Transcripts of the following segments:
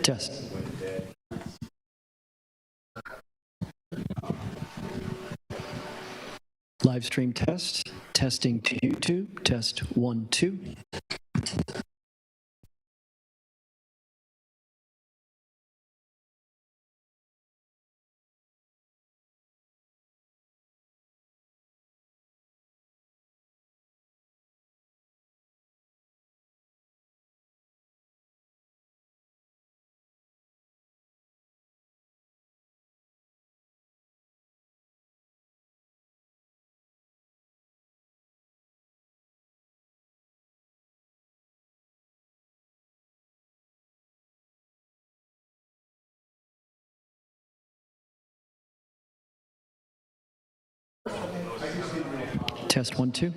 Test. Live stream test. Testing to YouTube. Test 1, 2. Test 1, 2.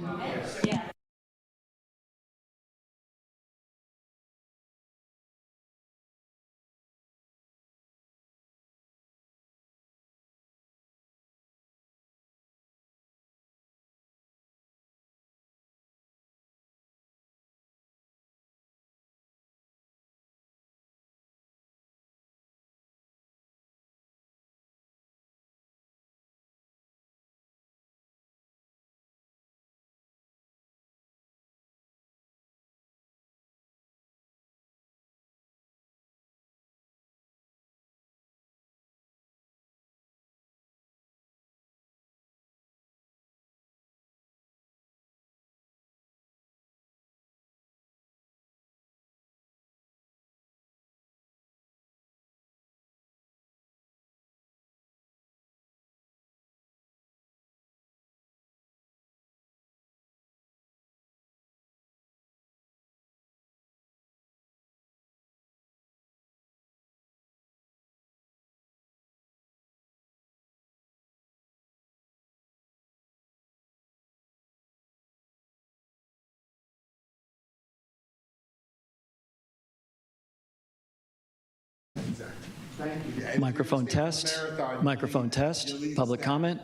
Microphone test. Microphone test. Public comment.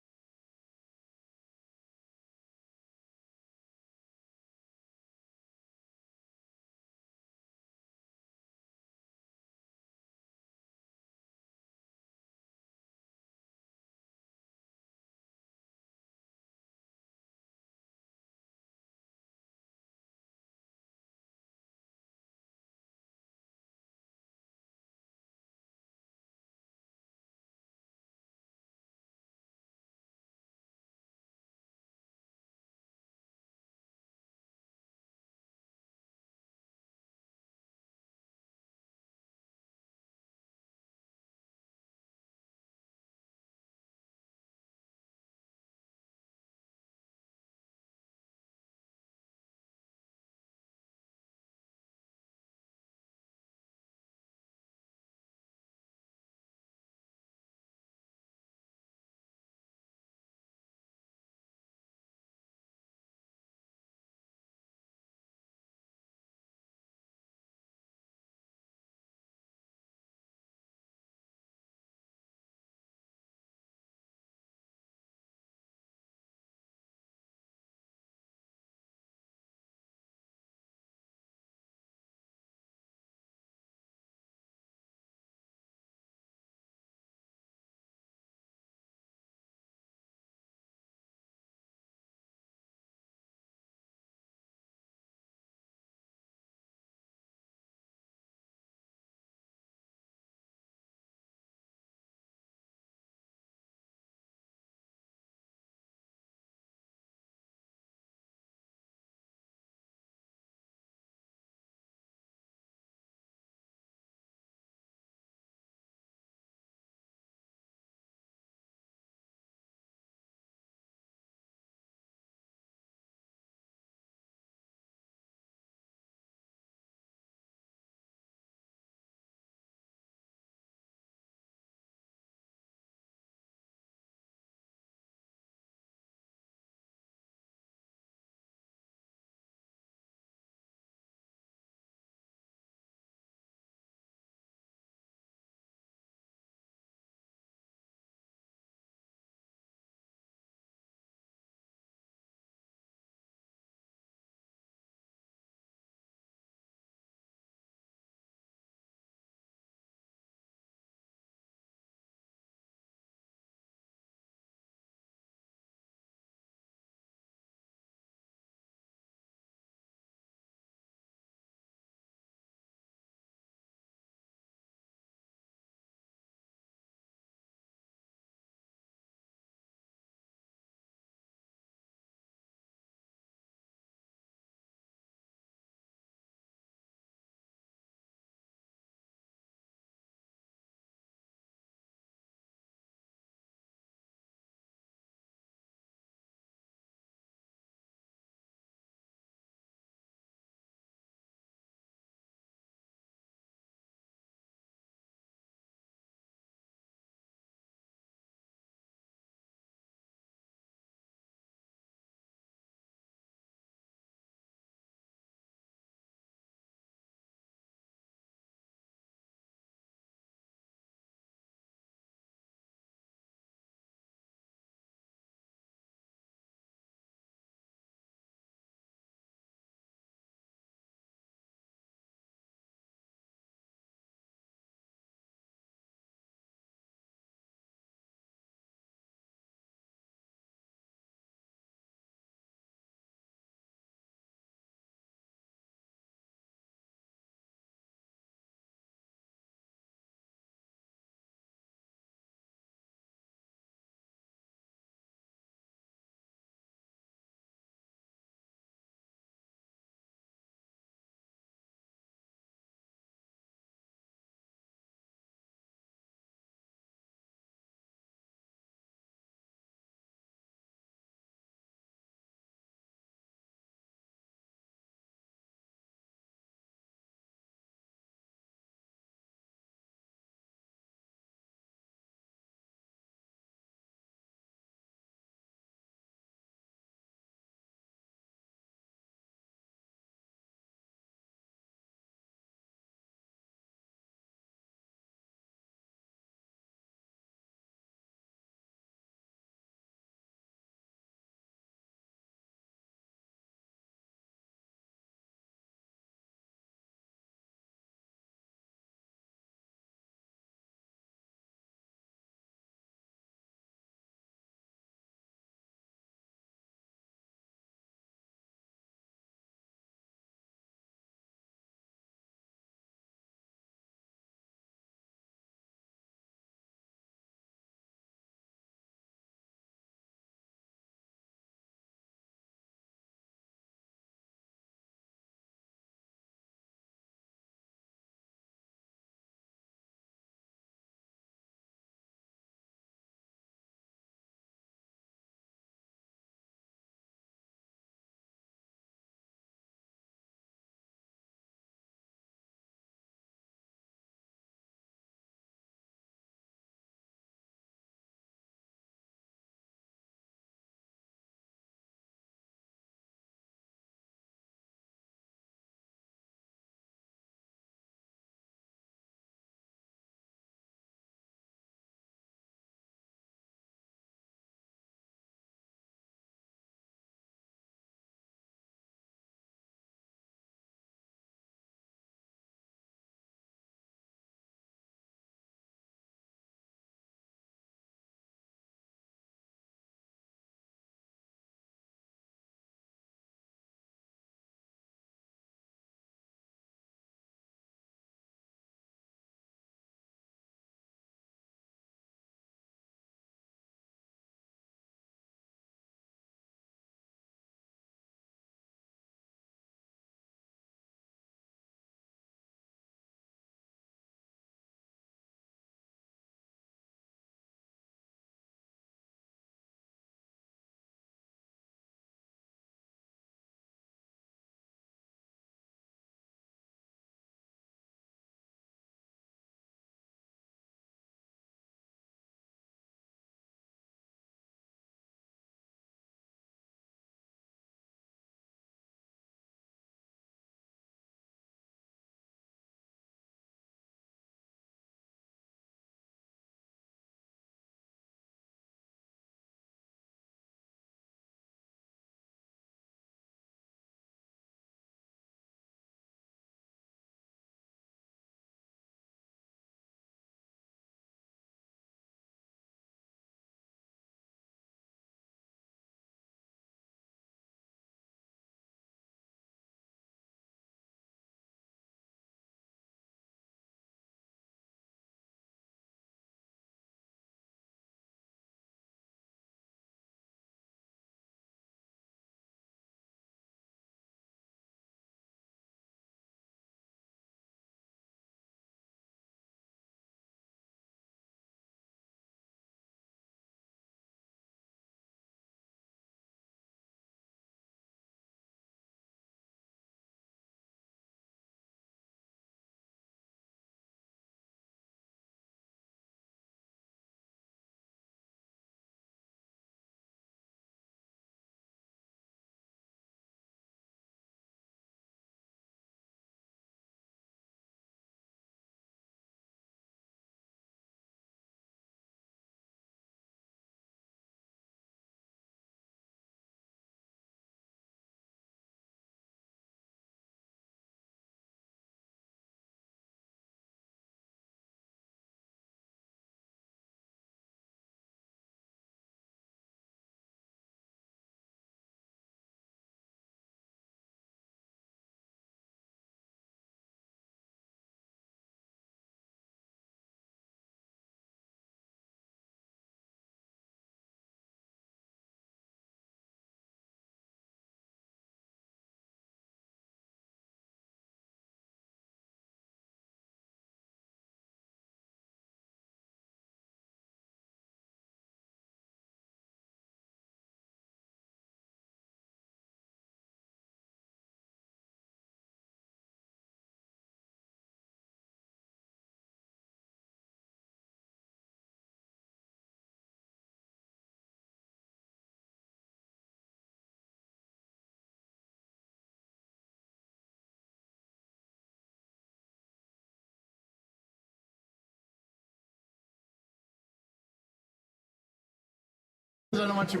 I don't want you.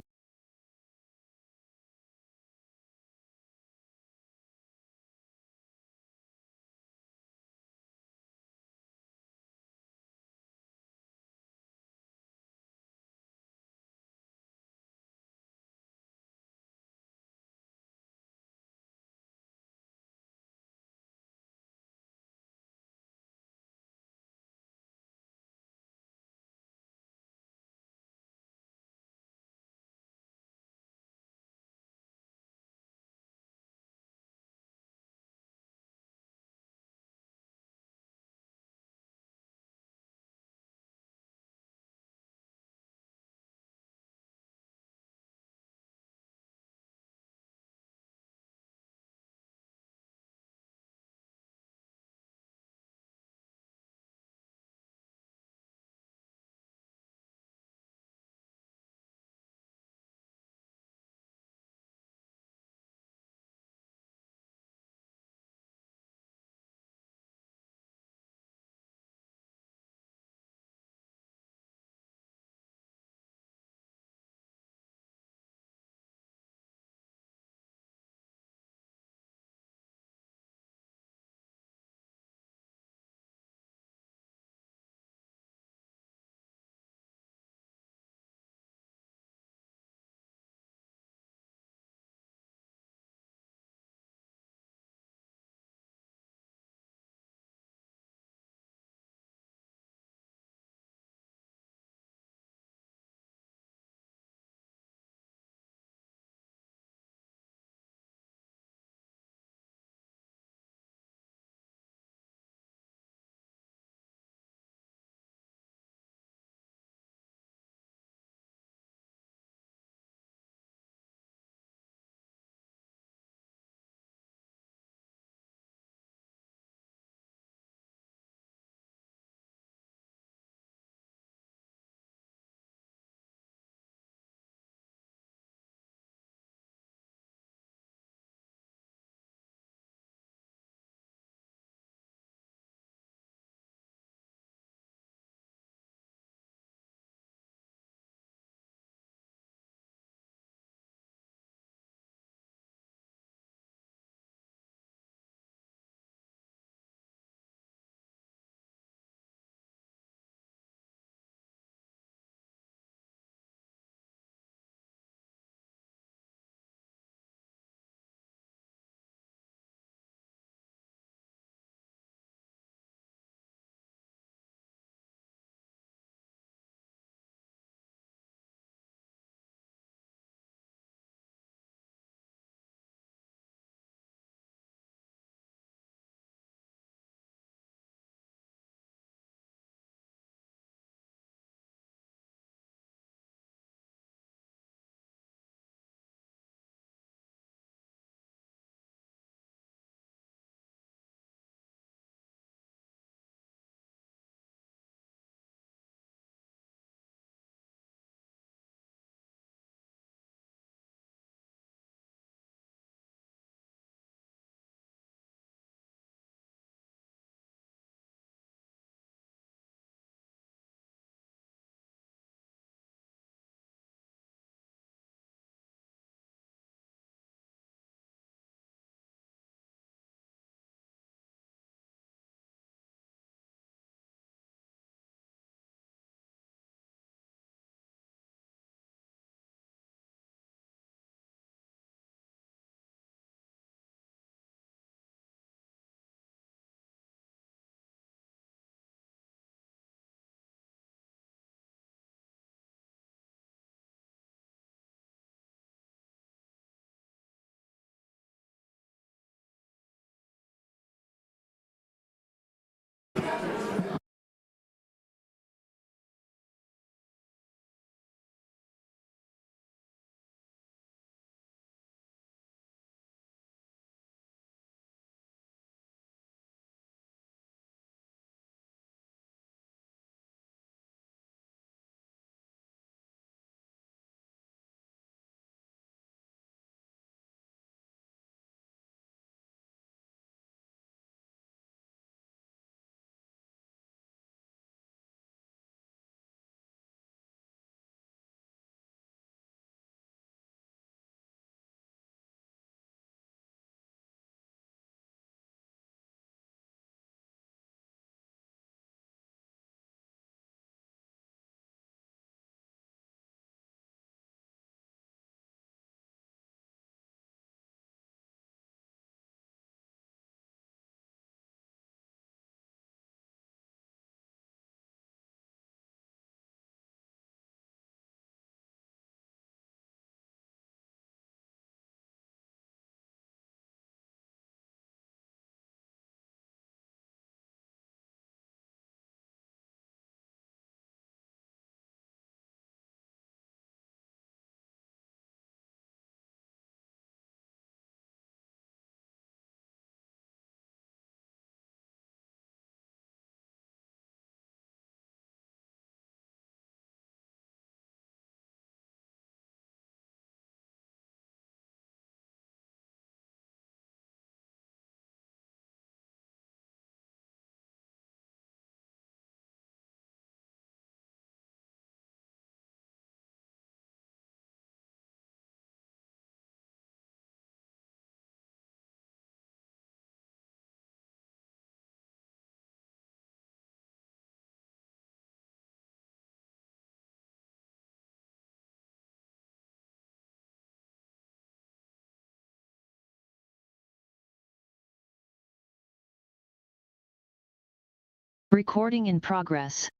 Recording in progress.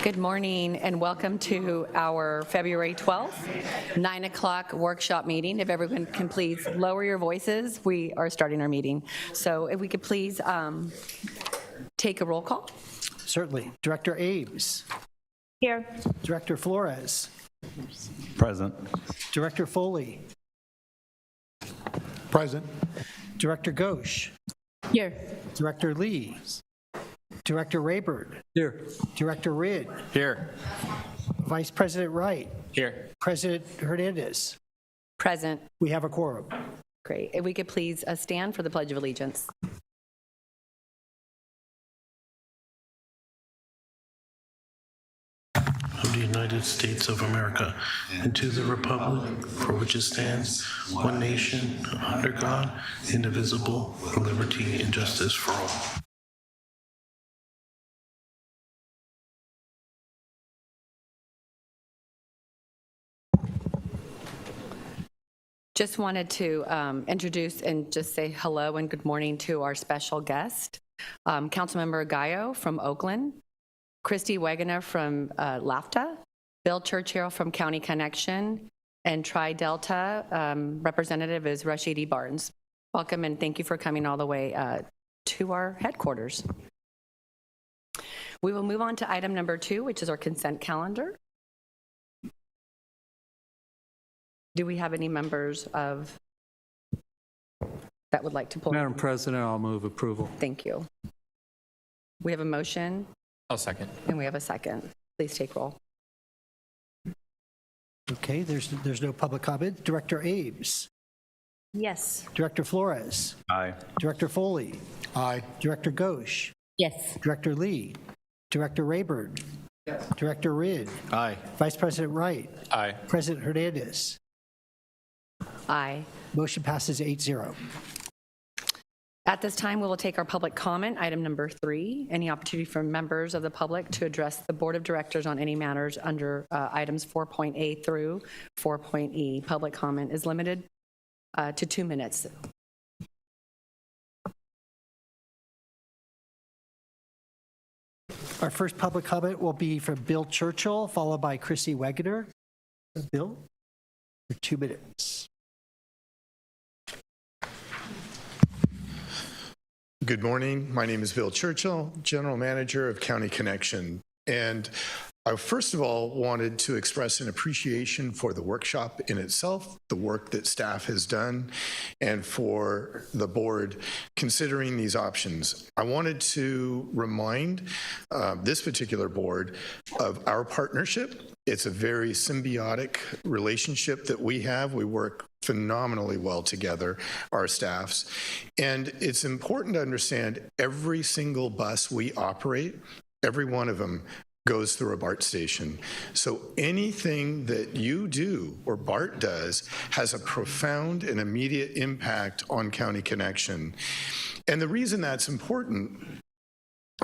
Good morning and welcome to our February 12th, 9 o'clock workshop meeting. If everyone can please lower your voices, we are starting our meeting. So if we could please take a roll call. Certainly. Director Ames. Here. Director Flores. Present. Director Foley. Present. Director Ghosh. Here. Director Lee. Director Rayburn. Here. Director Ridd. Here. Vice President Wright. Here. President Hernandez. Present. We have a quorum. Great. If we could please stand for the Pledge of Allegiance. Of the United States of America, and to the republic for which it stands, one nation, under God, indivisible, with liberty and justice for all. Just wanted to introduce and just say hello and good morning to our special guest, Councilmember Gallo from Oakland, Christy Wegener from LAFTA, Bill Churchill from County Connection, and Tri-Delta representative is Rashidi Barnes. Welcome and thank you for coming all the way to our headquarters. We will move on to item number 2, which is our consent calendar. Do we have any members of that would like to pull? Madam President, I'll move approval. Thank you. We have a motion. I'll second. And we have a second. Please take roll. Okay, there's no public comment. Director Ames. Yes. Director Flores, Aye. Director Foley, Aye. Director Ghosh, Yes. Director Lee, Director Rayburn, Director Ridd, Aye. Vice President Wright, Aye. President Hernandez. Aye. Motion passes 8-0. At this time, we will take our public comment, item number 3. Any opportunity for members of the public to address the Board of Directors on any matters under items 4.A through 4.E. Public comment is limited to 2 minutes. Our first public comment will be from Bill Churchill, followed by Chrissy Wegener. Bill, for 2 minutes. Good morning. My name is Bill Churchill, General Manager of County Connection. And I first of all wanted to express an appreciation for the workshop in itself, the work that staff has done, and for the board considering these options. I wanted to remind this particular board of our partnership. It's a very symbiotic relationship that we have. We work phenomenally well together, our staffs. And it's important to understand every single bus we operate, every one of them goes through a BART station. So anything that you do or BART does has a profound and immediate impact on County Connection. And the reason that's important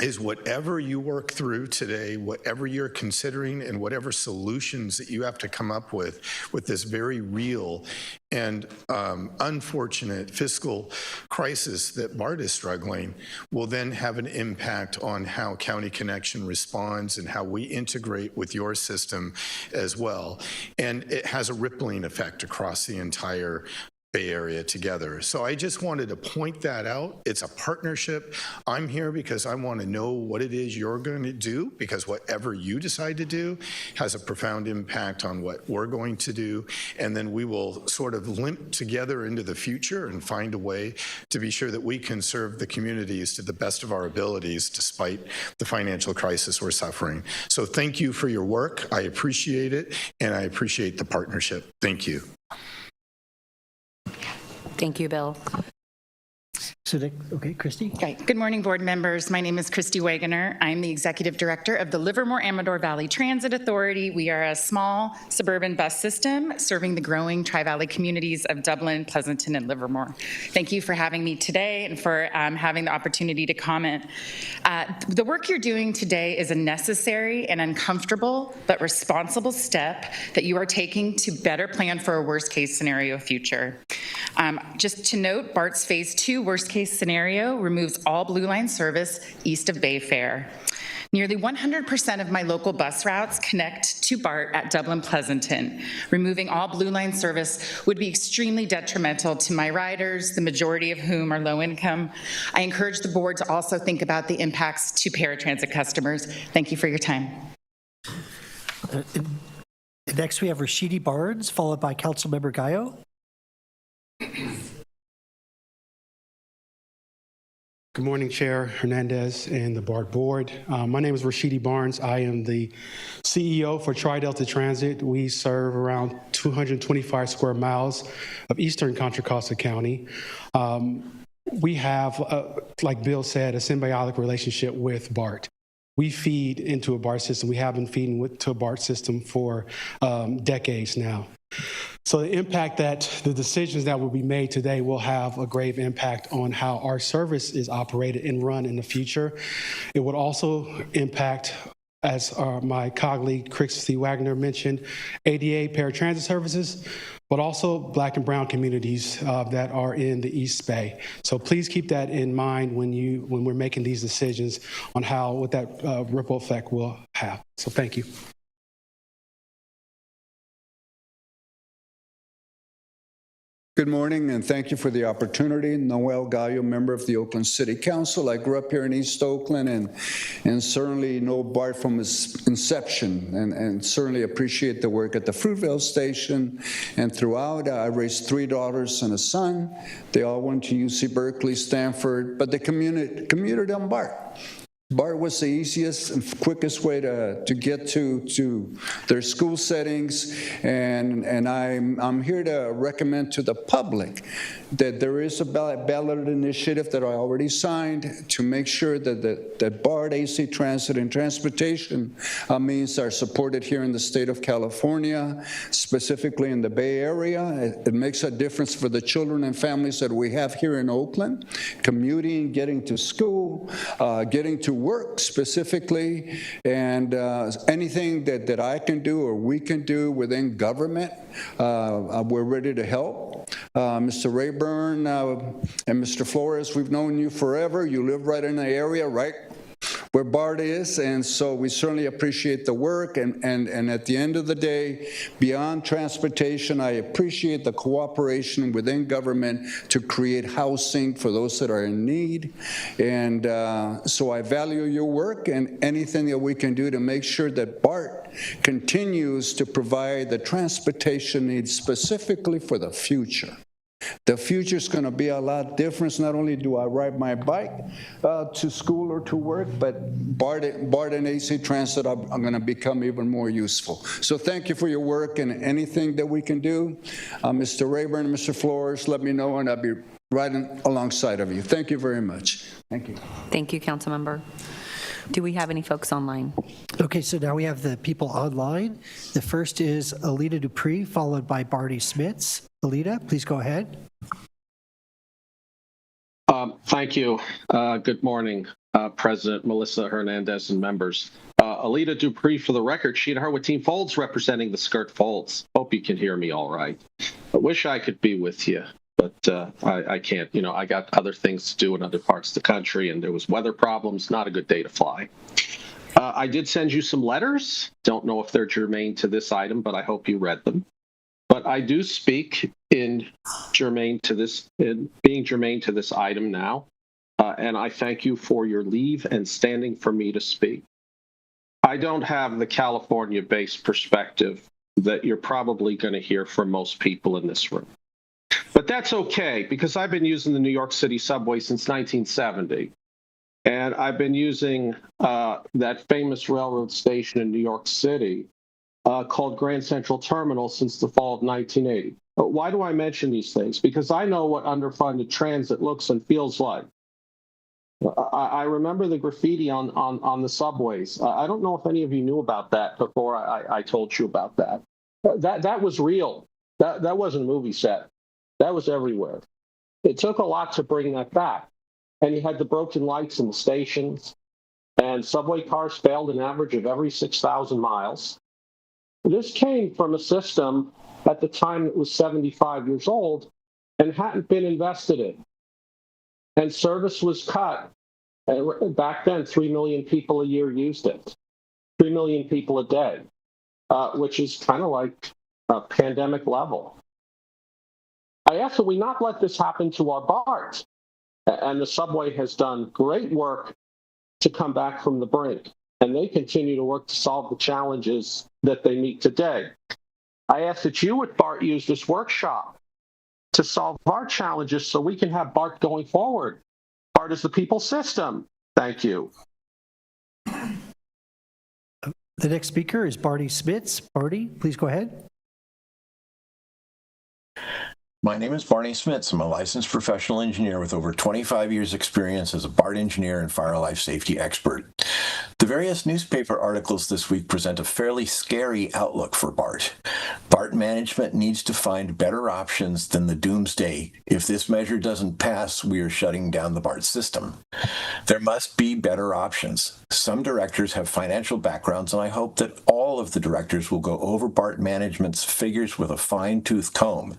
is whatever you work through today, whatever you're considering, and whatever solutions that you have to come up with this very real and unfortunate fiscal crisis that BART is struggling, will then have an impact on how County Connection responds and how we integrate with your system as well. And it has a rippling effect across the entire Bay Area together. So I just wanted to point that out. It's a partnership. I'm here because I want to know what it is you're going to do, because whatever you decide to do has a profound impact on what we're going to do. And then we will sort of limp together into the future and find a way to be sure that we can serve the communities to the best of our abilities despite the financial crisis we're suffering. So thank you for your work. I appreciate it, and I appreciate the partnership. Thank you. Thank you, Bill. So, okay, Christy? Okay. Good morning, board members. My name is Christy Wagoner. I'm the Executive Director of the Livermore-Amador Valley Transit Authority. We are a small suburban bus system serving the growing Tri-Valley communities of Dublin, Pleasanton, and Livermore. Thank you for having me today and for having the opportunity to comment. The work you're doing today is a necessary and uncomfortable but responsible step that you are taking to better plan for a worst-case scenario future. Just to note, BART's Phase 2 worst-case scenario removes all Blue Line service east of Bayfair. Nearly 100% of my local bus routes connect to BART at Dublin Pleasanton. Removing all Blue Line service would be extremely detrimental to my riders, the majority of whom are low income. I encourage the board to also think about the impacts to paratransit customers. Thank you for your time. Next, we have Rashidi Barnes, followed by Councilmember Gallo. Good morning, Chair Hernandez and the BART board. My name is Rashidi Barnes. I am the CEO for Tri-Delta Transit. We serve around 225 square miles of eastern Contra Costa County. We have, like Bill said, a symbiotic relationship with BART. We feed into a BART system. We have been feeding to a BART system for decades now. So the impact that the decisions that will be made today will have a grave impact on how our service is operated and run in the future. It would also impact, as my colleague Christy Wagner mentioned, ADA paratransit services, but also Black and brown communities that are in the East Bay. So please keep that in mind when we're making these decisions on what that ripple effect will have. So thank you. Good morning, and thank you for the opportunity. Noel Gallo, member of the Oakland City Council. I grew up here in East Oakland and certainly know BART from its inception and certainly appreciate the work at the Fruitvale station and throughout. I raised 3 daughters and a son. They all went to UC Berkeley, Stanford, but they commuted on BART. BART was the easiest and quickest way to get to their school settings, and I'm here to recommend to the public that there is a ballot initiative that I already signed to make sure that BART, AC Transit, and transportation means are supported here in the state of California, specifically in the Bay Area. It makes a difference for the children and families that we have here in Oakland, commuting, getting to school, getting to work specifically, and anything that I can do or we can do within government, we're ready to help. Mr. Rayburn and Mr. Flores, we've known you forever. You live right in the area, right where BART is, and so we certainly appreciate the work, and at the end of the day, beyond transportation, I appreciate the cooperation within government to create housing for those that are in need, and so I value your work and anything that we can do to make sure that BART continues to provide the transportation needs specifically for the future. The future is going to be a lot different. Not only do I ride my bike to school or to work, but BART and AC Transit are going to become even more useful. So thank you for your work, and anything that we can do, Mr. Rayburn and Mr. Flores, let me know, and I'll be right alongside of you. Thank you very much. Thank you. Thank you, Councilmember. Do we have any folks online? Okay, so now we have the people online. The first is Alita Dupree, followed by Barney Smits. Alita, please go ahead. Thank you. Good morning, President Melissa Hernandez and members. Alita Dupree, for the record, she and her with Team Folds representing the Skirt Folds. Hope you can hear me all right. I wish I could be with you, but I can't. You know, I got other things to do in other parts of the country, and there was weather problems. Not a good day to fly. I did send you some letters. Don't know if they're germane to this item, but I hope you read them. But I do speak being germane to this item now, and I thank you for your leave and standing for me to speak. I don't have the California-based perspective that you're probably going to hear from most people in this room. But that's okay, because I've been using the New York City subway since 1970, and I've been using that famous railroad station in New York City called Grand Central Terminal since the fall of 1980. Why do I mention these things? Because I know what underfunded transit looks and feels like. I remember the graffiti on the subways. I don't know if any of you knew about that before I told you about that. That was real. That wasn't a movie set. That was everywhere. It took a lot to bring that back. And you had the broken lights in the stations, and subway cars failed an average of every 6,000 miles. This came from a system at the time that was 75 years old and hadn't been invested in. And service was cut. And back then, 3 million people a year used it. 3 million people a day, which is kind of like a pandemic level. I ask that we not let this happen to our BART. And the subway has done great work to come back from the brink. And they continue to work to solve the challenges that they meet today. I ask that you at BART use this workshop to solve our challenges so we can have BART going forward. BART is the people's system. Thank you. The next speaker is Barney Smits. Barney, please go ahead. My name is Barney Smits. I'm a licensed professional engineer with over 25 years experience as a BART engineer and fire life safety expert. The various newspaper articles this week present a fairly scary outlook for BART. BART management needs to find better options than the doomsday. If this measure doesn't pass, we are shutting down the BART system. There must be better options. Some directors have financial backgrounds, and I hope that all of the directors will go over BART management's figures with a fine-tooth comb.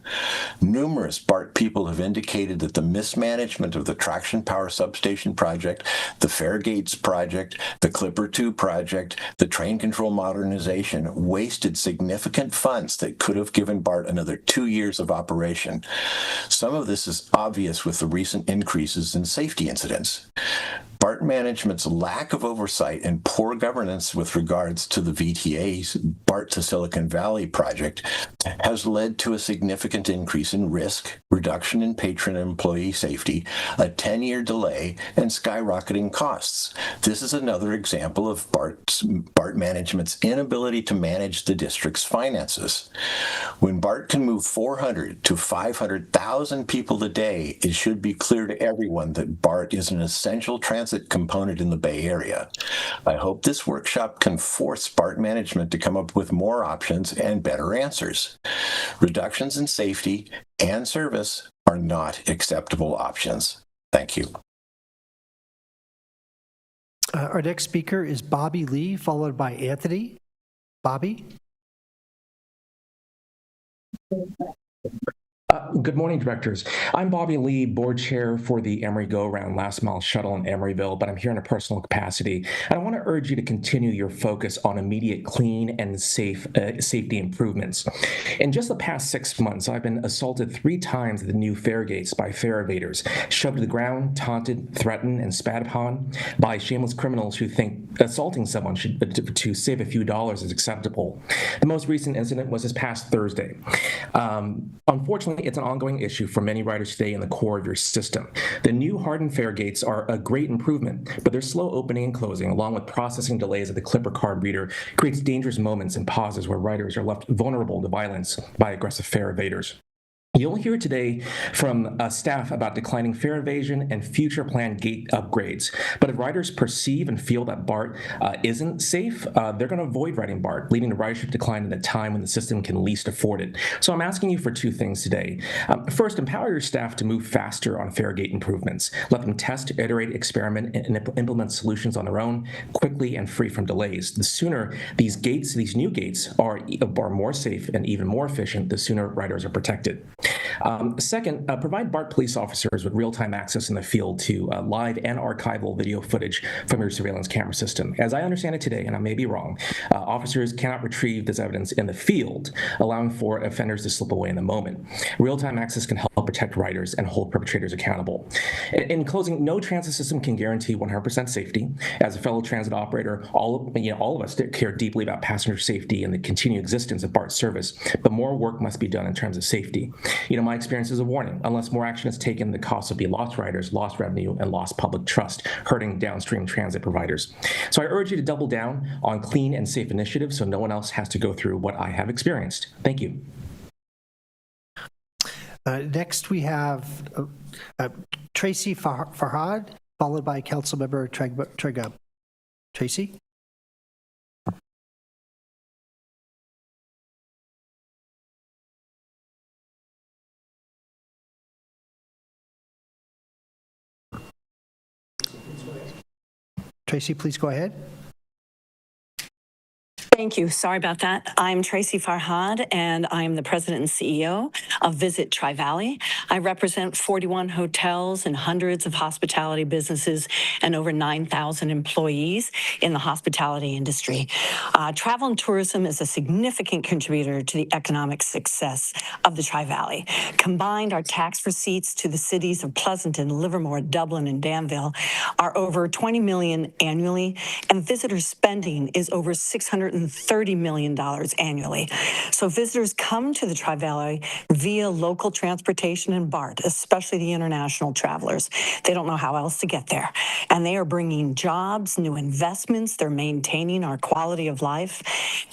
Numerous BART people have indicated that the mismanagement of the Traction Power Substation project, the Fairgates project, the Clipper 2 project, the train control modernization wasted significant funds that could have given BART another 2 years of operation. Some of this is obvious with the recent increases in safety incidents. BART BART management's lack of oversight and poor governance with regards to the VTA's BART to Silicon Valley project has led to a significant increase in risk, reduction in patron and employee safety, a 10-year delay, and skyrocketing costs. This is another example of BART management's inability to manage the district's finances. When BART can move 400 to 500,000 people a day, it should be clear to everyone that BART is an essential transit component in the Bay Area. I hope this workshop can force BART management to come up with more options and better answers. Reductions in safety and service are not acceptable options. Thank you. Our next speaker is Bobby Lee, followed by Anthony. Bobby? Good morning, directors. I'm Bobby Lee, board chair for the Emory Go Around Last Mile Shuttle in Emeryville, but I'm here in a personal capacity. And I want to urge you to continue your focus on immediate clean and safety improvements. In just the past 6 months, I've been assaulted 3 times at the new fare gates by fare evaders, shoved to the ground, taunted, threatened, and spat upon by shameless criminals who think assaulting someone to save a few dollars is acceptable. The most recent incident was this past Thursday. Unfortunately, it's an ongoing issue for many riders today in the core of your system. The new hardened fare gates are a great improvement, but their slow opening and closing, along with processing delays at the Clipper card reader, creates dangerous moments and pauses where riders are left vulnerable to violence by aggressive fare evaders. You'll hear today from staff about declining fare evasion and future planned gate upgrades. But if riders perceive and feel that BART isn't safe, they're going to avoid riding BART, leading to ridership decline at a time when the system can least afford it. So I'm asking you for 2 things today. First, empower your staff to move faster on fare gate improvements. Let them test, iterate, experiment, and implement solutions on their own, quickly and free from delays. The sooner these new gates are more safe and even more efficient, the sooner riders are protected. Second, provide BART police officers with real-time access in the field to live and archival video footage from your surveillance camera system. As I understand it today, and I may be wrong, officers cannot retrieve this evidence in the field, allowing for offenders to slip away in the moment. Real-time access can help protect riders and hold perpetrators accountable. In closing, no transit system can guarantee 100% safety. As a fellow transit operator, all of us care deeply about passenger safety and the continued existence of BART service, but more work must be done in terms of safety. My experience is a warning. Unless more action is taken, the cost will be lost riders, lost revenue, and lost public trust, hurting downstream transit providers. So I urge you to double down on clean and safe initiatives so no one else has to go through what I have experienced. Thank you. Next, we have Tracy Farhad, followed by Councilmember Trigup. Tracy? Tracy, please go ahead. Thank you. Sorry about that. I'm Tracy Farhad, and I'm the president and CEO of Visit Tri-Valley. I represent 41 hotels and hundreds of hospitality businesses and over 9,000 employees in the hospitality industry. Travel and tourism is a significant contributor to the economic success of the Tri-Valley. Combined, our tax receipts to the cities of Pleasanton, Livermore, Dublin, and Danville are over $20 million annually, and visitor spending is over $630 million annually. So visitors come to the Tri-Valley via local transportation and BART, especially the international travelers. They don't know how else to get there. And they are bringing jobs, new investments. They're maintaining our quality of life.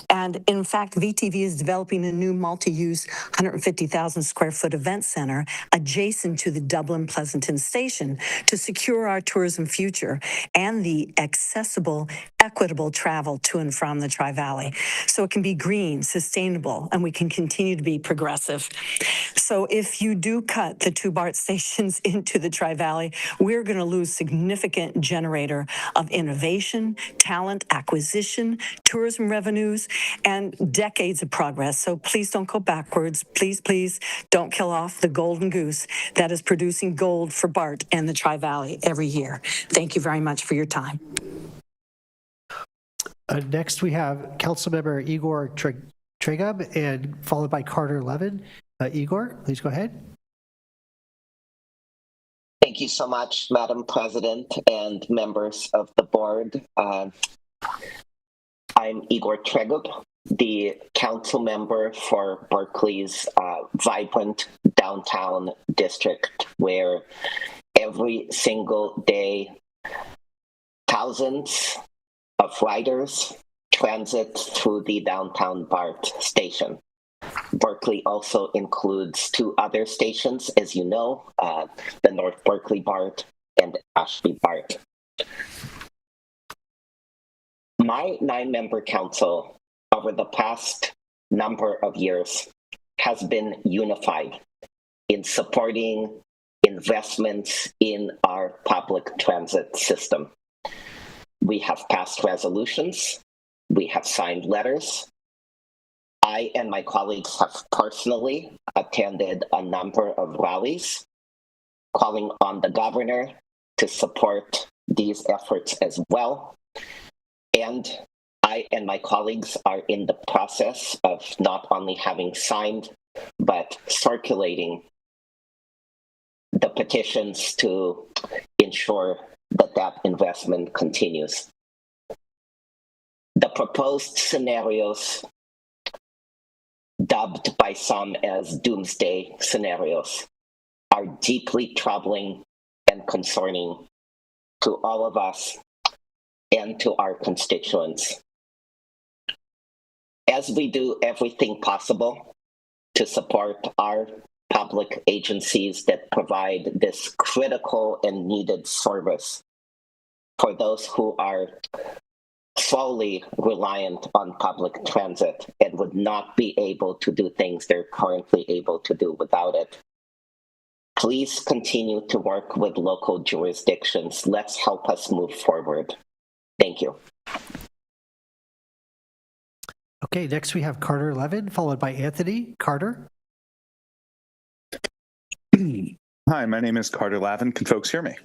And in fact, VTV is developing a new multi-use 150,000 square foot event center adjacent to the Dublin Pleasanton station to secure our tourism future and the accessible, equitable travel to and from the Tri-Valley. So it can be green, sustainable, and we can continue to be progressive. So if you do cut the 2 BART stations into the Tri-Valley, we're going to lose significant generator of innovation, talent acquisition, tourism revenues, and decades of progress. So please don't go backwards. Please, please don't kill off the golden goose that is producing gold for BART and the Tri-Valley every year. Thank you very much for your time. Next, we have Councilmember Igor Trigup, and followed by Carter Levin. Igor, please go ahead. Thank you so much, Madam President and members of the board. I'm Igor Tregup, the council member for Berkeley's vibrant downtown district, where every single day thousands of riders transit through the downtown BART station. Berkeley also includes two other stations, as you know, the North Berkeley BART and Ashby BART. My 9-member council over the past number of years has been unified in supporting investments in our public transit system. We have passed resolutions, we have signed letters. I and my colleagues have personally attended a number of rallies calling on the governor to support these efforts as well. And I and my colleagues are in the process of not only having signed, but circulating the petitions to ensure that that investment continues. The proposed scenarios, dubbed by some as doomsday scenarios, are deeply troubling and concerning to all of us and to our constituents. As we do everything possible to support our public agencies that provide this critical and needed service for those who are solely reliant on public transit and would not be able to do things they're currently able to do without it. Please continue to work with local jurisdictions. Let's help us move forward. Thank you. Okay, next we have Carter Levin, followed by Anthony. Carter? Hi, my name is Carter Lavin. Can folks hear me?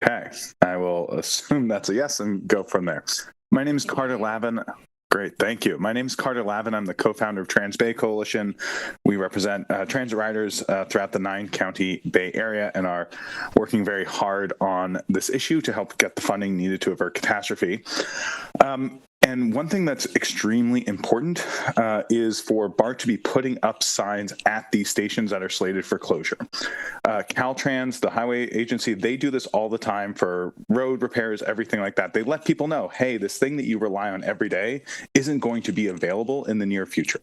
Okay, I will assume that's a yes and go from there. My name is Carter Lavin. Great, thank you. My name is Carter Lavin. I'm the co-founder of Trans-Bay Coalition. We represent transit riders throughout the 9-county Bay Area and are working very hard on this issue to help get the funding needed to avert catastrophe. And one thing that's extremely important is for BART to be putting up signs at these stations that are slated for closure. Caltrans, the highway agency, they do this all the time for road repairs, everything like that. They let people know, hey, this thing that you rely on every day isn't going to be available in the near future.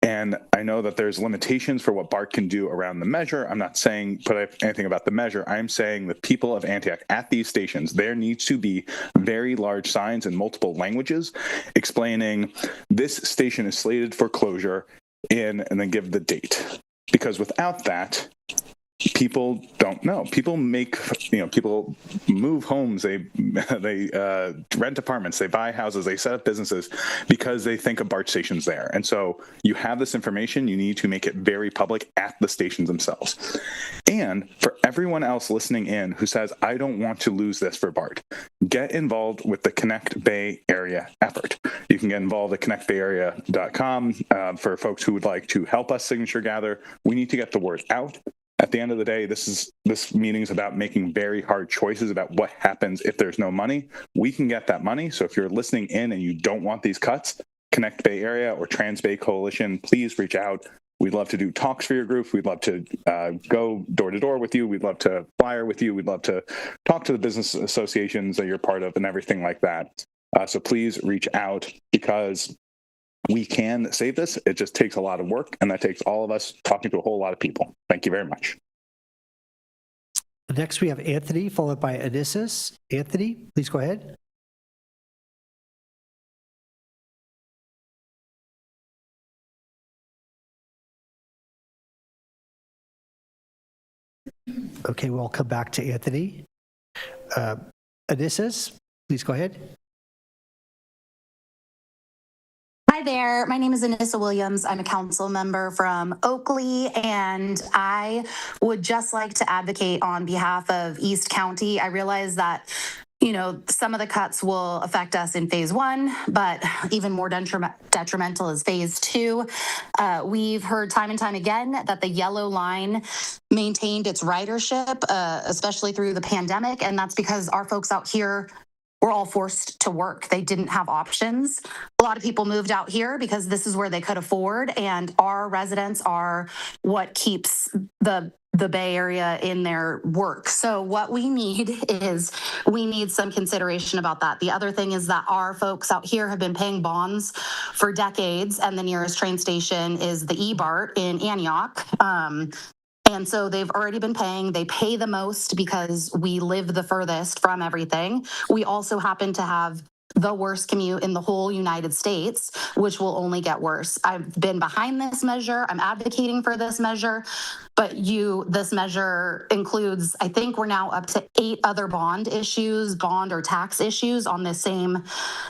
And I know that there's limitations for what BART can do around the measure. I'm not saying put anything about the measure. I'm saying the people of Antioch at these stations, there needs to be very large signs in multiple languages explaining this station is slated for closure and then give the date. Because without that, people don't know. People people move homes, they rent apartments, they buy houses, they set up businesses because they think a BART station's there. And so you have this information, you need to make it very public at the stations themselves. And for everyone else listening in who says, I don't want to lose this for BART, get involved with the Connect Bay Area effort. You can get involved at connectbayarea.com for folks who would like to help us signature gather. We need to get the word out. At the end of the day, this meeting is about making very hard choices about what happens if there's no money. We can get that money. So if you're listening in and you don't want these cuts, Connect Bay Area or Trans-Bay Coalition, please reach out. We'd love to do talks for your group. We'd love to go door to door with you. We'd love to flyer with you. We'd love to talk to the business associations that you're part of and everything like that. So please reach out because we can save this. It just takes a lot of work, and that takes all of us talking to a whole lot of people. Thank you very much. Next, we have Anthony, followed by Odysseus. Anthony, please go ahead. Okay, we'll come back to Anthony. Odysseus, please go ahead. Hi there. My name is Anissa Williams. I'm a council member from Oakley, and I would just like to advocate on behalf of East County. I realize that some of the cuts will affect us in phase 1, but even more detrimental is phase 2. We've heard time and time again that the yellow line maintained its ridership, especially through the pandemic, and that's because our folks out here were all forced to work. They didn't have options. A lot of people moved out here because this is where they could afford, and our residents are what keeps the Bay Area in their work. So what we need is some consideration about that. The other thing is that our folks out here have been paying bonds for decades, and the nearest train station is the E-BART in Antioch. And so they've already been paying. They pay the most because we live the furthest from everything. We also happen to have the worst commute in the whole United States, which will only get worse. I've been behind this measure. I'm advocating for this measure, but this measure includes, I think we're now up to 8 other bond or tax issues on the same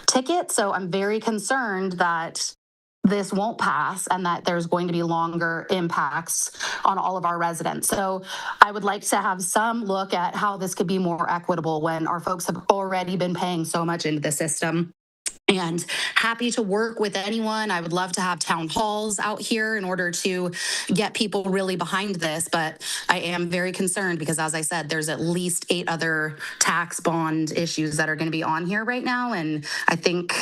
ticket. So I'm very concerned that this won't pass and that there's going to be longer impacts on all of our residents. So I would like to have some look at how this could be more equitable when our folks have already been paying so much into the system. And happy to work with anyone. I would love to have town halls out here in order to get people really behind this. But I am very concerned because, as I said, there's at least 8 other tax bond issues that are going to be on here right now. And I think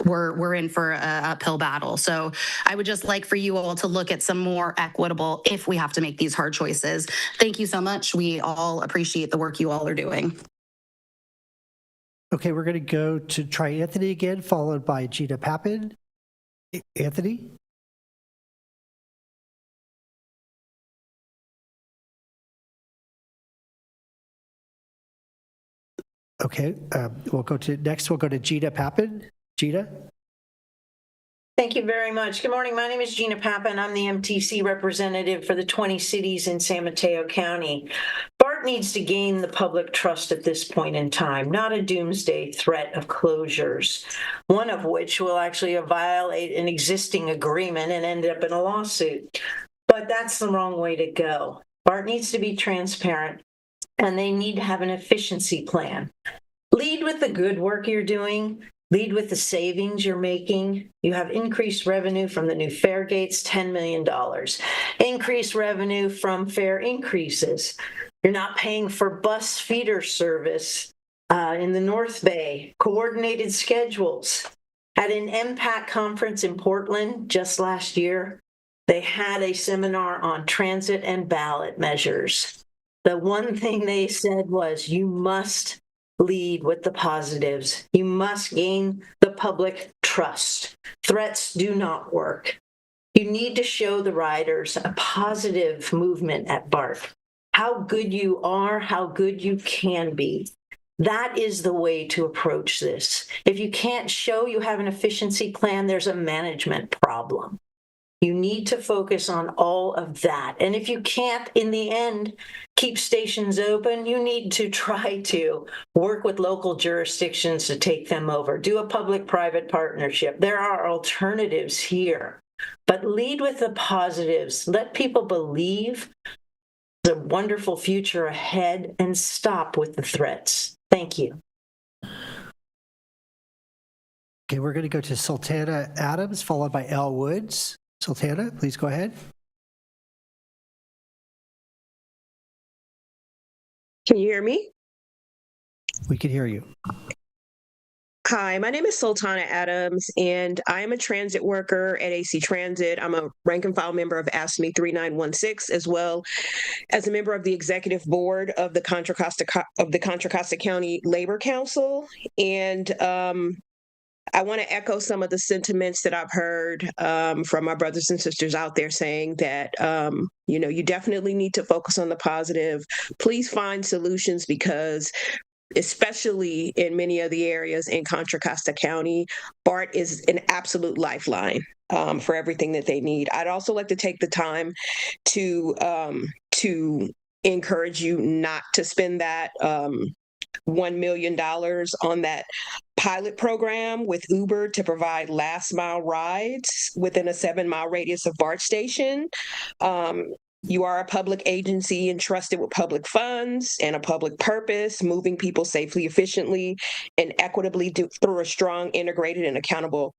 we're in for an uphill battle. So I would just like for you all to look at some more equitable if we have to make these hard choices. Thank you so much. We all appreciate the work you all are doing. Okay, we're going to go to try Anthony again, followed by Gina Pappin. Anthony? Okay, we'll go to Gina Pappin. Gina? Thank you very much. Good morning. My name is Gina Pappin. I'm the MTC representative for the 20 cities in San Mateo County. BART needs to gain the public trust at this point in time, not a doomsday threat of closures, one of which will actually violate an existing agreement and end up in a lawsuit. But that's the wrong way to go. BART needs to be transparent, and they need to have an efficiency plan. Lead with the good work you're doing. Lead with the savings you're making. You have increased revenue from the new fare gates, $10 million. Increased revenue from fare increases. You're not paying for bus feeder service in the North Bay, coordinated schedules. At an MPAC conference in Portland just last year, they had a seminar on transit and ballot measures. The one thing they said was, you must lead with the positives. You must gain the public trust. Threats do not work. You need to show the riders a positive movement at BART. How good you are, how good you can be. That is the way to approach this. If you can't show you have an efficiency plan, there's a management problem. You need to focus on all of that. And if you can't, in the end, keep stations open, you need to try to work with local jurisdictions to take them over. Do a public-private partnership. There are alternatives here. But lead with the positives. Let people believe there's a wonderful future ahead and stop with the threats. Thank you. Okay, we're going to go to Sultana Adams, followed by Elle Woods. Sultana, please go ahead. Can you hear me? We can hear you. Hi, my name is Sultana Adams, and I am a transit worker at AC Transit. I'm a rank and file member of ASME 3916, as well as a member of the executive board of the Contra Costa County Labor Council. And I want to echo some of the sentiments that I've heard from my brothers and sisters out there saying that, you definitely need to focus on the positive. Please find solutions because especially in many of the areas in Contra Costa County, BART is an absolute lifeline for everything that they need. I'd also like to take the time to encourage you not to spend that $1 million on that pilot program with Uber to provide last mile rides within a 7-mile radius of BART station. You are a public agency entrusted with public funds and a public purpose, moving people safely, efficiently, and equitably through a strong, integrated, and accountable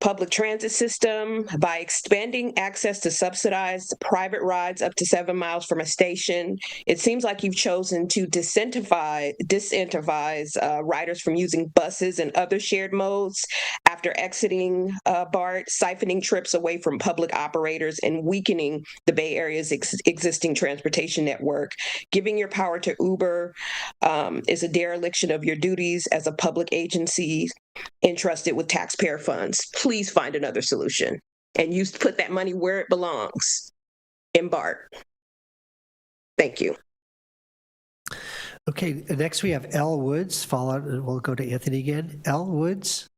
public transit system by expanding access to subsidized private rides up to 7 miles from a station. It seems like you've chosen to disincentivize riders from using buses and other shared modes after exiting BART, siphoning trips away from public operators, and weakening the Bay Area's existing transportation network. Giving your power to Uber is a dereliction of your duties as a public agency entrusted with taxpayer funds. Please find another solution and put that money where it belongs, in BART. Thank you. Okay, next we have Elle Woods, followed, and we'll go to Anthony again. Elle Woods.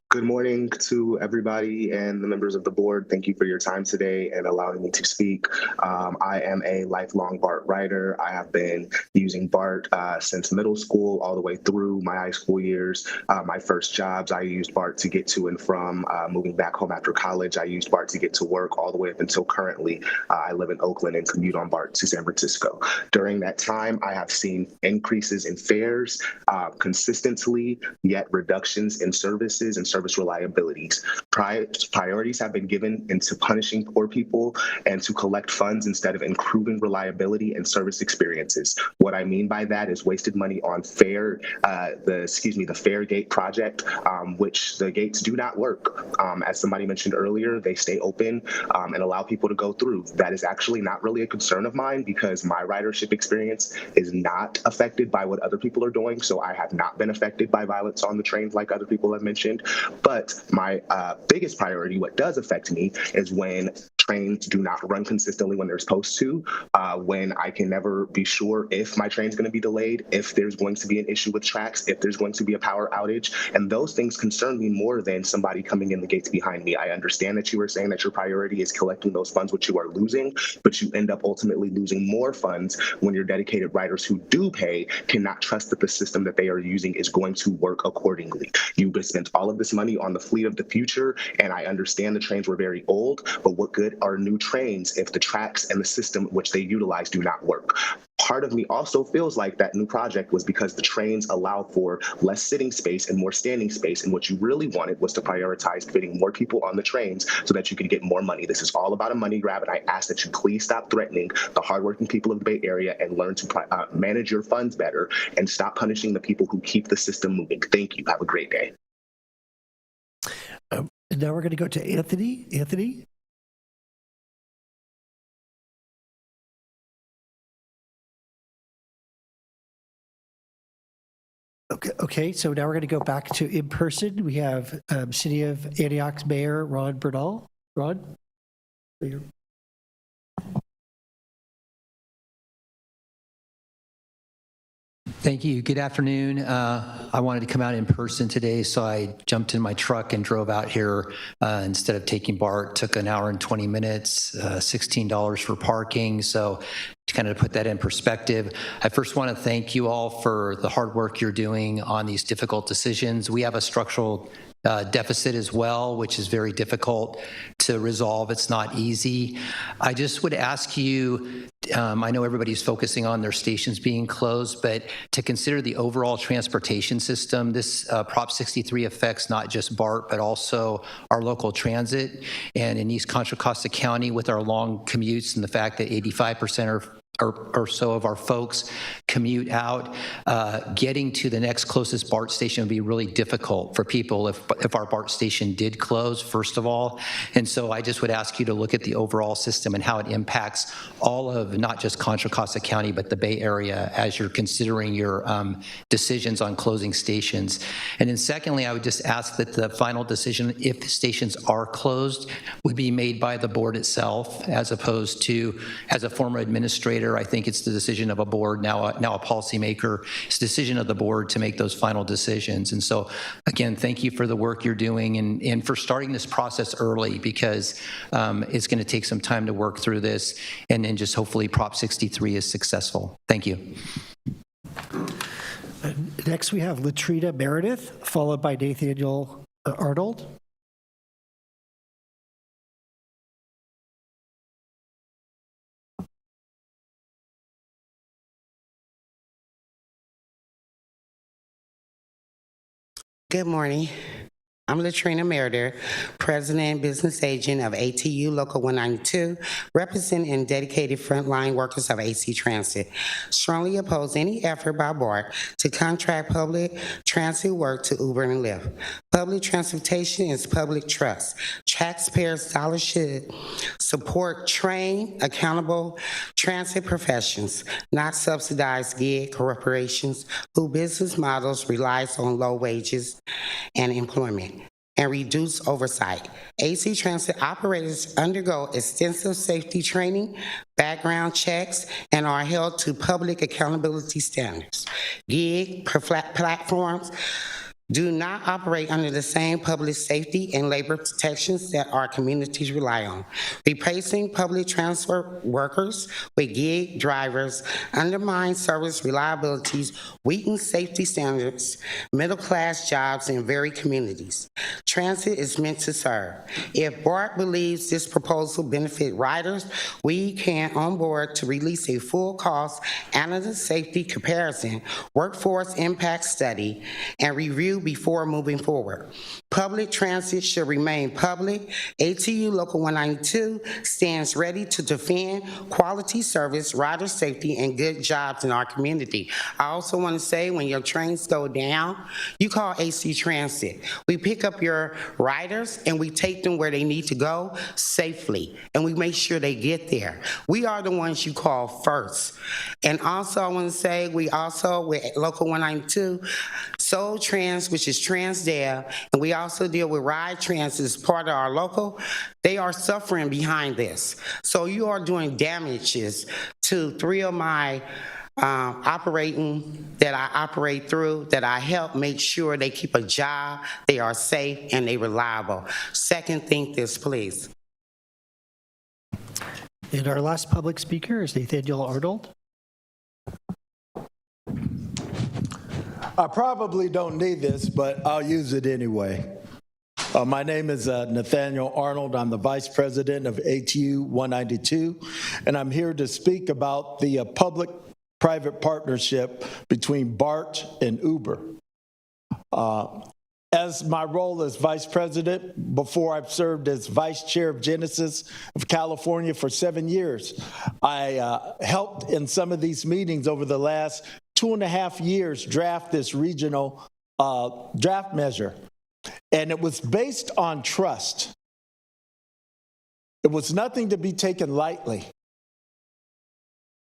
Good morning to everybody and the members of the board. Thank you for your time today and allowing me to speak. I am a lifelong BART rider. I have been using BART since middle school all the way through my high school years. My first jobs, I used BART to get to and from moving back home after college. I used BART to get to work all the way up until currently. I live in Oakland and commute on BART to San Francisco. During that time, I have seen increases in fares consistently, yet reductions in services and service reliabilities. Priorities have been given into punishing poor people and to collect funds instead of improving reliability and service experiences. What I mean by that is wasted money on the Fare Gate project, which the gates do not work. As somebody mentioned earlier, they stay open and allow people to go through. That is actually not really a concern of mine because my ridership experience is not affected by what other people are doing. So I have not been affected by violence on the trains like other people have mentioned. But my biggest priority, what does affect me, is when trains do not run consistently when they're supposed to, when I can never be sure if my train's going to be delayed, if there's going to be an issue with tracks, if there's going to be a power outage. And those things concern me more than somebody coming in the gates behind me. I understand that you were saying that your priority is collecting those funds which you are losing, but you end up ultimately losing more funds when your dedicated riders who do pay cannot trust that the system that they are using is going to work accordingly. You spent all of this money on the fleet of the future, and I understand the trains were very old, but what good are new trains if the tracks and the system which they utilize do not work? Part of me also feels like that new project was because the trains allow for less sitting space and more standing space, and what you really wanted was to prioritize fitting more people on the trains so that you could get more money. This is all about a money grab, and I ask that you please stop threatening the hardworking people of the Bay Area and learn to manage your funds better and stop punishing the people who keep the system moving. Thank you. Have a great day. And now we're going to go to Anthony. Anthony? Okay, so now we're going to go back to in person. We have City of Antioch's Mayor Ron Bernal. Ron? Mayor. Thank you. Good afternoon. I wanted to come out in person today, so I jumped in my truck and drove out here instead of taking BART. Took an hour and 20 minutes, $16 for parking. So to kind of put that in perspective, I first want to thank you all for the hard work you're doing on these difficult decisions. We have a structural deficit as well, which is very difficult to resolve. It's not easy. I just would ask you, I know everybody's focusing on their stations being closed, but to consider the overall transportation system. This Prop 63 affects not just BART, but also our local transit. And in East Contra Costa County, with our long commutes and the fact that 85% or so of our folks commute out, getting to the next closest BART station would be really difficult for people if our BART station did close, first of all. And so I just would ask you to look at the overall system and how it impacts all of not just Contra Costa County, but the Bay Area as you're considering your decisions on closing stations. And then secondly, I would just ask that the final decision, if the stations are closed, would be made by the board itself as opposed to as a former administrator. I think it's the decision of a board, now a policymaker. It's the decision of the board to make those final decisions. And so, again, thank you for the work you're doing and for starting this process early, because it's going to take some time to work through this, and then just hopefully Prop 63 is successful. Thank you. Next, we have Latrina Meredith, followed by Nathaniel Arnold. Good morning. I'm Latrina Merider, President and Business Agent of ATU Local 192, representing and dedicated frontline workers of AC Transit. Strongly oppose any effort by BART to contract public transit work to Uber and Lyft. Public transportation is public trust. Taxpayers' dollars should support trained, accountable transit professions, not subsidize gig corporations whose business models relies on low wages and employment, and reduce oversight. AC Transit operators undergo extensive safety training, background checks, and are held to public accountability standards. Gig platforms do not operate under the same public safety and labor protections that our communities rely on. Replacing public transport workers with gig drivers undermines service reliabilities, weakens safety standards, middle-class jobs in varied communities. Transit is meant to serve. If BART believes this proposal benefits riders, we can on board to release a full cost analysis safety comparison, workforce impact study, and review before moving forward. Public transit should remain public. ATU Local 192 stands ready to defend quality service, rider safety, and good jobs in our community. I also want to say, when your trains go down, you call AC Transit. We pick up your riders and we take them where they need to go safely, and we make sure they get there. We are the ones you call first. And also, I want to say, we also, with Local 192, Soul Trans, which is Transdev, and we also deal with Ride Trans as part of our local. They are suffering behind this. So you are doing damages to 3 of my operating that I operate through, that I help make sure they keep a job, they are safe, and they reliable. Second, think this, please. And our last public speaker is Nathaniel Arnold. I probably don't need this, but I'll use it anyway. My name is Nathaniel Arnold. I'm the Vice President of ATU 192, and I'm here to speak about the public-private partnership between BART and Uber. As my role as Vice President, before I've served as Vice Chair of Genesis of California for 7 years, I helped in some of these meetings over the last 2.5 years draft this regional draft measure. And it was based on trust. It was nothing to be taken lightly.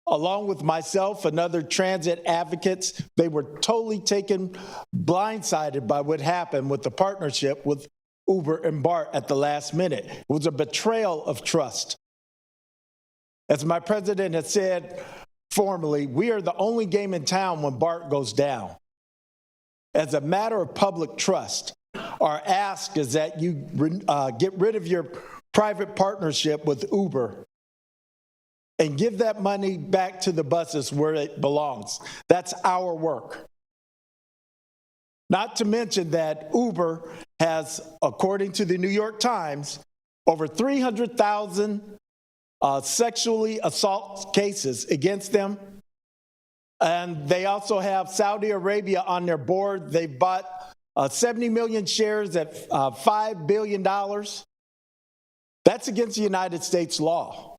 Along with myself and other transit advocates, they were totally taken blindsided by what happened with the partnership with Uber and BART at the last minute. It was a betrayal of trust. As my president has said formally, we are the only game in town when BART goes down. As a matter of public trust, our ask is that you get rid of your private partnership with Uber and give that money back to the buses where it belongs. That's our work. Not to mention that Uber has, according to the New York Times, over 300,000 sexually assault cases against them. And they also have Saudi Arabia on their board. They bought 70 million shares at $5 billion. That's against the United States law.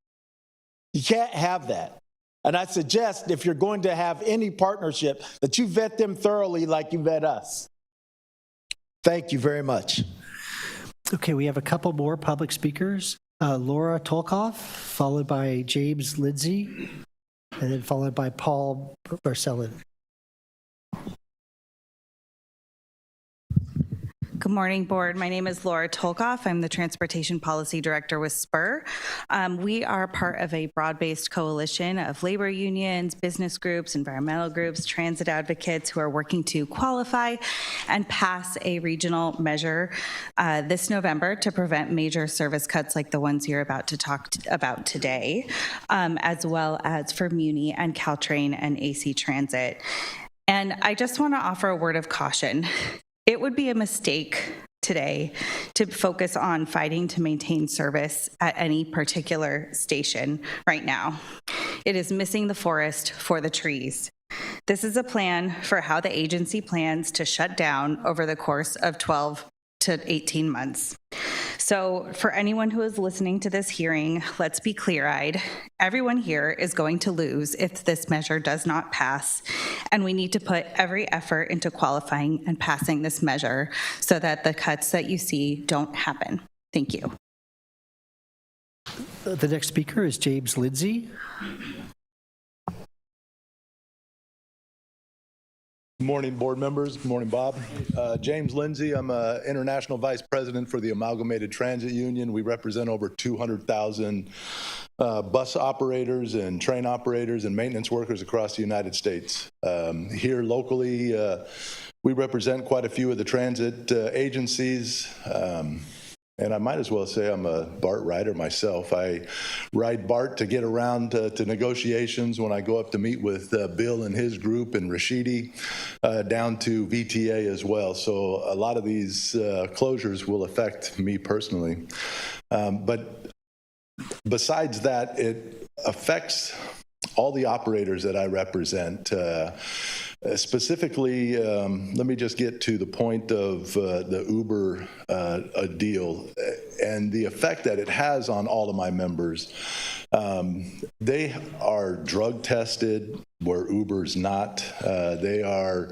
You can't have that. And I suggest if you're going to have any partnership that you vet them thoroughly like you vet us. Thank you very much. Okay, we have a couple more public speakers. Laura Tolkoff, followed by James Lindsay, and then followed by Paul Barcelon. Good morning, board. My name is Laura Tolkoff. I'm the Transportation Policy Director with SPUR. We are part of a broad-based coalition of labor unions, business groups, environmental groups, transit advocates who are working to qualify and pass a regional measure this November to prevent major service cuts like the ones you're about to talk about today, as well as for Muni and Caltrain and AC Transit. And I just want to offer a word of caution. It would be a mistake today to focus on fighting to maintain service at any particular station right now. It is missing the forest for the trees. This is a plan for how the agency plans to shut down over the course of 12 to 18 months. So for anyone who is listening to this hearing, let's be clear-eyed. Everyone here is going to lose if this measure does not pass, and we need to put every effort into qualifying and passing this measure so that the cuts that you see don't happen. Thank you. The next speaker is James Lindsay. Good morning, board members. Good morning, Bob. James Lindsay. I'm International Vice President for the Amalgamated Transit Union. We represent over 200,000 bus operators and train operators and maintenance workers across the United States. Here locally, we represent quite a few of the transit agencies. And I might as well say I'm a BART rider myself. I ride BART to get around to negotiations when I go up to meet with Bill and his group and Rashidi, down to VTA as well. So a lot of these closures will affect me personally. But besides that, it affects all the operators that I represent. Specifically, let me just get to the point of the Uber deal and the effect that it has on all of my members. They are drug tested where Uber's not. They are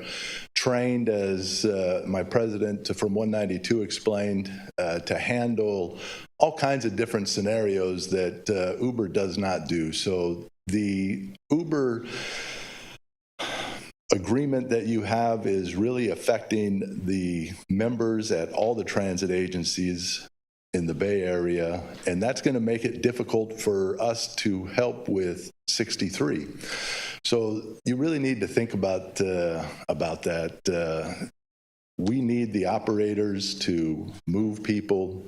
trained, as my president from 192 explained, to handle all kinds of different scenarios that Uber does not do. So the Uber agreement that you have is really affecting the members at all the transit agencies in the Bay Area, and that's going to make it difficult for us to help with 63. So you really need to think about that. We need the operators to move people,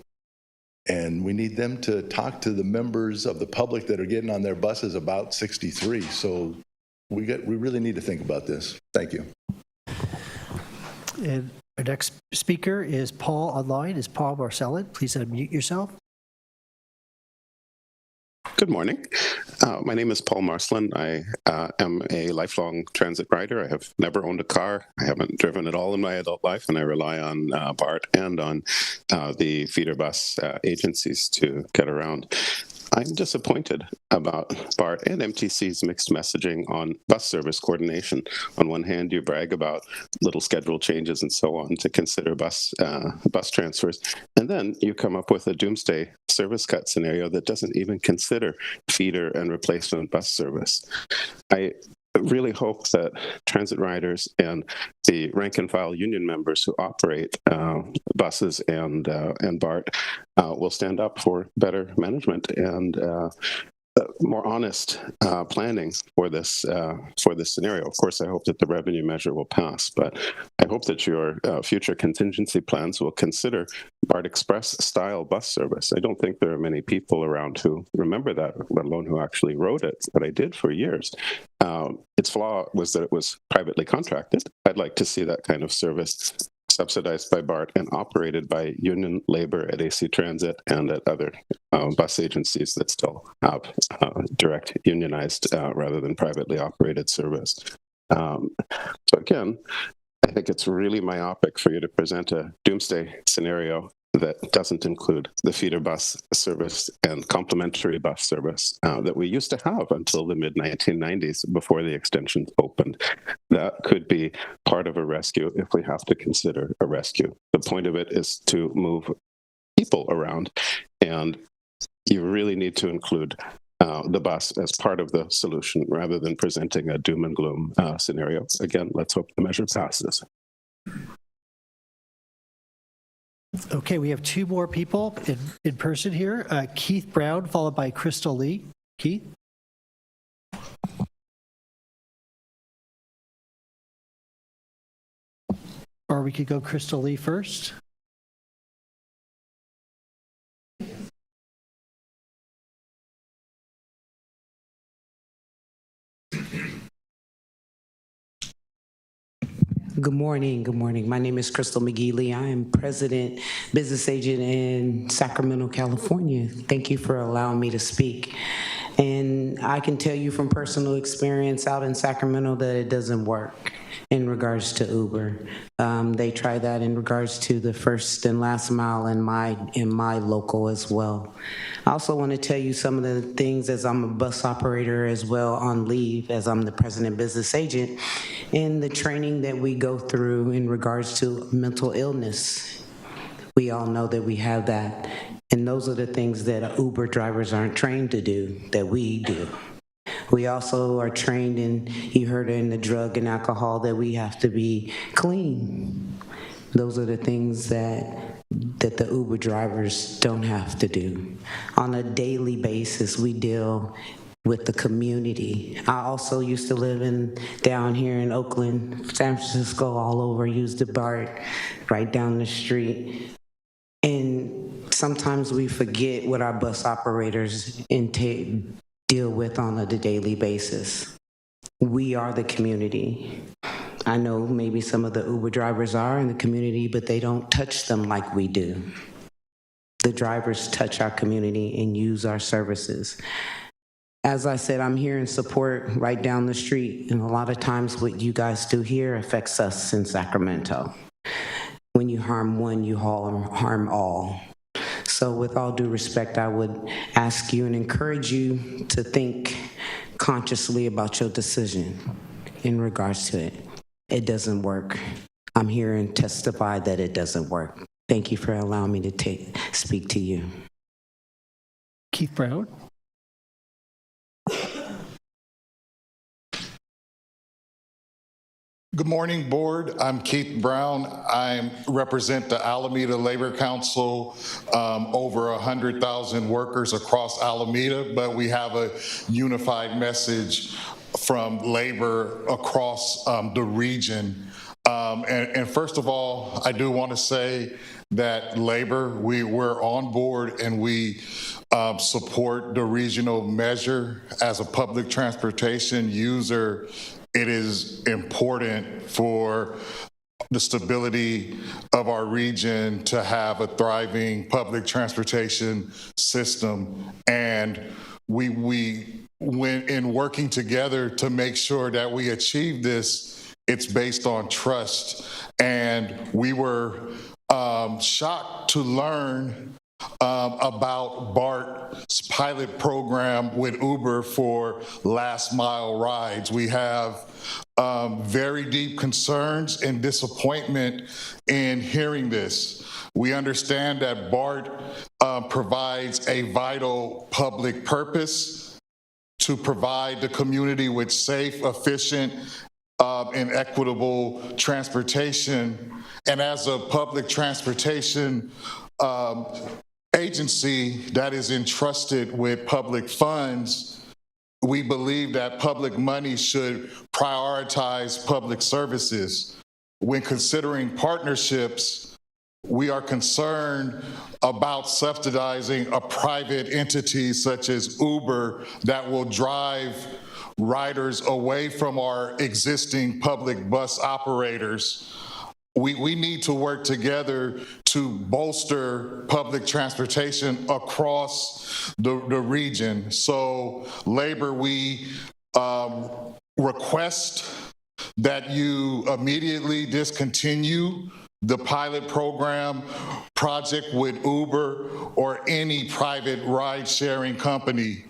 and we need them to talk to the members of the public that are getting on their buses about 63. So we really need to think about this. Thank you. And our next speaker is Paul online. Is Paul Marcellin? Please unmute yourself. Good morning. My name is Paul Marcellin. I am a lifelong transit rider. I have never owned a car. I haven't driven at all in my adult life, and I rely on BART and on the feeder bus agencies to get around. I'm disappointed about BART and MTC's mixed messaging on bus service coordination. On one hand, you brag about little schedule changes and so on to consider bus transfers, and then you come up with a doomsday service cut scenario that doesn't even consider feeder and replacement bus service. I really hope that transit riders and the rank and file union members who operate buses and BART will stand up for better management and more honest planning for this scenario. Of course, I hope that the revenue measure will pass, but I hope that your future contingency plans will consider BART Express style bus service. I don't think there are many people around who remember that, let alone who actually rode it, but I did for years. Its flaw was that it was privately contracted. I'd like to see that kind of service subsidized by BART and operated by union labor at AC Transit and at other bus agencies that still have direct unionized rather than privately operated service. So again, I think it's really myopic for you to present a doomsday scenario that doesn't include the feeder bus service and complementary bus service that we used to have until the mid-1990s before the extensions opened. That could be part of a rescue if we have to consider a rescue. The point of it is to move people around, and you really need to include the bus as part of the solution rather than presenting a doom and gloom scenario. Again, let's hope the measure passes. Okay, we have two more people in person here. Keith Brown, followed by Crystal Lee. Keith? Or we could go Crystal Lee first. Good morning. Good morning. My name is Crystal McGee Lee. I am President, Business Agent in Sacramento, California. Thank you for allowing me to speak. And I can tell you from personal experience out in Sacramento that it doesn't work in regards to Uber. They try that in regards to the first and last mile in my local as well. I also want to tell you some of the things, as I'm a bus operator as well on leave, as I'm the president business agent, and the training that we go through in regards to mental illness. We all know that we have that. And those are the things that Uber drivers aren't trained to do, that we do. We also are trained in, you heard in the drug and alcohol, that we have to be clean. Those are the things that the Uber drivers don't have to do. On a daily basis, we deal with the community. I also used to live down here in Oakland, San Francisco, all over, used the BART right down the street. And sometimes we forget what our bus operators deal with on a daily basis. We are the community. I know maybe some of the Uber drivers are in the community, but they don't touch them like we do. The drivers touch our community and use our services. As I said, I'm here in support right down the street, and a lot of times what you guys do here affects us in Sacramento. When you harm one, you harm all. So with all due respect, I would ask you and encourage you to think consciously about your decision in regards to it. It doesn't work. I'm here and testify that it doesn't work. Thank you for allowing me to speak to you. Keith Brown. Good morning, board. I'm Keith Brown. I represent the Alameda Labor Council, over 100,000 workers across Alameda, but we have a unified message from labor across the region. And first of all, I do want to say that labor, we're on board and we support the regional measure. As a public transportation user, it is important for the stability of our region to have a thriving public transportation system. And we went in working together to make sure that we achieve this, it's based on trust. And we were shocked to learn about BART's pilot program with Uber for last mile rides. We have very deep concerns and disappointment in hearing this. We understand that BART provides a vital public purpose to provide the community with safe, efficient, and equitable transportation. And as a public transportation agency that is entrusted with public funds, we believe that public money should prioritize public services. When considering partnerships, we are concerned about subsidizing a private entity such as Uber that will drive riders away from our existing public bus operators. We need to work together to bolster public transportation across the region. So labor, we request that you immediately discontinue the pilot program project with Uber or any private ride-sharing company.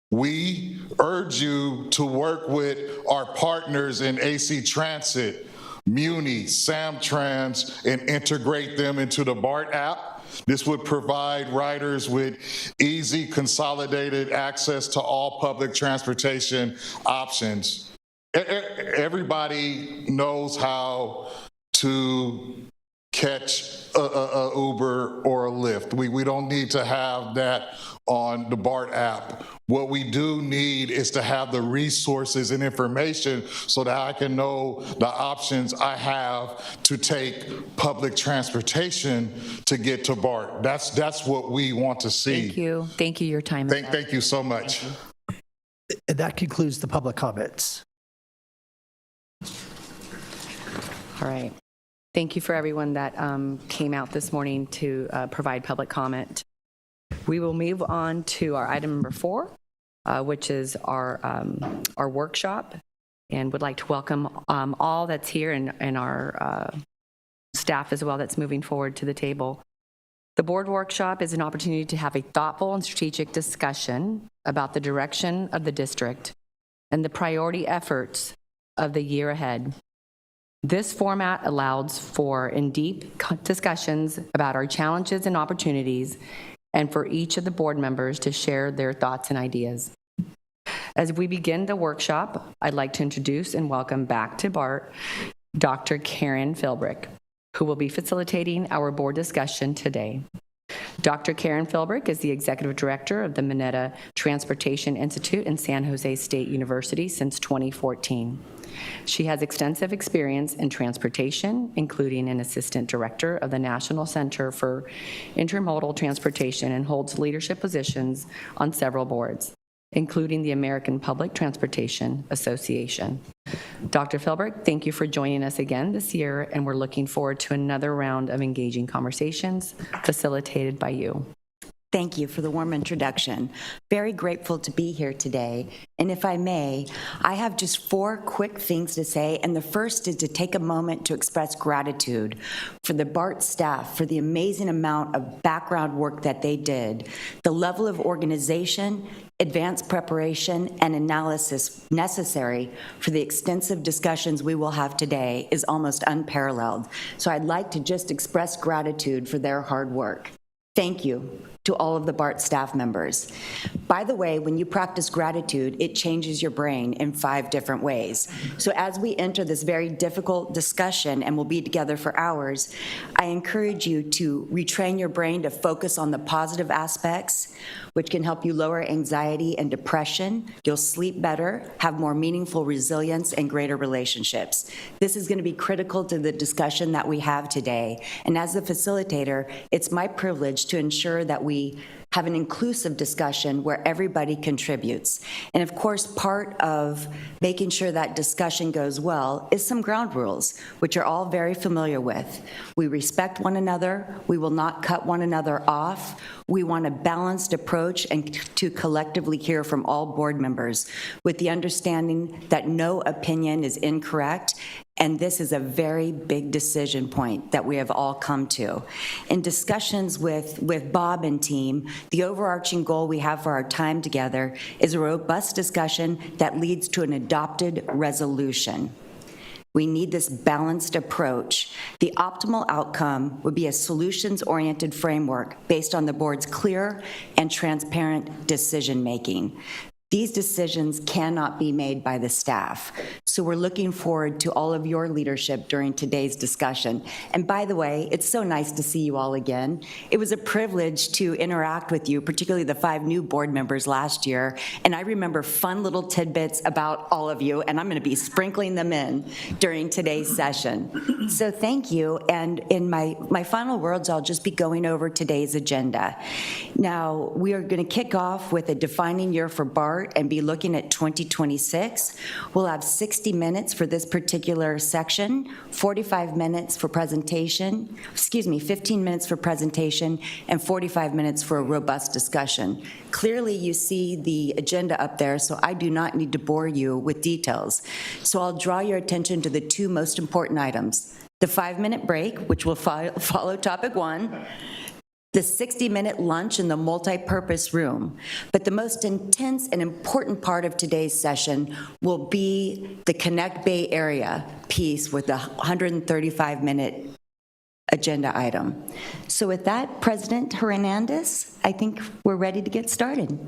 We urge you to work with our partners in AC Transit, Muni, Samtrans, and integrate them into the BART app. This would provide riders with easy, consolidated access to all public transportation options. Everybody knows how to catch a Uber or a Lyft. We don't need to have that on the BART app. What we do need is to have the resources and information so that I can know the options I have to take public transportation to get to BART. That's what we want to see. Thank you. Thank you. Your time is up. Thank you so much. And that concludes the public comments. All right. Thank you for everyone that came out this morning to provide public comment. We will move on to our item number 4, which is our workshop, and would like to welcome all that's here and our staff as well that's moving forward to the table. The board workshop is an opportunity to have a thoughtful and strategic discussion about the direction of the district and the priority efforts of the year ahead. This format allows for in-depth discussions about our challenges and opportunities, and for each of the board members to share their thoughts and ideas. As we begin the workshop, I'd like to introduce and welcome back to BART Dr. Karen Philbrick, who will be facilitating our board discussion today. Dr. Karen Philbrick is the Executive Director of the Mineta Transportation Institute in San Jose State University since 2014. She has extensive experience in transportation, including an Assistant Director of the National Center for Intermodal Transportation, and holds leadership positions on several boards, including the American Public Transportation Association. Dr. Philbrick, thank you for joining us again this year, and we're looking forward to another round of engaging conversations facilitated by you. Thank you for the warm introduction. Very grateful to be here today. And if I may, I have just 4 quick things to say. And the first is to take a moment to express gratitude for the BART staff for the amazing amount of background work that they did, the level of organization, advanced preparation, and analysis necessary for the extensive discussions we will have today is almost unparalleled. So I'd like to just express gratitude for their hard work. Thank you to all of the BART staff members. By the way, when you practice gratitude, it changes your brain in 5 different ways. So as we enter this very difficult discussion, and we'll be together for hours, I encourage you to retrain your brain to focus on the positive aspects, which can help you lower anxiety and depression. You'll sleep better, have more meaningful resilience, and greater relationships. This is going to be critical to the discussion that we have today. And as the facilitator, it's my privilege to ensure that we have an inclusive discussion where everybody contributes. And of course, part of making sure that discussion goes well is some ground rules, which are all very familiar with. We respect one another. We will not cut one another off. We want a balanced approach and to collectively hear from all board members with the understanding that no opinion is incorrect. And this is a very big decision point that we have all come to. In discussions with Bob and team, the overarching goal we have for our time together is a robust discussion that leads to an adopted resolution. We need this balanced approach. The optimal outcome would be a solutions-oriented framework based on the board's clear and transparent decision-making. These decisions cannot be made by the staff. So we're looking forward to all of your leadership during today's discussion. And by the way, it's so nice to see you all again. It was a privilege to interact with you, particularly the 5 new board members last year. And I remember fun little tidbits about all of you, and I'm going to be sprinkling them in during today's session. So thank you. And in my final words, I'll just be going over today's agenda. Now, we are going to kick off with a defining year for BART and be looking at 2026. We'll have 60 minutes for this particular section, 45 minutes for presentation, 15 minutes for presentation, and 45 minutes for a robust discussion. Clearly, you see the agenda up there, so I do not need to bore you with details. So I'll draw your attention to the 2 most important items: the 5-minute break, which will follow topic 1, the 60-minute lunch in the multi-purpose room. But the most intense and important part of today's session will be the Connect Bay Area piece with the 135-minute agenda item. So with that, President Hernandez, I think we're ready to get started.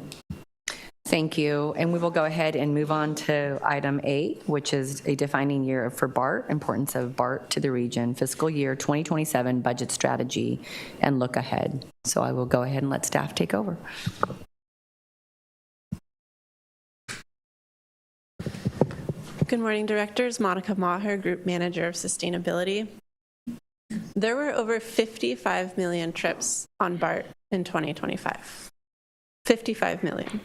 Thank you. And we will go ahead and move on to item 8, which is a defining year for BART, importance of BART to the region, fiscal year 2027 budget strategy, and look ahead. So I will go ahead and let staff take over. Good morning, directors. Monica Maher, Group Manager of Sustainability. There were over 55 million trips on BART in 2025. 55 million.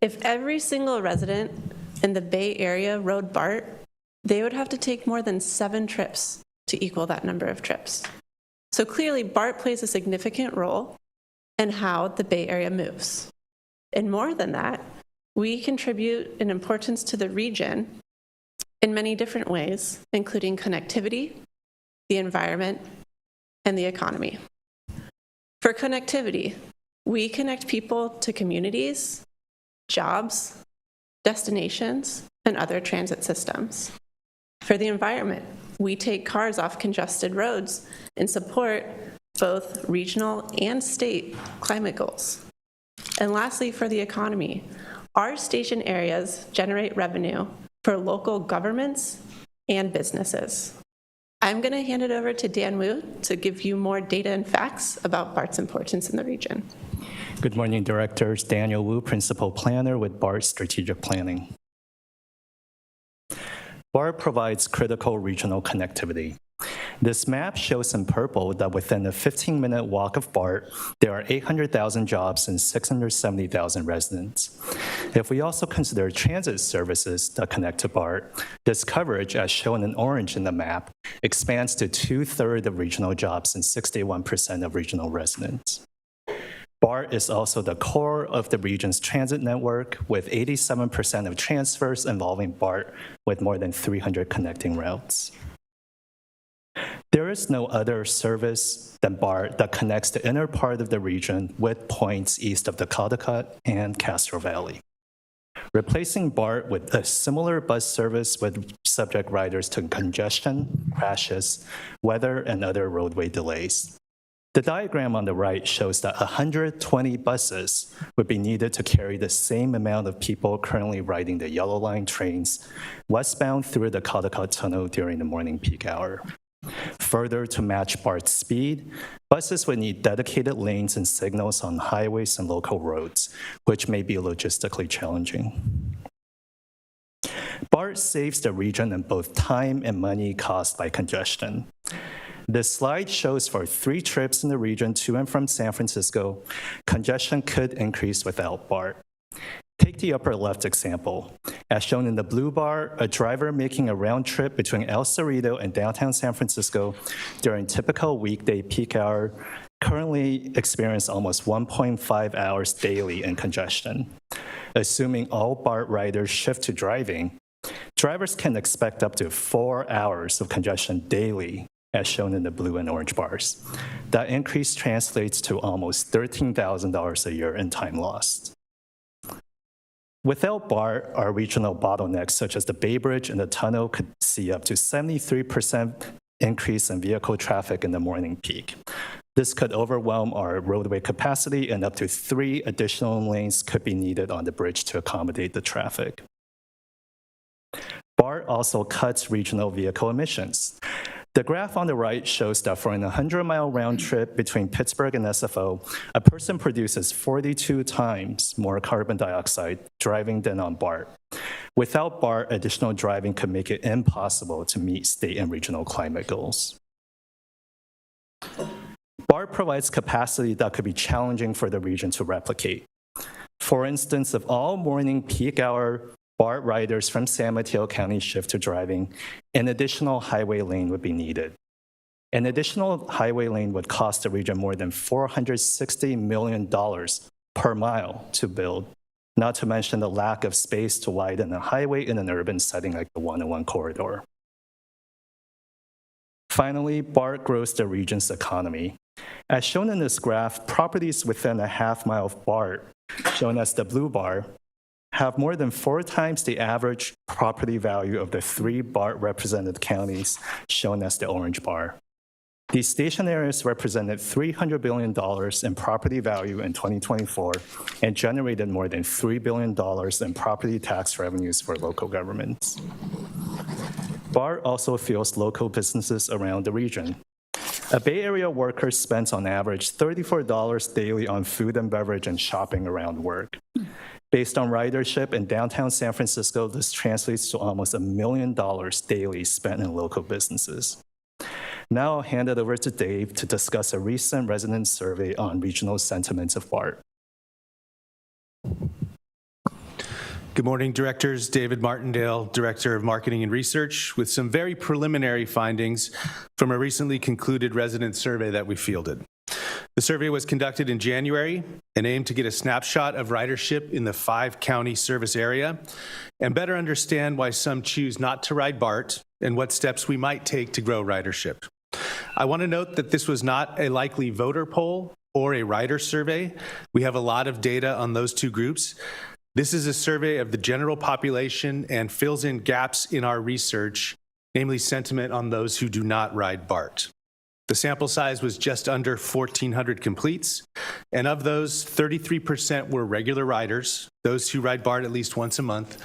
If every single resident in the Bay Area rode BART, they would have to take more than 7 trips to equal that number of trips. So clearly, BART plays a significant role in how the Bay Area moves. And more than that, We contribute an importance to the region in many different ways, including connectivity, the environment, and the economy. For connectivity, we connect people to communities, jobs, destinations, and other transit systems. For the environment, we take cars off congested roads and support both regional and state climate goals. And lastly, for the economy, our station areas generate revenue for local governments and businesses. I'm going to hand it over to Dan Wu to give you more data and facts about BART's importance in the region. Good morning, Directors. Daniel Wu, Principal Planner with BART Strategic Planning. BART provides critical regional connectivity. This map shows in purple that within a 15-minute walk of BART, there are 800,000 jobs and 670,000 residents. If we also consider transit services that connect to BART, this coverage, as shown in orange in the map, expands to 2/3 of regional jobs and 61% of regional residents. BART is also the core of the region's transit network, with 87% of transfers involving BART, with more than 300 connecting routes. There is no other service than BART that connects the inner part of the region with points east of the Caldecott and Castro Valley. Replacing BART with a similar bus service would subject riders to congestion, crashes, weather, and other roadway delays. The diagram on the right shows that 120 buses would be needed to carry the same amount of people currently riding the Yellow Line trains westbound through the Caldecott Tunnel during the morning peak hour. Further, to match BART's speed, buses would need dedicated lanes and signals on highways and local roads, which may be logistically challenging. BART saves the region in both time and money caused by congestion. This slide shows for 3 trips in the region to and from San Francisco, congestion could increase without BART. Take the upper left example. As shown in the blue bar, a driver making a round trip between El Cerrito and downtown San Francisco during typical weekday peak hour currently experience almost 1.5 hours daily in congestion. Assuming all BART riders shift to driving, drivers can expect up to 4 hours of congestion daily, as shown in the blue and orange bars. That increase translates to almost $13,000 a year in time lost. Without BART, our regional bottlenecks, such as the Bay Bridge and the tunnel, could see up to 73% increase in vehicle traffic in the morning peak. This could overwhelm our roadway capacity, and up to 3 additional lanes could be needed on the bridge to accommodate the traffic. BART also cuts regional vehicle emissions. The graph on the right shows that for an 100-mile round trip between Pittsburgh and SFO, a person produces 42 times more carbon dioxide driving than on BART. Without BART, additional driving could make it impossible to meet state and regional climate goals. BART provides capacity that could be challenging for the region to replicate. For instance, if all morning peak hour BART riders from San Mateo County shift to driving, an additional highway lane would be needed. An additional highway lane would cost the region more than $460 million per mile to build, not to mention the lack of space to widen a highway in an urban setting like the 101 corridor. Finally, BART grows the region's economy. As shown in this graph, properties within a half-mile of BART, shown as the blue bar, have more than 4 times the average property value of the 3 BART-represented counties, shown as the orange bar. These station areas represented $300 billion in property value in 2024 and generated more than $3 billion in property tax revenues for local governments. BART also fuels local businesses around the region. A Bay Area worker spends on average $34 daily on food and beverage and shopping around work. Based on ridership in downtown San Francisco, this translates to almost $1 million daily spent in local businesses. Now I'll hand it over to Dave to discuss a recent resident survey on regional sentiments of BART. Good morning, Directors. David Martindale, Director of Marketing and Research, with some very preliminary findings from a recently concluded resident survey that we fielded. The survey was conducted in January and aimed to get a snapshot of ridership in the 5-county service area and better understand why some choose not to ride BART and what steps we might take to grow ridership. I want to note that this was not a likely voter poll or a rider survey. We have a lot of data on those two groups. This is a survey of the general population and fills in gaps in our research, namely sentiment on those who do not ride BART. The sample size was just under 1,400 completes, and of those, 33% were regular riders, those who ride BART at least once a month.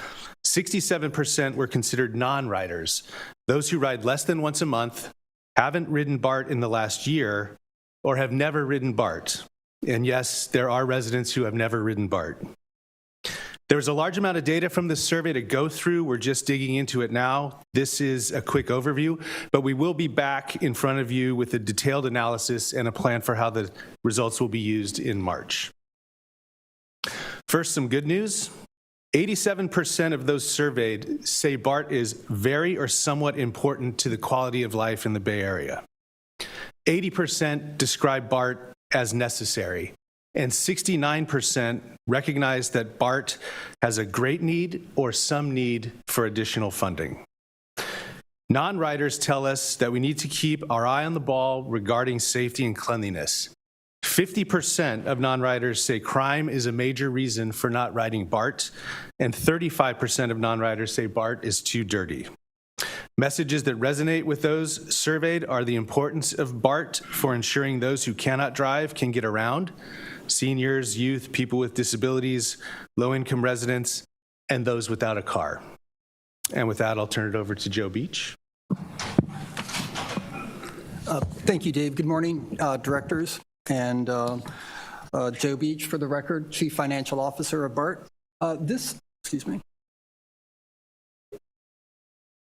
67% were considered non-riders, those who ride less than once a month, haven't ridden BART in the last year, or have never ridden BART. And yes, there are residents who have never ridden BART. There's a large amount of data from this survey to go through. We're just digging into it now. This is a quick overview, but we will be back in front of you with a detailed analysis and a plan for how the results will be used in March. First, some good news. 87% of those surveyed say BART is very or somewhat important to the quality of life in the Bay Area. 80% describe BART as necessary, and 69% recognize that BART has a great need or some need for additional funding. Non-riders tell us that we need to keep our eye on the ball regarding safety and cleanliness. 50% of non-riders say crime is a major reason for not riding BART, and 35% of non-riders say BART is too dirty. Messages that resonate with those surveyed are the importance of BART for ensuring those who cannot drive can get around: seniors, youth, people with disabilities, low-income residents, and those without a car. And with that, I'll turn it over to Joe Beach. Thank you, Dave. Good morning, directors. And Joe Beach, for the record, Chief Financial Officer of BART.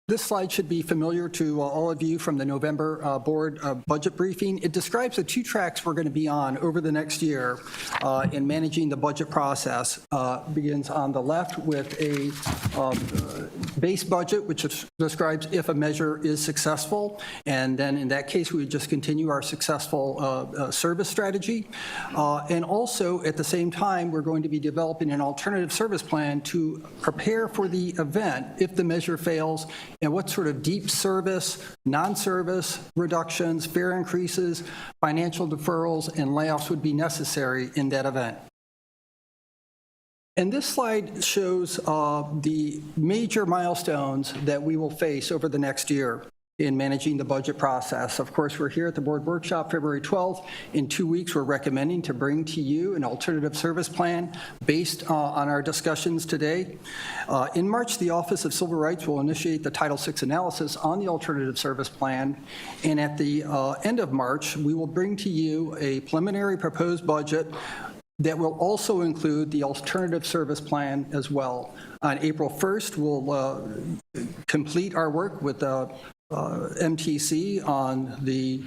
This slide should be familiar to all of you from the November board budget briefing. It describes the two tracks we're going to be on over the next year in managing the budget process. Begins on the left with a base budget, which describes if a measure is successful, and then in that case, we would just continue our successful service strategy. And also, at the same time, we're going to be developing an alternative service plan to prepare for the event if the measure fails, and what sort of deep service, non-service reductions, fare increases, financial deferrals, and layoffs would be necessary in that event. And this slide shows the major milestones that we will face over the next year in managing the budget process. Of course, we're here at the board workshop February 12th. In 2 weeks, we're recommending to bring to you an alternative service plan based on our discussions today. In March, the Office of Civil Rights will initiate the Title VI analysis on the alternative service plan. And at the end of March, we will bring to you a preliminary proposed budget that will also include the alternative service plan as well. On April 1st, we'll complete our work with MTC on the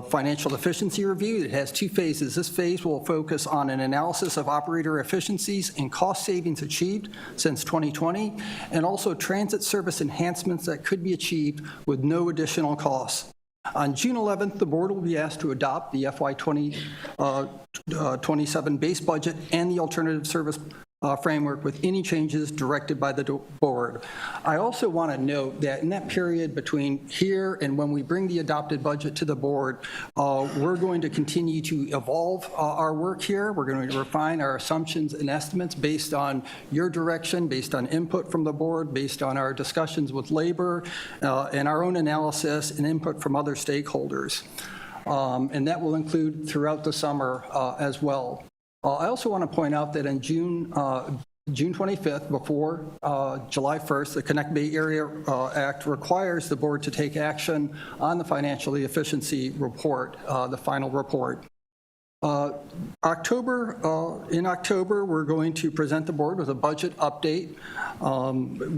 financial efficiency review. It has two phases. This phase will focus on an analysis of operator efficiencies and cost savings achieved since 2020, and also transit service enhancements that could be achieved with no additional costs. On June 11th, the board will be asked to adopt the FY 27 base budget and the alternative service framework with any changes directed by the board. I also want to note that in that period between here and when we bring the adopted budget to the board, we're going to continue to evolve our work here. We're going to refine our assumptions and estimates based on your direction, based on input from the board, based on our discussions with labor, and our own analysis and input from other stakeholders. And that will include throughout the summer as well. I also want to point out that in June 25th, before July 1st, the Connect Bay Area Act requires the board to take action on the financial efficiency report, the final report. In October, we're going to present the board with a budget update.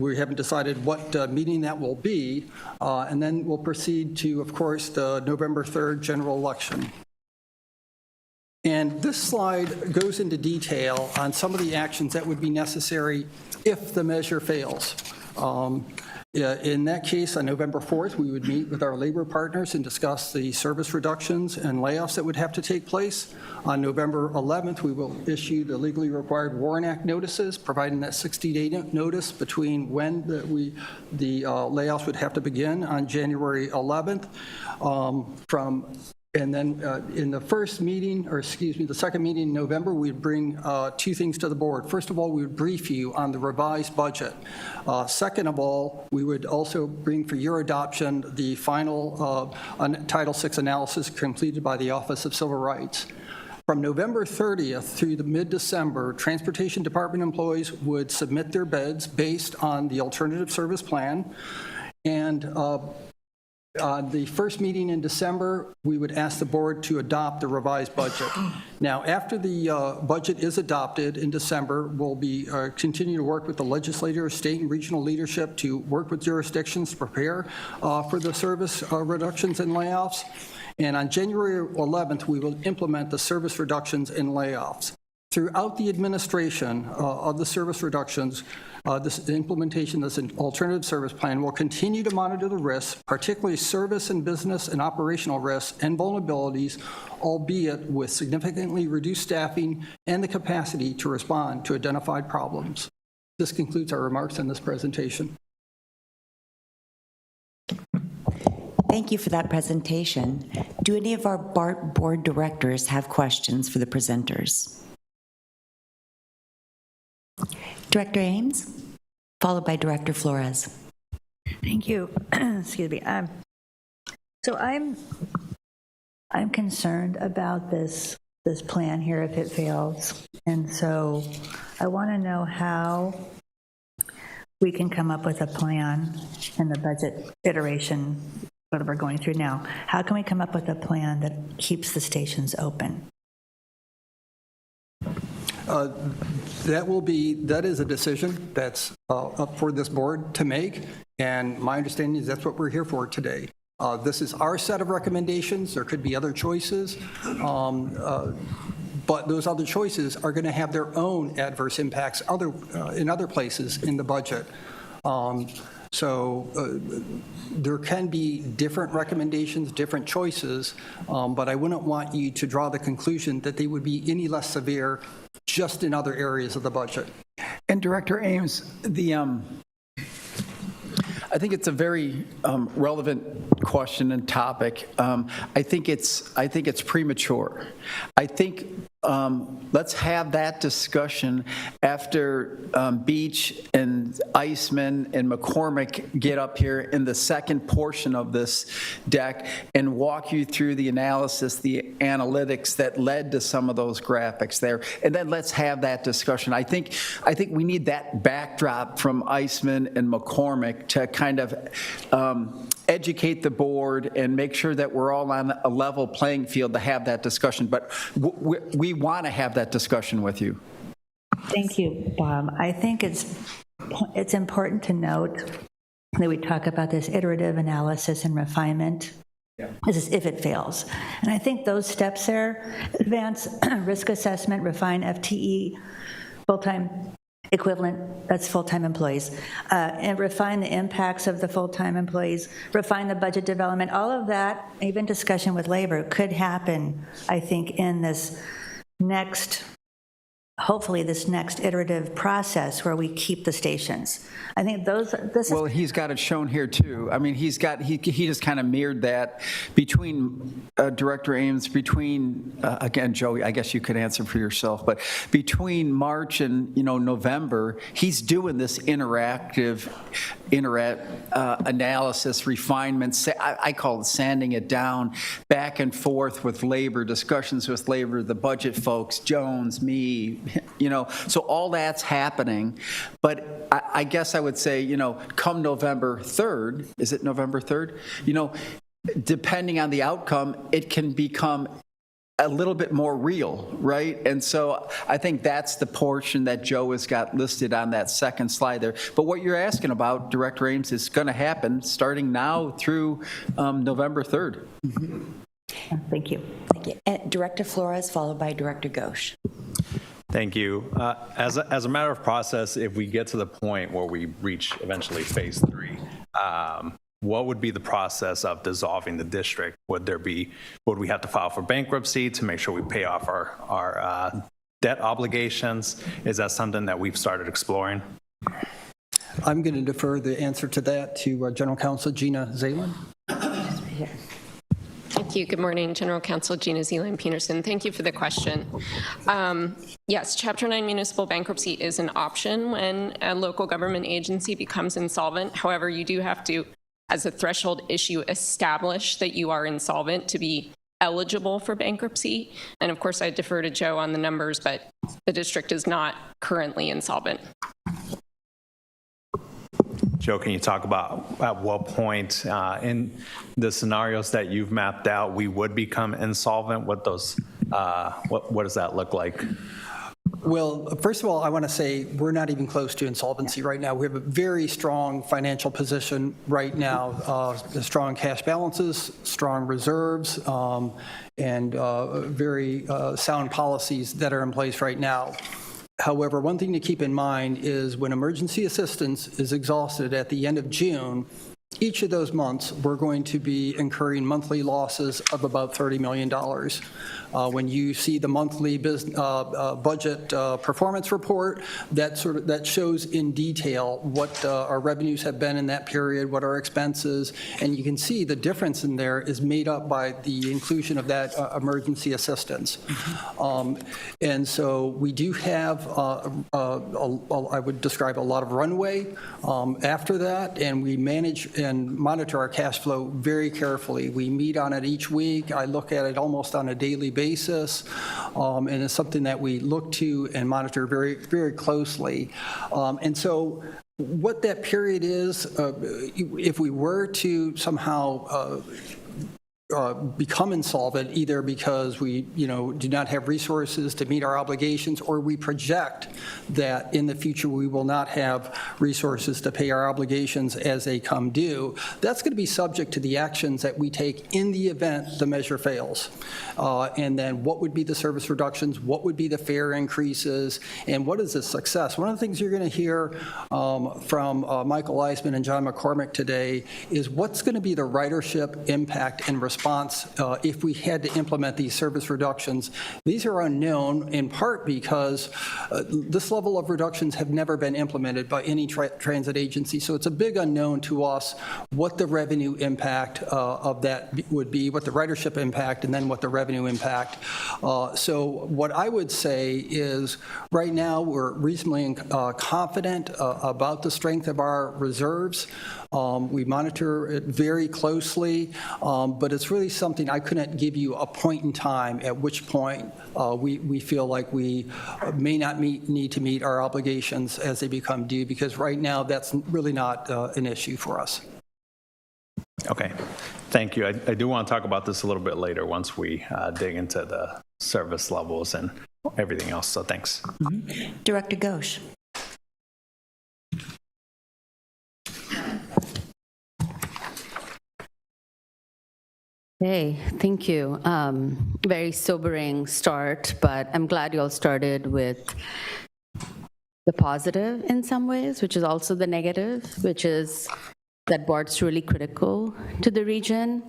We haven't decided what meeting that will be, and then we'll proceed to, of course, the November 3rd general election. And this slide goes into detail on some of the actions that would be necessary if the measure fails. In that case, on November 4th, we would meet with our labor partners and discuss the service reductions and layoffs that would have to take place. On November 11th, we will issue the legally required Warren Act notices, providing that 60-day notice between when the layoffs would have to begin on January 11th. And then in the first meeting, or excuse me, the second meeting in November, we'd bring two things to the board. First of all, we would brief you on the revised budget. Second of all, we would also bring for your adoption the final Title VI analysis completed by the Office of Civil Rights. From November 30th through the mid-December, Transportation Department employees would submit their bids based on the alternative service plan. And the first meeting in December, we would ask the board to adopt the revised budget. Now, after the budget is adopted in December, we'll be continue to work with the legislature, state and regional leadership to work with jurisdictions to prepare for the service reductions and layoffs. And on January 11th, we will implement the service reductions and layoffs. Throughout the administration of the service reductions, the implementation of this alternative service plan will continue to monitor the risks, particularly service and business and operational risks and vulnerabilities, albeit with significantly reduced staffing and the capacity to respond to identified problems. This concludes our remarks in this presentation. Thank you for that presentation. Do any of our BART board directors have questions for the presenters? Director Ames, followed by Director Flores. Thank you. Excuse me. So I'm concerned about this plan here if it fails, and so I want to know how we can come up with a plan in the budget iteration that we're going through now. How can we come up with a plan that keeps the stations open? That is a decision that's up for this board to make, and my understanding is that's what we're here for today. This is our set of recommendations. There could be other choices, but those other choices are going to have their own adverse impacts in other places in the budget. So there can be different recommendations, different choices, but I wouldn't want you to draw the conclusion that they would be any less severe just in other areas of the budget. And Director Ames, I think it's a very relevant question and topic. I think it's premature. I think let's have that discussion after Beach and Iceman and McCormick get up here in the second portion of this deck and walk you through the analysis, the analytics that led to some of those graphics there. And then let's have that discussion. I think we need that backdrop from Iceman and McCormick to kind of educate the board and make sure that we're all on a level playing field to have that discussion. But we want to have that discussion with you. Thank you, Bob. I think it's important to note that we talk about this iterative analysis and refinement. This is if it fails. And I think those steps there, advance risk assessment, refine FTE, full-time equivalent, that's full-time employees, and refine the impacts of the full-time employees, refine the budget development, all of that, even discussion with labor, could happen, I think, in this next, hopefully this next iterative process where we keep the stations. I think well, he's got it shown here too. I mean, he just kind of mirrored that between Director Ames, again, Joey, I guess you could answer for yourself, but between March and November, he's doing this interactive analysis, refinement. I call it sanding it down, back and forth with labor, discussions with labor, the budget folks, Jones, me, so all that's happening. But I guess I would say, come November 3rd, is it November 3rd? Depending on the outcome, it can become a little bit more real, right? And so I think that's the portion that Joe has got listed on that second slide there. But what you're asking about, Director Ames, is going to happen starting now through November 3rd. Mm-hmm. Thank you. Thank you. Director Flores, followed by Director Ghosh. Thank you. As a matter of process, if we get to the point where we reach eventually phase 3, what would be the process of dissolving the district? Would we have to file for bankruptcy to make sure we pay off our debt obligations? Is that something that we've started exploring? I'm going to defer the answer to that to General Counsel Gina Zalen. Thank you. Good morning, General Counsel Gina Zeland-Peterson. Thank you for the question. Yes, Chapter 9 municipal bankruptcy is an option when a local government agency becomes insolvent. However, you do have to, as a threshold issue, establish that you are insolvent to be eligible for bankruptcy. And of course, I defer to Joe on the numbers, but the district is not currently insolvent. Joe, can you talk about at what point in the scenarios that you've mapped out we would become insolvent? What does that look like? Well, first of all, I want to say we're not even close to insolvency right now. We have a very strong financial position right now, strong cash balances, strong reserves, and very sound policies that are in place right now. However, one thing to keep in mind is when emergency assistance is exhausted at the end of June, each of those months, we're going to be incurring monthly losses of about $30 million. When you see the monthly budget performance report, that shows in detail what our revenues have been in that period, what our expenses, and you can see the difference in there is made up by the inclusion of that emergency assistance. And so we do have, I would describe a lot of runway after that, and we manage and monitor our cash flow very carefully. We meet on it each week. I look at it almost on a daily basis, and it's something that we look to and monitor very, very closely. And so what that period is, if we were to somehow become insolvent, either because we do not have resources to meet our obligations, or we project that in the future we will not have resources to pay our obligations as they come due, that's going to be subject to the actions that we take in the event the measure fails. And then what would be the service reductions, what would be the fare increases, and what is the success? One of the things you're going to hear from Michael Eisman and John McCormick today is what's going to be the ridership impact and response if we had to implement these service reductions. These are unknown in part because this level of reductions have never been implemented by any transit agency. So it's a big unknown to us what the revenue impact of that would be, what the ridership impact, and then what the revenue impact. So what I would say is right now we're reasonably confident about the strength of our reserves. We monitor it very closely, but it's really something I couldn't give you a point in time at which point we feel like we may not need to meet our obligations as they become due, because right now that's really not an issue for us. Okay, thank you. I do want to talk about this a little bit later once we dig into the service levels and everything else, so thanks. Director Ghosh. Hey, thank you. Very sobering start, but I'm glad you all started with the positive in some ways, which is also the negative, which is that BART's really critical to the region.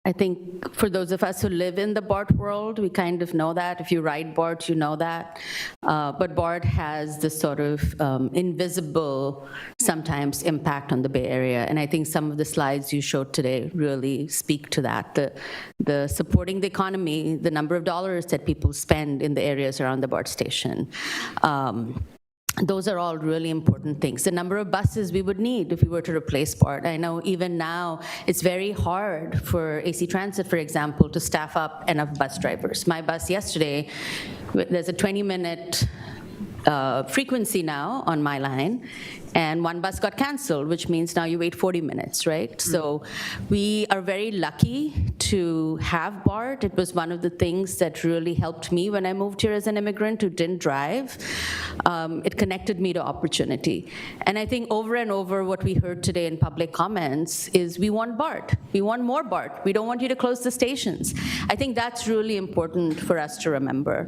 I think for those of us who live in the BART world, we kind of know that. If you ride BART, you know that. But BART has this sort of invisible, sometimes, impact on the Bay Area. And I think some of the slides you showed today really speak to that. The supporting the economy, the number of dollars that people spend in the areas around the BART station. Those are all really important things. The number of buses we would need if we were to replace BART. I know even now it's very hard for AC Transit, for example, to staff up enough bus drivers. My bus yesterday, there's a 20-minute frequency now on my line, and one bus got canceled, which means now you wait 40 minutes, right? So we are very lucky to have BART. It was one of the things that really helped me when I moved here as an immigrant who didn't drive. It connected me to opportunity. And I think over and over what we heard today in public comments is we want BART. We want more BART. We don't want you to close the stations. I think that's really important for us to remember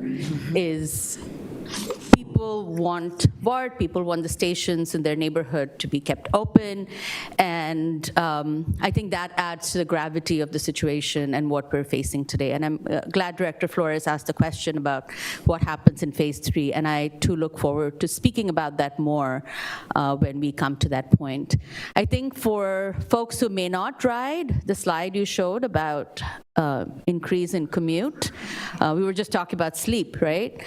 is people people want BART, people want the stations in their neighborhood to be kept open, and I think that adds to the gravity of the situation and what we're facing today. And I'm glad Director Flores asked the question about what happens in phase 3, and I too look forward to speaking about that more when we come to that point. I think for folks who may not ride, the slide you showed about increase in commute, we were just talking about sleep, right?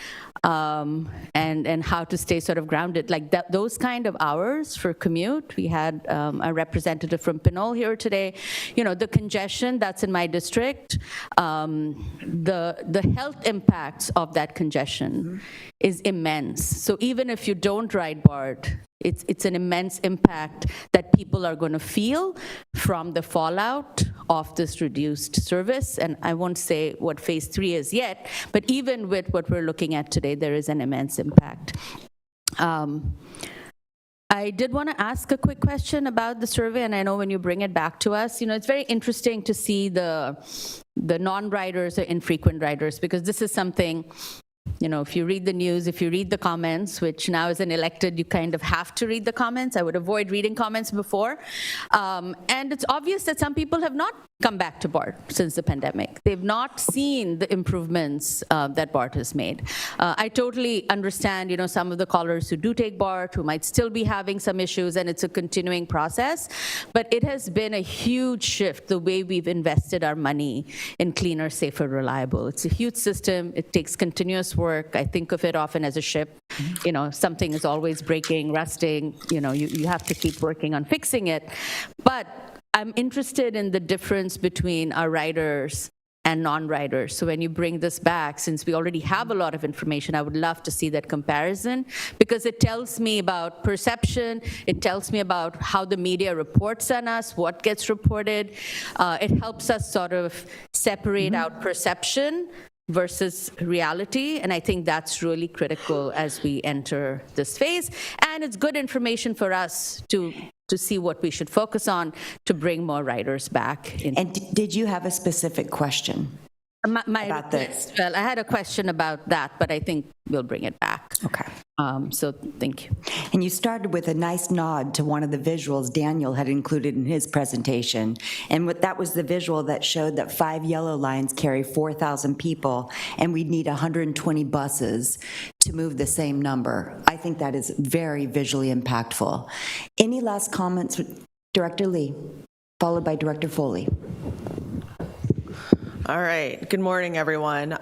And how to stay sort of grounded, like those kind of hours for commute. We had a representative from Pinole here today. You know, the congestion that's in my district, the health impacts of that congestion is immense. So even if you don't ride BART, it's an immense impact that people are going to feel from the fallout of this reduced service. And I won't say what phase 3 is yet, but even with what we're looking at today, there is an immense impact. I did want to ask a quick question about the survey, and I know when you bring it back to us, you know, it's very interesting to see the non-riders or infrequent riders, because this is something, you know, if you read the news, if you read the comments, which now as an elected, you kind of have to read the comments. I would avoid reading comments before. And it's obvious that some people have not come back to BART since the pandemic. They've not seen the improvements that BART has made. I totally understand, you know, some of the callers who do take BART, who might still be having some issues, and it's a continuing process. But it has been a huge shift, the way we've invested our money in cleaner, safer, reliable. It's a huge system. It takes continuous work. I think of it often as a ship. You know, something is always breaking, rusting. You know, you have to keep working on fixing it. But I'm interested in the difference between our riders and non-riders. So when you bring this back, since we already have a lot of information, I would love to see that comparison, because it tells me about perception, it tells me about how the media reports on us, what gets reported. It helps us sort of separate out perception versus reality, and I think that's really critical as we enter this phase. And it's good information for us to see what we should focus on to bring more riders back in. And did you have a specific question? About this? Well, I had a question about that, but I think we'll bring it back. Okay. So thank you. And you started with a nice nod to one of the visuals Daniel had included in his presentation. And that was the visual that showed that 5 yellow lines carry 4,000 people, and we need 120 buses to move the same number. I think that is very visually impactful. Any last comments, Director Lee, followed by Director Foley? All right. Good morning, everyone.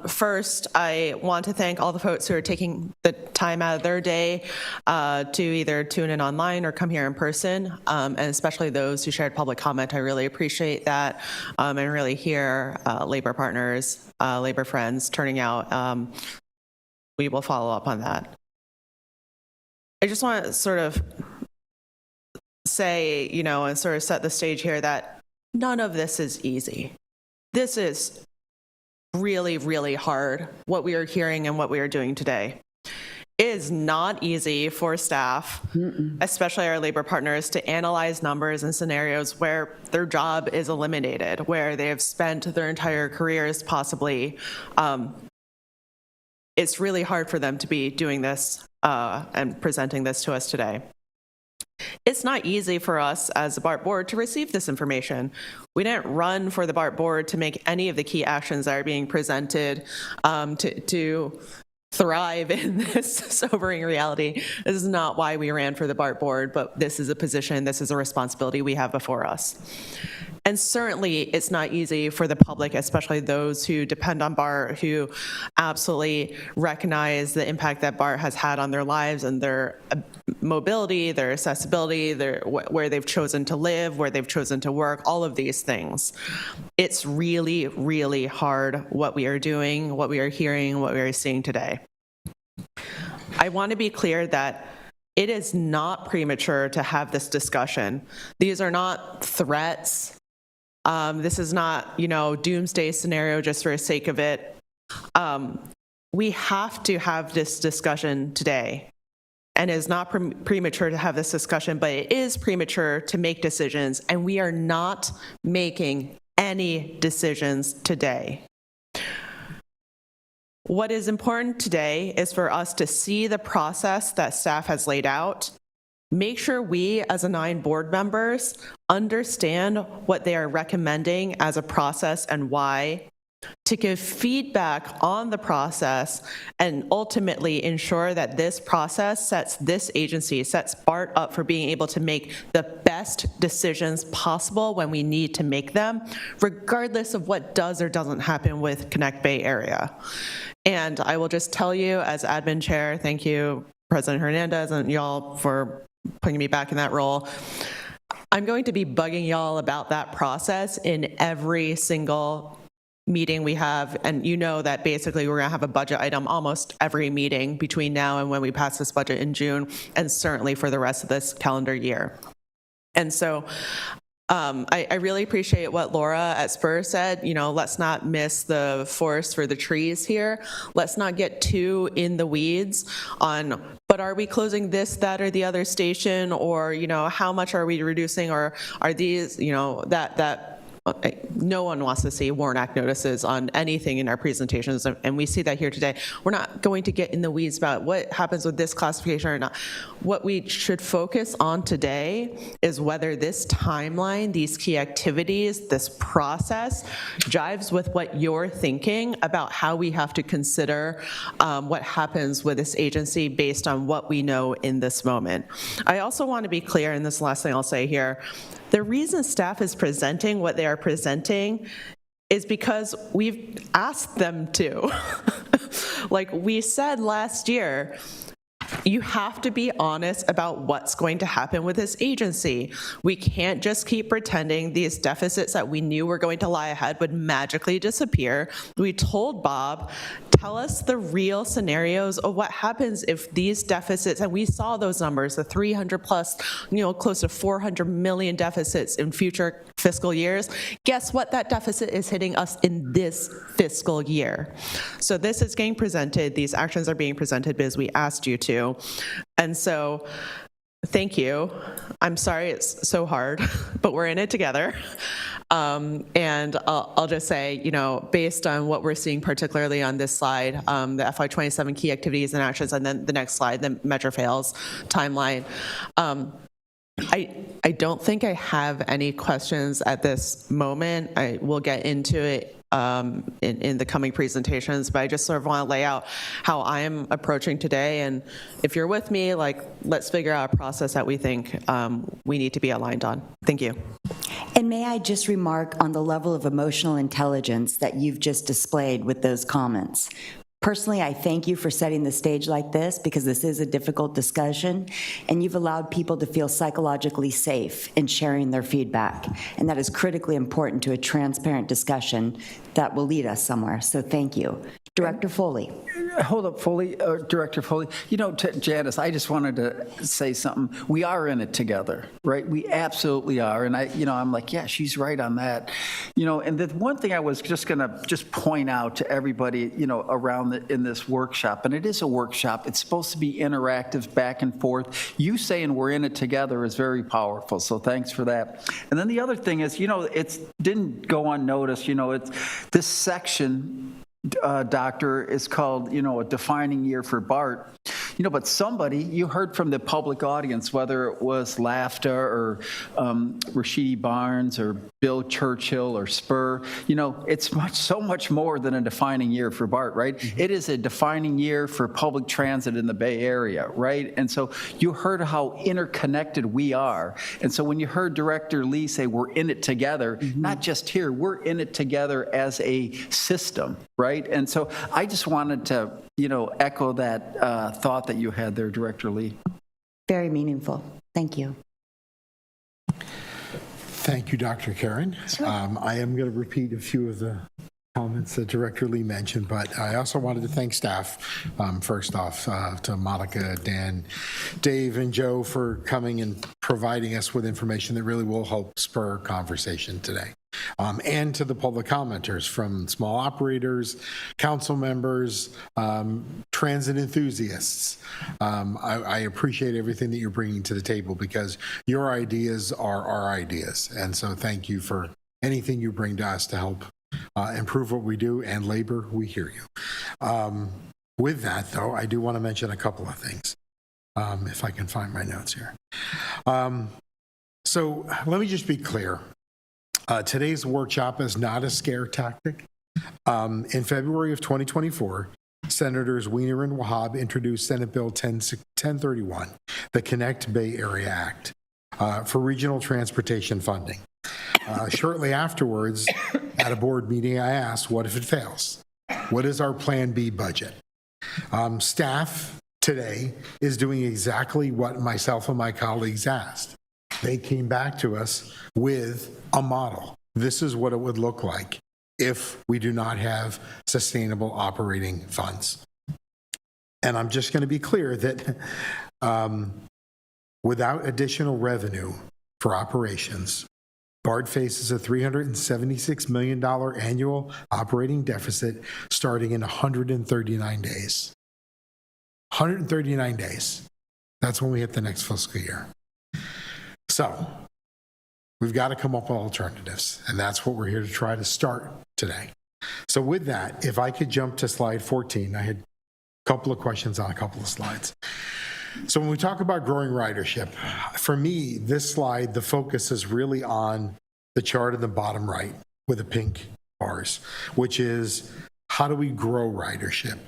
First, I want to thank all the folks who are taking the time out of their day to either tune in online or come here in person, and especially those who shared public comment. I really appreciate that, and really hear labor partners, labor friends turning out. We will follow up on that. I just want to sort of say, you know, and sort of set the stage here that none of this is easy. This is really, really hard, what we are hearing and what we are doing today. It is not easy for staff, especially our labor partners, to analyze numbers and scenarios where their job is eliminated, where they have spent their entire careers possibly. It's really hard for them to be doing this and presenting this to us today. It's not easy for us as the BART board to receive this information. We didn't run for the BART board to make any of the key actions that are being presented to thrive in this sobering reality. This is not why we ran for the BART board, but this is a position, this is a responsibility we have before us. And certainly it's not easy for the public, especially those who depend on BART, who absolutely recognize the impact that BART has had on their lives and their mobility, their accessibility, where they've chosen to live, where they've chosen to work, all of these things. It's really, really hard what we are doing, what we are hearing, what we are seeing today. I want to be clear that it is not premature to have this discussion. These are not threats. This is not, you know, doomsday scenario just for the sake of it. We have to have this discussion today. And it is not premature to have this discussion, but it is premature to make decisions, and we are not making any decisions today. What is important today is for us to see the process that staff has laid out, make sure we as 9 board members understand what they are recommending as a process and why, to give feedback on the process, and ultimately ensure that this process sets this agency, sets BART up for being able to make the best decisions possible when we need to make them, regardless of what does or doesn't happen with Connect Bay Area. And I will just tell you, as admin chair, thank you, President Hernandez, and y'all for putting me back in that role. I'm going to be bugging y'all about that process in every single meeting we have, and you know that basically we're going to have a budget item almost every meeting between now and when we pass this budget in June, and certainly for the rest of this calendar year. And so I really appreciate what Laura at Spur said. You know, let's not miss the forest for the trees here. Let's not get too in the weeds on, but are we closing this, that, or the other station, or, you know, how much are we reducing, or are these, you know, that no one wants to see Warren Act notices on anything in our presentations, and we see that here today. We're not going to get in the weeds about what happens with this classification or not. What we should focus on today is whether this timeline, these key activities, this process jives with what you're thinking about how we have to consider what happens with this agency based on what we know in this moment. I also want to be clear, and this is the last thing I'll say here, the reason staff is presenting what they are presenting is because we've asked them to. Like we said last year, you have to be honest about what's going to happen with this agency. We can't just keep pretending these deficits that we knew were going to lie ahead would magically disappear. We told Bob, tell us the real scenarios of what happens if these deficits, and we saw those numbers, the 300 plus, you know, close to 400 million deficits in future fiscal years. Guess what? That deficit is hitting us in this fiscal year. So this is getting presented. These actions are being presented because we asked you to. And so, thank you. I'm sorry it's so hard, but we're in it together. And I'll just say, you know, based on what we're seeing, particularly on this slide, the FY27 key activities and actions, and then the next slide, the Metro Fails timeline. I don't think I have any questions at this moment. I will get into it in the coming presentations, but I just sort of want to lay out how I'm approaching today. And if you're with me, like, let's figure out a process that we think we need to be aligned on. Thank you. And may I just remark on the level of emotional intelligence that you've just displayed with those comments. Personally, I thank you for setting the stage like this, because this is a difficult discussion, and you've allowed people to feel psychologically safe in sharing their feedback. And that is critically important to a transparent discussion that will lead us somewhere. So thank you. Director Foley. Hold up, Foley, Director Foley. You know, Janice, I just wanted to say something. We are in it together, right? We absolutely are. And I'm like, yeah, she's right on that. You know, and the one thing I was just going to point out to everybody, you know, around in this workshop, and it is a workshop. It's supposed to be interactive, back and forth. You saying we're in it together is very powerful. So thanks for that. And then the other thing is, you know, it didn't go unnoticed. You know, it's this section. Doctor, is called, you know, a defining year for BART. You know, but somebody, you heard from the public audience, whether it was LAFTA or Rashidi Barnes or Bill Churchill or Spur, you know, it's so much more than a defining year for BART, right? Mm-hmm. It is a defining year for public transit in the Bay Area, right? And so you heard how interconnected we are. And so when you heard Director Lee say we're in it together, mm-hmm. not just here, we're in it together as a system, right? And so I just wanted to, you know, echo that thought that you had there, Director Lee. Very meaningful. Thank you. Thank you, Dr. Karen. I am going to repeat a few of the comments that Director Lee mentioned, but I also wanted to thank staff, first off, to Monica, Dan, Dave, and Joe for coming and providing us with information that really will help spur conversation today. And to the public commenters, from small operators, council members, transit enthusiasts. I appreciate everything that you're bringing to the table, because your ideas are our ideas. And so thank you for anything you bring to us to help improve what we do, and labor, we hear you. With that, though, I do want to mention a couple of things, if I can find my notes here. So let me just be clear. Today's workshop is not a scare tactic. In February of 2024, Senators Wiener and Wahab introduced Senate Bill 1031, the Connect Bay Area Act, for regional transportation funding. Shortly afterwards, at a board meeting, I asked, what if it fails? What is our Plan B budget? Staff today is doing exactly what myself and my colleagues asked. They came back to us with a model. This is what it would look like if we do not have sustainable operating funds. And I'm just going to be clear that without additional revenue for operations, BART faces a $376 million annual operating deficit starting in 139 days. 139 days. That's when we hit the next fiscal year. So we've got to come up with alternatives, and that's what we're here to try to start today. So with that, if I could jump to slide 14, I had a couple of questions on a couple of slides. So when we talk about growing ridership, for me, this slide, the focus is really on the chart in the bottom right with the pink bars, which is how do we grow ridership?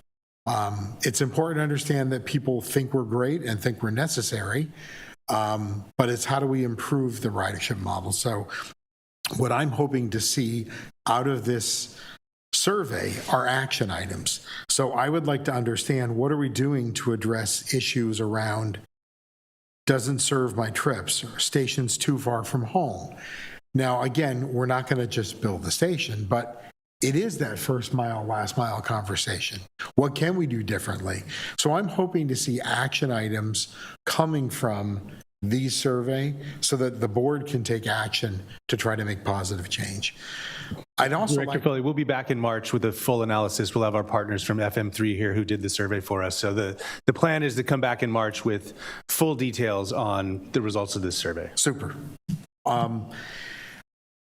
It's important to understand that people think we're great and think we're necessary, but it's how do we improve the ridership model? So what I'm hoping to see out of this survey are action items. So I would like to understand, what are we doing to address issues around doesn't serve my trips or station's too far from home? Now, again, we're not going to just build the station, but it is that first mile, last mile conversation. What can we do differently? So I'm hoping to see action items coming from these survey so that the board can take action to try to make positive change. I'd also Director Foley, we'll be back in March with a full analysis. We'll have our partners from FM3 here who did the survey for us. So the plan is to come back in March with full details on the results of this survey. Super.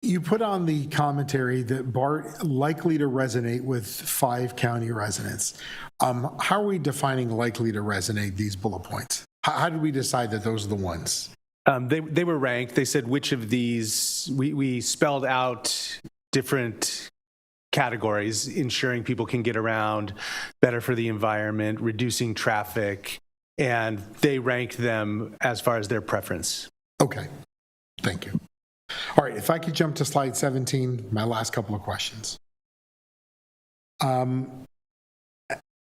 You put on the commentary that BART likely to resonate with 5 county residents. How are we defining likely to resonate, these bullet points? How did we decide that those are the ones? They were ranked. They said which of these, we spelled out different categories, ensuring people can get around, better for the environment, reducing traffic, and they ranked them as far as their preference. Okay, thank you. All right, if I could jump to slide 17, my last couple of questions.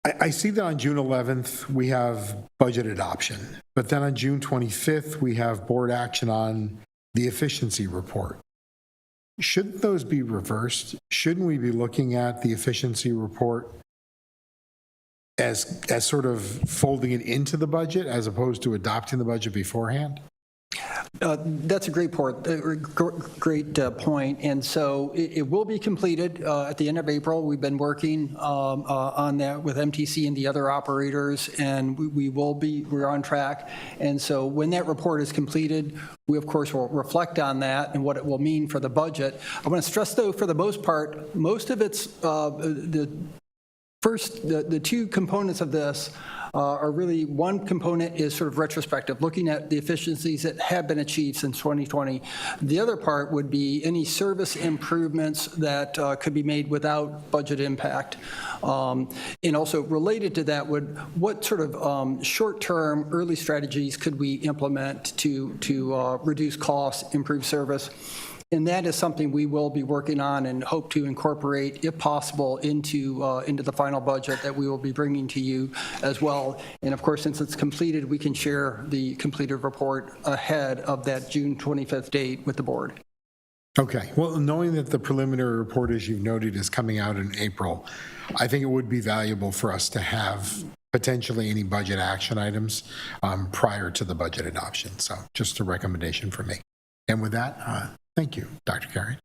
I see that on June 11th, we have budget adoption, but then on June 25th, we have board action on the efficiency report. Shouldn't those be reversed? Shouldn't we be looking at the efficiency report as sort of folding it into the budget as opposed to adopting the budget beforehand? That's a great point. And so it will be completed at the end of April. We've been working on that with MTC and the other operators, and we're on track. And so when that report is completed, we of course will reflect on that and what it will mean for the budget. I want to stress, though, for the most part, most of it's the two components of this are really, one component is sort of retrospective, looking at the efficiencies that have been achieved since 2020. The other part would be any service improvements that could be made without budget impact. And also related to that, what sort of short-term early strategies could we implement to reduce costs, improve service? And that is something we will be working on and hope to incorporate, if possible, into the final budget that we will be bringing to you as well. And of course, since it's completed, we can share the completed report ahead of that June 25th date with the board. Okay. Well, knowing that the preliminary report, as you've noted, is coming out in April, I think it would be valuable for us to have potentially any budget action items prior to the budget adoption. So just a recommendation for me. And with that, thank you, Dr. Carey.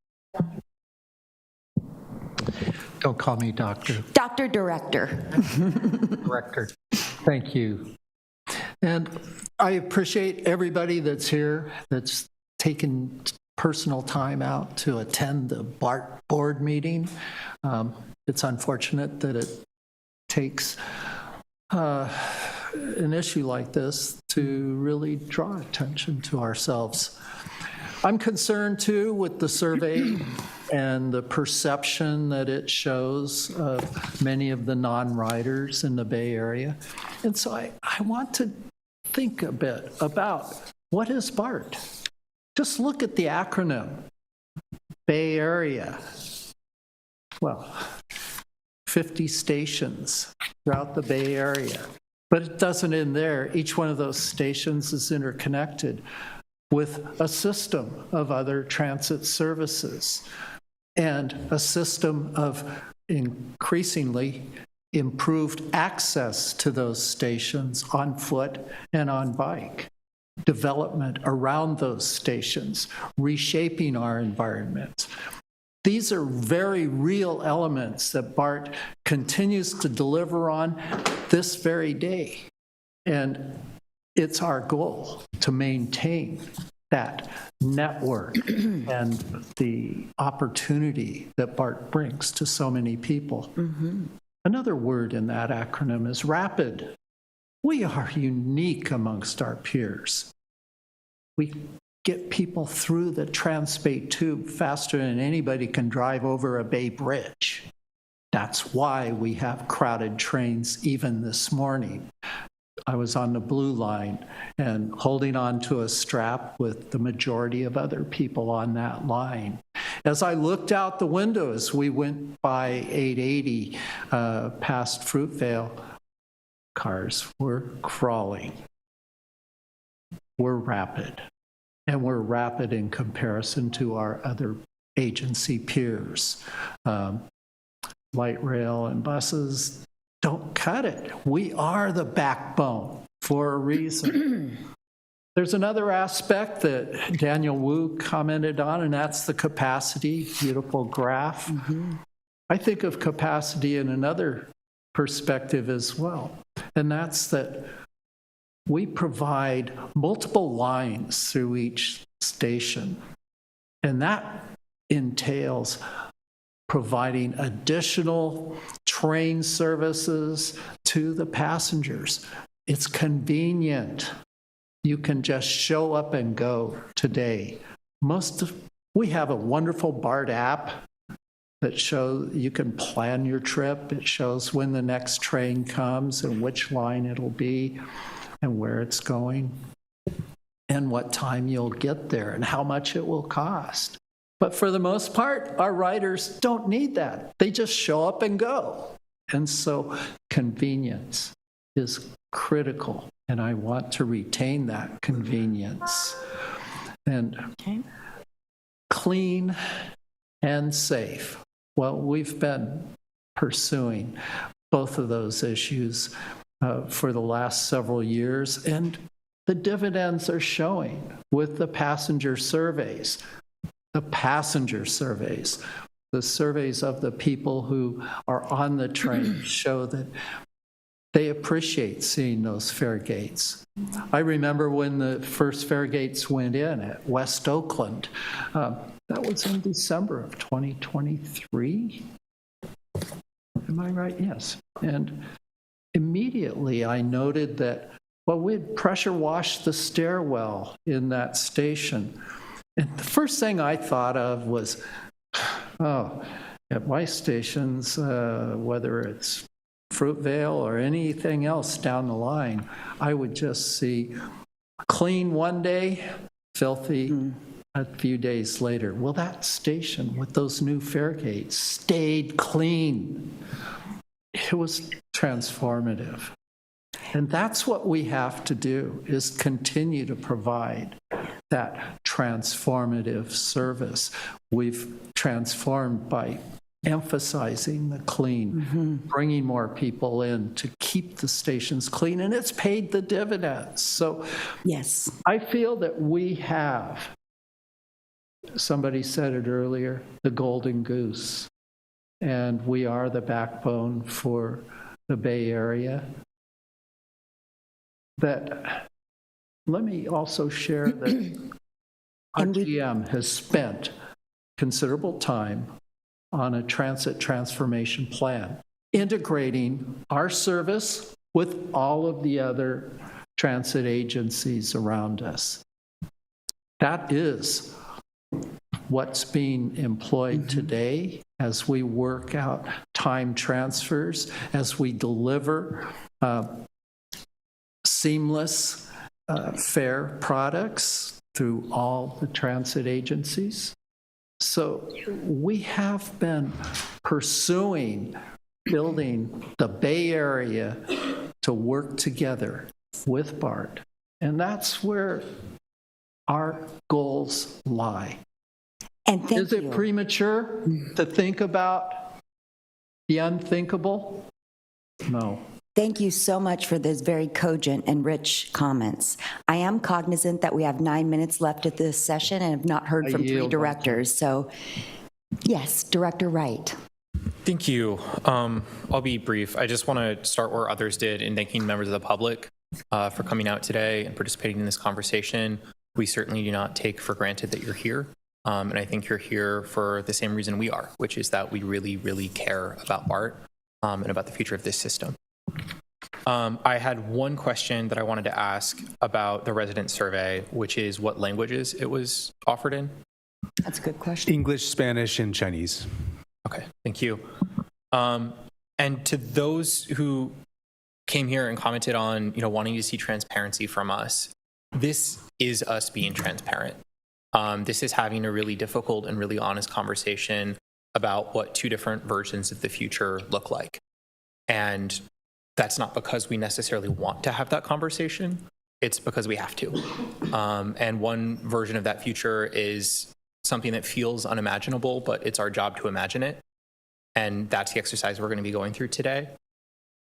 Don't call me doctor. Dr. Director. Director. Thank you. And I appreciate everybody that's here, that's taken personal time out to attend the BART board meeting. It's unfortunate that it takes an issue like this to really draw attention to ourselves. I'm concerned, too, with the survey and the perception that it shows of many of the non-riders in the Bay Area. And so I want to think a bit about what is BART. Just look at the acronym, Bay Area. Well, 50 stations throughout the Bay Area. But it doesn't end there. Each one of those stations is interconnected with a system of other transit services and a system of increasingly improved access to those stations on foot and on bike, development around those stations, reshaping our environment. These are very real elements that BART continues to deliver on this very day. And it's our goal to maintain that network and the opportunity that BART brings to so many people. Another word in that acronym is rapid. We are unique amongst our peers. We get people through the Transbay Tube faster than anybody can drive over a Bay Bridge. That's why we have crowded trains even this morning. I was on the Blue Line and holding on to a strap with the majority of other people on that line. As I looked out the window as we went by 880 past Fruitvale, cars were crawling. We're rapid, and we're rapid in comparison to our other agency peers. Light rail and buses don't cut it. We are the backbone for a reason. There's another aspect that Daniel Wu commented on, and that's the capacity, beautiful graph. I think of capacity in another perspective as well, and that's that we provide multiple lines through each station, and that entails providing additional train services to the passengers. It's convenient. You can just show up and go today. We have a wonderful BART app that shows you can plan your trip. It shows when the next train comes and which line it'll be and where it's going and what time you'll get there and how much it will cost. But for the most part, our riders don't need that. They just show up and go. And so convenience is critical, and I want to retain that convenience. And clean and safe. Well, we've been pursuing both of those issues for the last several years, and the dividends are showing with the passenger surveys. The surveys of the people who are on the train show that they appreciate seeing those fare gates. I remember when the first fare gates went in at West Oakland. That was in December of 2023. Am I right? Yes. And immediately I noted that, well, we'd pressure washed the stairwell in that station. And the first thing I thought of was, at my stations, whether it's Fruitvale or anything else down the line, I would just see clean one day, filthy a few days later. Well, that station with those new fare gates stayed clean. It was transformative. And that's what we have to do, is continue to provide that transformative service. We've transformed by emphasizing the clean, bringing more people in to keep the stations clean, and it's paid the dividends. So yes, I feel that we have, somebody said it earlier, the golden goose, and we are the backbone for the Bay Area. That, let me also share that RTM has spent considerable time on a transit transformation plan. integrating our service with all of the other transit agencies around us. That is what's being employed today as we work out time transfers, as we deliver seamless, fair products through all the transit agencies. So we have been pursuing building the Bay Area to work together with BART. And that's where our goals lie. And is it premature to think about the unthinkable? No. Thank you so much for those very cogent and rich comments. I am cognizant that we have 9 minutes left at this session and have not heard from three directors. So, yes, Director Wright. Thank you. I'll be brief. I just want to start where others did in thanking members of the public for coming out today and participating in this conversation. We certainly do not take for granted that you're here. And I think you're here for the same reason we are, which is that we really, really care about BART and about the future of this system. I had one question that I wanted to ask about the resident survey, which is what languages it was offered in. That's a good question. English, Spanish, and Chinese. Okay, thank you. And to those who came here and commented on, wanting to see transparency from us, this is us being transparent. This is having a really difficult and really honest conversation about what two different versions of the future look like. And that's not because we necessarily want to have that conversation. It's because we have to. And one version of that future is something that feels unimaginable, but it's our job to imagine it. And that's the exercise we're going to be going through today.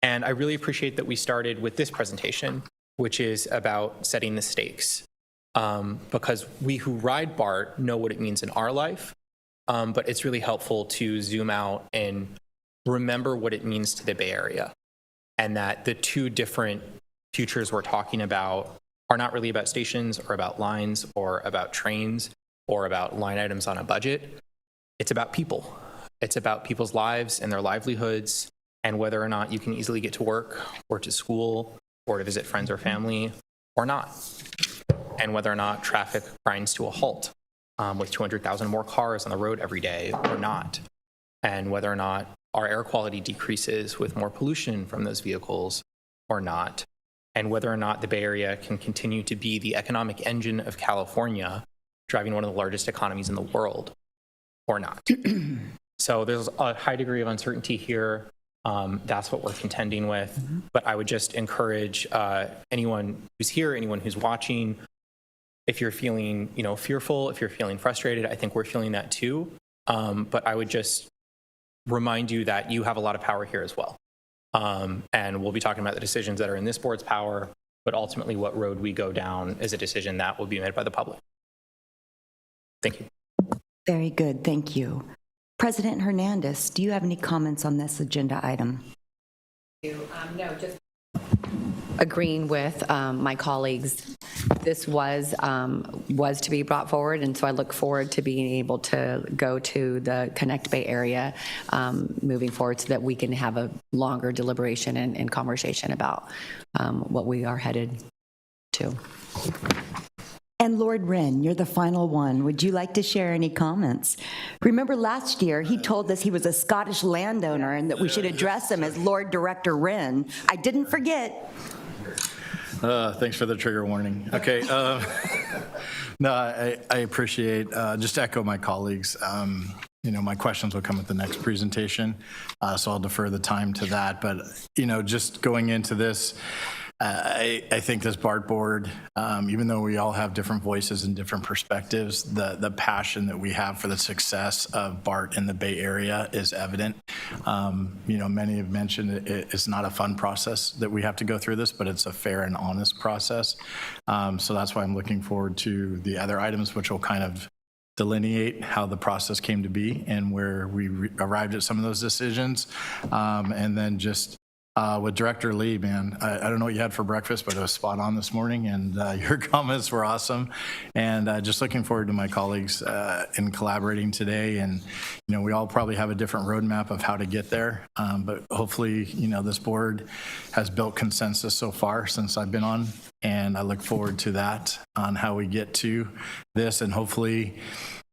And I really appreciate that we started with this presentation, which is about setting the stakes. Because we who ride BART know what it means in our life, but it's really helpful to zoom out and remember what it means to the Bay Area, and that the two different futures we're talking about are not really about stations or about lines or about trains or about line items on a budget. It's about people. It's about people's lives and their livelihoods, and whether or not you can easily get to work or to school or to visit friends or family or not. And whether or not traffic grinds to a halt with 200,000 more cars on the road every day or not. And whether or not our air quality decreases with more pollution from those vehicles or not. And whether or not the Bay Area can continue to be the economic engine of California, driving one of the largest economies in the world or not. So there's a high degree of uncertainty here. That's what we're contending with. But I would just encourage anyone who's here, anyone who's watching, if you're feeling, fearful, if you're feeling frustrated, I think we're feeling that too. But I would just remind you that you have a lot of power here as well. And we'll be talking about the decisions that are in this board's power, but ultimately what road we go down is a decision that will be made by the public. Thank you. Very good, thank you. President Hernandez, do you have any comments on this agenda item? No, just agreeing with my colleagues. This was to be brought forward, and so I look forward to being able to go to the Connect Bay Area moving forward so that we can have a longer deliberation and conversation about what we are headed to. And Lord Wren, you're the final one. Would you like to share any comments? Remember last year, he told us he was a Scottish landowner and that we should address him as Lord Director Wren. I didn't forget. Thanks for the trigger warning. Okay. No, I appreciate, just to echo my colleagues, my questions will come at the next presentation, so I'll defer the time to that. But, just going into this, I think this BART board, even though we all have different voices and different perspectives, the passion that we have for the success of BART in the Bay Area is evident. Many have mentioned it's not a fun process that we have to go through this, but it's a fair and honest process. So that's why I'm looking forward to the other items, which will kind of delineate how the process came to be and where we arrived at some of those decisions. And then just With Director Lee, man, I don't know what you had for breakfast, but it was spot on this morning, and your comments were awesome. And just looking forward to my colleagues in collaborating today. And, you know, we all probably have a different roadmap of how to get there, but hopefully, you know, this board has built consensus so far since I've been on, and I look forward to that on how we get to this, and hopefully,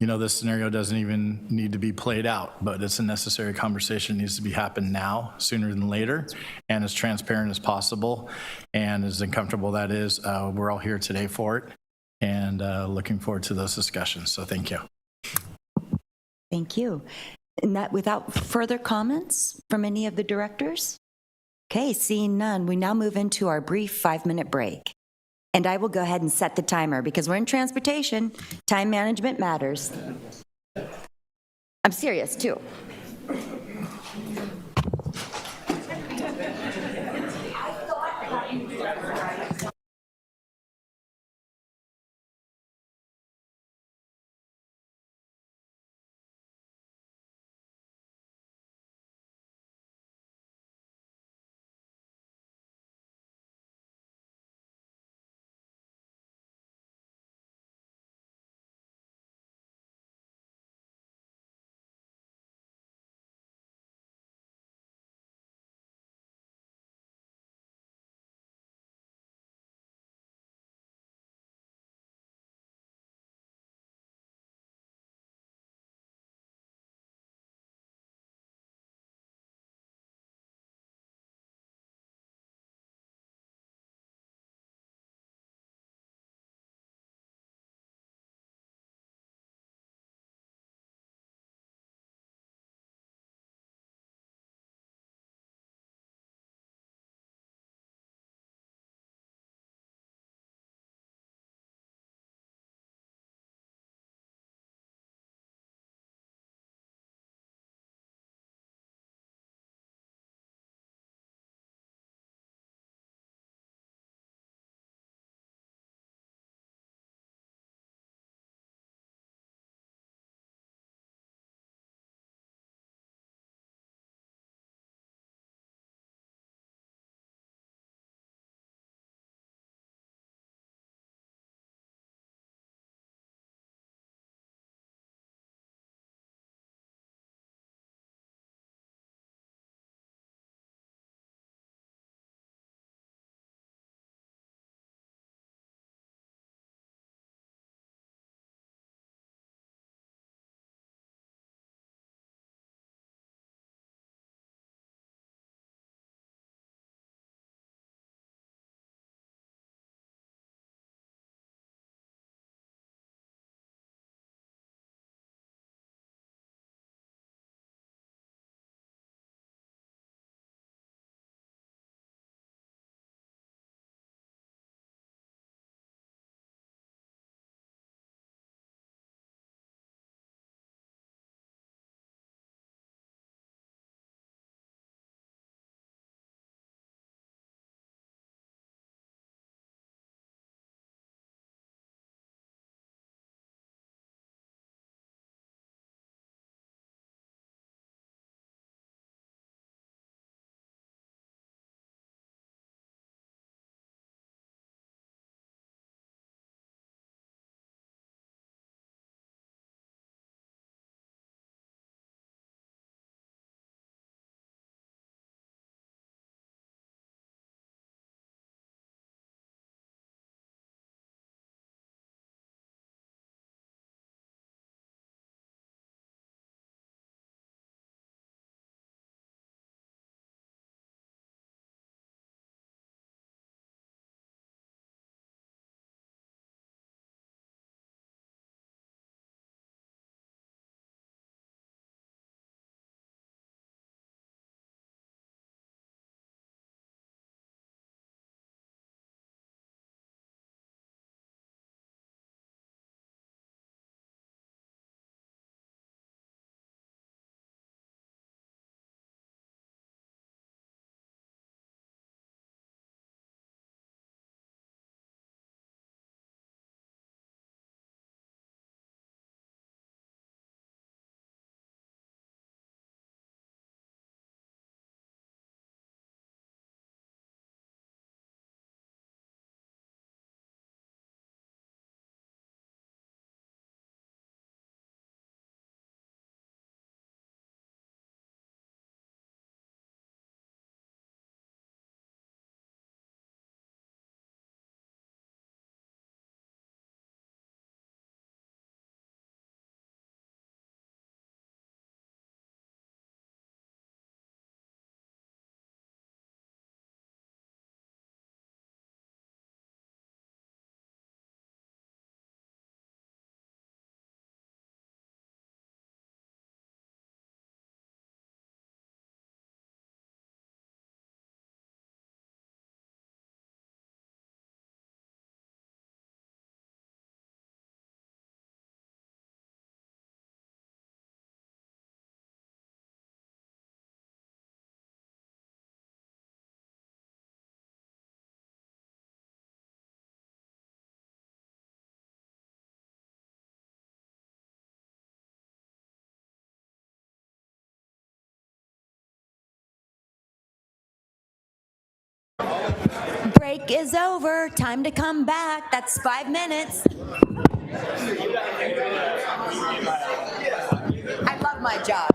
you know, this scenario doesn't even need to be played out, but it's a necessary conversation. It needs to be happen now, sooner than later, and as transparent as possible. And as uncomfortable that is, we're all here today for it, and looking forward to those discussions. So thank you. Thank you. And that, without further comments from any of the directors? Okay, seeing none, we now move into our brief 5-minute break. And I will go ahead and set the timer because we're in transportation. Time management matters. I'm serious, too. Break is over. Time to come back. That's 5 minutes. I love my job.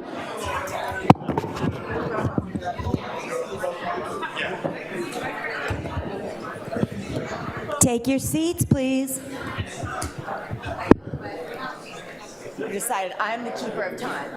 Take your seats, please. I decided I'm the keeper of time.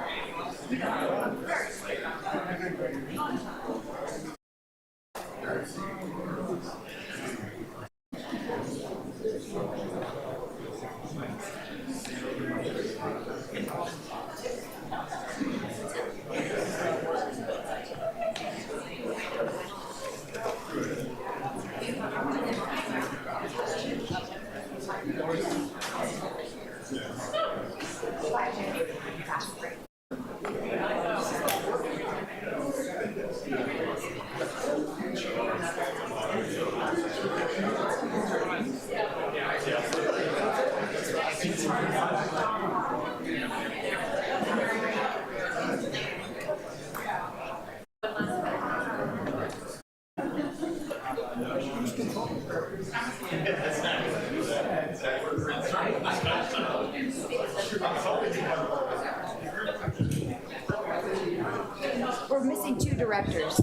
We're missing 2 directors.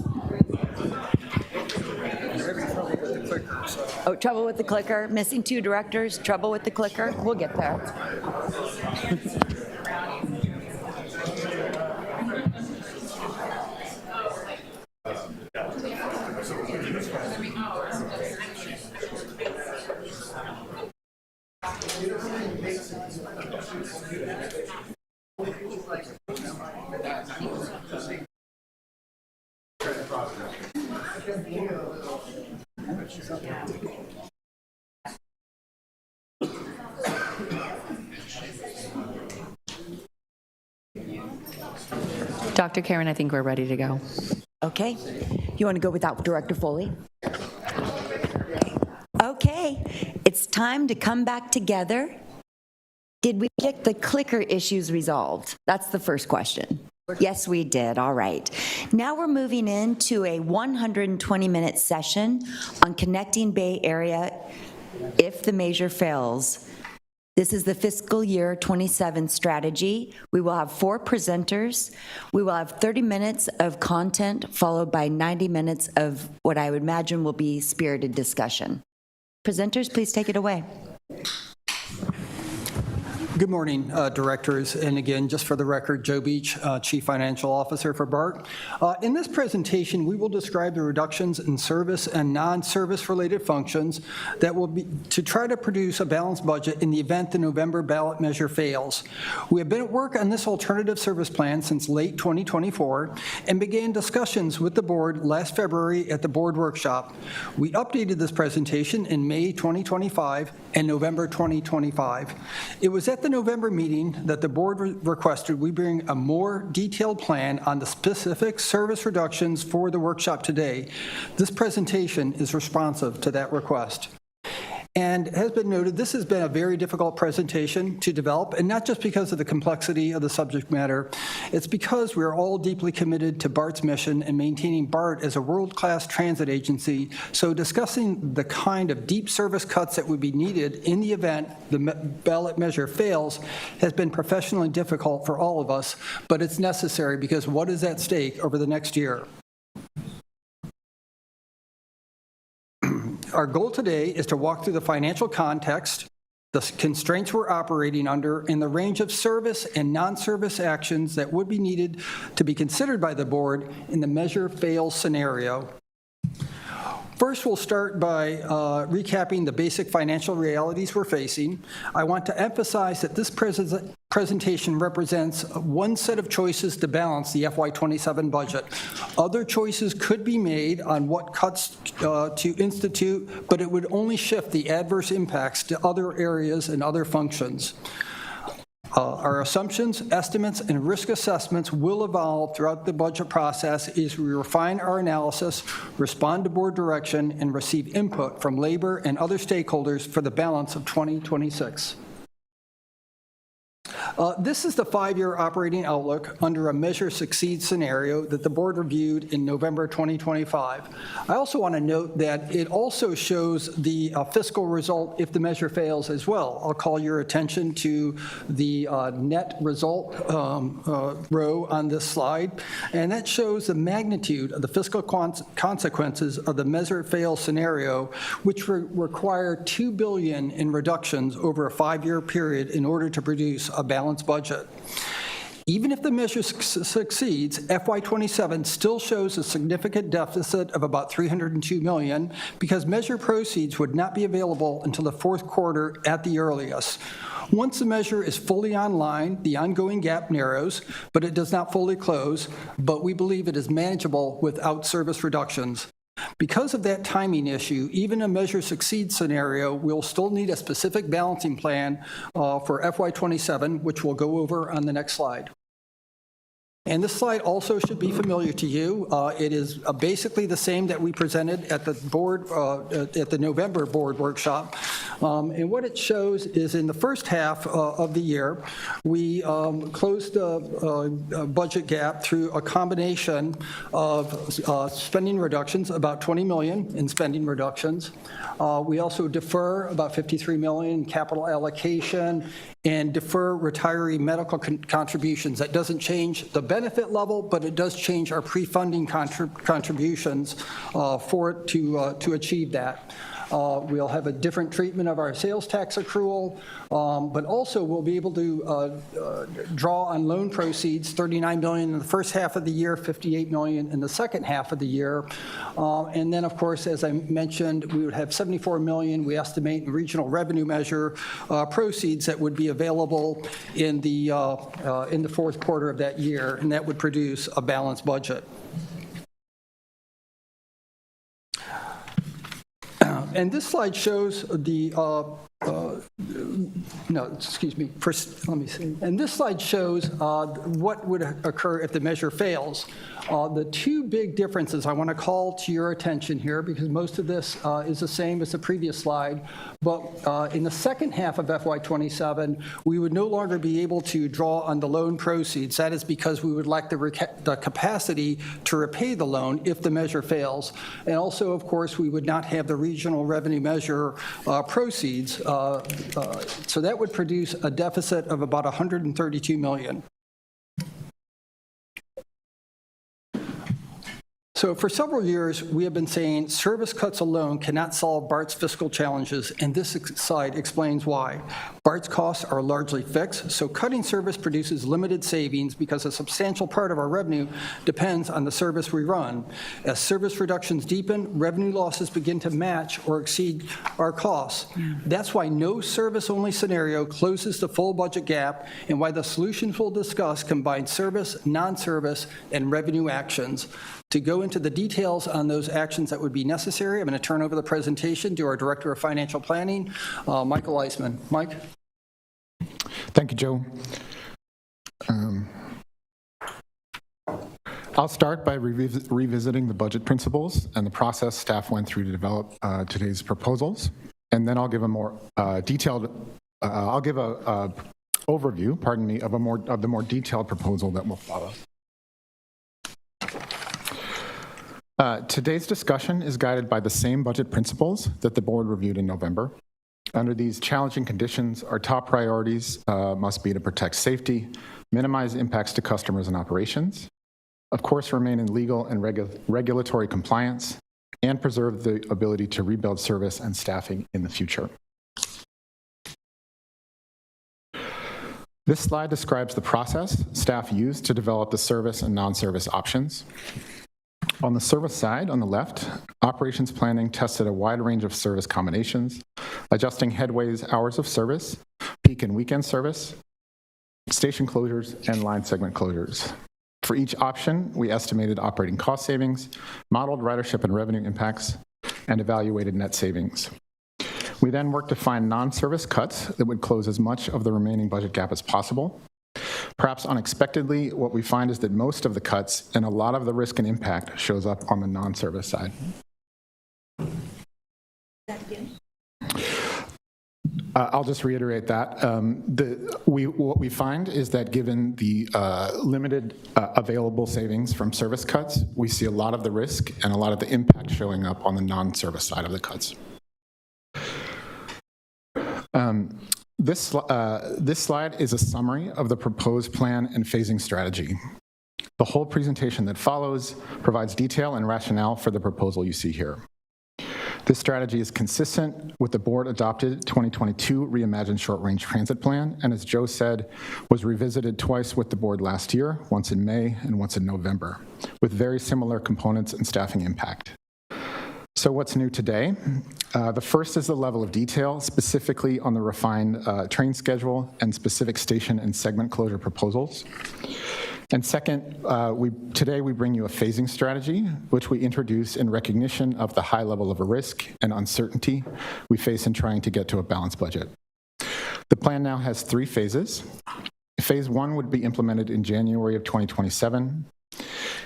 Oh, trouble with the clicker. Missing 2 directors. Trouble with the clicker. We'll get there. Dr. Karen, I think we're ready to go. Okay. You want to go without Director Foley? Okay. It's time to come back together. Did we get the clicker issues resolved? That's the first question. Yes, we did. All right. Now we're moving into a 120-minute session on connecting Bay Area if the measure fails. This is the fiscal year 27 strategy. We will have 4 presenters. We will have 30 minutes of content followed by 90 minutes of what I would imagine will be spirited discussion. Presenters, please take it away. Good morning, directors, and again, just for the record, Joe Beach, Chief Financial Officer for BART. In this presentation, we will describe the reductions in service and non-service related functions that will be to try to produce a balanced budget in the event the November ballot measure fails. We have been at work on this alternative service plan since late 2024 and began discussions with the board last February at the board workshop. We updated this presentation in May 2025 and November 2025. It was at the November meeting that the board requested we bring a more detailed plan on the specific service reductions for the workshop today. This presentation is responsive to that request. And has been noted, this has been a very difficult presentation to develop, and not just because of the complexity of the subject matter. It's because we are all deeply committed to BART's mission and maintaining BART as a world-class transit agency. So discussing the kind of deep service cuts that would be needed in the event the ballot measure fails has been professionally difficult for all of us, but it's necessary because what is at stake over the next year? Our goal today is to walk through the financial context, the constraints we're operating under, and the range of service and non-service actions that would be needed to be considered by the board in the measure fails scenario. First, we'll start by recapping the basic financial realities we're facing. I want to emphasize that this presentation represents one set of choices to balance the FY27 budget. Other choices could be made on what cuts to institute, but it would only shift the adverse impacts to other areas and other functions. Our assumptions, estimates, and risk assessments will evolve throughout the budget process as we refine our analysis, respond to board direction, and receive input from labor and other stakeholders for the balance of 2026. This is the 5-year operating outlook under a measure succeeds scenario that the board reviewed in November 2025. I also want to note that it also shows the fiscal result if the measure fails as well. I'll call your attention to the net result row on this slide, and that shows the magnitude of the fiscal consequences of the measure fail scenario, which require $2 billion in reductions over a 5-year period in order to produce a balanced budget. Even if the measure succeeds, FY27 still shows a significant deficit of about $302 million because measure proceeds would not be available until the fourth quarter at the earliest. Once the measure is fully online, the ongoing gap narrows, but it does not fully close, but we believe it is manageable without service reductions. Because of that timing issue, even a measure succeeds scenario will still need a specific balancing plan for FY27, which we'll go over on the next slide. And this slide also should be familiar to you. It is basically the same that we presented at the board, at the November board workshop. And what it shows is in the first half of the year, we closed the budget gap through a combination of spending reductions, about $20 million in spending reductions. We also defer about $53 million in capital allocation and defer retiree medical contributions. That doesn't change the benefit level, but it does change our pre-funding contributions for it to achieve that. We'll have a different treatment of our sales tax accrual, but also we'll be able to draw on loan proceeds, $39 million in the first half of the year, $58 million in the second half of the year. And then, of course, as I mentioned, we would have $74 million, we estimate, in regional revenue measure proceeds that would be available in the fourth quarter of that year, and that would produce a balanced budget. And this slide shows the, let me see. And this slide shows what would occur if the measure fails. The two big differences I want to call to your attention here, because most of this is the same as the previous slide, but in the second half of FY27, we would no longer be able to draw on the loan proceeds. That is because we would lack the capacity to repay the loan if the measure fails. And also, of course, we would not have the regional revenue measure proceeds. So that would produce a deficit of about $132 million. So for several years, we have been saying service cuts alone cannot solve BART's fiscal challenges, and this slide explains why. BART's costs are largely fixed, so cutting service produces limited savings because a substantial part of our revenue depends on the service we run. As service reductions deepen, revenue losses begin to match or exceed our costs. That's why no service-only scenario closes the full budget gap, and why the solutions we'll discuss combine service, non-service, and revenue actions. To go into the details on those actions that would be necessary, I'm going to turn over the presentation to our Director of Financial Planning, Michael Eisman. Mike? Thank you, Joe. I'll start by revisiting the budget principles and the process staff went through to develop today's proposals, and then I'll give a more detailed, I'll give a overview, pardon me, of the more detailed proposal that will follow. Today's discussion is guided by the same budget principles that the board reviewed in November. Under these challenging conditions, our top priorities must be to protect safety, minimize impacts to customers and operations, of course remain in legal and regulatory compliance, and preserve the ability to rebuild service and staffing in the future. This slide describes the process staff used to develop the service and non-service options. On the service side, on the left, operations planning tested a wide range of service combinations, adjusting headways, hours of service, peak and weekend service, station closures, and line segment closures. For each option, we estimated operating cost savings, modeled ridership and revenue impacts, and evaluated net savings. We then worked to find non-service cuts that would close as much of the remaining budget gap as possible. Perhaps unexpectedly, what we find is that most of the cuts and a lot of the risk and impact shows up on the non-service side. I'll just reiterate that. What we find is that given the limited available savings from service cuts, we see a lot of the risk and a lot of the impact showing up on the non-service side of the cuts. This slide is a summary of the proposed plan and phasing strategy. The whole presentation that follows provides detail and rationale for the proposal you see here. This strategy is consistent with the board-adopted 2022 Reimagined Short-Range Transit Plan, and as Joe said, was revisited twice with the board last year, once in May and once in November, with very similar components and staffing impact. So what's new today? The first is the level of detail, specifically on the refined train schedule and specific station and segment closure proposals. And second, today we bring you a phasing strategy, which we introduce in recognition of the high level of risk and uncertainty we face in trying to get to a balanced budget. The plan now has 3 phases. Phase 1 would be implemented in January of 2027.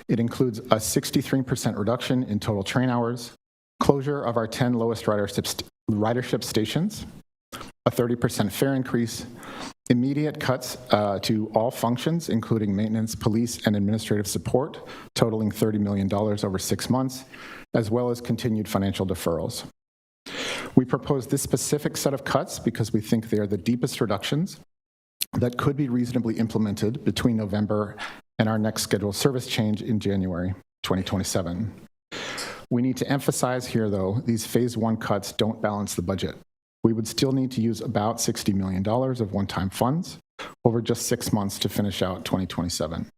It includes a 63% reduction in total train hours, closure of our 10 lowest ridership stations, a 30% fare increase, immediate cuts to all functions, including maintenance, police, and administrative support, totaling $30 million over 6 months, as well as continued financial deferrals. We propose this specific set of cuts because we think they are the deepest reductions that could be reasonably implemented between November and our next scheduled service change in January 2027. We need to emphasize here, though, these phase 1 cuts don't balance the budget. We would still need to use about $60 million of one-time funds over just 6 months to finish out 2027.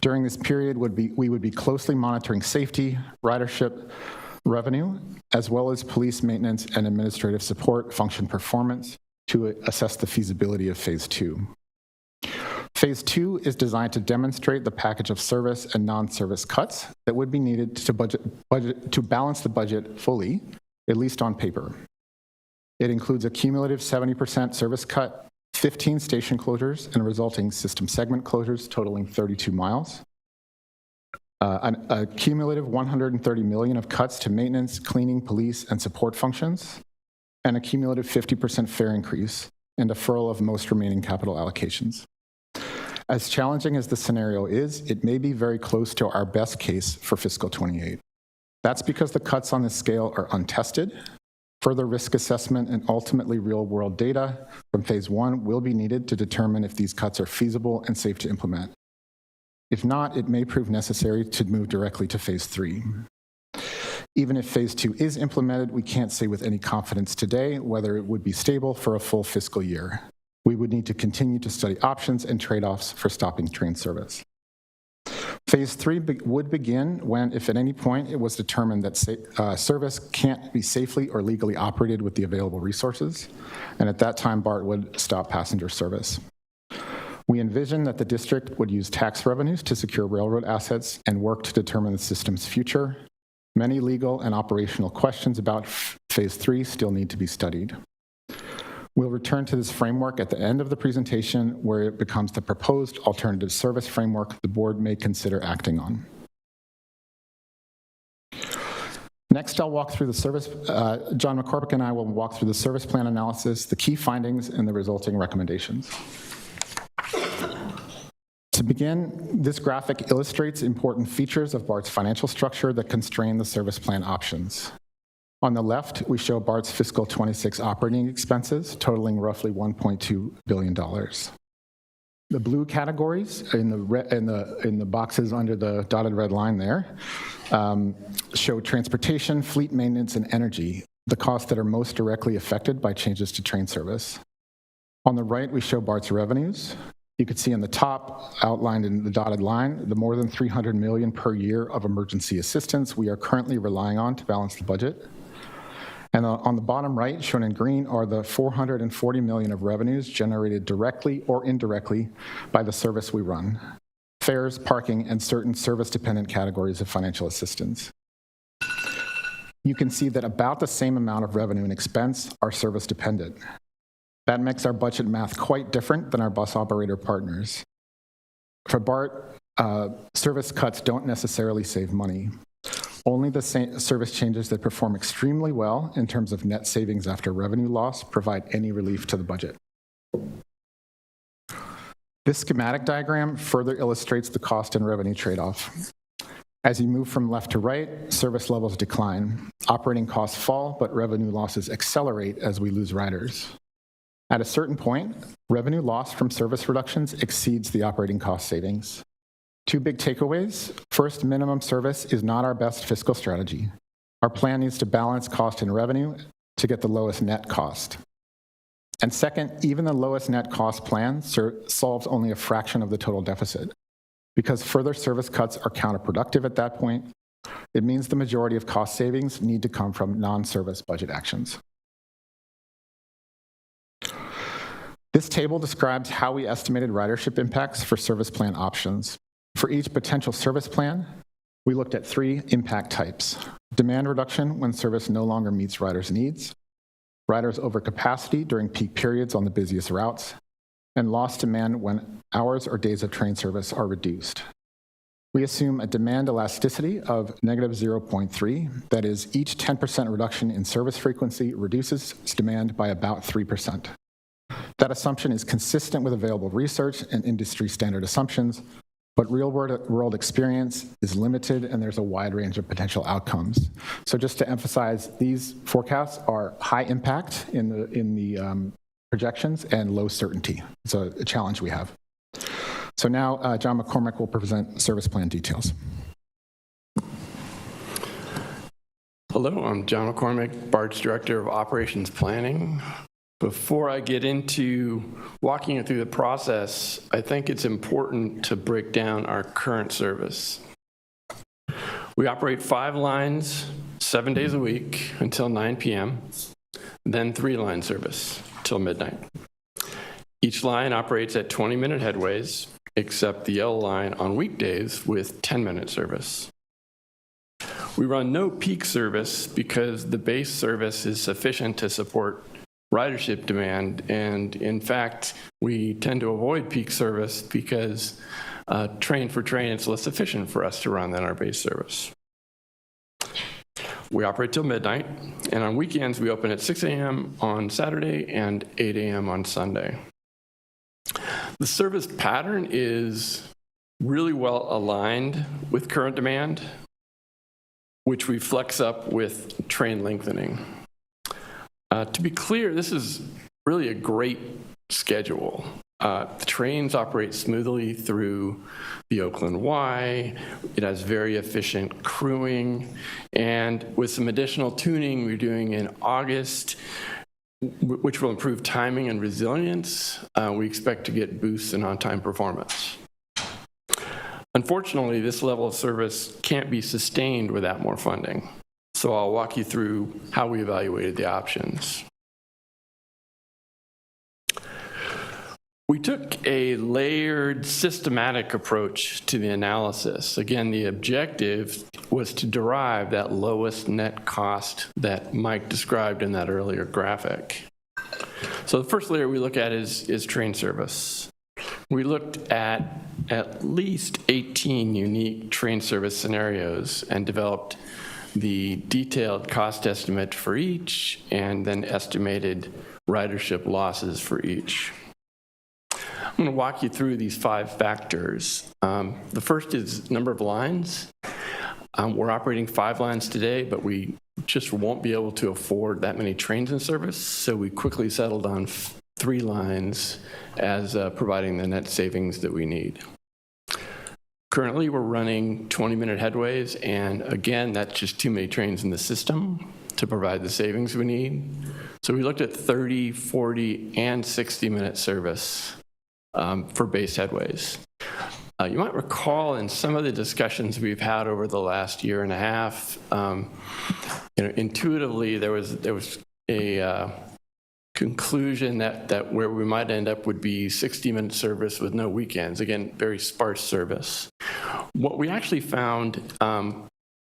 During this period, we would be closely monitoring safety, ridership, revenue, as well as police maintenance and administrative support function performance to assess the feasibility of phase 2. Phase 2 is designed to demonstrate the package of service and non-service cuts that would be needed to balance the budget fully, at least on paper. It includes a cumulative 70% service cut, 15 station closures, and resulting system segment closures totaling 32 miles. A cumulative $130 million of cuts to maintenance, cleaning, police, and support functions, and a cumulative 50% fare increase and deferral of most remaining capital allocations. As challenging as the scenario is, it may be very close to our best case for fiscal 28. That's because the cuts on this scale are untested. Further risk assessment and ultimately real-world data from phase 1 will be needed to determine if these cuts are feasible and safe to implement. If not, it may prove necessary to move directly to phase 3. Even if phase 2 is implemented, we can't say with any confidence today whether it would be stable for a full fiscal year. We would need to continue to study options and trade-offs for stopping train service. Phase 3 would begin when, if at any point it was determined that service can't be safely or legally operated with the available resources, and at that time BART would stop passenger service. We envision that the district would use tax revenues to secure railroad assets and work to determine the system's future. Many legal and operational questions about phase 3 still need to be studied. We'll return to this framework at the end of the presentation where it becomes the proposed alternative service framework the board may consider acting on. Next, I'll walk through the service, John McCormick and I will walk through the service plan analysis, the key findings, and the resulting recommendations. To begin, this graphic illustrates important features of BART's financial structure that constrain the service plan options. On the left, we show BART's fiscal 26 operating expenses totaling roughly $1.2 billion. The blue categories in the boxes under the dotted red line there show transportation, fleet maintenance, and energy, the costs that are most directly affected by changes to train service. On the right, we show BART's revenues. You can see on the top, outlined in the dotted line, the more than $300 million per year of emergency assistance we are currently relying on to balance the budget. And on the bottom right, shown in green, are the $440 million of revenues generated directly or indirectly by the service we run: fares, parking, and certain service-dependent categories of financial assistance. You can see that about the same amount of revenue and expense are service-dependent. That makes our budget math quite different than our bus operator partners. For BART, service cuts don't necessarily save money. Only the service changes that perform extremely well in terms of net savings after revenue loss provide any relief to the budget. This schematic diagram further illustrates the cost and revenue trade-off. As you move from left to right, service levels decline. Operating costs fall, but revenue losses accelerate as we lose riders. At a certain point, revenue loss from service reductions exceeds the operating cost savings. Two big takeaways. First, minimum service is not our best fiscal strategy. Our plan needs to balance cost and revenue to get the lowest net cost. And second, even the lowest net cost plan solves only a fraction of the total deficit. Because further service cuts are counterproductive at that point, it means the majority of cost savings need to come from non-service budget actions. This table describes how we estimated ridership impacts for service plan options. For each potential service plan, we looked at 3 impact types: demand reduction when service no longer meets riders' needs, riders over capacity during peak periods on the busiest routes, and lost demand when hours or days of train service are reduced. We assume a demand elasticity of negative 0.3, that is, each 10% reduction in service frequency reduces demand by about 3%. That assumption is consistent with available research and industry standard assumptions, but real-world experience is limited and there's a wide range of potential outcomes. So just to emphasize, these forecasts are high impact in the projections and low certainty. It's a challenge we have. So now John McCormick will present service plan details. Hello, I'm John McCormick, BART's Director of Operations Planning. Before I get into walking you through the process, I think it's important to break down our current service. We operate 5 lines, 7 days a week until 9 p.m., then 3-line service till midnight. Each line operates at 20-minute headways, except the yellow line on weekdays with 10-minute service. We run no peak service because the base service is sufficient to support ridership demand, and in fact, we tend to avoid peak service because train for train, it's less efficient for us to run than our base service. We operate till midnight, and on weekends, we open at 6 a.m. on Saturday and 8 a.m. on Sunday. The service pattern is really well aligned with current demand, which we flex up with train lengthening. To be clear, this is really a great schedule. The trains operate smoothly through the Oakland Y. It has very efficient crewing. And with some additional tuning we're doing in August, which will improve timing and resilience, we expect to get boosts in on-time performance. Unfortunately, this level of service can't be sustained without more funding. So I'll walk you through how we evaluated the options. We took a layered, systematic approach to the analysis. Again, the objective was to derive that lowest net cost that Mike described in that earlier graphic. So the first layer we look at is train service. We looked at least 18 unique train service scenarios and developed the detailed cost estimate for each and then estimated ridership losses for each. I'm going to walk you through these 5 factors. The first is number of lines. We're operating 5 lines today, but we just won't be able to afford that many trains in service, so we quickly settled on 3 lines as providing the net savings that we need. Currently, we're running 20-minute headways, and again, that's just too many trains in the system to provide the savings we need. So we looked at 30, 40, and 60-minute service for base headways. You might recall in some of the discussions we've had over the last year and a half, intuitively there was a conclusion that where we might end up would be 60-minute service with no weekends. Again, very sparse service. What we actually found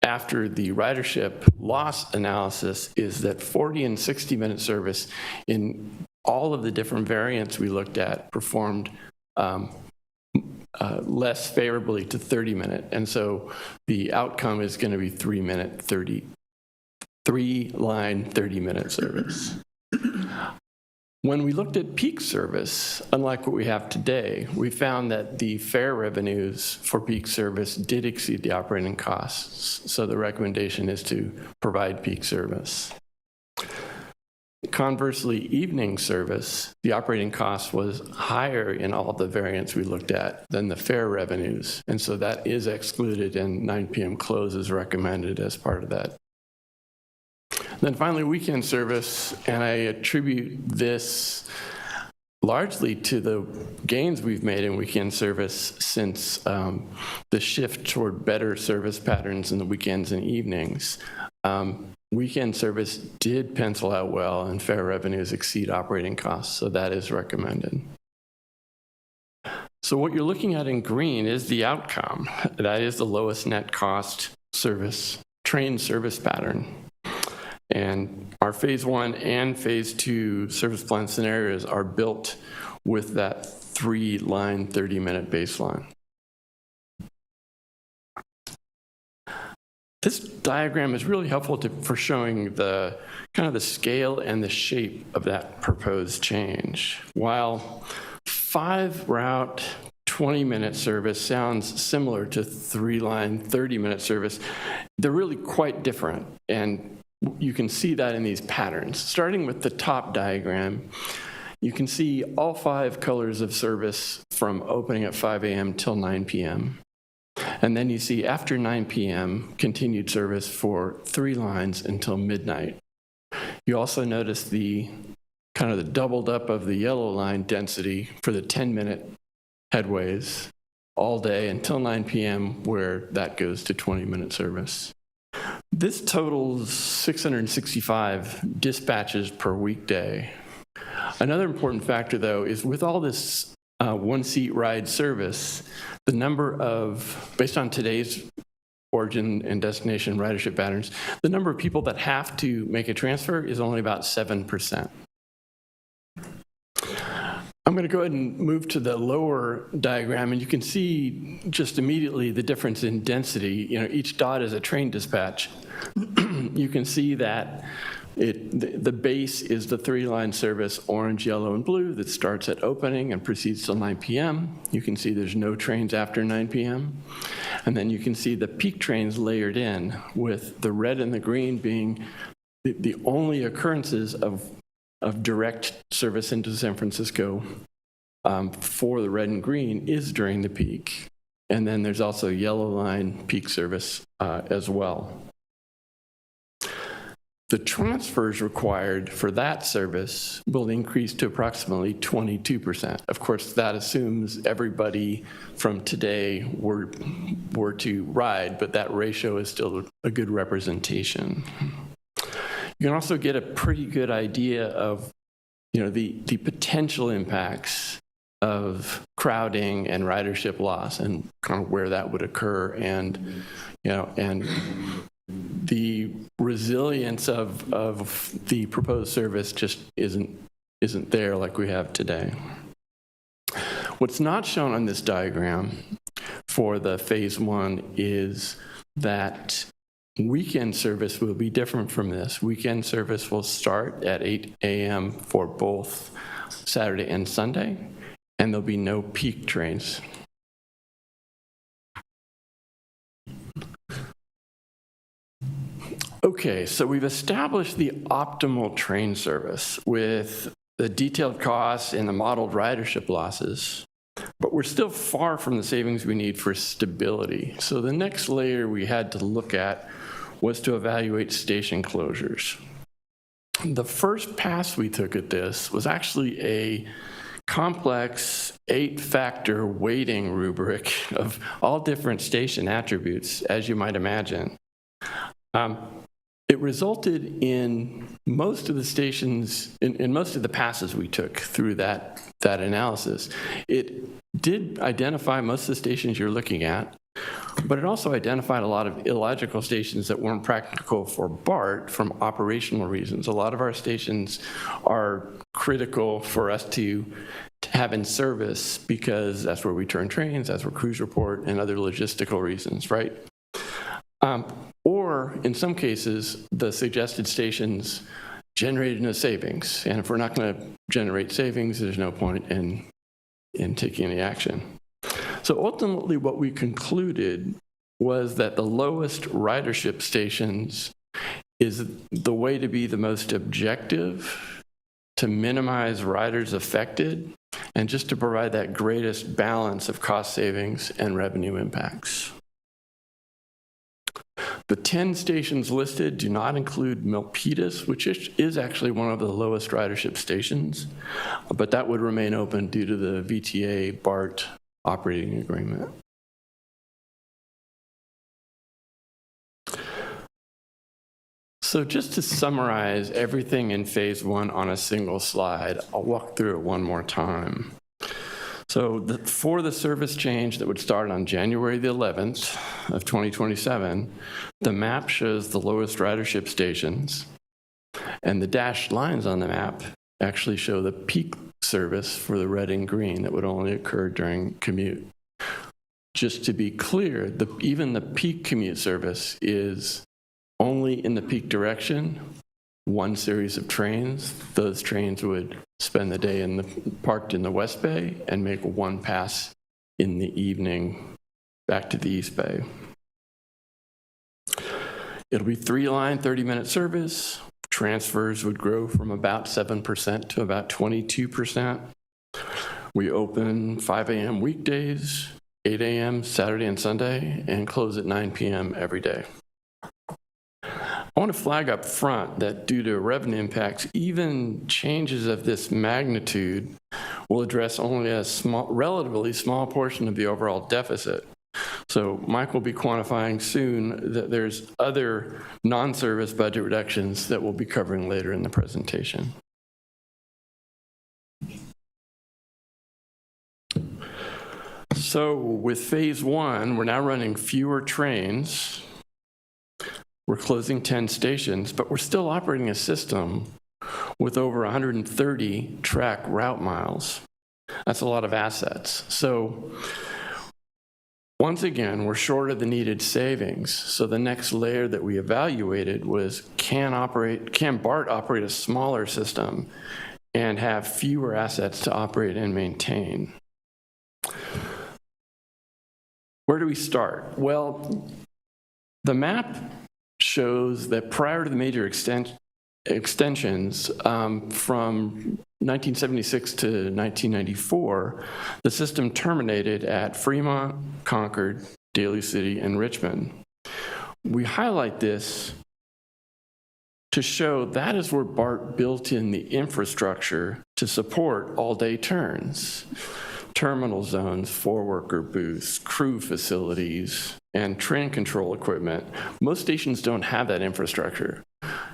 after the ridership loss analysis is that 40 and 60-minute service in all of the different variants we looked at performed less favorably to 30-minute. And so the outcome is going to be 3-line 30-minute service. When we looked at peak service, unlike what we have today, we found that the fare revenues for peak service did exceed the operating costs. So the recommendation is to provide peak service. Conversely, evening service, the operating cost was higher in all the variants we looked at than the fare revenues. And so that is excluded, and 9 p.m. close is recommended as part of that. Then finally, weekend service, and I attribute this largely to the gains we've made in weekend service since the shift toward better service patterns in the weekends and evenings. Weekend service did pencil out well, and fare revenues exceed operating costs, so that is recommended. So what you're looking at in green is the outcome. That is the lowest net cost service, train service pattern. And our phase 1 and phase 2 service plan scenarios are built with that 3-line 30-minute baseline. This diagram is really helpful for showing the kind of the scale and the shape of that proposed change. While 5-route 20-minute service sounds similar to 3-line 30-minute service, they're really quite different. And you can see that in these patterns. Starting with the top diagram, you can see all 5 colors of service from opening at 5 a.m. till 9 p.m. And then you see after 9 p.m. continued service for 3 lines until midnight. You also notice the kind of the doubled up of the yellow line density for the 10-minute headways all day until 9 p.m. where that goes to 20-minute service. This totals 665 dispatches per weekday. Another important factor, though, is with all this one-seat ride service, the number of, based on today's origin and destination ridership patterns, the number of people that have to make a transfer is only about 7%. I'm going to go ahead and move to the lower diagram, and you can see just immediately the difference in density. You know, each dot is a train dispatch. You can see that the base is the 3-line service, orange, yellow, and blue, that starts at opening and proceeds till 9 p.m. You can see there's no trains after 9 p.m. And then you can see the peak trains layered in, with the red and the green being the only occurrences of direct service into San Francisco for the red and green is during the peak. And then there's also yellow line peak service as well. The transfers required for that service will increase to approximately 22%. Of course, that assumes everybody from today were to ride, but that ratio is still a good representation. You can also get a pretty good idea of, you know, the potential impacts of crowding and ridership loss and kind of where that would occur, and, you know, and the resilience of the proposed service just isn't there like we have today. What's not shown on this diagram for the phase 1 is that weekend service will be different from this. Weekend service will start at 8 a.m. for both Saturday and Sunday, and there'll be no peak trains. Okay, so we've established the optimal train service with the detailed costs and the modeled ridership losses, but we're still far from the savings we need for stability. So the next layer we had to look at was to evaluate station closures. The first pass we took at this was actually a complex 8-factor weighting rubric of all different station attributes, as you might imagine. It resulted in most of the stations, in most of the passes we took through that analysis. It did identify most of the stations you're looking at, but it also identified a lot of illogical stations that weren't practical for BART from operational reasons. A lot of our stations are critical for us to have in service because that's where we turn trains, that's where crews report, and other logistical reasons, right? Or in some cases, the suggested stations generated no savings. And if we're not going to generate savings, there's no point in taking any action. So ultimately, what we concluded was that the lowest ridership stations is the way to be the most objective, to minimize riders affected, and just to provide that greatest balance of cost savings and revenue impacts. The 10 stations listed do not include Milpitas, which is actually one of the lowest ridership stations, but that would remain open due to the VTA BART operating agreement. So just to summarize everything in phase one on a single slide, I'll walk through it one more time. So for the service change that would start on January the 11th of 2027, the map shows the lowest ridership stations, and the dashed lines on the map actually show the peak service for the red and green that would only occur during commute. Just to be clear, even the peak commute service is only in the peak direction, one series of trains. Those trains would spend the day parked in the West Bay and make one pass in the evening back to the East Bay. It'll be 3-line, 30-minute service. Transfers would grow from about 7% to about 22%. We open 5 a.m. weekdays, 8 a.m. Saturday and Sunday, and close at 9 p.m. every day. I want to flag up front that due to revenue impacts, even changes of this magnitude will address only a relatively small portion of the overall deficit. So Mike will be quantifying soon that there's other non-service budget reductions that we'll be covering later in the presentation. So with phase one, we're now running fewer trains. We're closing 10 stations, but we're still operating a system with over 130 track route miles. That's a lot of assets. So once again, we're short of the needed savings. So the next layer that we evaluated was, can BART operate a smaller system and have fewer assets to operate and maintain? Where do we start? Well, the map shows that prior to the major extensions from 1976 to 1994, the system terminated at Fremont, Concord, Daly City, and Richmond. We highlight this to show that is where BART built in the infrastructure to support all-day turns, terminal zones, four-worker booths, crew facilities, and train control equipment. Most stations don't have that infrastructure.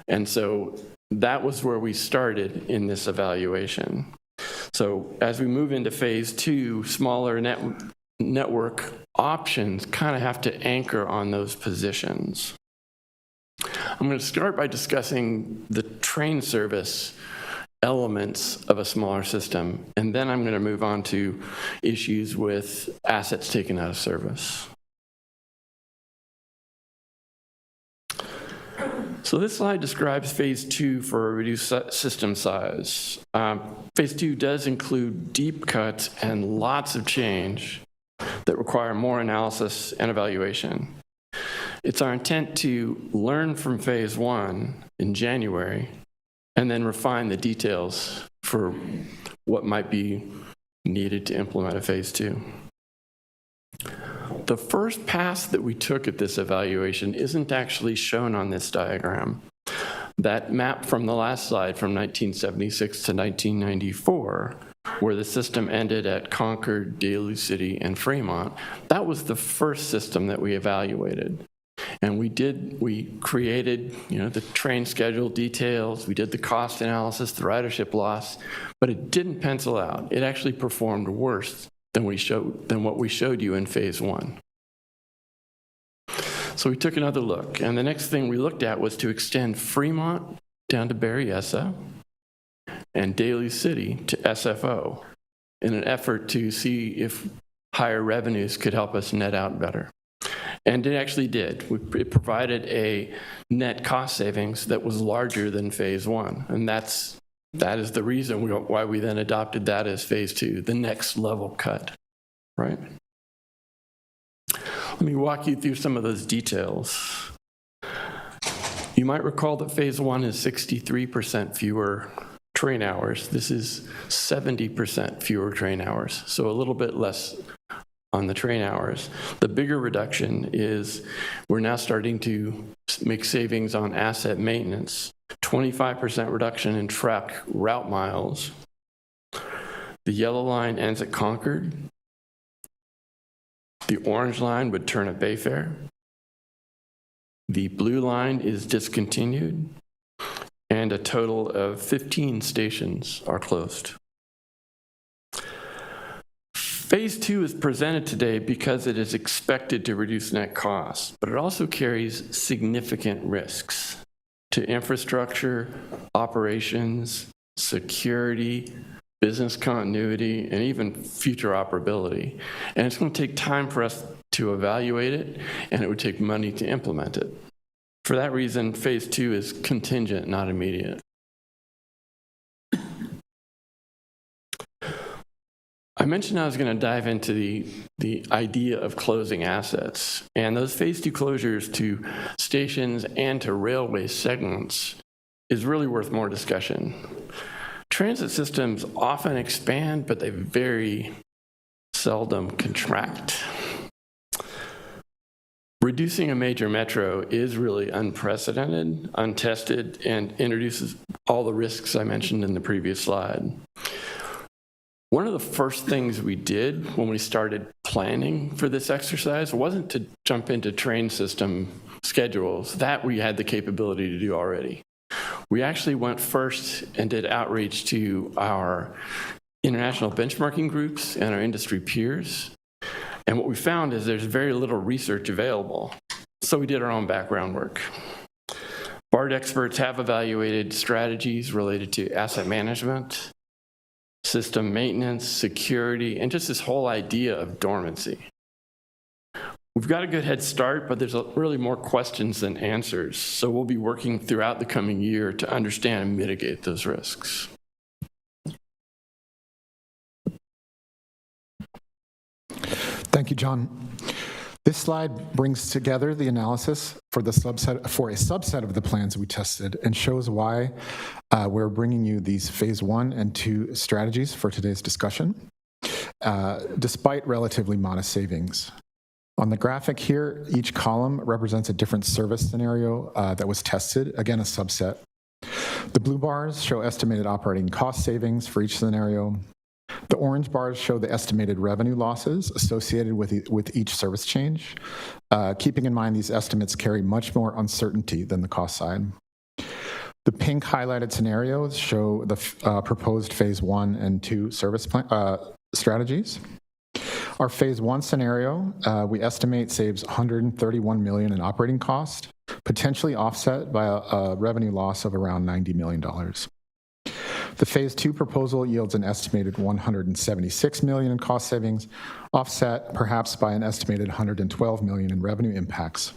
And so that was where we started in this evaluation. So as we move into phase two, smaller network options kind of have to anchor on those positions. I'm going to start by discussing the train service elements of a smaller system, and then I'm going to move on to issues with assets taken out of service. So this slide describes phase two for a reduced system size. Phase two does include deep cuts and lots of change that require more analysis and evaluation. It's our intent to learn from phase one in January and then refine the details for what might be needed to implement a phase two. The first pass that we took at this evaluation isn't actually shown on this diagram. That map from the last slide from 1976 to 1994, where the system ended at Concord, Daly City, and Fremont, that was the first system that we evaluated. And we created, the train schedule details, we did the cost analysis, the ridership loss, but it didn't pencil out. It actually performed worse than what we showed you in phase one. So we took another look, and the next thing we looked at was to extend Fremont down to Berryessa and Daly City to SFO. in an effort to see if higher revenues could help us net out better. And it actually did. It provided a net cost savings that was larger than phase one. And that is the reason why we then adopted that as phase two, the next level cut, right? Let me walk you through some of those details. You might recall that phase one is 63% fewer train hours. This is 70% fewer train hours, so a little bit less on the train hours. The bigger reduction is we're now starting to make savings on asset maintenance, 25% reduction in track route miles. The yellow line ends at Concord. The orange line would turn at Bayfair. The blue line is discontinued, and a total of 15 stations are closed. Phase two is presented today because it is expected to reduce net costs, but it also carries significant risks to infrastructure, operations, security, business continuity, and even future operability. And it's going to take time for us to evaluate it, and it would take money to implement it. For that reason, phase two is contingent, not immediate. I mentioned I was going to dive into the idea of closing assets, and those phase two closures to stations and to railway segments is really worth more discussion. Transit systems often expand, but they very seldom contract. Reducing a major metro is really unprecedented, untested, and introduces all the risks I mentioned in the previous slide. One of the first things we did when we started planning for this exercise wasn't to jump into train system schedules. That we had the capability to do already. We actually went first and did outreach to our international benchmarking groups and our industry peers. And what we found is there's very little research available. So we did our own background work. BART experts have evaluated strategies related to asset management, system maintenance, security, and just this whole idea of dormancy. We've got a good head start, but there's really more questions than answers. So we'll be working throughout the coming year to understand and mitigate those risks. Thank you, John. This slide brings together the analysis for a subset of the plans we tested and shows why we're bringing you these phase one and two strategies for today's discussion, despite relatively modest savings. On the graphic here, each column represents a different service scenario that was tested, again, a subset. The blue bars show estimated operating cost savings for each scenario. The orange bars show the estimated revenue losses associated with each service change, keeping in mind these estimates carry much more uncertainty than the cost side. The pink highlighted scenarios show the proposed phase one and two service strategies. Our phase one scenario, we estimate saves $131 million in operating cost, potentially offset by a revenue loss of around $90 million. The phase two proposal yields an estimated $176 million in cost savings, offset perhaps by an estimated $112 million in revenue impacts.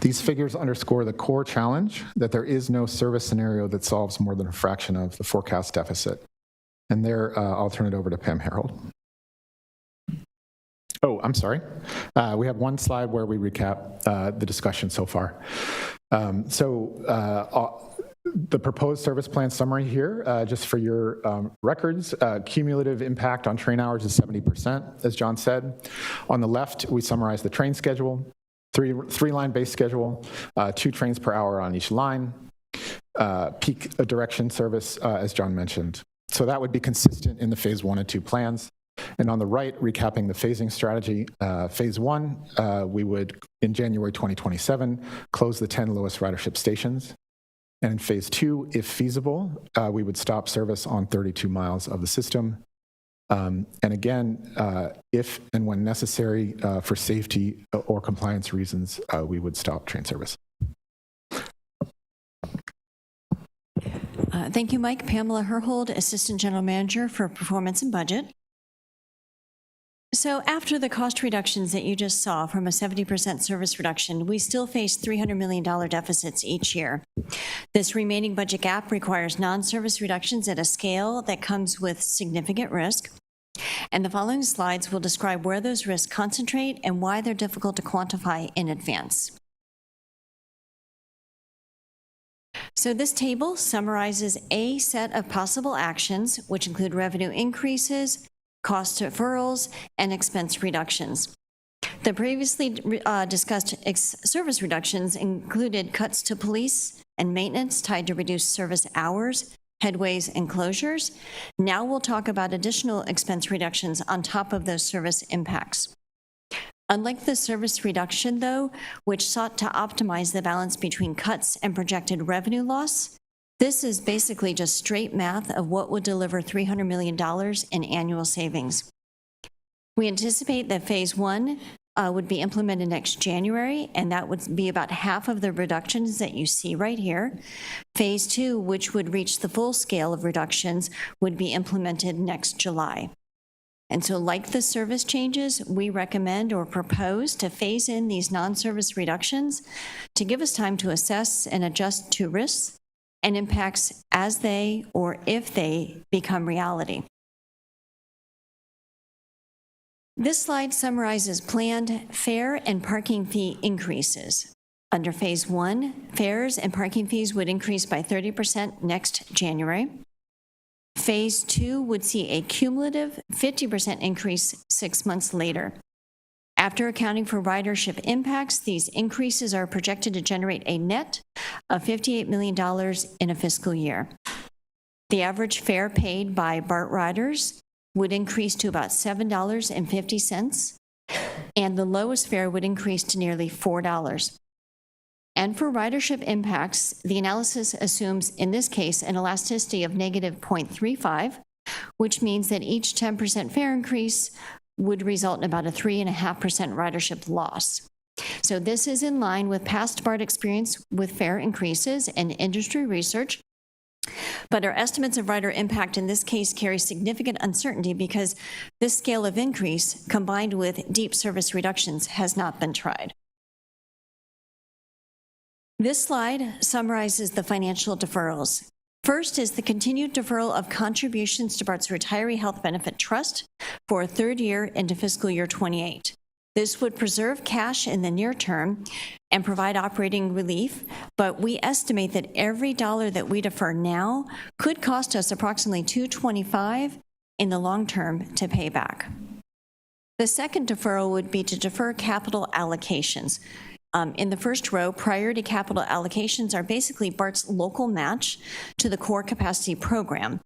These figures underscore the core challenge that there is no service scenario that solves more than a fraction of the forecast deficit. And there, I'll turn it over to Pam Harold. Oh, I'm sorry. We have one slide where we recap the discussion so far. The proposed service plan summary here, just for your records, cumulative impact on train hours is 70%, as John said. On the left, we summarize the train schedule, three-line base schedule, 2 trains per hour on each line, peak direction service, as John mentioned. So that would be consistent in the phase 1 and 2 plans. And on the right, recapping the phasing strategy, phase 1, we would, in January 2027, close the 10 lowest ridership stations. And in phase 2, if feasible, we would stop service on 32 miles of the system. And again, if and when necessary for safety or compliance reasons, we would stop train service. Thank you, Mike. Pamela Herhold, Assistant General Manager for Performance and Budget. So after the cost reductions that you just saw from a 70% service reduction, we still face $300 million deficits each year. This remaining budget gap requires non-service reductions at a scale that comes with significant risk. And the following slides will describe where those risks concentrate and why they're difficult to quantify in advance. So this table summarizes a set of possible actions, which include revenue increases, cost deferrals, and expense reductions. The previously discussed service reductions included cuts to police and maintenance tied to reduced service hours, headways, and closures. Now we'll talk about additional expense reductions on top of those service impacts. Unlike the service reduction, though, which sought to optimize the balance between cuts and projected revenue loss, this is basically just straight math of what would deliver $300 million in annual savings. We anticipate that phase one would be implemented next January, and that would be about half of the reductions that you see right here. Phase two, which would reach the full scale of reductions, would be implemented next July. And so like the service changes, we recommend or propose to phase in these non-service reductions to give us time to assess and adjust to risks and impacts as they or if they become reality. This slide summarizes planned fare and parking fee increases. Under phase one, fares and parking fees would increase by 30% next January. Phase two would see a cumulative 50% increase 6 months later. After accounting for ridership impacts, these increases are projected to generate a net of $58 million in a fiscal year. The average fare paid by BART riders would increase to about $7.50, and the lowest fare would increase to nearly $4. And for ridership impacts, the analysis assumes, in this case, an elasticity of negative 0.35, which means that each 10% fare increase would result in about a 3.5% ridership loss. So this is in line with past BART experience with fare increases and industry research. But our estimates of rider impact in this case carry significant uncertainty because this scale of increase, combined with deep service reductions, has not been tried. This slide summarizes the financial deferrals. First is the continued deferral of contributions to BART's Retiree Health Benefit Trust for a third year into fiscal year 28. This would preserve cash in the near term and provide operating relief, but we estimate that every dollar that we defer now could cost us approximately $225 in the long term to pay back. The second deferral would be to defer capital allocations. In the first row, priority capital allocations are basically BART's local match to the core capacity program.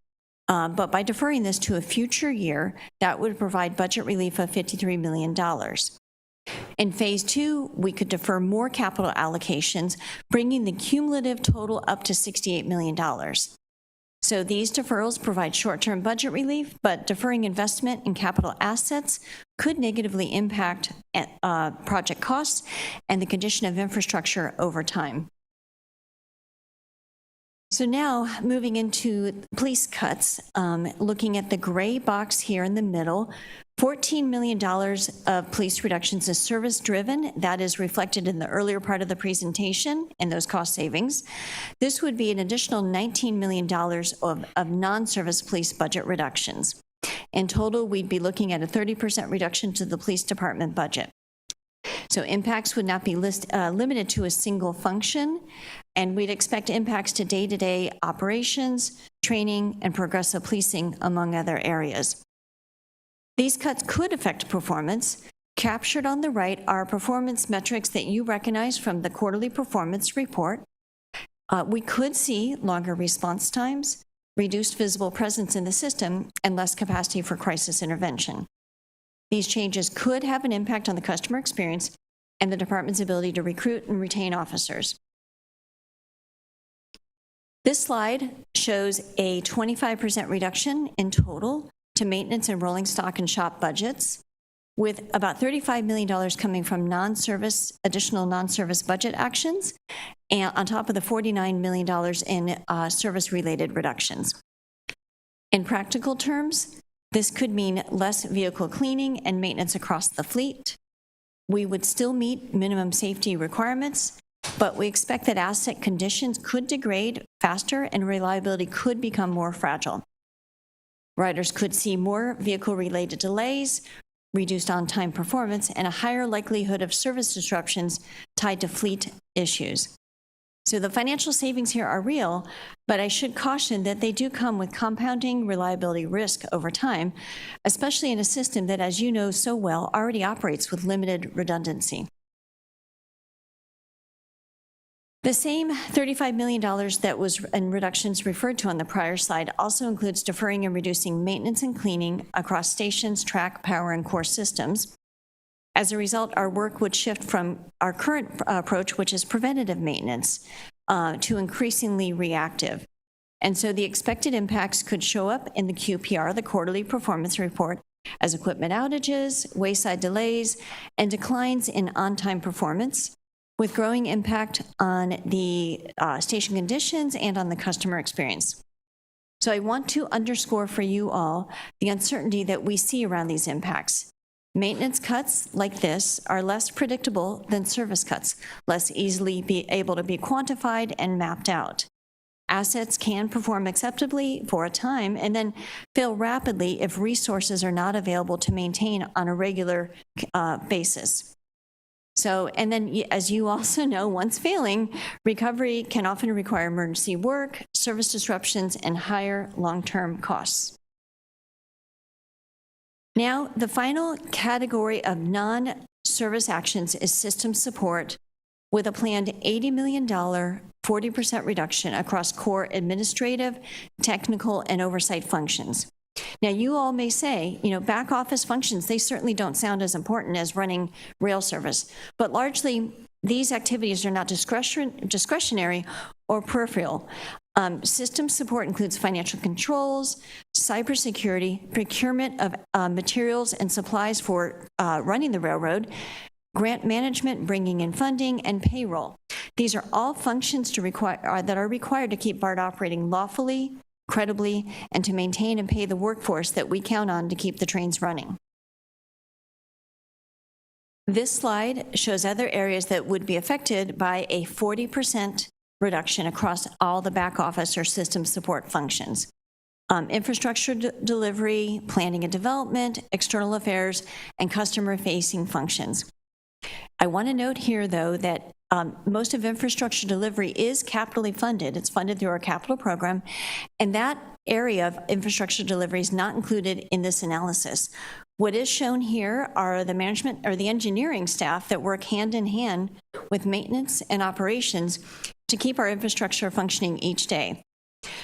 But by deferring this to a future year, that would provide budget relief of $53 million. In phase two, we could defer more capital allocations, bringing the cumulative total up to $68 million. So these deferrals provide short-term budget relief, but deferring investment in capital assets could negatively impact project costs and the condition of infrastructure over time. So now moving into police cuts, looking at the gray box here in the middle, $14 million of police reductions is service-driven. That is reflected in the earlier part of the presentation and those cost savings. This would be an additional $19 million of non-service police budget reductions. In total, we'd be looking at a 30% reduction to the police department budget. So impacts would not be limited to a single function, and we'd expect impacts to day-to-day operations, training, and progressive policing, among other areas. These cuts could affect performance. Captured on the right are performance metrics that you recognize from the quarterly performance report. We could see longer response times, reduced visible presence in the system, and less capacity for crisis intervention. These changes could have an impact on the customer experience and the department's ability to recruit and retain officers. This slide shows a 25% reduction in total to maintenance and rolling stock and shop budgets. with about $35 million coming from additional non-service budget actions, and on top of the $49 million in service-related reductions. In practical terms, this could mean less vehicle cleaning and maintenance across the fleet. We would still meet minimum safety requirements, but we expect that asset conditions could degrade faster and reliability could become more fragile. Riders could see more vehicle-related delays, reduced on-time performance, and a higher likelihood of service disruptions tied to fleet issues. So the financial savings here are real, but I should caution that they do come with compounding reliability risk over time, especially in a system that, as you know so well, already operates with limited redundancy. The same $35 million that was in reductions referred to on the prior slide also includes deferring and reducing maintenance and cleaning across stations, track, power, and core systems. As a result, our work would shift from our current approach, which is preventative maintenance, to increasingly reactive. And so the expected impacts could show up in the QPR, the quarterly performance report, as equipment outages, wayside delays, and declines in on-time performance, with growing impact on the station conditions and on the customer experience. So I want to underscore for you all the uncertainty that we see around these impacts. Maintenance cuts like this are less predictable than service cuts, less easily be able to be quantified and mapped out. Assets can perform acceptably for a time and then fail rapidly if resources are not available to maintain on a regular basis. So, and then as you also know, once failing, recovery can often require emergency work, service disruptions, and higher long-term costs. Now, the final category of non-service actions is system support, with a planned $80 million, 40% reduction across core administrative, technical, and oversight functions. Now, you all may say, back office functions, they certainly don't sound as important as running rail service, but largely these activities are not discretionary or peripheral. System support includes financial controls, cybersecurity, procurement of materials and supplies for running the railroad, grant management, bringing in funding, and payroll. These are all functions that are required to keep BART operating lawfully, credibly, and to maintain and pay the workforce that we count on to keep the trains running. This slide shows other areas that would be affected by a 40% reduction across all the back office or system support functions. Infrastructure delivery, planning and development, external affairs, and customer-facing functions. I want to note here, though, that most of infrastructure delivery is capitally funded. It's funded through our capital program, and that area of infrastructure delivery is not included in this analysis. What is shown here are the management or the engineering staff that work hand in hand with maintenance and operations to keep our infrastructure functioning each day.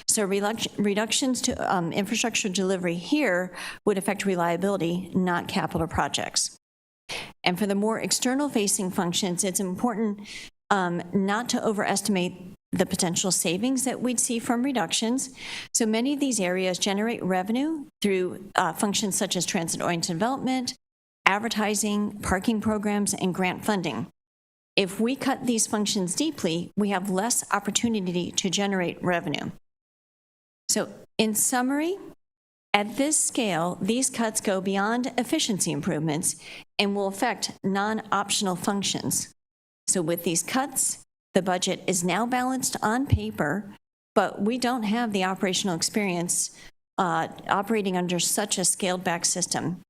So reductions to infrastructure delivery here would affect reliability, not capital projects. And for the more external-facing functions, it's important not to overestimate the potential savings that we'd see from reductions. So many of these areas generate revenue through functions such as transit-oriented development, advertising, parking programs, and grant funding. If we cut these functions deeply, we have less opportunity to generate revenue. So in summary, at this scale, these cuts go beyond efficiency improvements and will affect non-optional functions. So with these cuts, the budget is now balanced on paper, but we don't have the operational experience operating under such a scaled-back system.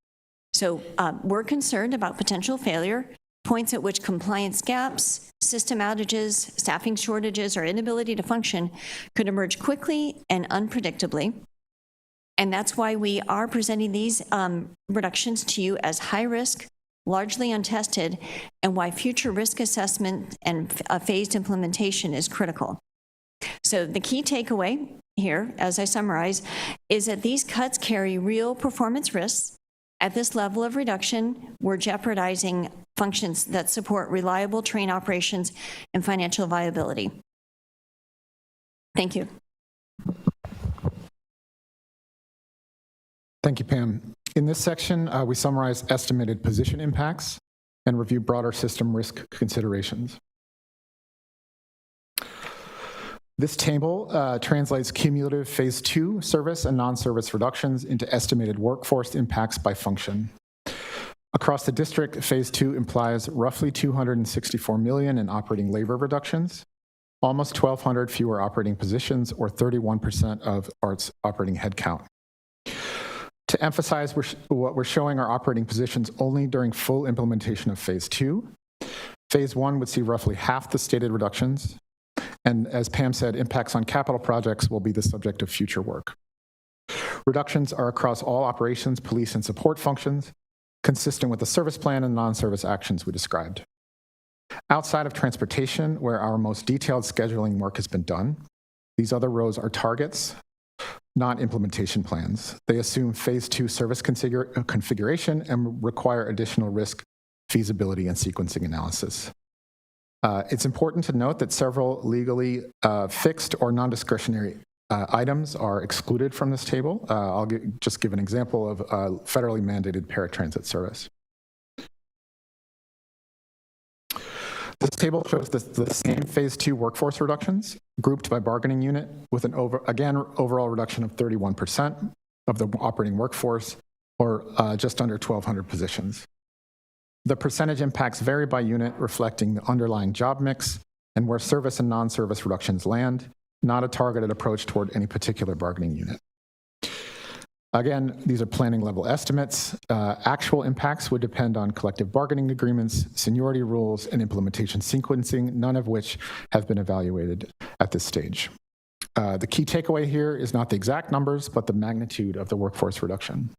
So we're concerned about potential failure, points at which compliance gaps, system outages, staffing shortages, or inability to function could emerge quickly and unpredictably. And that's why we are presenting these reductions to you as high risk, largely untested, and why future risk assessment and phased implementation is critical. So the key takeaway here, as I summarize, is that these cuts carry real performance risks. At this level of reduction, we're jeopardizing functions that support reliable train operations and financial viability. Thank you. Thank you, Pam. In this section, we summarize estimated position impacts and review broader system risk considerations. This table translates cumulative Phase 2 service and non-service reductions into estimated workforce impacts by function. Across the district, Phase 2 implies roughly $264 million in operating labor reductions, almost 1,200 fewer operating positions, or 31% of ART's operating headcount. To emphasize, what we're showing are operating positions only during full implementation of Phase 2. Phase 1 would see roughly half the stated reductions, and as Pam said, impacts on capital projects will be the subject of future work. Reductions are across all operations, police, and support functions, consistent with the service plan and non-service actions we described. Outside of transportation, where our most detailed scheduling work has been done, these other rows are targets, not implementation plans. They assume Phase 2 service configuration and require additional risk, feasibility, and sequencing analysis. It's important to note that several legally fixed or non-discretionary items are excluded from this table. I'll just give an example of federally mandated paratransit service. This table shows the same Phase 2 workforce reductions grouped by bargaining unit with an overall reduction of 31% of the operating workforce, or just under 1,200 positions. The percentage impacts vary by unit, reflecting the underlying job mix and where service and non-service reductions land, not a targeted approach toward any particular bargaining unit. Again, these are planning level estimates. Actual impacts would depend on collective bargaining agreements, seniority rules, and implementation sequencing, none of which have been evaluated at this stage. The key takeaway here is not the exact numbers, but the magnitude of the workforce reduction.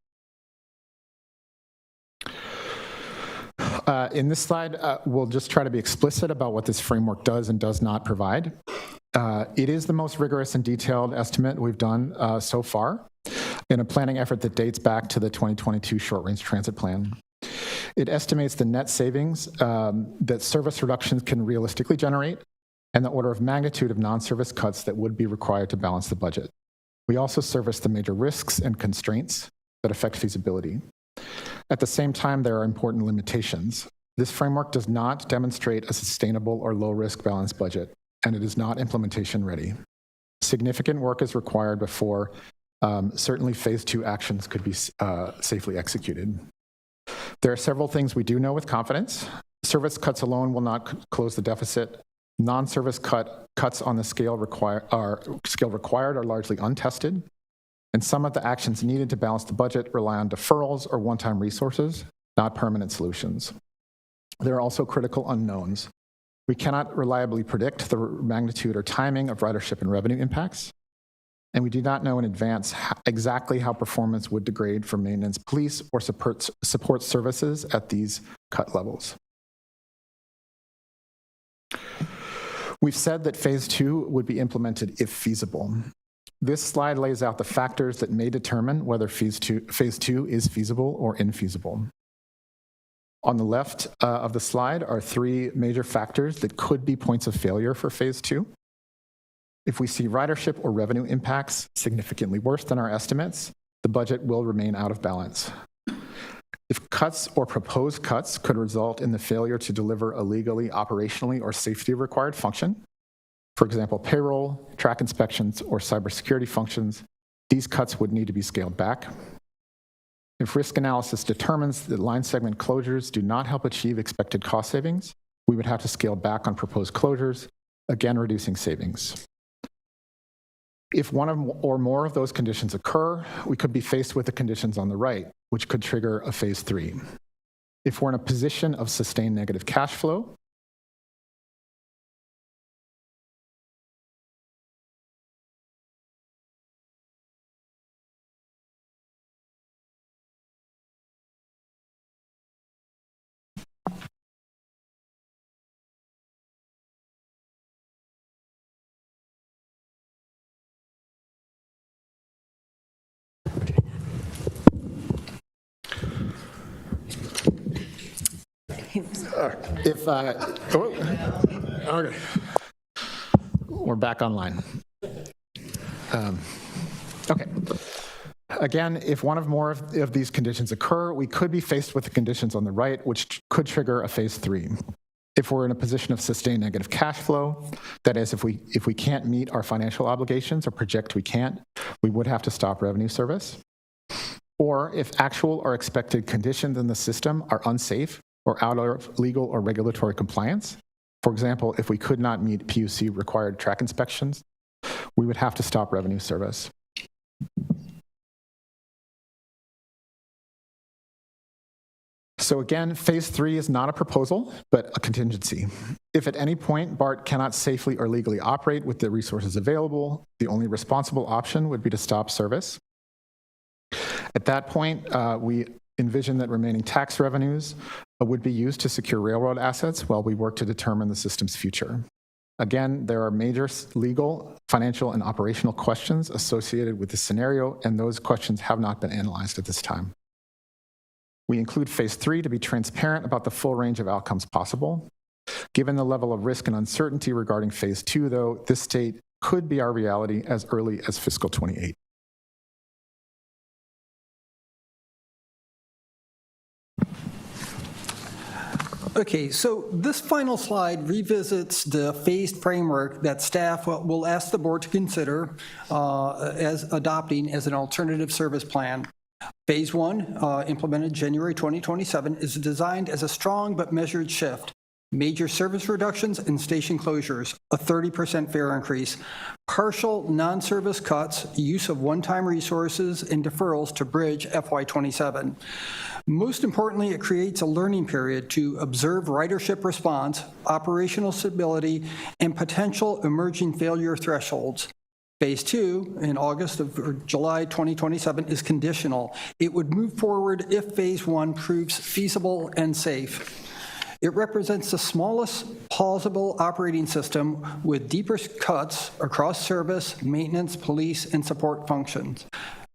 In this slide, we'll just try to be explicit about what this framework does and does not provide. It is the most rigorous and detailed estimate we've done so far in a planning effort that dates back to the 2022 Short-Range Transit Plan. It estimates the net savings that service reductions can realistically generate and the order of magnitude of non-service cuts that would be required to balance the budget. We also service the major risks and constraints that affect feasibility. At the same time, there are important limitations. This framework does not demonstrate a sustainable or low-risk balanced budget, and it is not implementation ready. Significant work is required before certainly Phase 2 actions could be safely executed. There are several things we do know with confidence. Service cuts alone will not close the deficit. Non-service cuts on the scale required are largely untested. And some of the actions needed to balance the budget rely on deferrals or one-time resources, not permanent solutions. There are also critical unknowns. We cannot reliably predict the magnitude or timing of ridership and revenue impacts, and we do not know in advance exactly how performance would degrade for maintenance, police, or support services at these cut levels. We've said that Phase 2 would be implemented if feasible. This slide lays out the factors that may determine whether Phase 2 is feasible or infeasible. On the left of the slide are three major factors that could be points of failure for Phase 2. If we see ridership or revenue impacts significantly worse than our estimates, the budget will remain out of balance. If cuts or proposed cuts could result in the failure to deliver a legally, operationally, or safety required function, for example, payroll, track inspections, or cybersecurity functions, these cuts would need to be scaled back. If risk analysis determines that line segment closures do not help achieve expected cost savings, we would have to scale back on proposed closures, again reducing savings. If one or more of those conditions occur, we could be faced with the conditions on the right, which could trigger a Phase 3. If we're in a position of sustained negative cash flow, okay. We're back online. Okay. Again, if one of more of these conditions occur, we could be faced with the conditions on the right, which could trigger a phase 3. If we're in a position of sustained negative cash flow, that is, if we can't meet our financial obligations or project we can't, we would have to stop revenue service. Or if actual or expected conditions in the system are unsafe or out of legal or regulatory compliance, for example, if we could not meet PUC required track inspections, we would have to stop revenue service. So again, phase 3 is not a proposal, but a contingency. If at any point BART cannot safely or legally operate with the resources available, the only responsible option would be to stop service. At that point, we envision that remaining tax revenues would be used to secure railroad assets while we work to determine the system's future. Again, there are major legal, financial, and operational questions associated with this scenario, and those questions have not been analyzed at this time. We include phase 3 to be transparent about the full range of outcomes possible. Given the level of risk and uncertainty regarding phase 2, though, this state could be our reality as early as fiscal 28. Okay, so this final slide revisits the phased framework that staff will ask the board to consider as adopting as an alternative service plan. Phase 1, implemented January 2027, is designed as a strong but measured shift. Major service reductions and station closures, a 30% fare increase, partial non-service cuts, use of one-time resources, and deferrals to bridge FY27. Most importantly, it creates a learning period to observe ridership response, operational stability, and potential emerging failure thresholds. Phase 2, in August or July 2027, is conditional. It would move forward if Phase 1 proves feasible and safe. It represents the smallest plausible operating system with deeper cuts across service, maintenance, police, and support functions.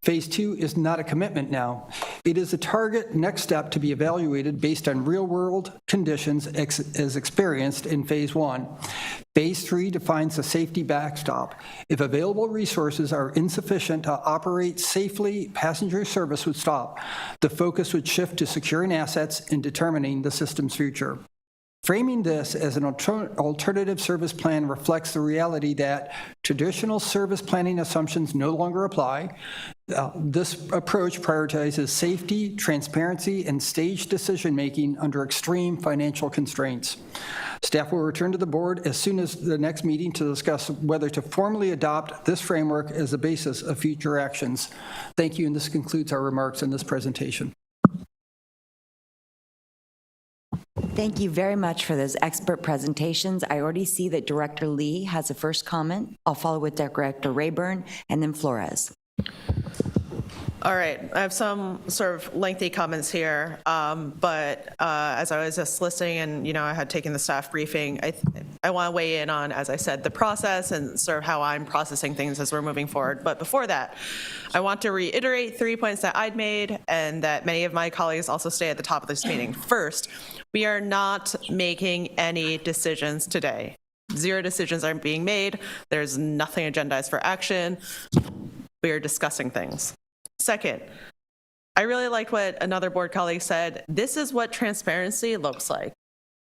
Phase 2 is not a commitment now. It is a target next step to be evaluated based on real-world conditions as experienced in Phase 1. Phase 3 defines the safety backstop. If available resources are insufficient to operate safely, passenger service would stop. The focus would shift to securing assets and determining the system's future. Framing this as an alternative service plan reflects the reality that traditional service planning assumptions no longer apply. This approach prioritizes safety, transparency, and staged decision-making under extreme financial constraints. Staff will return to the board as soon as the next meeting to discuss whether to formally adopt this framework as the basis of future actions. Thank you, and this concludes our remarks in this presentation. Thank you very much for those expert presentations. I already see that Director Lee has a first comment. I'll follow with Director Rayburn and then Flores. All right, I have some sort of lengthy comments here, but as I was just listening and, I had taken the staff briefing, I want to weigh in on, as I said, the process and sort of how I'm processing things as we're moving forward. But before that, I want to reiterate 3 points that I'd made and that many of my colleagues also stay at the top of this meeting. First, we are not making any decisions today. 0 decisions are being made. There's nothing agendized for action. We are discussing things. Second, I really liked what another board colleague said. This is what transparency looks like.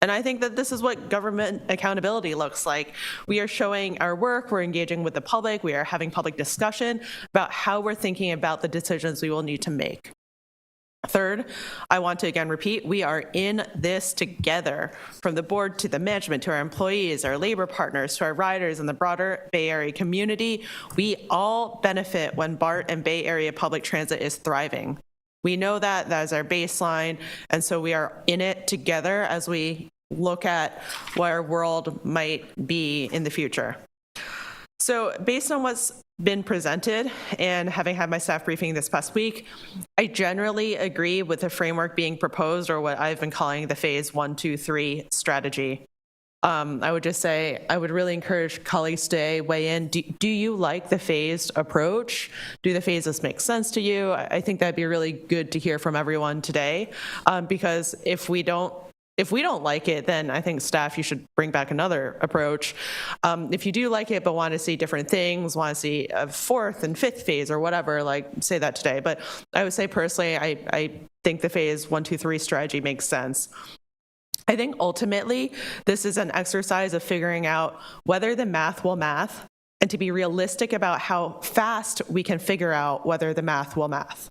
And I think that this is what government accountability looks like. We are showing our work, we're engaging with the public, we are having public discussion about how we're thinking about the decisions we will need to make. Third, I want to again repeat, we are in this together, from the board to the management, to our employees, our labor partners, to our riders, and the broader Bay Area community. We all benefit when BART and Bay Area public transit is thriving. We know that, that is our baseline, and so we are in it together as we look at what our world might be in the future. So based on what's been presented and having had my staff briefing this past week, I generally agree with the framework being proposed, or what I've been calling the phase 1, 2, 3 strategy. I would just say, I would really encourage colleagues to weigh in. Do you like the phased approach? Do the phases make sense to you? I think that'd be really good to hear from everyone today, because if If we don't like it, then I think staff, you should bring back another approach. If you do like it but want to see different things, want to see a fourth and fifth phase or whatever, like say that today. But I would say personally, I think the phase 1, 2, 3 strategy makes sense. I think ultimately this is an exercise of figuring out whether the math will math and to be realistic about how fast we can figure out whether the math will math.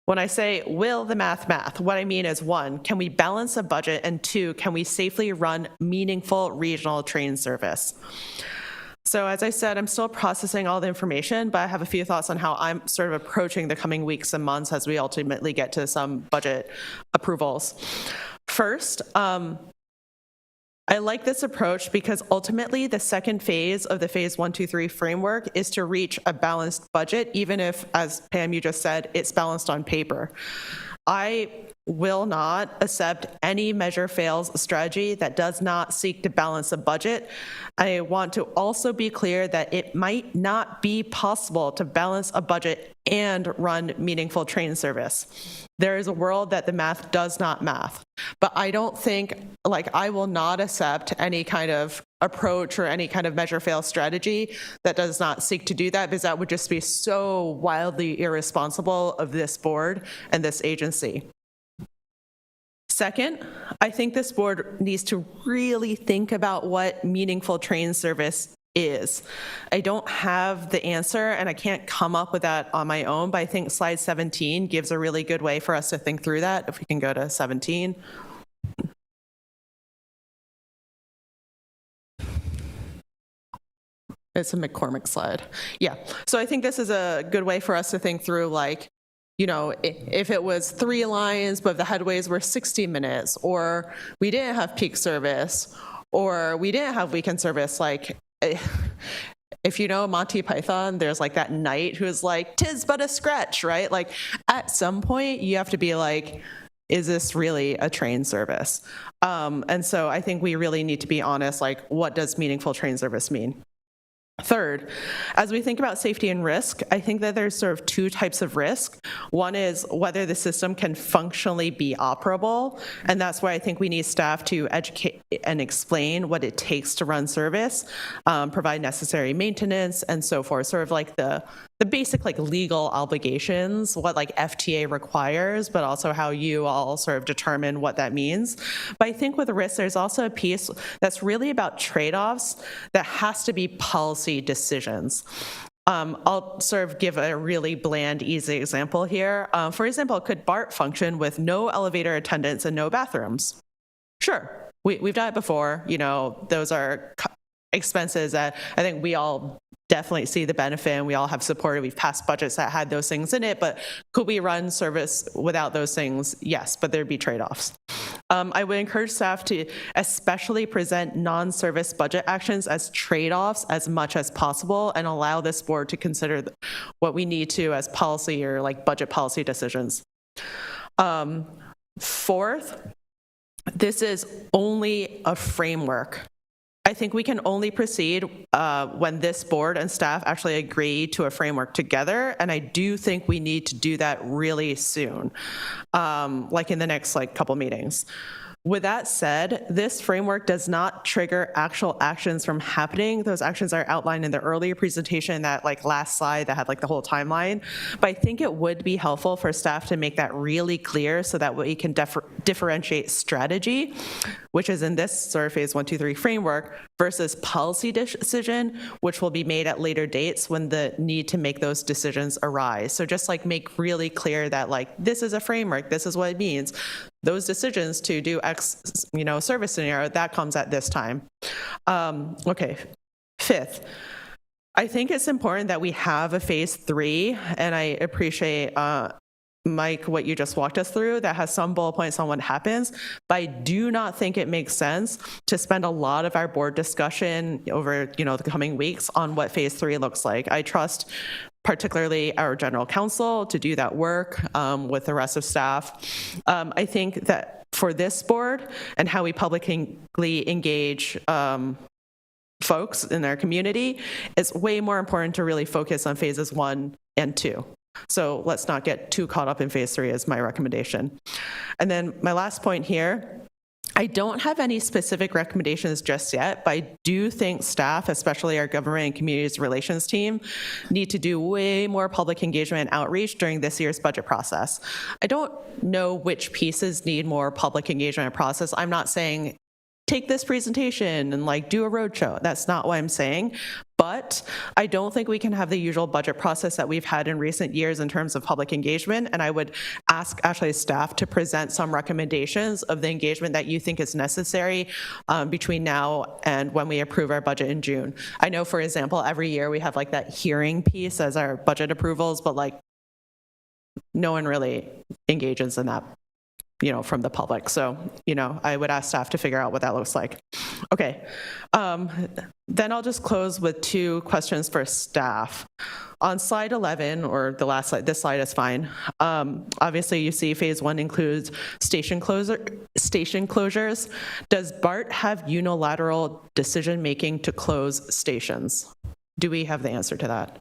When I say, will the math math, what I mean is 1, can we balance a budget? And 2, can we safely run meaningful regional train service? So as I said, I'm still processing all the information, but I have a few thoughts on how I'm sort of approaching the coming weeks and months as we ultimately get to some budget approvals. First, I like this approach because ultimately the second phase of the phase 1, 2, 3 framework is to reach a balanced budget, even if, as Pam, you just said, it's balanced on paper. I will not accept any measure fails strategy that does not seek to balance a budget. I want to also be clear that it might not be possible to balance a budget and run meaningful train service. There is a world that the math does not math. But I don't think, I will not accept any kind of approach or any kind of measure fail strategy that does not seek to do that, because that would just be so wildly irresponsible of this board and this agency. Second, I think this board needs to really think about what meaningful train service is. I don't have the answer and I can't come up with that on my own, but I think slide 17 gives a really good way for us to think through that. If we can go to 17. It's a McCormick slide. Yeah. So I think this is a good way for us to think through, if it was 3 lines, but the headways were 60 minutes, or we didn't have peak service, or we didn't have weekend service, if you know Monty Python, there's that knight who's like, "'Tis but a scratch," right? At some point, you have to be is this really a train service? And so I think we really need to be honest, what does meaningful train service mean? Third, as we think about safety and risk, I think that there's sort of 2 types of risk. One is whether the system can functionally be operable, and that's why I think we need staff to educate and explain what it takes to run service, provide necessary maintenance, and so forth, sort of the basic legal obligations, what FTA requires, but also how you all sort of determine what that means. But I think with risk, there's also a piece that's really about trade-offs that has to be policy decisions. I'll sort of give a really bland, easy example here. For example, could BART function with no elevator attendants and no bathrooms? Sure, we've done it before. Those are expenses that I think we all definitely see the benefit and we all have supported. We've passed budgets that had those things in it, but could we run service without those things? Yes, but there'd be trade-offs. I would encourage staff to especially present non-service budget actions as trade-offs as much as possible and allow this board to consider what we need to as policy or budget policy decisions. Fourth, this is only a framework. I think we can only proceed when this board and staff actually agree to a framework together, and I do think we need to do that really soon, in the next couple meetings. With that said, this framework does not trigger actual actions from happening. Those actions are outlined in the earlier presentation, that last slide that had the whole timeline. But I think it would be helpful for staff to make that really clear so that we can differentiate strategy, which is in this sort of phase 1, 2, 3 framework, versus policy decision, which will be made at later dates when the need to make those decisions arise. So just make really clear that this is a framework, this is what it means. Those decisions to do X, service scenario, that comes at this time. Okay, fifth, I think it's important that we have a phase 3, and I appreciate Mike, what you just walked us through, that has some bullet points on what happens, but I do not think it makes sense to spend a lot of our board discussion over, the coming weeks on what phase 3 looks like. I trust particularly our general counsel to do that work with the rest of staff. I think that for this board and how we publicly engage folks in our community, it's way more important to really focus on phases 1 and 2. So let's not get too caught up in phase 3 is my recommendation. And then my last point here, I don't have any specific recommendations just yet, but I do think staff, especially our government and communities relations team, need to do way more public engagement and outreach during this year's budget process. I don't know which pieces need more public engagement and process. I'm not saying take this presentation and like do a roadshow. That's not what I'm saying. But I don't think we can have the usual budget process that we've had in recent years in terms of public engagement. And I would ask actually staff to present some recommendations of the engagement that you think is necessary between now and when we approve our budget in June. I know, for example, every year we have like that hearing piece as our budget approvals, but like no one really engages in that, from the public. So, I would ask staff to figure out what that looks like. Okay. Then I'll just close with 2 questions for staff. On slide 11, or the last slide, this slide is fine. Obviously, you see phase 1 includes station closures. Does BART have unilateral decision-making to close stations? Do we have the answer to that?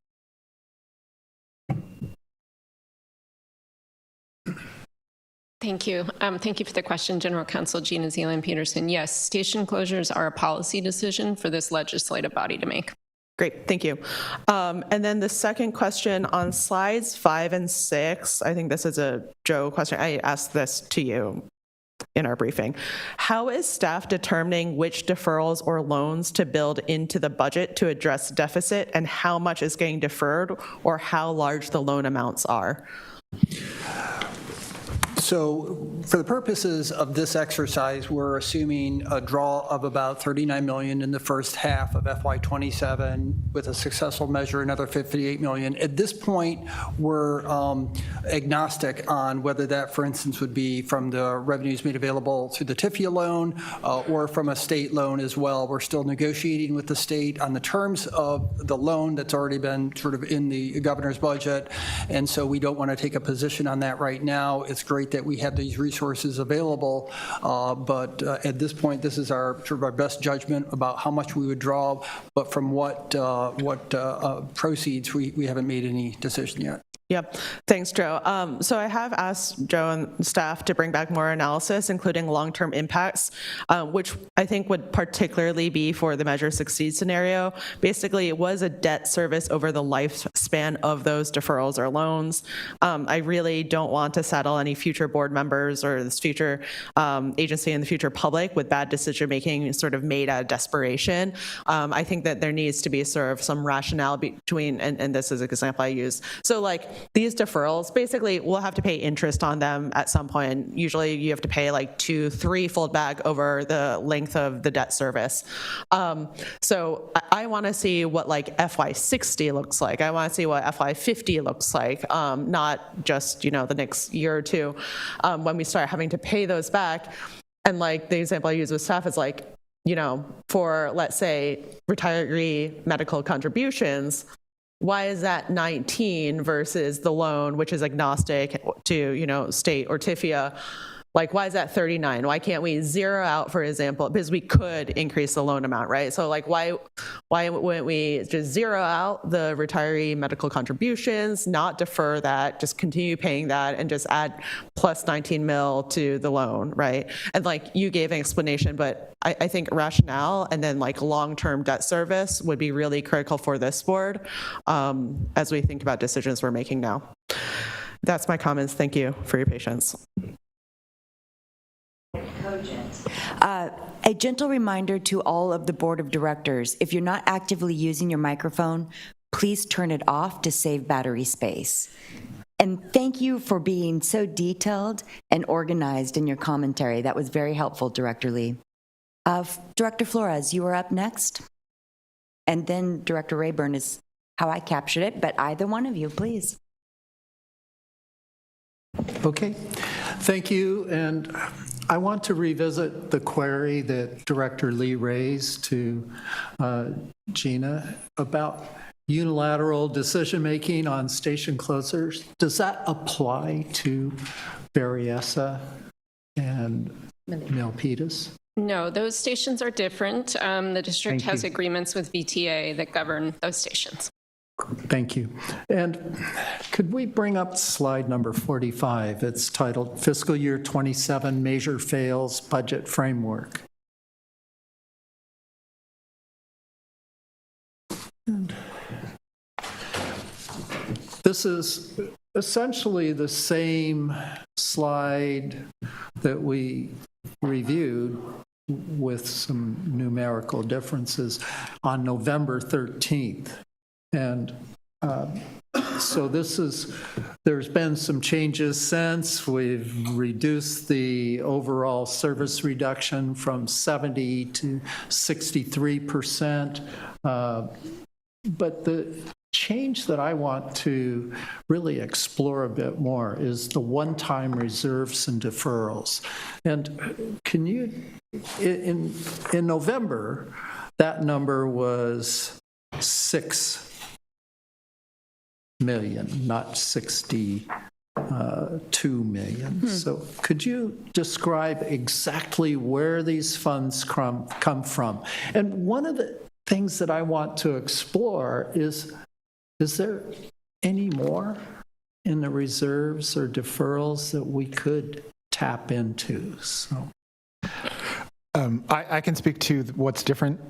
Thank you. Thank you for the question, General Counsel Gina Zealand-Peterson. Yes, station closures are a policy decision for this legislative body to make. Great, thank you. And then the second question on slides 5 and 6, I think this is a Joe question. I asked this to you in our briefing. How is staff determining which deferrals or loans to build into the budget to address deficit, and how much is getting deferred, or how large the loan amounts are? So for the purposes of this exercise, we're assuming a draw of about $39 million in the first half of FY27, with a successful measure, another $58 million. At this point, we're agnostic on whether that, for instance, would be from the revenues made available through the TIFIA loan or from a state loan as well. We're still negotiating with the state on the terms of the loan that's already been sort of in the governor's budget, and so we don't want to take a position on that right now. It's great that we have these resources available, but at this point, this is our sort of our best judgment about how much we would draw, but from what proceeds, we haven't made any decision yet. Yep. Thanks, Joe. So I have asked Joe and staff to bring back more analysis, including long-term impacts, which I think would particularly be for the Measure Succeed scenario. Basically, it was a debt service over the lifespan of those deferrals or loans. I really don't want to saddle any future board members or this future agency and the future public with bad decision-making sort of made out of desperation. I think that there needs to be sort of some rationale between, and this is an example I use. So like, these deferrals, basically, we'll have to pay interest on them at some point. Usually you have to pay like 2-3 fold back over the length of the debt service. So I want to see what like FY60 looks like. I want to see what FY50 looks like, not just, the next year or two when we start having to pay those back. And like the example I use with staff is like, for, let's say, retiree medical contributions, why is that 19 versus the loan, which is agnostic to, state or TIFIA? Like, why is that 39? Why can't we zero out, for example, because we could increase the loan amount, right? So like, why wouldn't we just zero out the retiree medical contributions, not defer that, just continue paying that, and just add plus 19 mil to the loan, right? And like, you gave an explanation, but I think rationale and then like long-term debt service would be really critical for this board as we think about decisions we're making now. That's my comments. Thank you for your patience. A gentle reminder to all of the board of directors, if you're not actively using your microphone, please turn it off to save battery space. And thank you for being so detailed and organized in your commentary. That was very helpful, Director Lee. Director Flores, you are up next. And then Director Rayburn is how I captured it, but either one of you, please. Okay, thank you. And I want to revisit the query that Director Lee raised to Gina about unilateral decision-making on station closures. Does that apply to Berryessa and Milpitas? No, those stations are different. The district Thank has you. agreements with VTA that govern those stations. Thank you. And could we bring up slide number 45? It's titled Fiscal Year 27 Major Fails Budget Framework. And this is essentially the same slide that we reviewed with some numerical differences on November 13th. And so there's been some changes since. We've reduced the overall service reduction from 70 to 63%. But the change that I want to really explore a bit more is the one-time reserves and deferrals. And can you, in November, that number was 6 million, not 62 million. So could you describe exactly where these funds come from? And one of the things that I want to explore is there any more in the reserves or deferrals that we could tap into? So. I can speak to what's different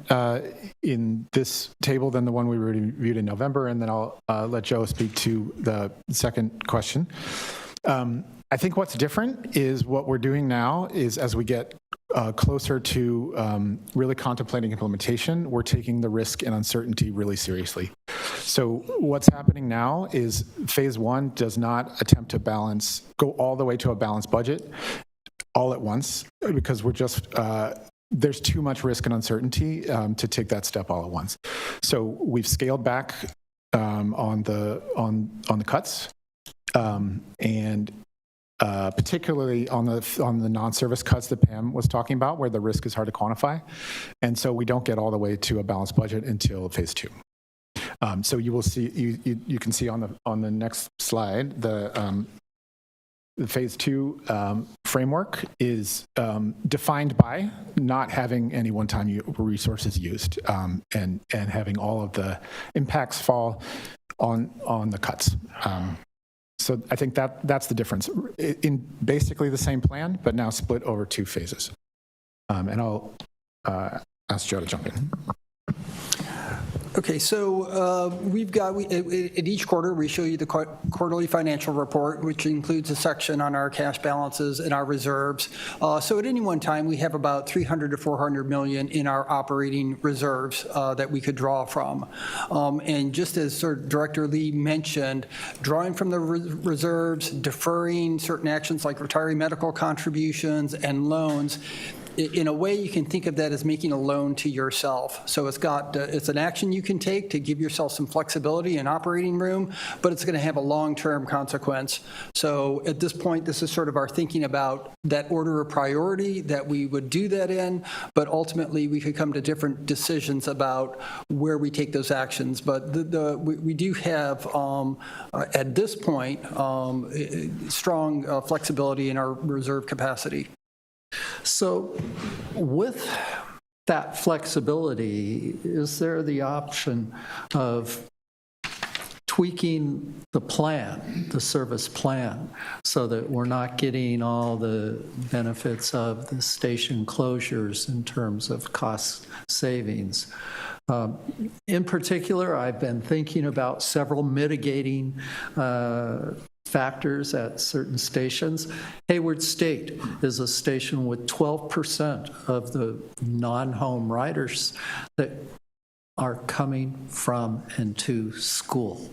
in this table than the one we reviewed in November, and then I'll let Joe speak to the second question. I think what's different is what we're doing now is as we get closer to really contemplating implementation, we're taking the risk and uncertainty really seriously. So what's happening now is phase one does not attempt to go all the way to a balanced budget all at once, because we're just, there's too much risk and uncertainty to take that step all at once. So we've scaled back on the cuts, and particularly on the non-service cuts that Pam was talking about, where the risk is hard to quantify. And so we don't get all the way to a balanced budget until phase two. So you will see, you can see on the next slide, the phase two framework is defined by not having any one-time resources used, and having all of the impacts fall on the cuts. So I think that's the difference. In basically the same plan, but now split over two phases. And I'll ask Joe to jump in. Okay, so we've got, at each quarter, we show you the quarterly financial report, which includes a section on our cash balances and our reserves. So at any one time, we have about 300 to 400 million in our operating reserves that we could draw from. And just as sort of Director Lee mentioned, drawing from the reserves, deferring certain actions like retiring medical contributions and loans, in a way, you can think of that as making a loan to yourself. So it's an action you can take to give yourself some flexibility and operating room, but it's going to have a long-term consequence. So at this point, this is sort of our thinking about that order of priority that we would do that in, but ultimately we could come to different decisions about where we take those actions. But we do have, at this point, strong flexibility in our reserve capacity. So with that flexibility, is there the option of tweaking the plan, the service plan, so that we're not getting all the benefits of the station closures in terms of cost savings? In particular, I've been thinking about several mitigating factors at certain stations. Hayward State is a station with 12% of the non-home riders that are coming from and to school.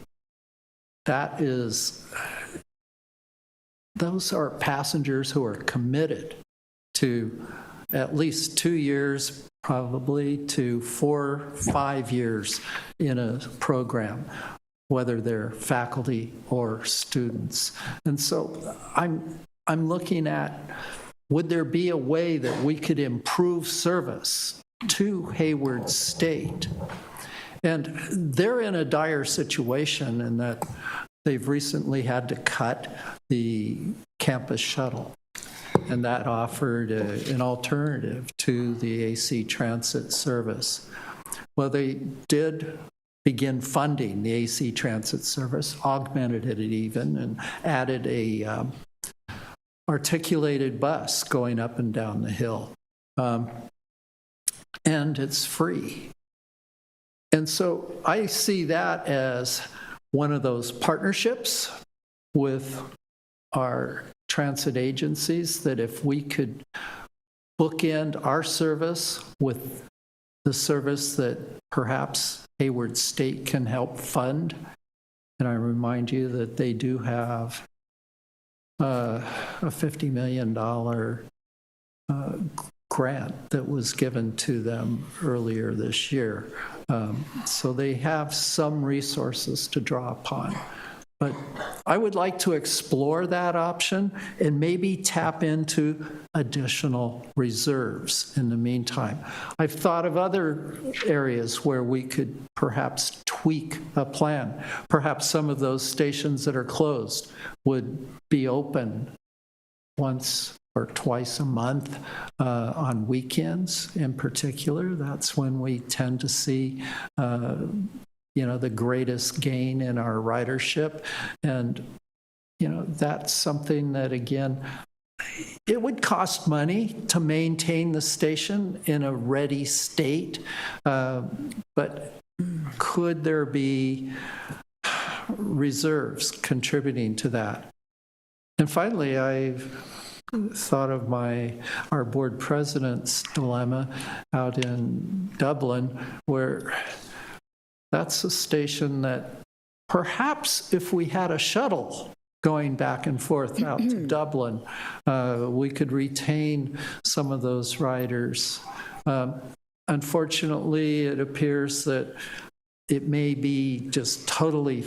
Those are passengers who are committed to at least 2 years, probably to 4, 5 years in a program, whether they're faculty or students. And so I'm looking at, would there be a way that we could improve service to Hayward State? And they're in a dire situation in that they've recently had to cut the campus shuttle, and that offered an alternative to the AC Transit service. Well, they did begin funding the AC Transit service, augmented it even, and added a articulated bus going up and down the hill. And it's free. And so I see that as one of those partnerships with our transit agencies, that if we could bookend our service with the service that perhaps Hayward State can help fund. And I remind you that they do have a $50 million grant that was given to them earlier this year. So they have some resources to draw upon. But I would like to explore that option and maybe tap into additional reserves in the meantime. I've thought of other areas where we could perhaps tweak a plan. Perhaps some of those stations that are closed would be open once or twice a month on weekends in particular. That's when we tend to see the greatest gain in our ridership. And, that's something that, again, it would cost money to maintain the station in a ready state. But could there be reserves contributing to that? And finally, I've thought of our board president's dilemma out in Dublin, where that's a station that perhaps if we had a shuttle going back and forth out to Dublin, we could retain some of those riders. Unfortunately, it appears that it may be just totally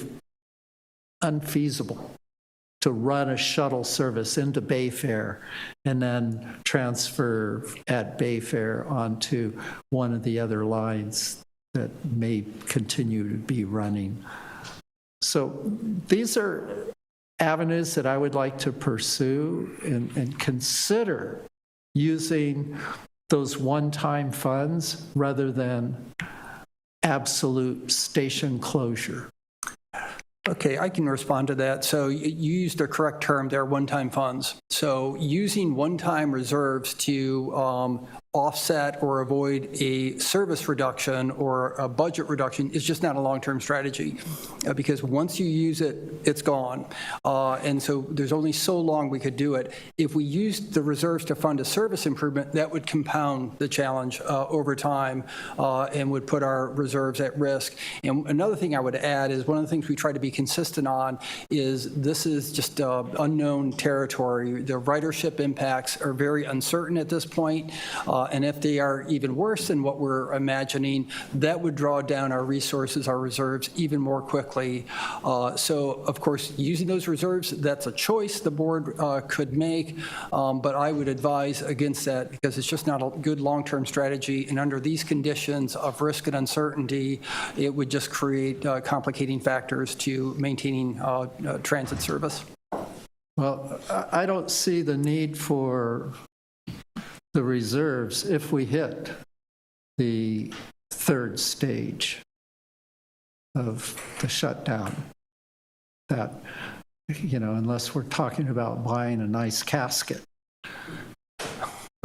unfeasible to run a shuttle service into Bayfair and then transfer at Bayfair onto one of the other lines that may continue to be running. So these are avenues that I would like to pursue and consider using those one-time funds rather than absolute station closure. Okay, I can respond to that. So you used the correct term there, one-time funds. So using one-time reserves to offset or avoid a service reduction or a budget reduction is just not a long-term strategy, because once you use it, it's gone. And so there's only so long we could do it. If we used the reserves to fund a service improvement, that would compound the challenge over time and would put our reserves at risk. And another thing I would add is one of the things we try to be consistent on is this is just unknown territory. The ridership impacts are very uncertain at this point. And if they are even worse than what we're imagining, that would draw down our resources, our reserves, even more quickly. So, of course, using those reserves, that's a choice the board could make, but I would advise against that because it's just not a good long-term strategy. And under these conditions of risk and uncertainty, it would just create complicating factors to maintaining transit service. Well, I don't see the need for the reserves if we hit the third stage of the shutdown. That, unless we're talking about buying a nice casket.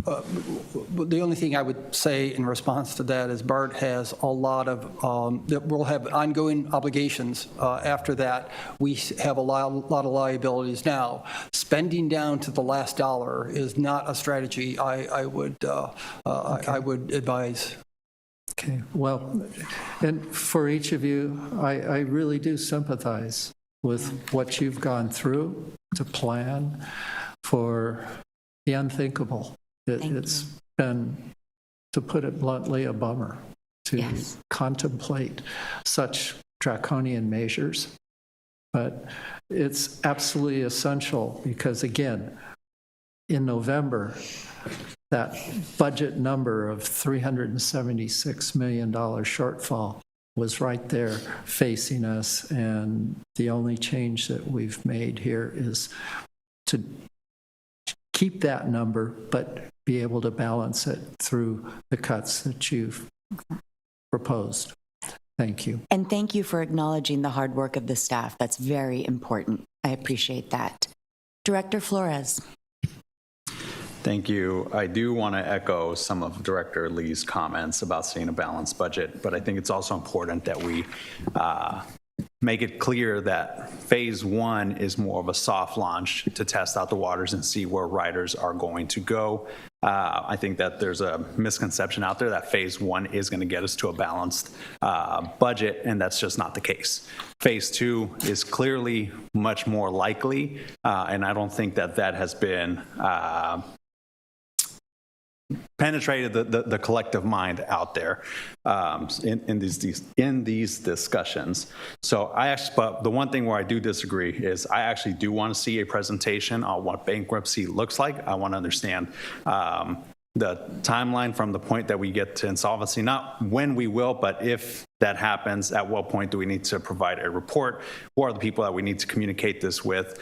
The only thing I would say in response to that is BART has a lot of, we'll have ongoing obligations after that. We have a lot of liabilities now. Spending down to the last dollar is not a strategy I would advise. Okay, well, and for each of you, I really do sympathize with what you've gone through to plan for the unthinkable. It's been, to put it bluntly, a bummer to contemplate such draconian measures. But it's absolutely essential because, again, in November, that budget number of $376 million shortfall was right there facing us. And the only change that we've made here is to keep that number, but be able to balance it through the cuts that you've proposed. Thank you. And thank you for acknowledging the hard work of the staff. That's very important. I appreciate that. Director Flores. Thank you. I do want to echo some of Director Lee's comments about seeing a balanced budget, but I think it's also important that we make it clear that phase one is more of a soft launch to test out the waters and see where riders are going to go. I think that there's a misconception out there that phase one is going to get us to a balanced budget, and that's just not the case. Phase two is clearly much more likely, and I don't think that that has been penetrated the collective mind out there in these discussions. So but the one thing where I do disagree is I actually do want to see a presentation on what bankruptcy looks like. I want to understand the timeline from the point that we get to insolvency, not when we will, but if that happens, at what point do we need to provide a report? Who are the people that we need to communicate this with?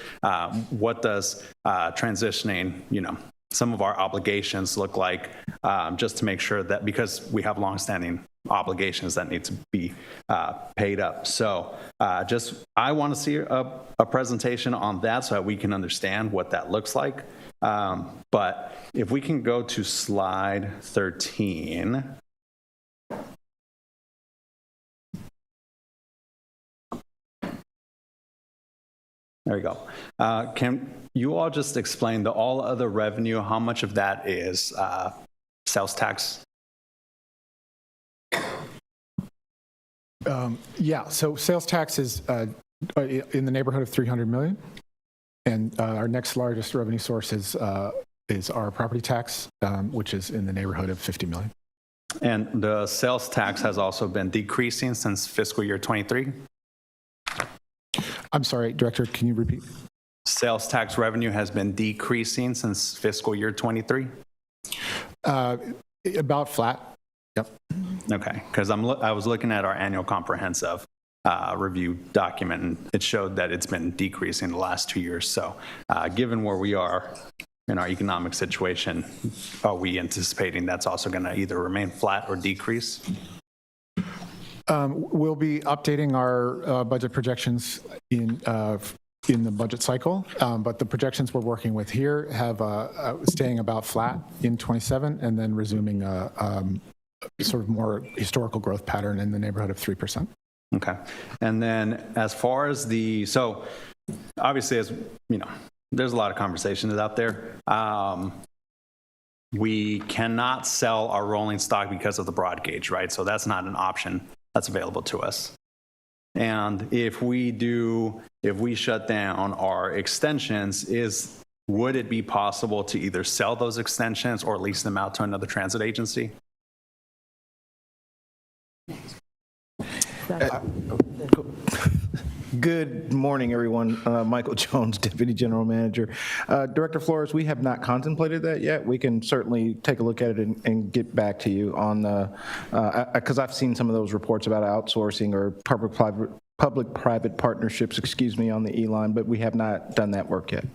What does transitioning, some of our obligations look like, just to make sure that, because we have longstanding obligations that need to be paid up. So I want to see a presentation on that so that we can understand what that looks like. But if we can go to slide 13. There we go. Can you all just explain the all other revenue, how much of that is sales tax? Yeah, so sales tax is in the neighborhood of $300 million. And our next largest revenue source is our property tax, which is in the neighborhood of $50 million. And the sales tax has also been decreasing since fiscal year 23? I'm sorry, Director, can you repeat? Sales tax revenue has been decreasing since fiscal year 23? About flat. Yep. Okay, because I was looking at our annual comprehensive review document, and it showed that it's been decreasing the last 2 years. So given where we are in our economic situation, are we anticipating that's also going to either remain flat or decrease? We'll be updating our budget projections in the budget cycle, but the projections we're working with here have staying about flat in 27 and then resuming a sort of more historical growth pattern in the neighborhood of 3%. Okay. And then as far as so obviously, as you know, there's a lot of conversations out there. We cannot sell our rolling stock because of the broad gauge, right? So that's not an option that's available to us. And if we shut down our extensions, would it be possible to either sell those extensions or lease them out to another transit agency? Good morning, everyone. Michael Jones, Deputy General Manager. Director Flores, we have not contemplated that yet. We can certainly take a look at it and get back to you on because I've seen some of those reports about outsourcing or public-private partnerships, on the E-line, but we have not done that work yet.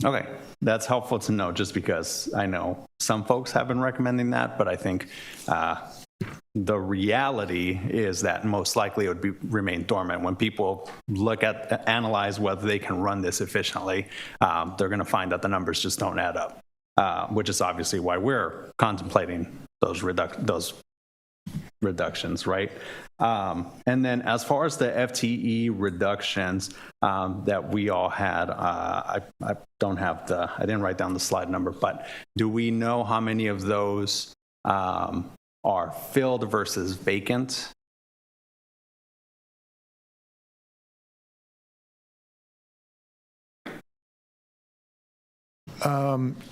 Okay, that's helpful to know, just because I know some folks have been recommending that, but I think the reality is that most likely it would remain dormant. When people analyze whether they can run this efficiently, they're going to find that the numbers just don't add up, which is obviously why we're contemplating those reductions, right? And then as far as the FTE reductions that we all had, I didn't write down the slide number, but do we know how many of those are filled versus vacant?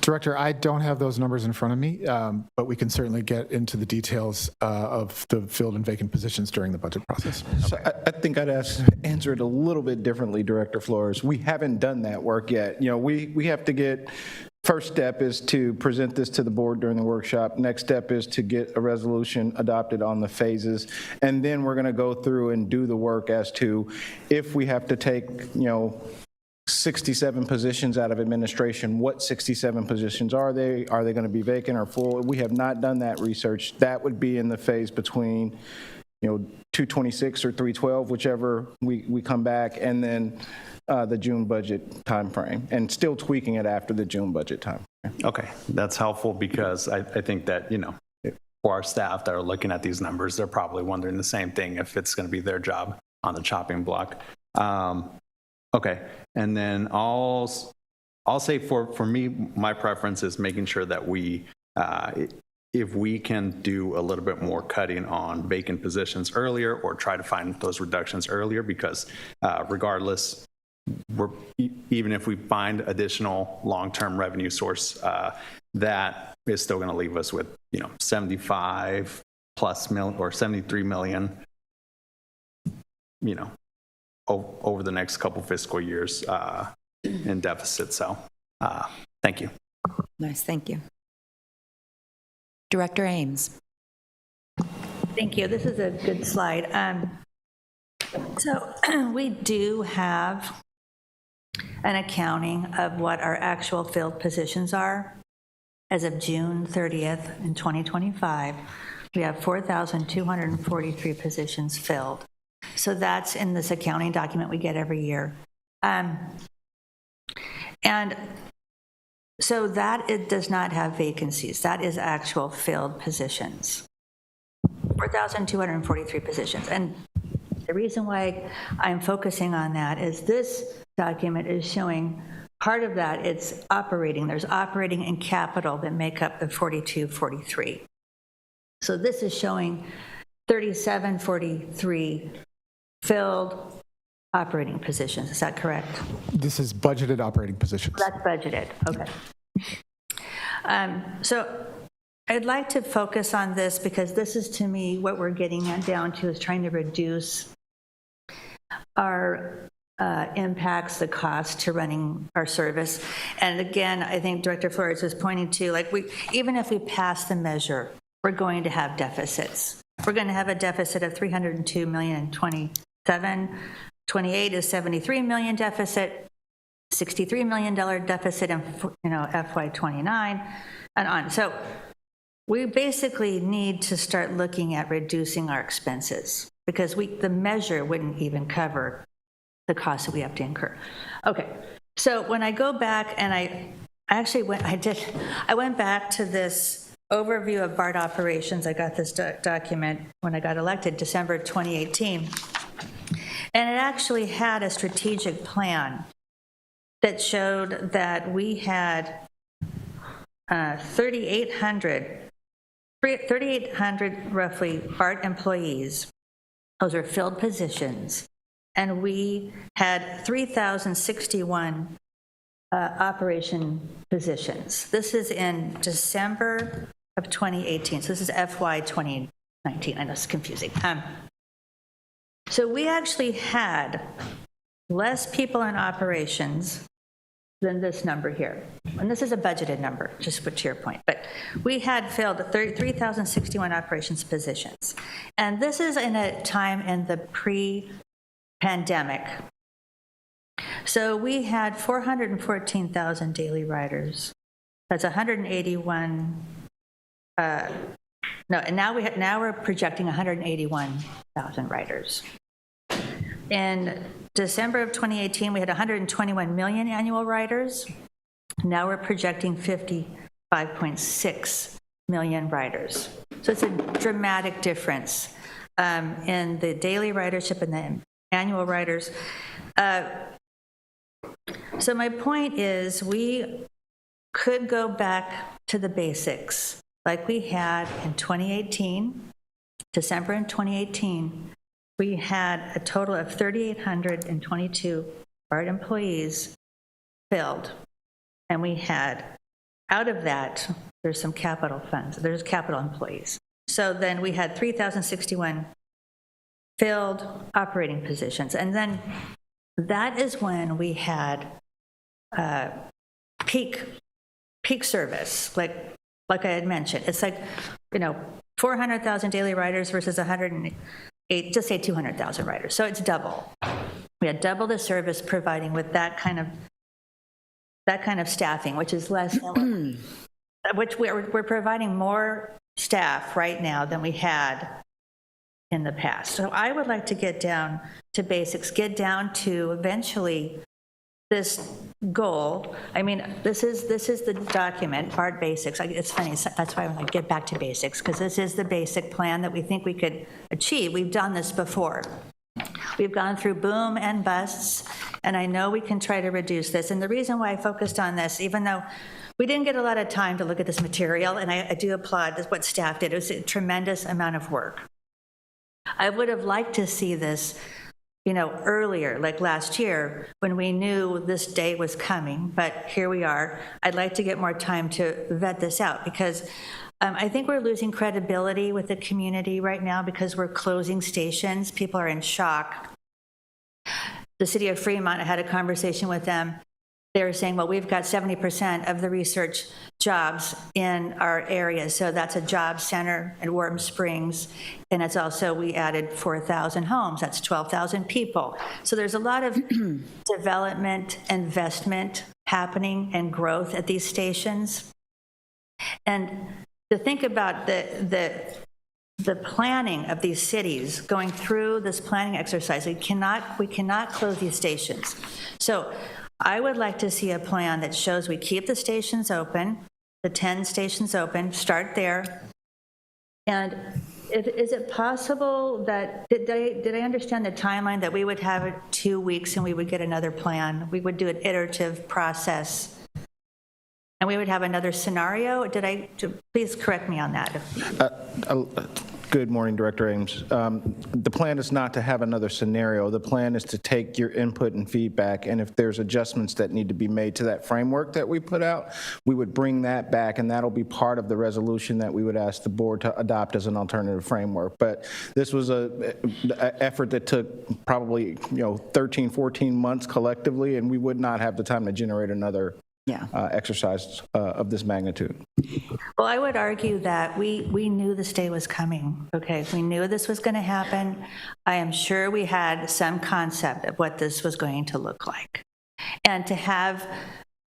Director, I don't have those numbers in front of me, but we can certainly get into the details of the filled and vacant positions during the budget process. So I think I'd answer it a little bit differently, Director Flores. We haven't done that work yet. We have to get. First step is to present this to the board during the workshop. Next step is to get a resolution adopted on the phases. And then we're going to go through and do the work as to if we have to take, 67 positions out of administration, what 67 positions are they? Are they going to be vacant or full? We have not done that research. That would be in the phase between 226 or 312, whichever we come back, and then the June budget timeframe, and still tweaking it after the June budget time. Okay, that's helpful because I think that, for our staff that are looking at these numbers, they're probably wondering the same thing if it's going to be their job on the chopping block. Okay, and then I'll say for me, my preference is making sure that we, if we can do a little bit more cutting on vacant positions earlier or try to find those reductions earlier, because regardless, even if we find additional long-term revenue source, that is still going to leave us with 75 plus million or 73 million, over the next couple fiscal years in deficit. So, thank you. Nice, thank you. Director Ames. Thank you. This is a good slide. So we do have an accounting of what our actual filled positions are. As of June 30th in 2025, we have 4,243 positions filled. So that's in this accounting document we get every year. And so that it does not have vacancies. That is actual filled positions. 4,243 positions. And the reason why I'm focusing on that is this document is showing part of that, it's operating. There's operating and capital that make up the 4,243. So this is showing 3,743 filled operating positions. Is that correct? This is budgeted operating positions. That's budgeted. Okay. So I'd like to focus on this because this is, to me, what we're getting down to is trying to reduce our impacts, the cost to running our service. And again, I think Director Flores was pointing to, even if we pass the measure, we're going to have deficits. We're going to have a deficit of $302 million in 27, 28 is $73 million deficit, $63 million deficit in FY29, and on. So we basically need to start looking at reducing our expenses because the measure wouldn't even cover the costs that we have to incur. Okay, so when I go back and I went back to this overview of BART operations. I got this document when I got elected, December 2018. And it actually had a strategic plan that showed that we had 3,800 roughly BART employees. Those are filled positions. And we had 3,061 operation positions. This is in December of 2018. So this is FY 2019. I know it's confusing. So we actually had less people in operations than this number here. And this is a budgeted number, just to your point. But we had filled 3,061 operations positions. And this is in a time in the pre-pandemic. So we had 414,000 daily riders. That's 181. Now we're projecting 181,000 riders. In December of 2018, we had 121 million annual riders. Now we're projecting 55.6 million riders. So it's a dramatic difference in the daily ridership and the annual riders. So my point is we could go back to the basics like we had in 2018, December in 2018. We had a total of 3,822 BART employees filled. And we had, out of that, there's some capital funds, there's capital employees. So then we had 3,061 filled operating positions. And then that is when we had peak service, like I had mentioned. It's like, 400,000 daily riders versus 108, just say 200,000 riders. So it's double. We had double the service providing with that kind of staffing, which is less than which we're providing more staff right now than we had in the past. So I would like to get down to basics, get down to eventually this goal. I mean, this is the document, BART Basics. It's funny, that's why I want to get back to basics, because this is the basic plan that we think we could achieve. We've done this before. We've gone through boom and busts, and I know we can try to reduce this. And the reason why I focused on this, even though we didn't get a lot of time to look at this material, and I do applaud what staff did. It was a tremendous amount of work. I would have liked to see this, earlier, like last year, when we knew this day was coming, but here we are. I'd like to get more time to vet this out, because I think we're losing credibility with the community right now because we're closing stations. People are in shock. The city of Fremont, I had a conversation with them. They were saying, well, we've got 70% of the research jobs in our area. So that's a job center in Warm Springs. And it's also, we added 4,000 homes. That's 12,000 people. So there's a lot of development, investment happening and growth at these stations. And to think about the planning of these cities going through this planning exercise, we cannot close these stations. So I would like to see a plan that shows we keep the stations open, the 10 stations open, start there. And is it possible that, did I understand the timeline that we would have it 2 weeks and we would get another plan? We would do an iterative process and we would have another scenario? Please correct me on that. Good morning, Director Ames. The plan is not to have another scenario. The plan is to take your input and feedback, and if there's adjustments that need to be made to that framework that we put out, we would bring that back, and that'll be part of the resolution that we would ask the board to adopt as an alternative framework. But this was an effort that took probably 13, 14 months collectively, and we would not have the time to generate another exercise of this magnitude. Well, I would argue that we knew this day was coming, okay? We knew this was going to happen. I am sure we had some concept of what this was going to look like. And to have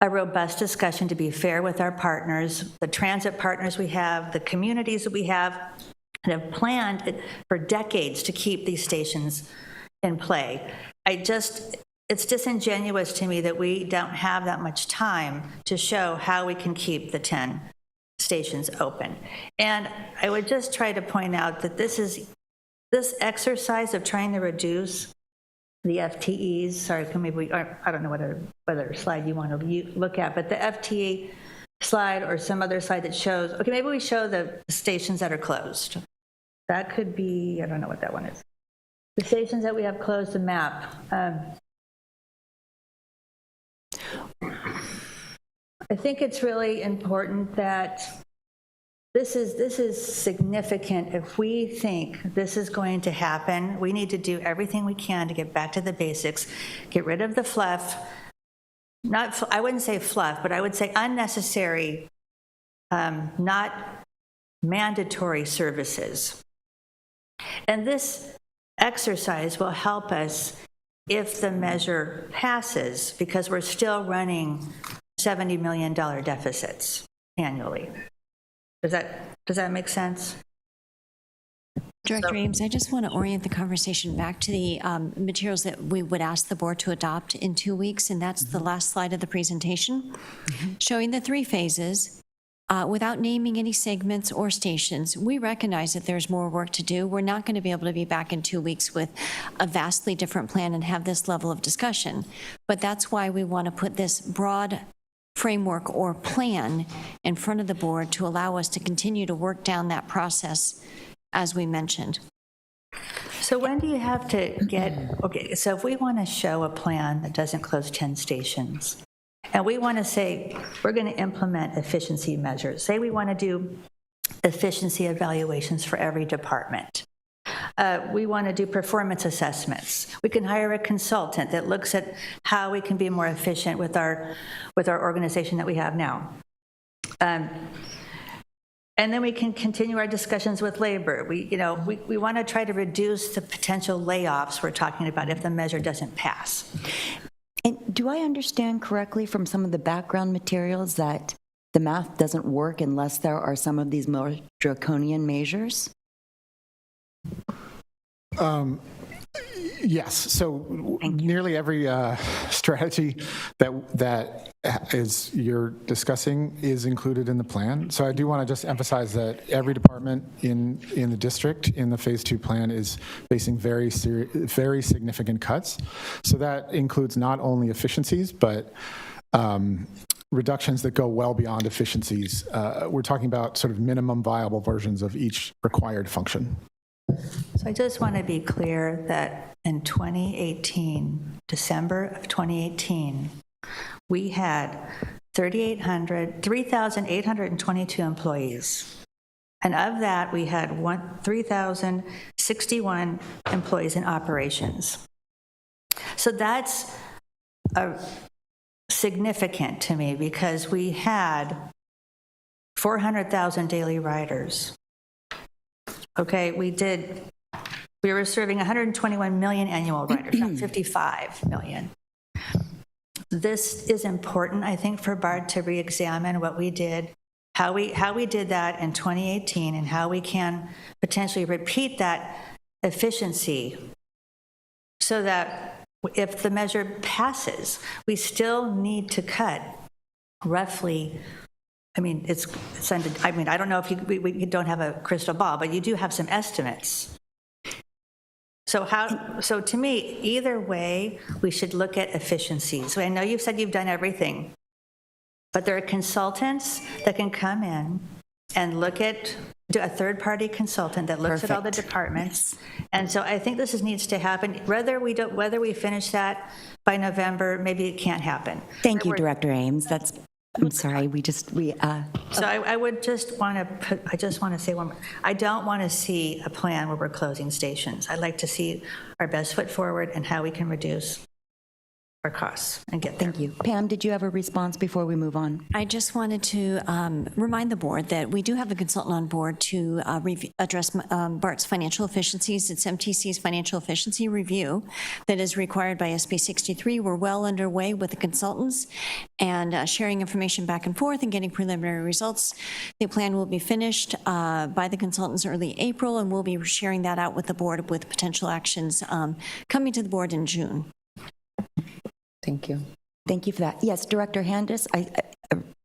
a robust discussion, to be fair with our partners, the transit partners we have, the communities that we have, and have planned for decades to keep these stations in play. It's disingenuous to me that we don't have that much time to show how we can keep the 10 stations open. And I would just try to point out that this exercise of trying to reduce the FTEs, sorry, I don't know whether slide you want to look at, but the FTE slide or some other slide that shows, okay, maybe we show the stations that are closed. That could be, I don't know what that one is. The stations that we have closed, the map. I think it's really important that this is significant. If we think this is going to happen, we need to do everything we can to get back to the basics, get rid of the fluff. I wouldn't say fluff, but I would say unnecessary, not mandatory services. And this exercise will help us if the measure passes, because we're still running $70 million deficits annually. Does that make sense? Director Ames, I just want to orient the conversation back to the materials that we would ask the board to adopt in 2 weeks, and that's the last slide of the presentation, showing the 3 phases. Without naming any segments or stations, we recognize that there's more work to do. We're not going to be able to be back in 2 weeks with a vastly different plan and have this level of discussion. But that's why we want to put this broad framework or plan in front of the board to allow us to continue to work down that process, as we mentioned. So when do you have to okay, so if we want to show a plan that doesn't close 10 stations, and we want to say we're going to implement efficiency measures. Say we want to do efficiency evaluations for every department. We want to do performance assessments. We can hire a consultant that looks at how we can be more efficient with our organization that we have now. And then we can continue our discussions with labor. We want to try to reduce the potential layoffs we're talking about if the measure doesn't pass. And do I understand correctly from some of the background materials that the math doesn't work unless there are some of these more draconian measures? Yes. So nearly every strategy that is you're discussing is included in the plan. So I do want to just emphasize that every department in the district in the Phase 2 plan is facing very significant cuts. So that includes not only efficiencies, but reductions that go well beyond efficiencies. We're talking about sort of minimum viable versions of each required function. So I just want to be clear that in 2018, December of 2018, we had 3,822 employees. And of that, we had 3,061 employees in operations. So that's significant to me because we had 400,000 daily riders. Okay, we were serving 121 million annual riders, not 55 million. This is important, I think, for BART to re-examine what we did, how we did that in 2018, and how we can potentially repeat that efficiency so that if the measure passes, we still need to cut roughly, I mean, I don't know if we don't have a crystal ball, but you do have some estimates. So to me, either way, we should look at efficiencies. So I know you've said you've done everything, but there are consultants that can come in and do a third-party consultant that looks at all the departments. And so I think this needs to happen. Whether we finish that by November, maybe it can't happen. Thank you, Director Ames. I'm sorry, So I would just want to say one more. I don't want to see a plan where we're closing stations. I'd like to see our best foot forward and how we can reduce our costs and get there. Thank you. Pam, did you have a response before we move on? I just wanted to remind the board that we do have a consultant on board to address BART's financial efficiencies. It's MTC's financial efficiency review that is required by SB 63. We're well underway with the consultants and sharing information back and forth and getting preliminary results. The plan will be finished by the consultants early April, and we'll be sharing that out with the board with potential actions coming to the board in June. Thank you. Thank you for that. Yes, Director Hernandez,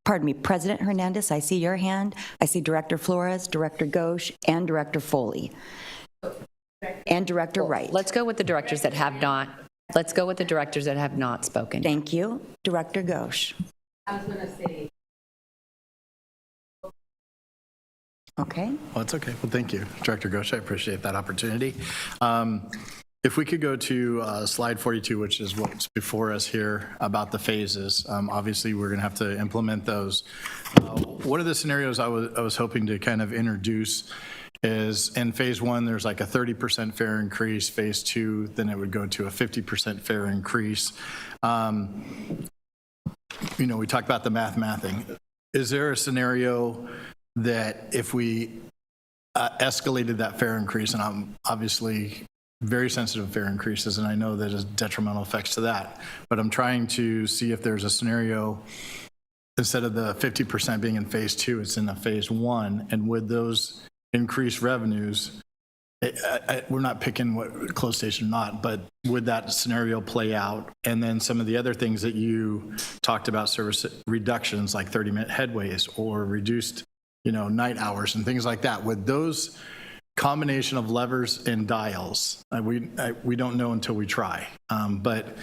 President Hernandez, I see your hand. I see Director Flores, Director Ghosh, and Director Foley. And Director Wright. Let's go with the directors that have not. Let's go with the directors that have not spoken. Thank you. Director Ghosh. I was going to say. Okay. Well, it's okay. Well, thank you, Director Ghosh. I appreciate that opportunity. If we could go to slide 42, which is what's before us here about the phases. Obviously, we're going to have to implement those. One of the scenarios I was hoping to kind of introduce is in phase 1, there's like a 30% fare increase. Phase 2, then it would go to a 50% fare increase. We talked about the mathing. Is there a scenario that if we escalated that fare increase, and I'm obviously very sensitive fare increases, and I know that there's detrimental effects to that, but I'm trying to see if there's a scenario instead of the 50% being in phase 2, it's in a phase 1, and with those increased revenues, we're not picking what closed station or not, but would that scenario play out? And then some of the other things that you talked about, service reductions like 30-minute headways or reduced night hours and things like that, with those combination of levers and dials, we don't know until we try. But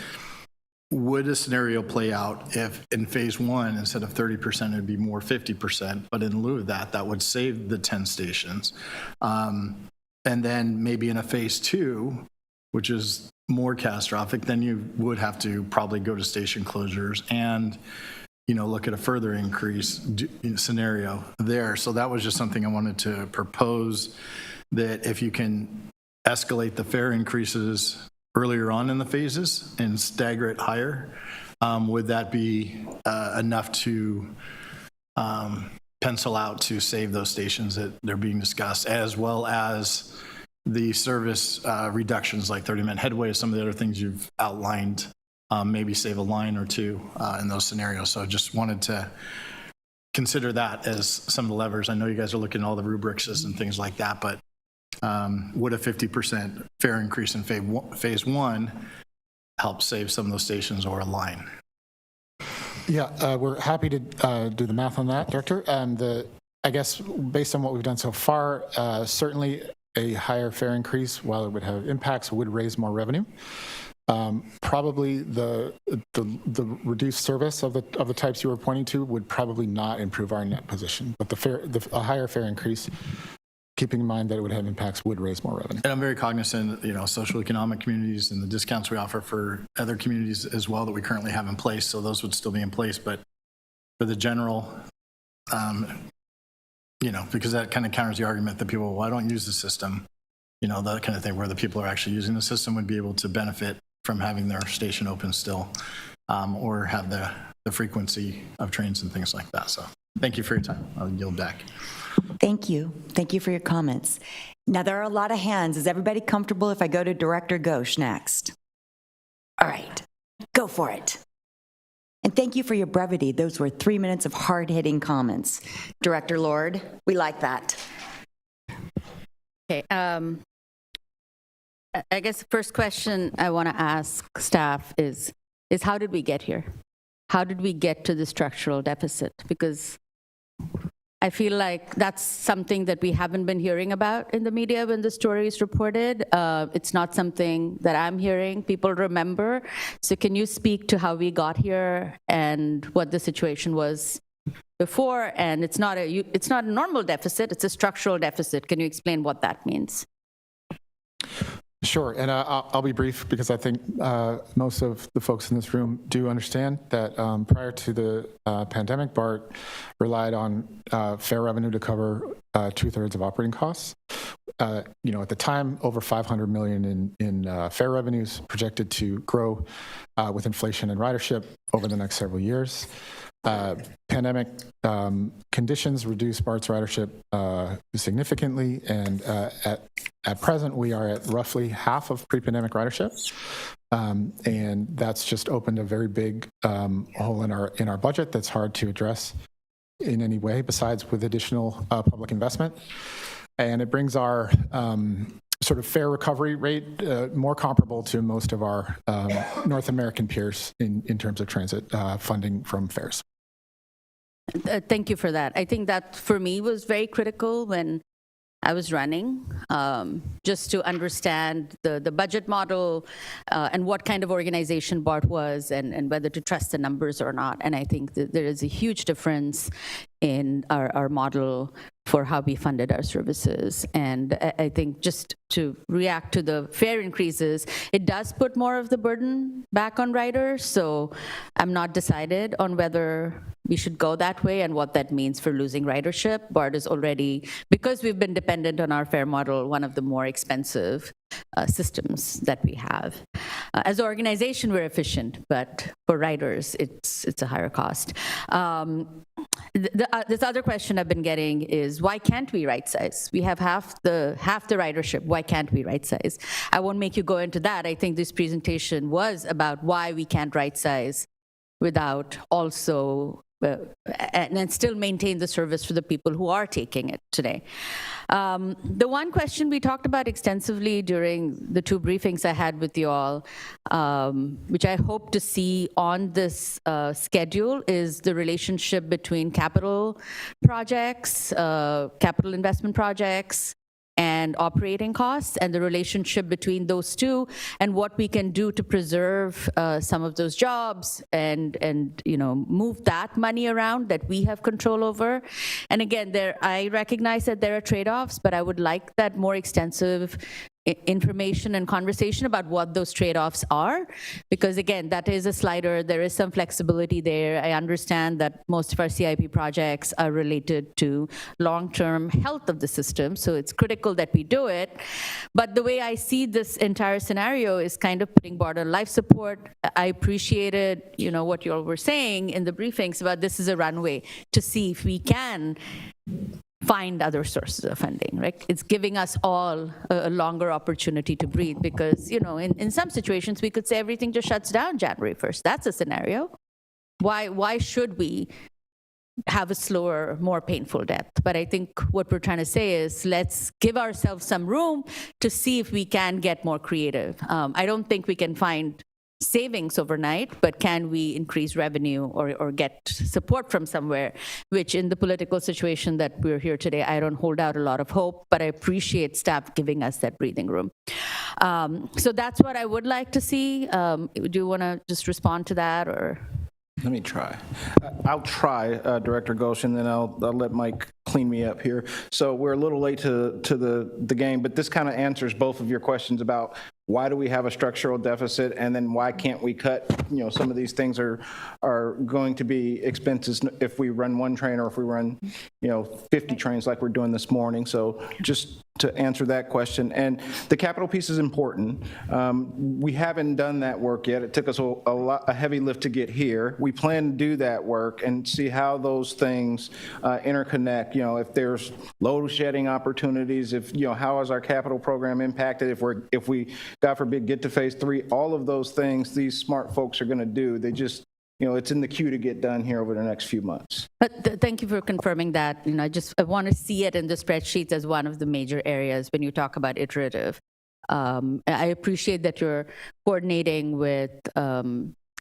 would a scenario play out if in phase 1, instead of 30%, it'd be more 50%, but in lieu of that, that would save the 10 stations. And then maybe in a phase 2, which is more catastrophic, then you would have to probably go to station closures and look at a further increase scenario there. So that was just something I wanted to propose, that if you can escalate the fare increases earlier on in the phases and stagger it higher, would that be enough to pencil out to save those stations that they're being discussed, as well as the service reductions like 30-minute headway, some of the other things you've outlined, maybe save a line or two in those scenarios. So I just wanted to consider that as some of the levers. I know you guys are looking at all the rubrics and things like that, but Would a 50% fare increase in phase one help save some of those stations or a line? Yeah, we're happy to do the math on that, Director. I guess based on what we've done so far, certainly a higher fare increase, while it would have impacts, would raise more revenue. Probably the reduced service of the types you were pointing to would probably not improve our net position, but a higher fare increase, keeping in mind that it would have impacts, would raise more revenue. And I'm very cognizant, social economic communities and the discounts we offer for other communities as well that we currently have in place, so those would still be in place. But for the general, because that kind of counters the argument that people, well, I don't use the system, that kind of thing, where the people are actually using the system would be able to benefit from having their station open still, or have the frequency of trains and things like that. So thank you for your time. I'll yield back. Thank you. Thank you for your comments. Now, there are a lot of hands. Is everybody comfortable if I go to Director Ghosh next? All right, go for it. And thank you for your brevity. Those were 3 minutes of hard-hitting comments. Director Lord, we like that. Okay. I guess the first question I want to ask staff is how did we get here? How did we get to the structural deficit? Because I feel like that's something that we haven't been hearing about in the media when the story is reported. It's not something that I'm hearing people remember. So can you speak to how we got here and what the situation was before? And it's not a normal deficit, it's a structural deficit. Can you explain what that means? Sure, and I'll be brief because I think most of the folks in this room do understand that prior to the pandemic, BART relied on fare revenue to cover 2/3 of operating costs. At the time, over $500 million in fare revenues projected to grow with inflation and ridership over the next several years. Pandemic conditions reduced BART's ridership significantly, and at present we are at roughly half of pre-pandemic ridership, and that's just opened a very big hole in our budget that's hard to address in any way besides with additional public investment. And it brings our sort of fare recovery rate more comparable to most of our North American peers in terms of transit funding from fares. Thank you for that. I think that for me was very critical when I was running, just to understand the budget model and what kind of organization BART was and whether to trust the numbers or not. And I think that there is a huge difference in our model for how we funded our services. And I think just to react to the fare increases, it does put more of the burden back on riders. So I'm not decided on whether we should go that way and what that means for losing ridership. BART is already, because we've been dependent on our fare model, one of the more expensive systems that we have. As an organization, we're efficient, but for riders, it's a higher cost. This other question I've been getting is, why can't we right size? We have half the ridership. Why can't we right size? I won't make you go into that. I think this presentation was about why we can't right size without also and still maintain the service for the people who are taking it today. The one question we talked about extensively during the 2 briefings I had with you all, which I hope to see on this schedule, is the relationship between capital projects, capital investment projects, and operating costs, and the relationship between those two, and what we can do to preserve some of those jobs and move that money around that we have control over. And again, I recognize that there are trade-offs, but I would like that more extensive information and conversation about what those trade-offs are, because again, that is a slider. There is some flexibility there. I understand that most of our CIP projects are related to long-term health of the system, so it's critical that we do it. But the way I see this entire scenario is kind of putting BART on life support. I appreciated, what you all were saying in the briefings about this is a runway to see if we can find other sources of funding, right? It's giving us all a longer opportunity to breathe because, in some situations, we could say everything just shuts down January 1st. That's a scenario. Why should we have a slower, more painful death. But I think what we're trying to say is let's give ourselves some room to see if we can get more creative. I don't think we can find savings overnight, but can we increase revenue or get support from somewhere, which in the political situation that we're here today, I don't hold out a lot of hope, but I appreciate staff giving us that breathing room. So that's what I would like to see. Do you want to just respond to that, or? Let me try. I'll try, Director Ghosh, and then I'll let Mike clean me up here. So we're a little late to the game, but this kind of answers both of your questions about why do we have a structural deficit, and then why can't we cut, some of these things are going to be expenses if we run one train or if we run, 50 trains like we're doing this morning. So just to answer that question. And the capital piece is important. We haven't done that work yet. It took us a heavy lift to get here. We plan to do that work and see how those things interconnect. If there's load shedding opportunities, how is our capital program impacted? If we, God forbid, get to phase 3, all of those things these smart folks are going to do. They just, it's in the queue to get done here over the next few months. But thank you for confirming that. I want to see it in the spreadsheets as one of the major areas when you talk about iterative. I appreciate that you're coordinating with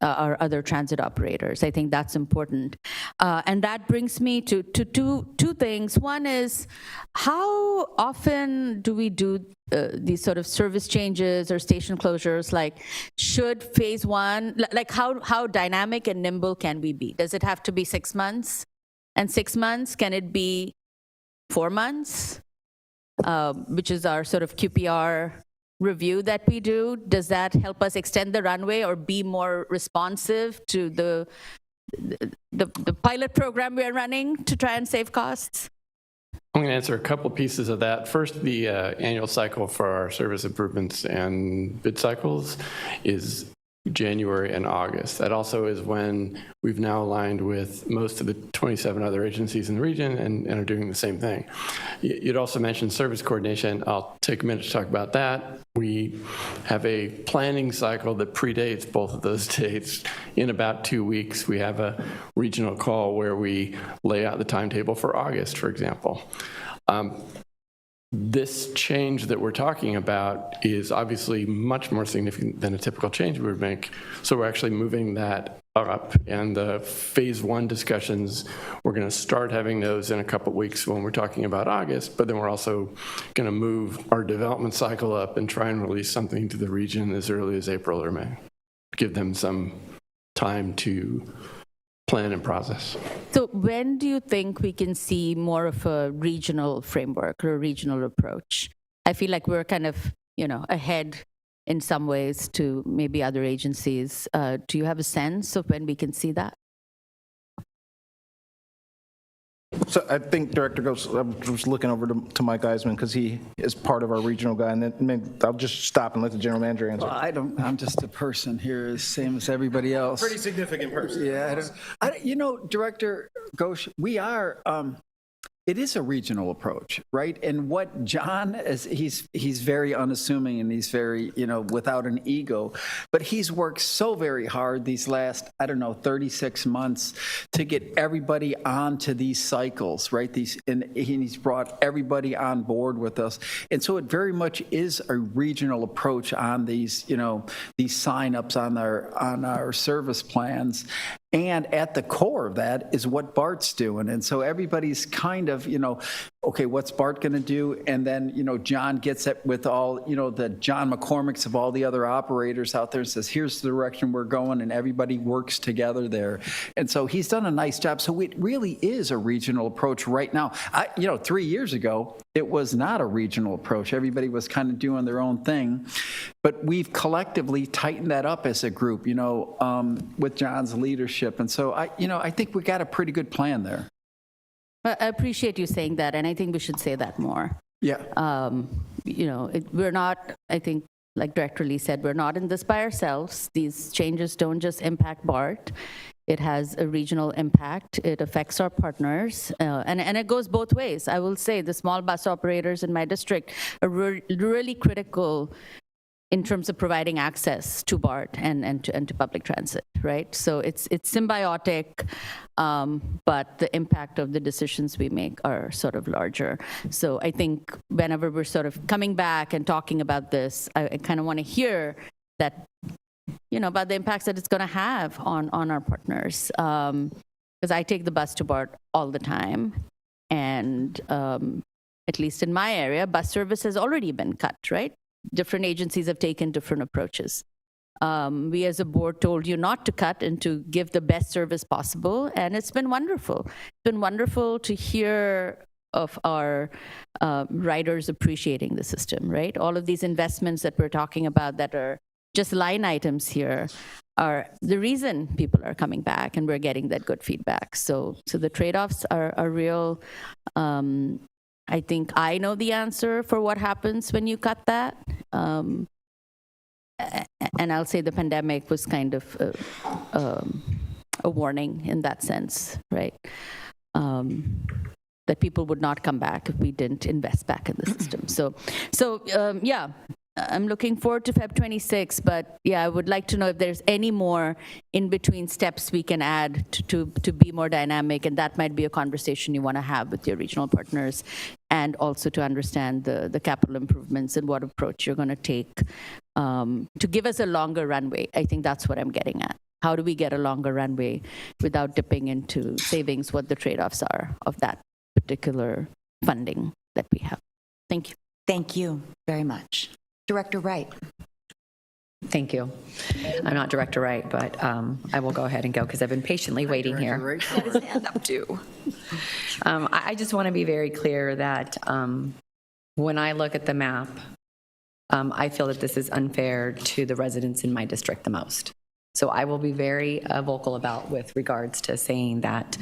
our other transit operators. I think that's important. And that brings me to two things. One is, how often do we do these sort of service changes or station closures? Like, should phase 1, like how dynamic and nimble can we be? Does it have to be 6 months? And 6 months, can it be 4 months? Which is our sort of QPR review that we do. Does that help us extend the runway or be more responsive to the pilot program we're running to try and save costs? I'm going to answer a couple pieces of that. First, the annual cycle for our service improvements and bid cycles is January and August. That also is when we've now aligned with most of the 27 other agencies in the region and are doing the same thing. You'd also mentioned service coordination. I'll take a minute to talk about that. We have a planning cycle that predates both of those dates. In about 2 weeks, we have a regional call where we lay out the timetable for August, for example. This change that we're talking about is obviously much more significant than a typical change we would make. So we're actually moving that up. And the phase 1 discussions, we're going to start having those in a couple weeks when we're talking about August, but then we're also going to move our development cycle up and try and release something to the region as early as April or May. Give them some time to plan and process. So when do you think we can see more of a regional framework or a regional approach? I feel like we're kind of, ahead in some ways to maybe other agencies. Do you have a sense of when we can see that? So I think Director Ghosh, I'm just looking over to Mike Eisman because he is part of our regional guy, and then maybe I'll just stop and let the general manager answer. Well, I'm just a person here, same as everybody else. Pretty significant person. Yeah, Director Ghosh, we are. It is a regional approach, right? And what John is, he's very unassuming and he's very, without an ego, but he's worked so very hard these last, 36 months to get everybody onto these cycles, right? And he's brought everybody on board with us. And so it very much is a regional approach on these, these signups on our service plans. And at the core of that is what BART's doing. And so everybody's kind of, okay, what's BART going to do? And then, John gets it with all, the John McCormick's of all the other operators out there and says, here's the direction we're going. And everybody works together there. And so he's done a nice job. So it really is a regional approach right now. 3 years ago, it was not a regional approach. Everybody was kind of doing their own thing. But we've collectively tightened that up as a group, with John's leadership. And so I think we got a pretty good plan there. I appreciate you saying that, and I think we should say that more. Yeah. We're not, I think, like Director Lee said, we're not in this by ourselves. These changes don't just impact BART. It has a regional impact. It affects our partners, and it goes both ways. I will say the small bus operators in my district are really critical in terms of providing access to BART and to public transit, right? So it's symbiotic, but the impact of the decisions we make are sort of larger. So I think whenever we're sort of coming back and talking about this, I kind of want to hear that, about the impacts that it's going to have on our partners. Because I take the bus to BART all the time, and at least in my area, bus service has already been cut, right? Different agencies have taken different approaches. We as a board told you not to cut and to give the best service possible, and it's been wonderful. It's been wonderful to hear of our riders appreciating the system, right? All of these investments that we're talking about that are just line items here are the reason people are coming back, and we're getting that good feedback. So the trade-offs are real. I think I know the answer for what happens when you cut that. And I'll say the pandemic was kind of a warning in that sense, right? That people would not come back if we didn't invest back in the system. So yeah, I'm looking forward to Feb 26, but yeah, I would like to know if there's any more in between steps we can add to be more dynamic, and that might be a conversation you want to have with your regional partners, and also to understand the capital improvements and what approach you're going to take to give us a longer runway. I think that's what I'm getting at. How do we get a longer runway without dipping into savings, what the trade-offs are of that particular funding that we have? Thank you. Thank you very much. Director Wright. Thank you. I'm not Director Wright, but I will go ahead and go because I've been patiently waiting here. Stand up too. I just want to be very clear that when I look at the map, I feel that this is unfair to the residents in my district the most. So I will be very vocal with regards to saying that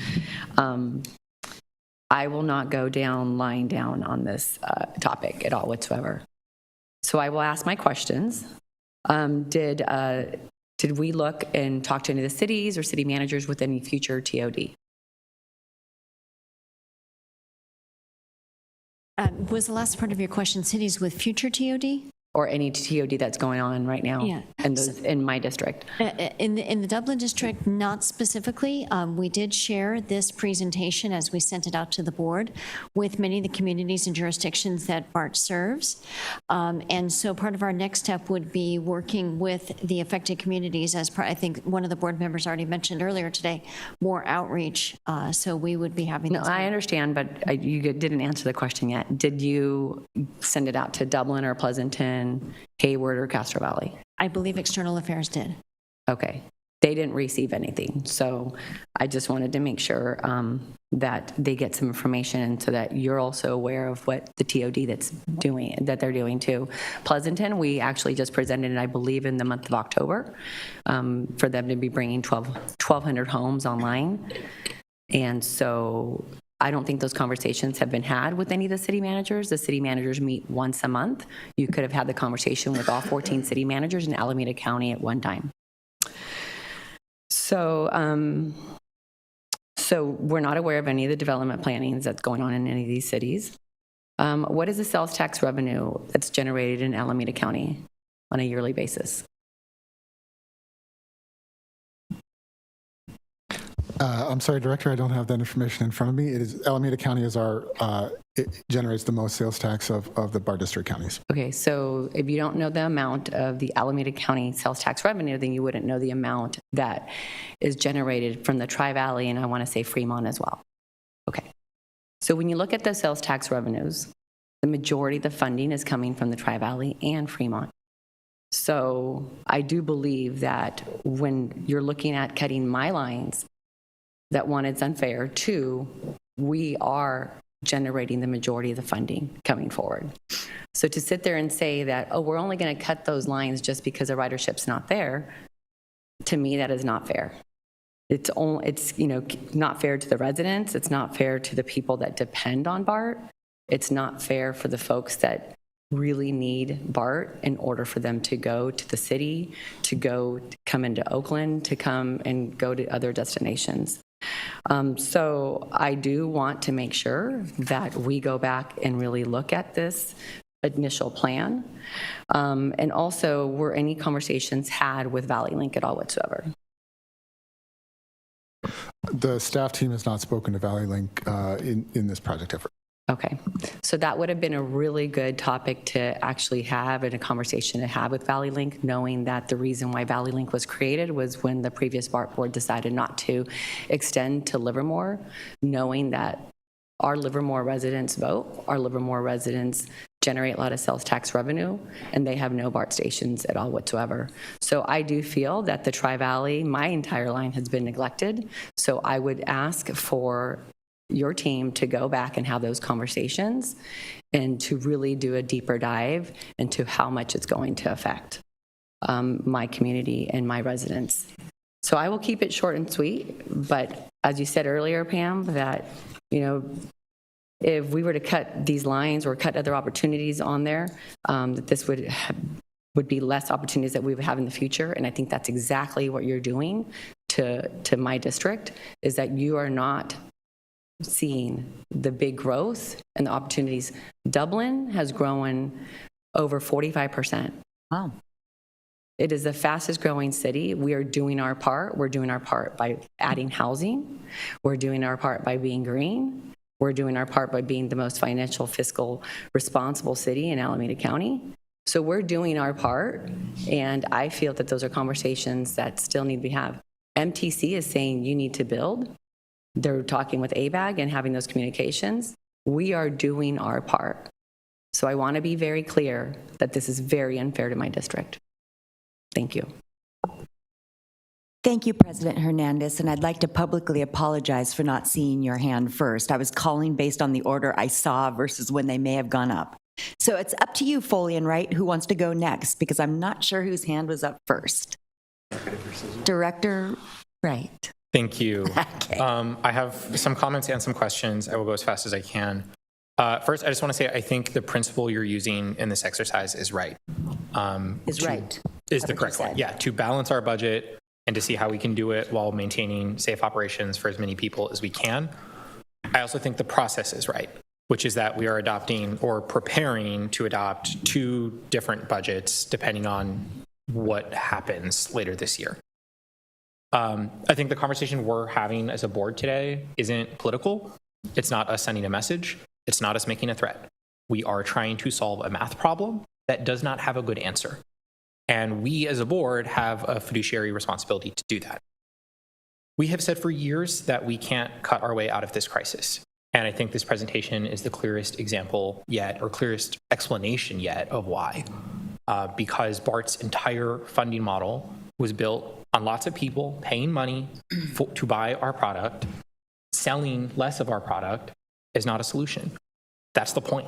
I will not go lying down on this topic at all whatsoever. So I will ask my questions. Did we look and talk to any of the cities or city managers with any future TOD? Was the last part of your question cities with future TOD? Or any TOD that's going on right now in my district? In the Dublin district, not specifically. We did share this presentation as we sent it out to the board with many of the communities and jurisdictions that BART serves. And so part of our next step would be working with the affected communities as I think one of the board members already mentioned earlier today, more outreach. So we would be having No, I understand, but you didn't answer the question yet. Did you send it out to Dublin or Pleasanton, Hayward, or Castro Valley? I believe External Affairs did. Okay. They didn't receive anything. So I just wanted to make sure that they get some information so that you're also aware of what the TOD that they're doing too. Pleasanton, we actually just presented it, I believe, in the month of October for them to be bringing 1,200 homes online. And so I don't think those conversations have been had with any of the city managers. The city managers meet once a month. You could have had the conversation with all 14 city managers in Alameda County at one time. So, so we're not aware of any of the development plannings that's going on in any of these cities. What is the sales tax revenue that's generated in Alameda County on a yearly basis? I'm sorry, Director, I don't have that information in front of me. Alameda County is it generates the most sales tax of the BART district counties. Okay, so if you don't know the amount of the Alameda County sales tax revenue, then you wouldn't know the amount that is generated from the Tri-Valley, and I want to say Fremont as well. Okay, so when you look at the sales tax revenues, the majority of the funding is coming from the Tri-Valley and Fremont. So I do believe that when you're looking at cutting my lines, that one, it's unfair. Two, we are generating the majority of the funding coming forward. So to sit there and say that, oh, we're only going to cut those lines just because the ridership's not there, to me, that is not fair. It's not fair to the residents. It's not fair to the people that depend on BART. It's not fair for the folks that really need BART in order for them to go to the city, to come into Oakland, to come and go to other destinations. So I do want to make sure that we go back and really look at this initial plan? And also, were any conversations had with Valley Link at all whatsoever? The staff team has not spoken to Valley Link in this project effort. Okay, so that would have been a really good topic to actually have and a conversation to have with Valley Link, knowing that the reason why Valley Link was created was when the previous BART board decided not to extend to Livermore, knowing that our Livermore residents vote, our Livermore residents generate a lot of sales tax revenue, and they have no BART stations at all whatsoever. So I do feel that the Tri-Valley, my entire line has been neglected. So I would ask for your team to go back and have those conversations and to really do a deeper dive into how much it's going to affect my community and my residents. So I will keep it short and sweet, but as you said earlier, Pam, that, you know, if we were to cut these lines or cut other opportunities on there, that this would be less opportunities that we would have in the future. And I think that's exactly what you're doing to my district, is that you are not seeing the big growth and the opportunities. Dublin has grown over 45%. Wow. It is the fastest growing city. We are doing our part. We're doing our part by adding housing. We're doing our part by being green. We're doing our part by being the most financial, fiscal, responsible city in Alameda County. So we're doing our part, and I feel that those are conversations that still need to be had. MTC is saying you need to build. They're talking with ABAG and having those communications. We are doing our part. So I want to be very clear that this is very unfair to my district. Thank you. Thank you, President Hernandez, and I'd like to publicly apologize for not seeing your hand first. I was calling based on the order I saw versus when they may have gone up. So it's up to you, Foley and Wright, who wants to go next, because I'm not sure whose hand was up first. Director Wright. Thank you. Okay. I have some comments and some questions. I will go as fast as I can. First, I just want to say I think the principle you're using in this exercise is right. Is the correct one. Yeah, to balance our budget and to see how we can do it while maintaining safe operations for as many people as we can. I also think the process is right, which is that we are adopting or preparing to adopt 2 different budgets depending on what happens later this year. I think the conversation we're having as a board today isn't political. It's not us sending a message. It's not us making a threat. We are trying to solve a math problem that does not have a good answer. And we as a board have a fiduciary responsibility to do that. We have said for years that we can't cut our way out of this crisis. And I think this presentation is the clearest example yet, or clearest explanation yet of why. Because BART's entire funding model was built on lots of people paying money to buy our product. Selling less of our product is not a solution. That's the point.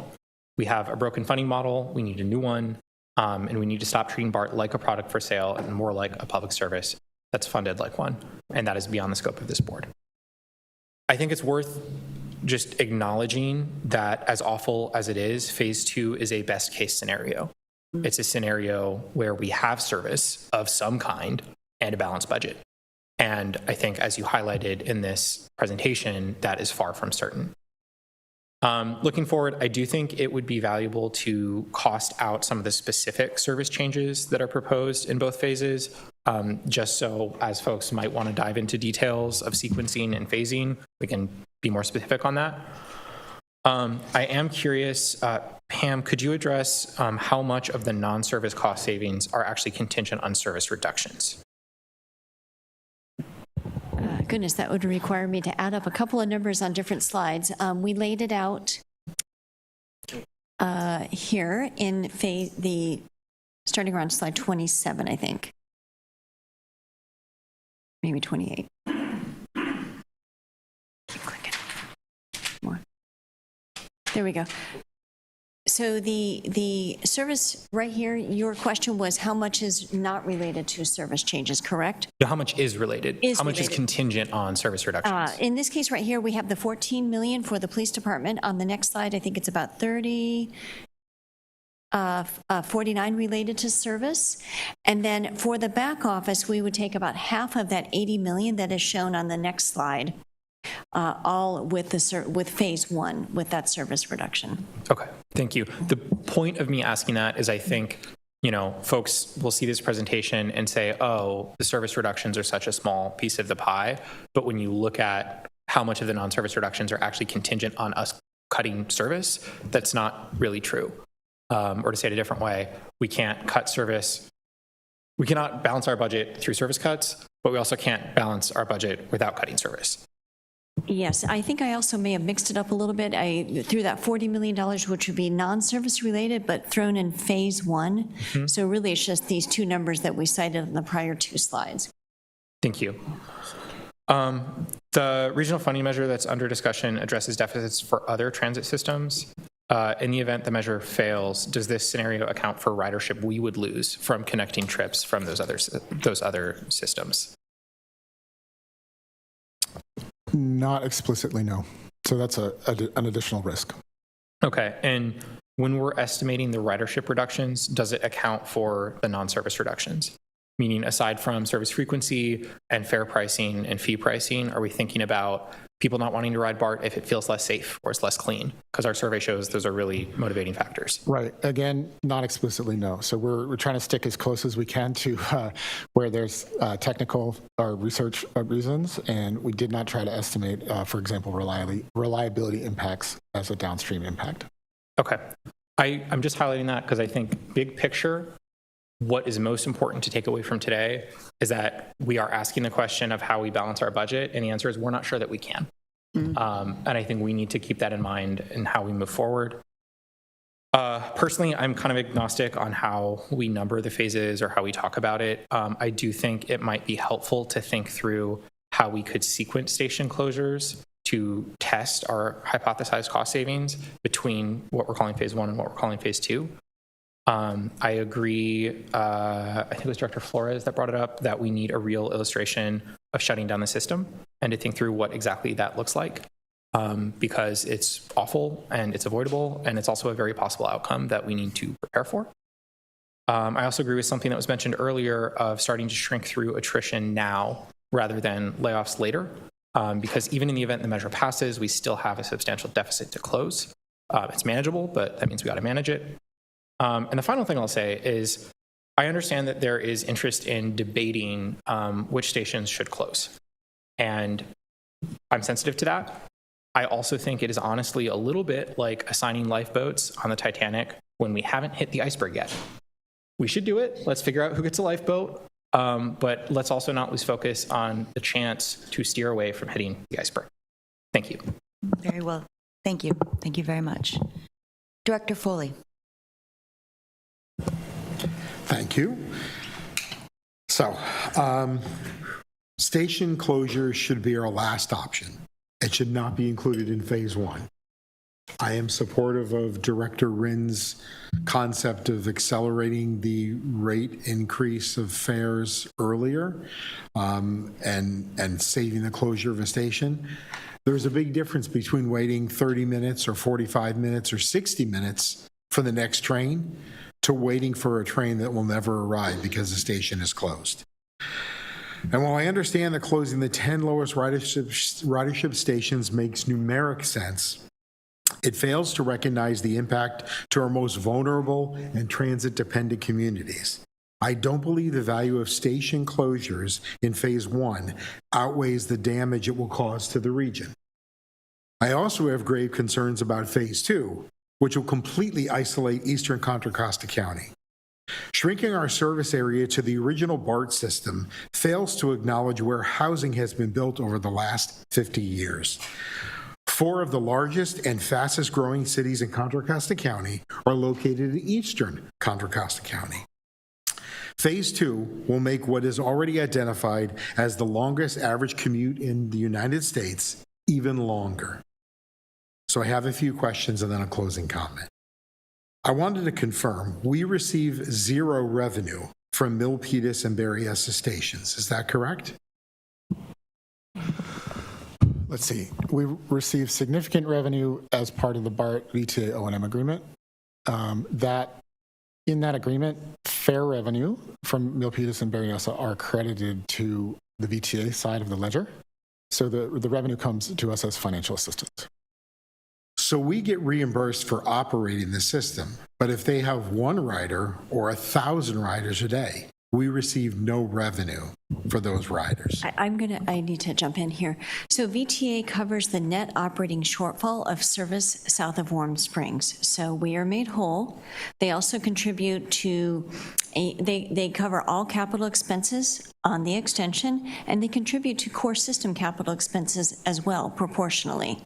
We have a broken funding model. We need a new one. And we need to stop treating BART like a product for sale and more like a public service that's funded like one. And that is beyond the scope of this board. I think it's worth just acknowledging that, as awful as it is, phase 2 is a best case scenario. It's a scenario where we have service of some kind and a balanced budget. And I think, as you highlighted in this presentation, that is far from certain. Looking forward, I do think it would be valuable to cost out some of the specific service changes that are proposed in both phases, just so as folks might want to dive into details of sequencing and phasing, we can be more specific on that. I am curious, Pam, could you address how much of the non-service cost savings are actually contingent on service reductions? Goodness, that would require me to add up a couple of numbers on different slides. We laid it out here in starting around slide 27, I think. Maybe 28. Keep clicking. More. There we go. So the service right here, your question was how much is not related to service changes, correct? How much is related? How much is contingent on service reductions? In this case right here, we have the $14 million for the police department. On the next slide, I think it's about 49 related to service. And then for the back office, we would take about half of that $80 million that is shown on the next slide all with with phase one, with that service reduction. Okay, thank you. The point of me asking that is I think, folks will see this presentation and say, oh, the service reductions are such a small piece of the pie. But when you look at how much of the non-service reductions are actually contingent on us cutting service, that's not really true. Or to say it a different way, we can't cut service. We cannot balance our budget through service cuts, but we also can't balance our budget without cutting service. Yes, I think I also may have mixed it up a little bit. I threw that $40 million, which would be non-service related, but thrown in phase one. Mm-hmm. So really, it's just these two numbers that we cited in the prior two slides. Thank you. The regional funding measure that's under discussion addresses deficits for other transit systems. In the event the measure fails, does this scenario account for ridership we would lose from connecting trips from those other systems? Not explicitly, no. So that's an additional risk. Okay, and when we're estimating the ridership reductions, does it account for the non-service reductions? Meaning, aside from service frequency and fare pricing and fee pricing, are we thinking about people not wanting to ride BART if it feels less safe or it's less clean? Because our survey shows those are really motivating factors. Right. Again, not explicitly, no. So we're trying to stick as close as we can to where there's technical or research reasons, and we did not try to estimate, for example, reliability impacts as a downstream impact. Okay. I'm just highlighting that because I think big picture, what is most important to take away from today is that we are asking the question of how we balance our budget, and the answer is we're not sure that we can. And I think we need to keep that in mind in how we move forward. Personally, I'm kind of agnostic on how we number the phases or how we talk about it. I do think it might be helpful to think through how we could sequence station closures to test our hypothesized cost savings between what we're calling phase one and what we're calling phase two. I agree, I think it was Director Flores that brought it up, that we need a real illustration of shutting down the system and to think through what exactly that looks like, because it's awful and it's avoidable, and it's also a very possible outcome that we need to prepare for. I also agree with something that was mentioned earlier of starting to shrink through attrition now rather than layoffs later, because even in the event the measure passes, we still have a substantial deficit to close. It's manageable, but that means we got to manage it. And the final thing I'll say is I understand that there is interest in debating which stations should close. And I'm sensitive to that. I also think it is honestly a little bit like assigning lifeboats on the Titanic when we haven't hit the iceberg yet. We should do it. Let's figure out who gets a lifeboat. But let's also not lose focus on the chance to steer away from hitting the iceberg. Thank you. Very well. Thank you. Thank you very much. Director Foley. Thank you. So, station closure should be our last option. It should not be included in phase one. I am supportive of Director Rin's concept of accelerating the rate increase of fares earlier and saving the closure of a station. There's a big difference between waiting 30 minutes or 45 minutes or 60 minutes for the next train to waiting for a train that will never arrive because the station is closed. And while I understand that closing the 10 lowest ridership stations makes numeric sense, it fails to recognize the impact to our most vulnerable and transit-dependent communities. I don't believe the value of station closures in phase one outweighs the damage it will cause to the region. I also have grave concerns about phase two, which will completely isolate eastern Contra Costa County. Shrinking our service area to the original BART system fails to acknowledge where housing has been built over the last 50 years. 4 of the largest and fastest growing cities in Contra Costa County are located in eastern Contra Costa County. Phase 2 will make what is already identified as the longest average commute in the United States even longer. So I have a few questions and then a closing comment. I wanted to confirm we receive 0 revenue from Milpitas and Berryessa stations. Is that correct? Let's see. We receive significant revenue as part of the BART VTA O&M agreement. In that agreement, fare revenue from Milpitas and Berryessa are credited to the VTA side of the ledger. So the revenue comes to us as financial assistance. So we get reimbursed for operating the system, but if they have one rider or 1,000 riders a day, we receive no revenue for those riders. I need to jump in here. So VTA covers the net operating shortfall of service south of Warm Springs. So we are made whole. They also contribute to, they cover all capital expenses on the extension, and they contribute to core system capital expenses as well, proportionally.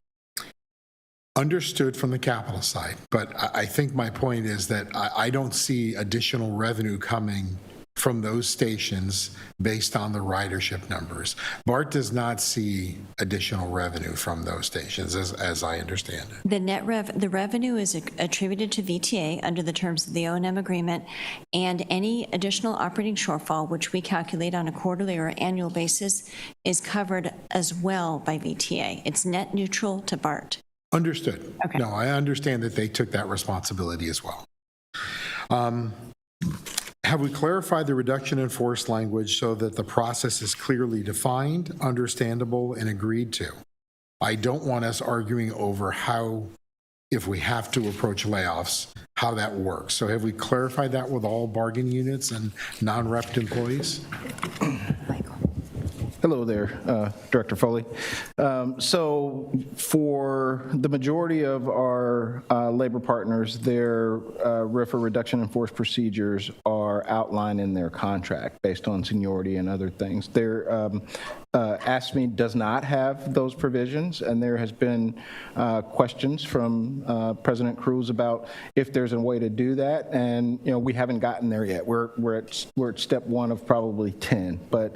Understood from the capital side, but I think my point is that I don't see additional revenue coming from those stations based on the ridership numbers. BART does not see additional revenue from those stations, as I understand it. The revenue is attributed to VTA under the terms of the O&M agreement, and any additional operating shortfall, which we calculate on a quarterly or annual basis, is covered as well by VTA. It's net neutral to BART. Understood. Okay. No, I understand that they took that responsibility as well. Have we clarified the reduction in force language so that the process is clearly defined, understandable, and agreed to? I don't want us arguing over how, if we have to approach layoffs, how that works. So have we clarified that with all bargaining units and non-repped employees? Hello there, Director Foley. So for the majority of our labor partners, their RIFA reduction in force procedures are outlined in their contract based on seniority and other things. Their AFSCME does not have those provisions, and there has been questions from President Cruz about if there's a way to do that, and we haven't gotten there yet. We're at step one of probably 10, but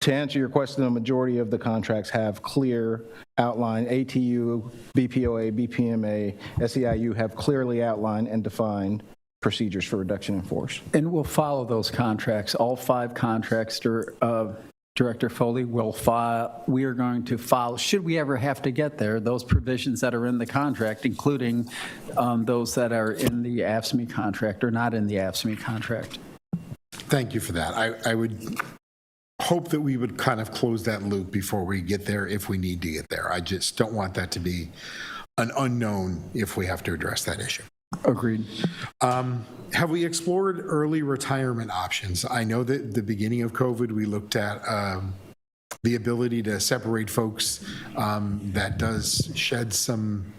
to answer your question, the majority of the contracts have clear outline. ATU, BPOA, BPMA, SEIU have clearly outlined and defined procedures for reduction in force. And we'll follow those contracts. All 5 contracts, Director Foley, we are going to follow, should we ever have to get there, those provisions that are in the contract, including those that are in the AFSCME contract or not in the AFSCME contract. Thank you for that. I would hope that we would kind of close that loop before we get there if we need to get there. I just don't want that to be an unknown if we have to address that issue. Agreed. Have we explored early retirement options? I know that at the beginning of COVID, we looked at the ability to separate folks. That does shed some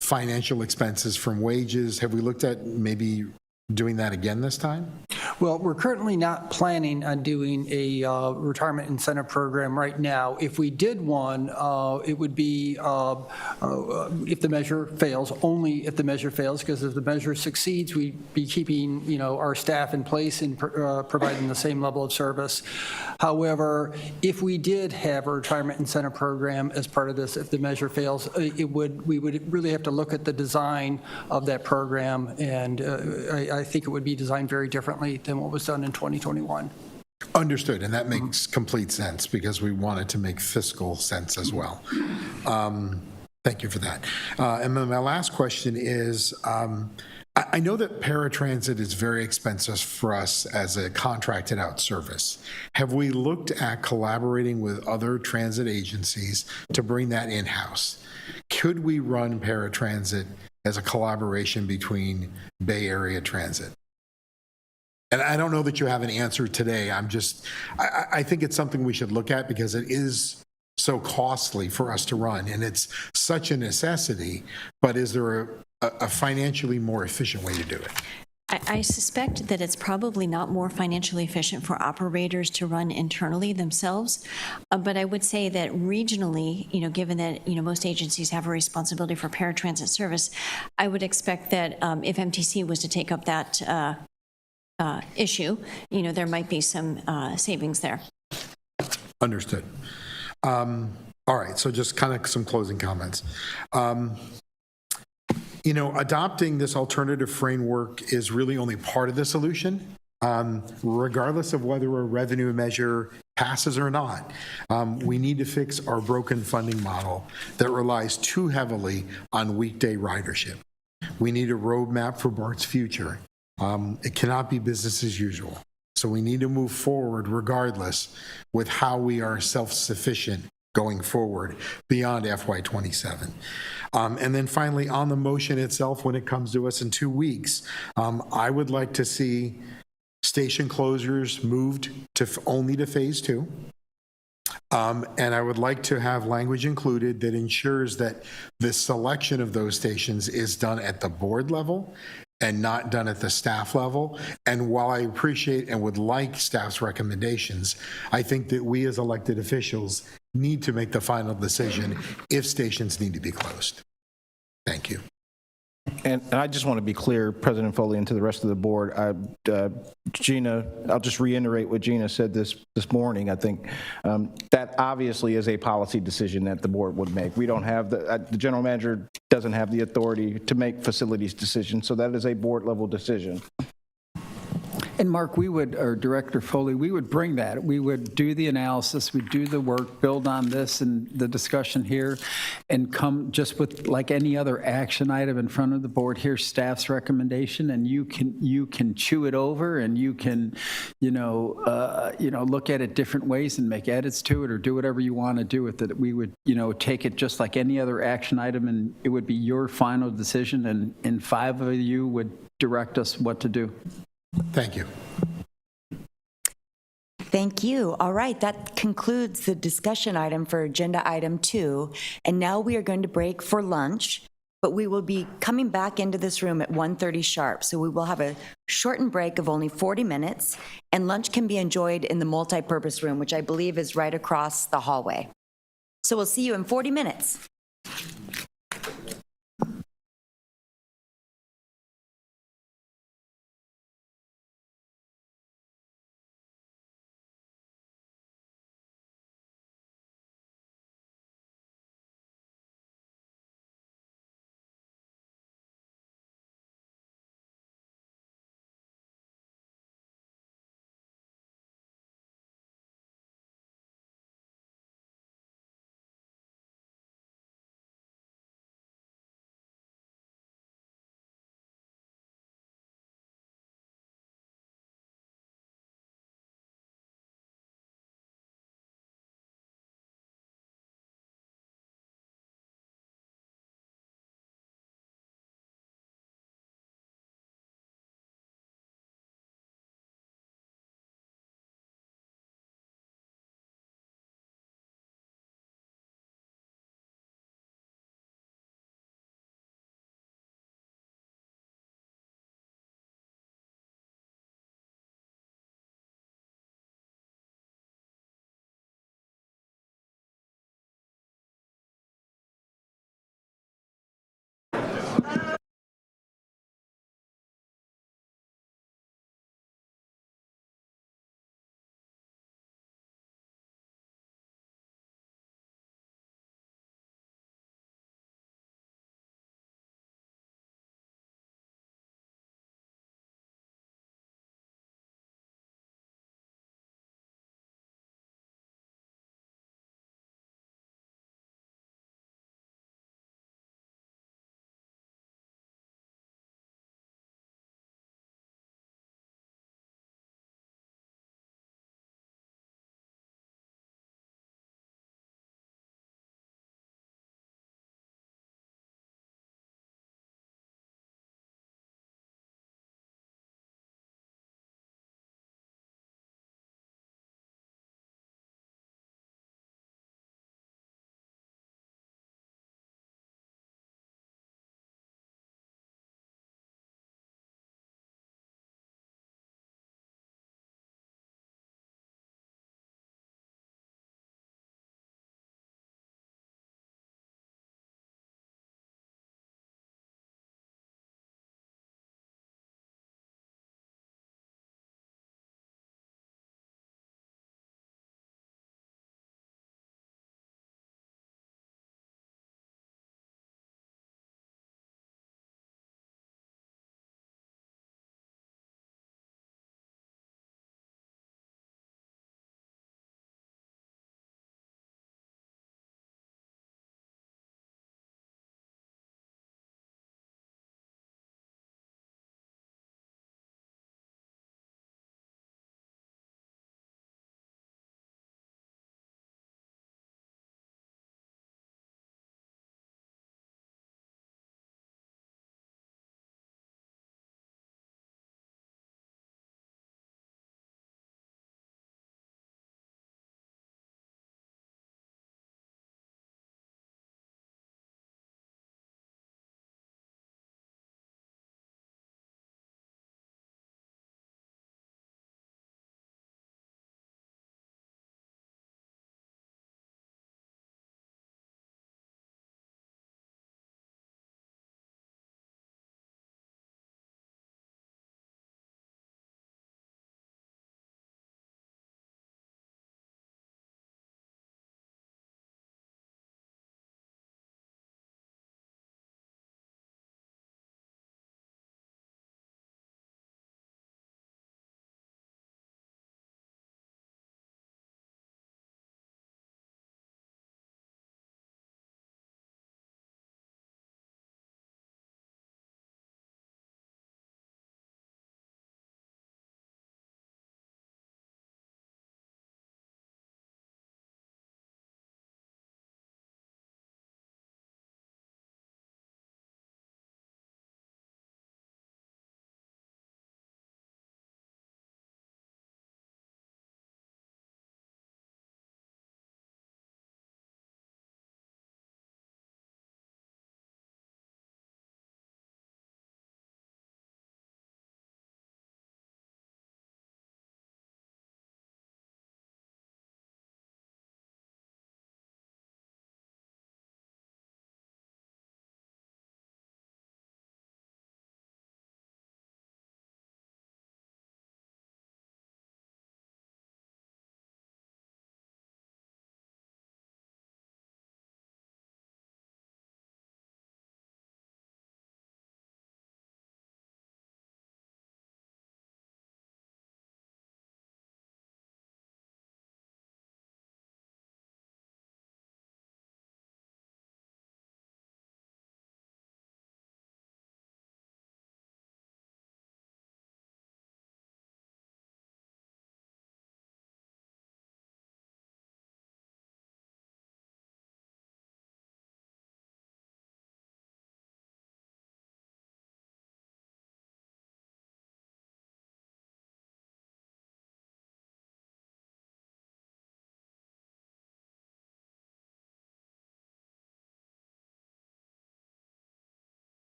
financial expenses from wages. Have we looked at maybe doing that again this time? Well, we're currently not planning on doing a retirement incentive program right now. If we did one, it would be if the measure fails, only if the measure fails, because if the measure succeeds, we'd be keeping our staff in place and providing the same level of service. However, if we did have a retirement incentive program as part of this, if the measure fails, we would really have to look at the design of that program, and I think it would be designed very differently than what was done in 2021. Understood, and that makes complete sense because we wanted to make fiscal sense as well. Thank you for that. And then my last question is, I know that paratransit is very expensive for us as a contracted out service. Have we looked at collaborating with other transit agencies to bring that in-house? Could we run paratransit as a collaboration between Bay Area Transit? And I don't know that you have an answer today. I think it's something we should look at because it is so costly for us to run and it's such a necessity, but is there a financially more efficient way to do it? I suspect that it's probably not more financially efficient for operators to run internally themselves, but I would say that regionally, given that most agencies have a responsibility for paratransit service, I would expect that if MTC was to take up that issue, there might be some savings there. Understood. All right, so just kind of some closing comments. Adopting this alternative framework is really only part of the solution, regardless of whether a revenue measure passes or not. We need to fix our broken funding model that relies too heavily on weekday ridership. We need a roadmap for BART's future. It cannot be business as usual. So we need to move forward regardless with how we are self-sufficient going forward beyond FY27. And then finally, on the motion itself, when it comes to us in 2 weeks, I would like to see station closures moved to only to phase 2. And I would like to have language included that ensures that the selection of those stations is done at the board level and not done at the staff level. And while I appreciate and would like staff's recommendations, I think that we as elected officials need to make the final decision if stations need to be closed. Thank you. And I just want to be clear, President Foley, and to the rest of the board, Gina, I'll just reiterate what Gina said this morning. I think that obviously is a policy decision that the board would make. We don't have, the general manager doesn't have the authority to make facilities decisions, so that is a board level decision. And Mark, we would, or Director Foley, we would bring that. We would do the analysis, we'd do the work, build on this and the discussion here, and come just with like any other action item in front of the board. Here's staff's recommendation, and you can chew it over, and you can, look at it different ways and make edits to it, or do whatever you want to do with it. We would, take it just like any other action item, and it would be your final decision, and 5 of you would direct us what to do. Thank you. Thank you. All right, that concludes the discussion item for agenda item 2. And now we are going to break for lunch, but we will be coming back into this room at 1:30 sharp. So we will have a shortened break of only 40 minutes, and lunch can be enjoyed in the multipurpose room, which I believe is right across the hallway. So we'll see you in 40 minutes.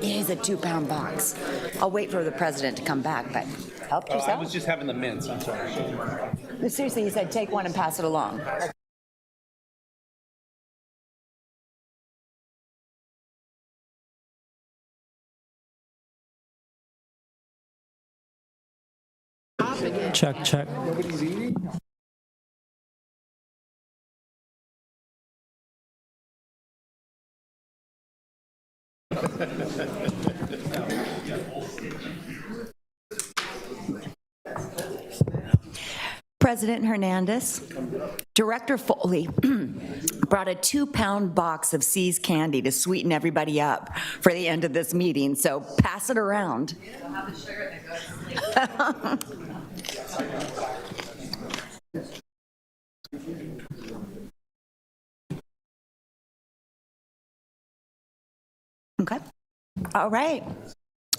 It is a 2-pound box. I'll wait for the president to come back, but help yourself. I was just having the mints, I'm sorry. But seriously, he said take one and pass it along. Check, check. Nobody's eating? President Hernandez, Director Foley brought a 2-pound box of See's candy to sweeten everybody up for the end of this meeting, so pass it around. Okay. All right.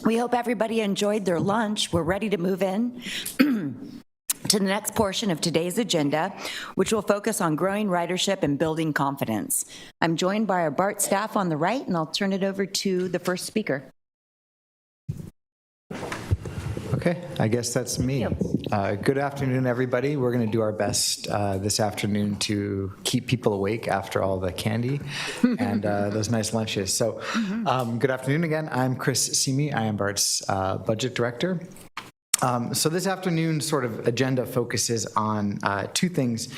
We hope everybody enjoyed their lunch. We're ready to move in to the next portion of today's agenda, which will focus on growing ridership and building confidence. I'm joined by our BART staff on the right, and I'll turn it over to the first speaker. Okay, I guess that's me. Good afternoon, everybody. We're going to do our best this afternoon to keep people awake after all the candy and those nice lunches. So good afternoon again. I'm Chris Simi. I am BART's budget director. So this afternoon's sort of agenda focuses on two things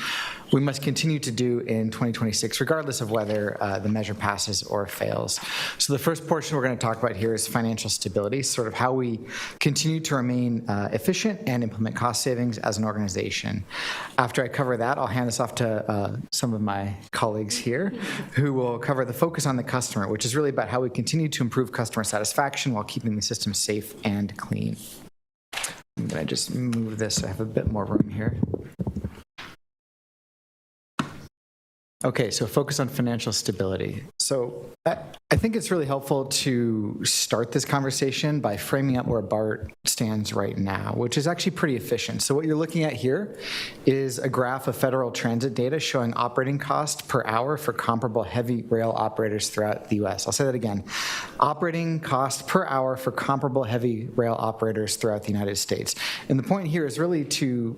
we must continue to do in 2026, regardless of whether the measure passes or fails. So the first portion we're going to talk about here is financial stability, sort of how we continue to remain efficient and implement cost savings as an organization. After I cover that, I'll hand this off to some of my colleagues here who will cover the focus on the customer, which is really about how we continue to improve customer satisfaction while keeping the system safe and clean. I'm going to just move this so I have a bit more room here. Okay, so focus on financial stability. So I think it's really helpful to start this conversation by framing up where BART stands right now, which is actually pretty efficient. So what you're looking at here is a graph of federal transit data showing operating cost per hour for comparable heavy rail operators throughout the U.S. I'll say that again. Operating cost per hour for comparable heavy rail operators throughout the United States. And the point here is really to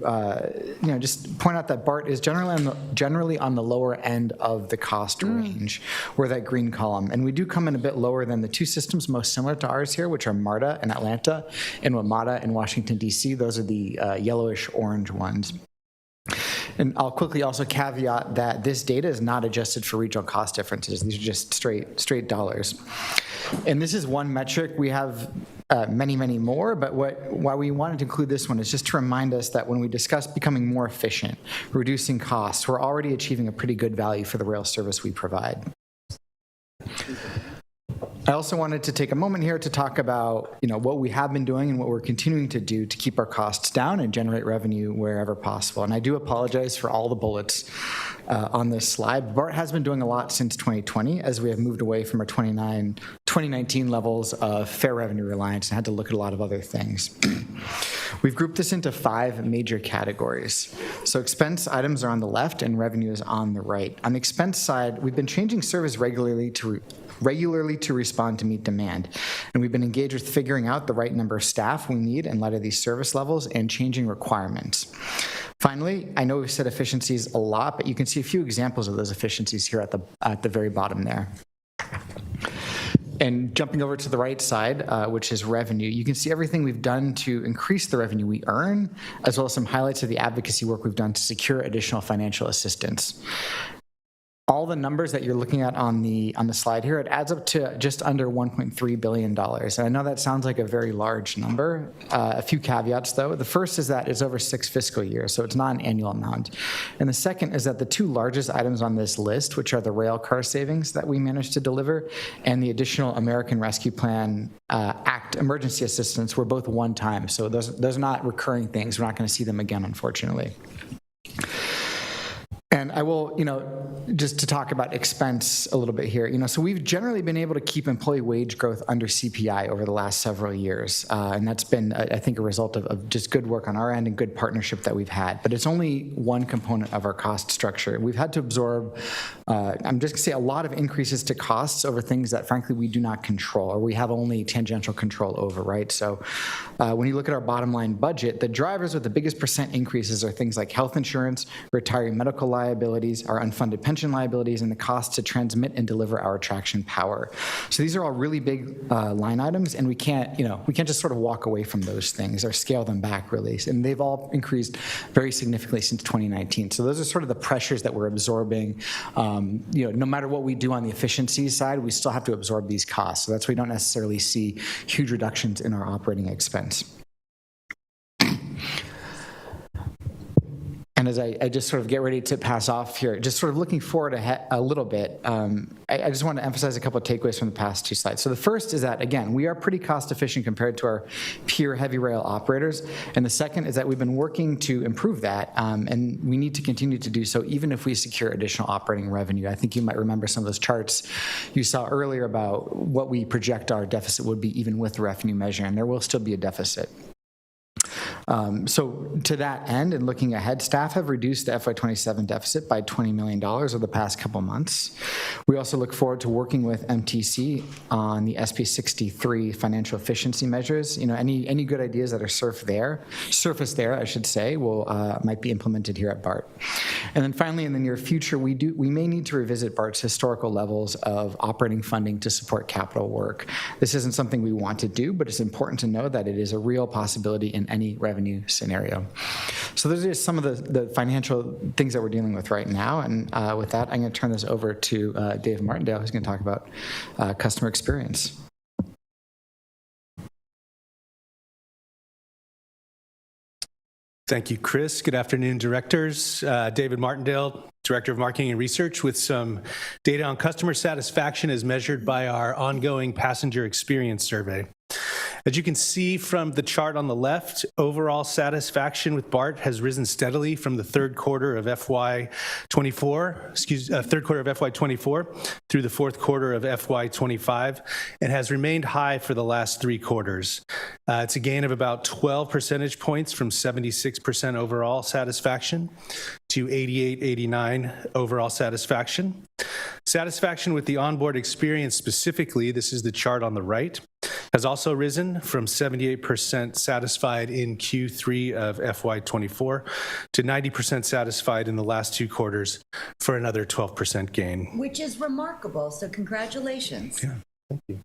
just point out that BART is generally on the lower end of the cost range, where that green column. And we do come in a bit lower than the two systems most similar to ours here, which are MARTA in Atlanta and WMATA in Washington, D.C. Those are the yellowish orange ones. And I'll quickly also caveat that this data is not adjusted for regional cost differences. These are just straight dollars. And this is one metric. We have many, many more, but why we wanted to include this one is just to remind us that when we discuss becoming more efficient, reducing costs, we're already achieving a pretty good value for the rail service we provide. I also wanted to take a moment here to talk about what we have been doing and what we're continuing to do to keep our costs down and generate revenue wherever possible. And I do apologize for all the bullets on this slide. BART has been doing a lot since 2020 as we have moved away from our 2019 levels of fare revenue reliance and had to look at a lot of other things. We've grouped this into 5 major categories. So expense items are on the left and revenue is on the right. On the expense side, we've been changing service regularly to respond to meet demand. And we've been engaged with figuring out the right number of staff we need in light of these service levels and changing requirements. Finally, I know we've said efficiencies a lot, but you can see a few examples of those efficiencies here at the very bottom there. And jumping over to the right side, which is revenue, you can see everything we've done to increase the revenue we earn, as well as some highlights of the advocacy work we've done to secure additional financial assistance. All the numbers that you're looking at on the slide here, it adds up to just under $1.3 billion. And I know that sounds like a very large number. A few caveats, though. The first is that it's over 6 fiscal years, so it's not an annual amount. And the second is that the 2 largest items on this list, which are the rail car savings that we managed to deliver and the additional American Rescue Plan Act emergency assistance, were both one time. So those are not recurring things. We're not going to see them again, unfortunately. And I will, just to talk about expense a little bit here, so we've generally been able to keep employee wage growth under CPI over the last several years. And that's been, I think, a result of just good work on our end and good partnership that we've had. But it's only one component of our cost structure. We've had to absorb, I'm just going to say, a lot of increases to costs over things that, frankly, we do not control or we have only tangential control over, right? So when you look at our bottom line budget, the drivers with the biggest percent increases are things like health insurance, retiree medical liabilities, our unfunded pension liabilities, and the cost to transmit and deliver our traction power. So these are all really big line items, and we can't just sort of walk away from those things or scale them back, really. And they've all increased very significantly since 2019. So those are sort of the pressures that we're absorbing. No matter what we do on the efficiency side, we still have to absorb these costs. So that's why we don't necessarily see huge reductions in our operating expense. And as I just sort of get ready to pass off here, just sort of looking forward a little bit, I just want to emphasize a couple of takeaways from the past two slides. So the first is that, again, we are pretty cost efficient compared to our peer heavy rail operators. And the second is that we've been working to improve that, and we need to continue to do so even if we secure additional operating revenue. I think you might remember some of those charts you saw earlier about what we project our deficit would be even with the revenue measure, and there will still be a deficit. So to that end, and looking ahead, staff have reduced the FY27 deficit by $20 million over the past couple months. We also look forward to working with MTC on the SB 63 financial efficiency measures. Any good ideas that are surfaced there, I should say, might be implemented here at BART. And then finally, in the near future, we may need to revisit BART's historical levels of operating funding to support capital work. This isn't something we want to do, but it's important to know that it is a real possibility in any revenue scenario. So those are just some of the financial things that we're dealing with right now. And with that, I'm going to turn this over to Dave Martindale, who's going to talk about customer experience. Thank you, Chris. Good afternoon, directors. David Martindale, Director of Marketing and Research, with some data on customer satisfaction as measured by our ongoing passenger experience survey. As you can see from the chart on the left, overall satisfaction with BART has risen steadily from the third quarter of FY24 through the fourth quarter of FY25, and has remained high for the last 3 quarters. It's a gain of about 12 percentage points from 76% overall satisfaction to 88-89 overall satisfaction. Satisfaction with the onboard experience specifically, this is the chart on the right, has also risen from 78% satisfied in Q3 of FY24 to 90% satisfied in the last 2 quarters, for another 12% gain. Which is remarkable, so congratulations. Yeah, thank you.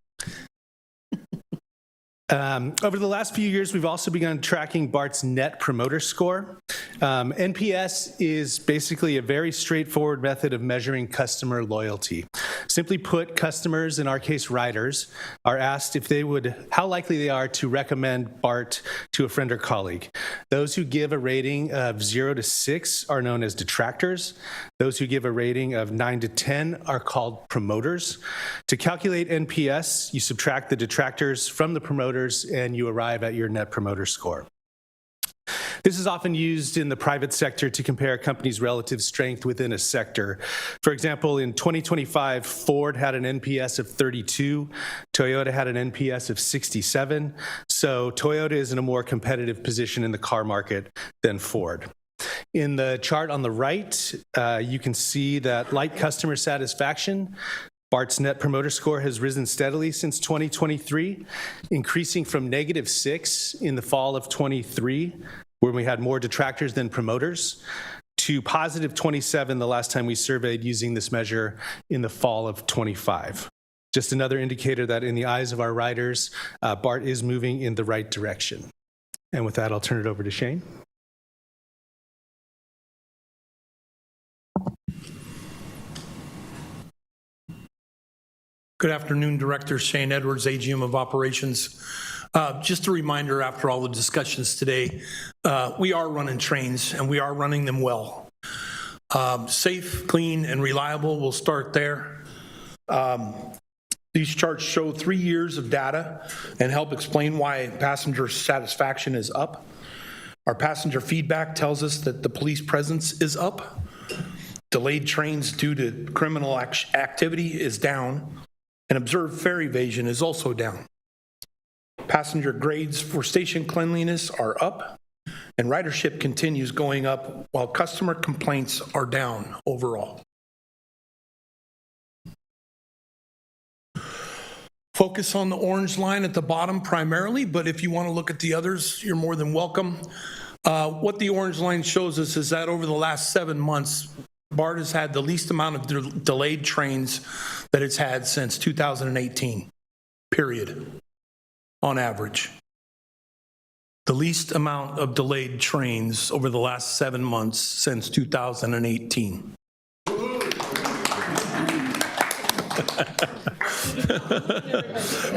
Over the last few years, we've also begun tracking BART's Net Promoter Score. NPS is basically a very straightforward method of measuring customer loyalty. Simply put, customers, in our case riders, are asked how likely they are to recommend BART to a friend or colleague. Those who give a rating of 0 to 6 are known as detractors. Those who give a rating of 9 to 10 are called promoters. To calculate NPS, you subtract the detractors from the promoters and you arrive at your Net Promoter Score. This is often used in the private sector to compare a company's relative strength within a sector. For example, in 2025, Ford had an NPS of 32, Toyota had an NPS of 67, so Toyota is in a more competitive position in the car market than Ford. In the chart on the right, you can see that, like customer satisfaction, BART's Net Promoter Score has risen steadily since 2023, increasing from -6 in the fall of 23, when we had more detractors than promoters, to +27 the last time we surveyed using this measure in the fall of 25. Just another indicator that in the eyes of our riders, BART is moving in the right direction. And with that, I'll turn it over to Shane. Good afternoon, Director Shane Edwards, AGM of Operations. Just a reminder, after all the discussions today, we are running trains and we are running them well. Safe, clean, and reliable, we'll start there. These charts show 3 years of data and help explain why passenger satisfaction is up. Our passenger feedback tells us that the police presence is up. Delayed trains due to criminal activity is down, and observed fare evasion is also down. Passenger grades for station cleanliness are up, and ridership continues going up while customer complaints are down overall. Focus on the orange line at the bottom primarily, but if you want to look at the others, you're more than welcome. What the orange line shows us is that over the last 7 months, BART has had the least amount of delayed trains that it's had since 2018, period, on average. The least amount of delayed trains over the last 7 months since 2018.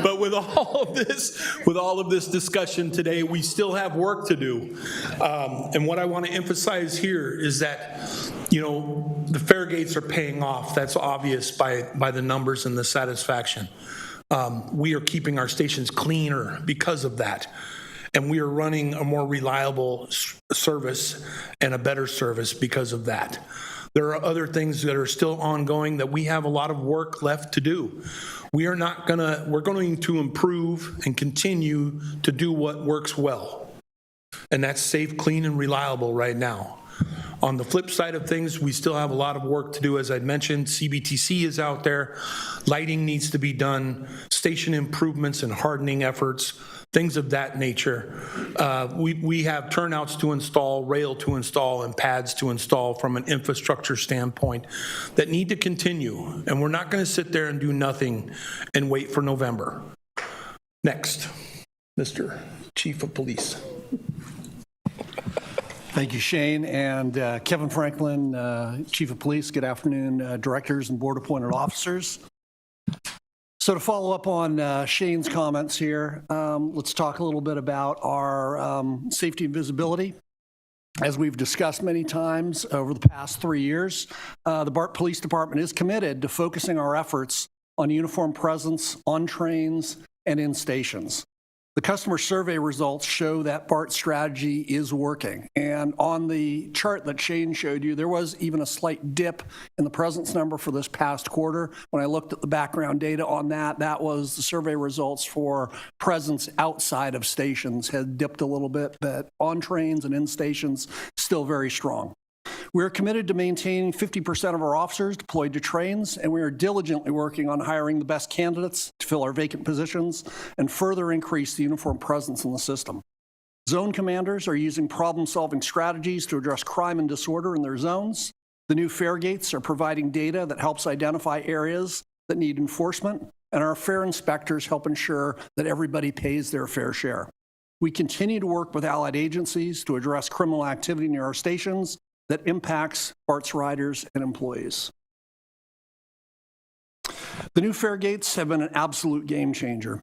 But with all of this discussion today, we still have work to do. And what I want to emphasize here is that, you know, the fare gates are paying off. That's obvious by the numbers and the satisfaction. We are keeping our stations cleaner because of that. And we are running a more reliable service and a better service because of that. There are other things that are still ongoing that we have a lot of work left to do. We're going to improve and continue to do what works well. And that's safe, clean, and reliable right now. On the flip side of things, we still have a lot of work to do. As I mentioned, CBTC is out there. Lighting needs to be done, station improvements and hardening efforts, things of that nature. We have turnouts to install, rail to install, and pads to install from an infrastructure standpoint that need to continue. And we're not going to sit there and do nothing and wait for November. Next, Mr. Chief of Police. Thank you, Shane. And Kevin Franklin, Chief of Police, good afternoon, directors and board-appointed officers. So to follow up on Shane's comments here, let's talk a little bit about our safety and visibility. As we've discussed many times over the past 3 years, the BART Police Department is committed to focusing our efforts on uniform presence on trains and in stations. The customer survey results show that BART strategy is working. And on the chart that Shane showed you, there was even a slight dip in the presence number for this past quarter. When I looked at the background data on that, that was the survey results for presence outside of stations had dipped a little bit, but on trains and in stations, still very strong. We're committed to maintaining 50% of our officers deployed to trains, and we are diligently working on hiring the best candidates to fill our vacant positions and further increase the uniform presence in the system. Zone commanders are using problem-solving strategies to address crime and disorder in their zones. The new fare gates are providing data that helps identify areas that need enforcement, and our fare inspectors help ensure that everybody pays their fair share. We continue to work with allied agencies to address criminal activity near our stations that impacts BART's riders and employees. The new fare gates have been an absolute game changer,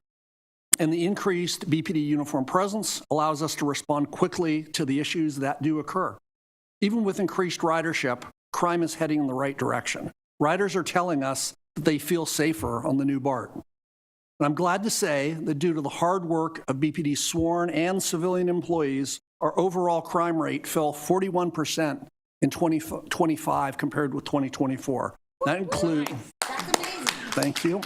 and the increased BPD uniform presence allows us to respond quickly to the issues that do occur. Even with increased ridership, crime is heading in the right direction. Riders are telling us that they feel safer on the new BART. And I'm glad to say that due to the hard work of BPD sworn and civilian employees, our overall crime rate fell 41% in 2025 compared with 2024. That includes, thank you.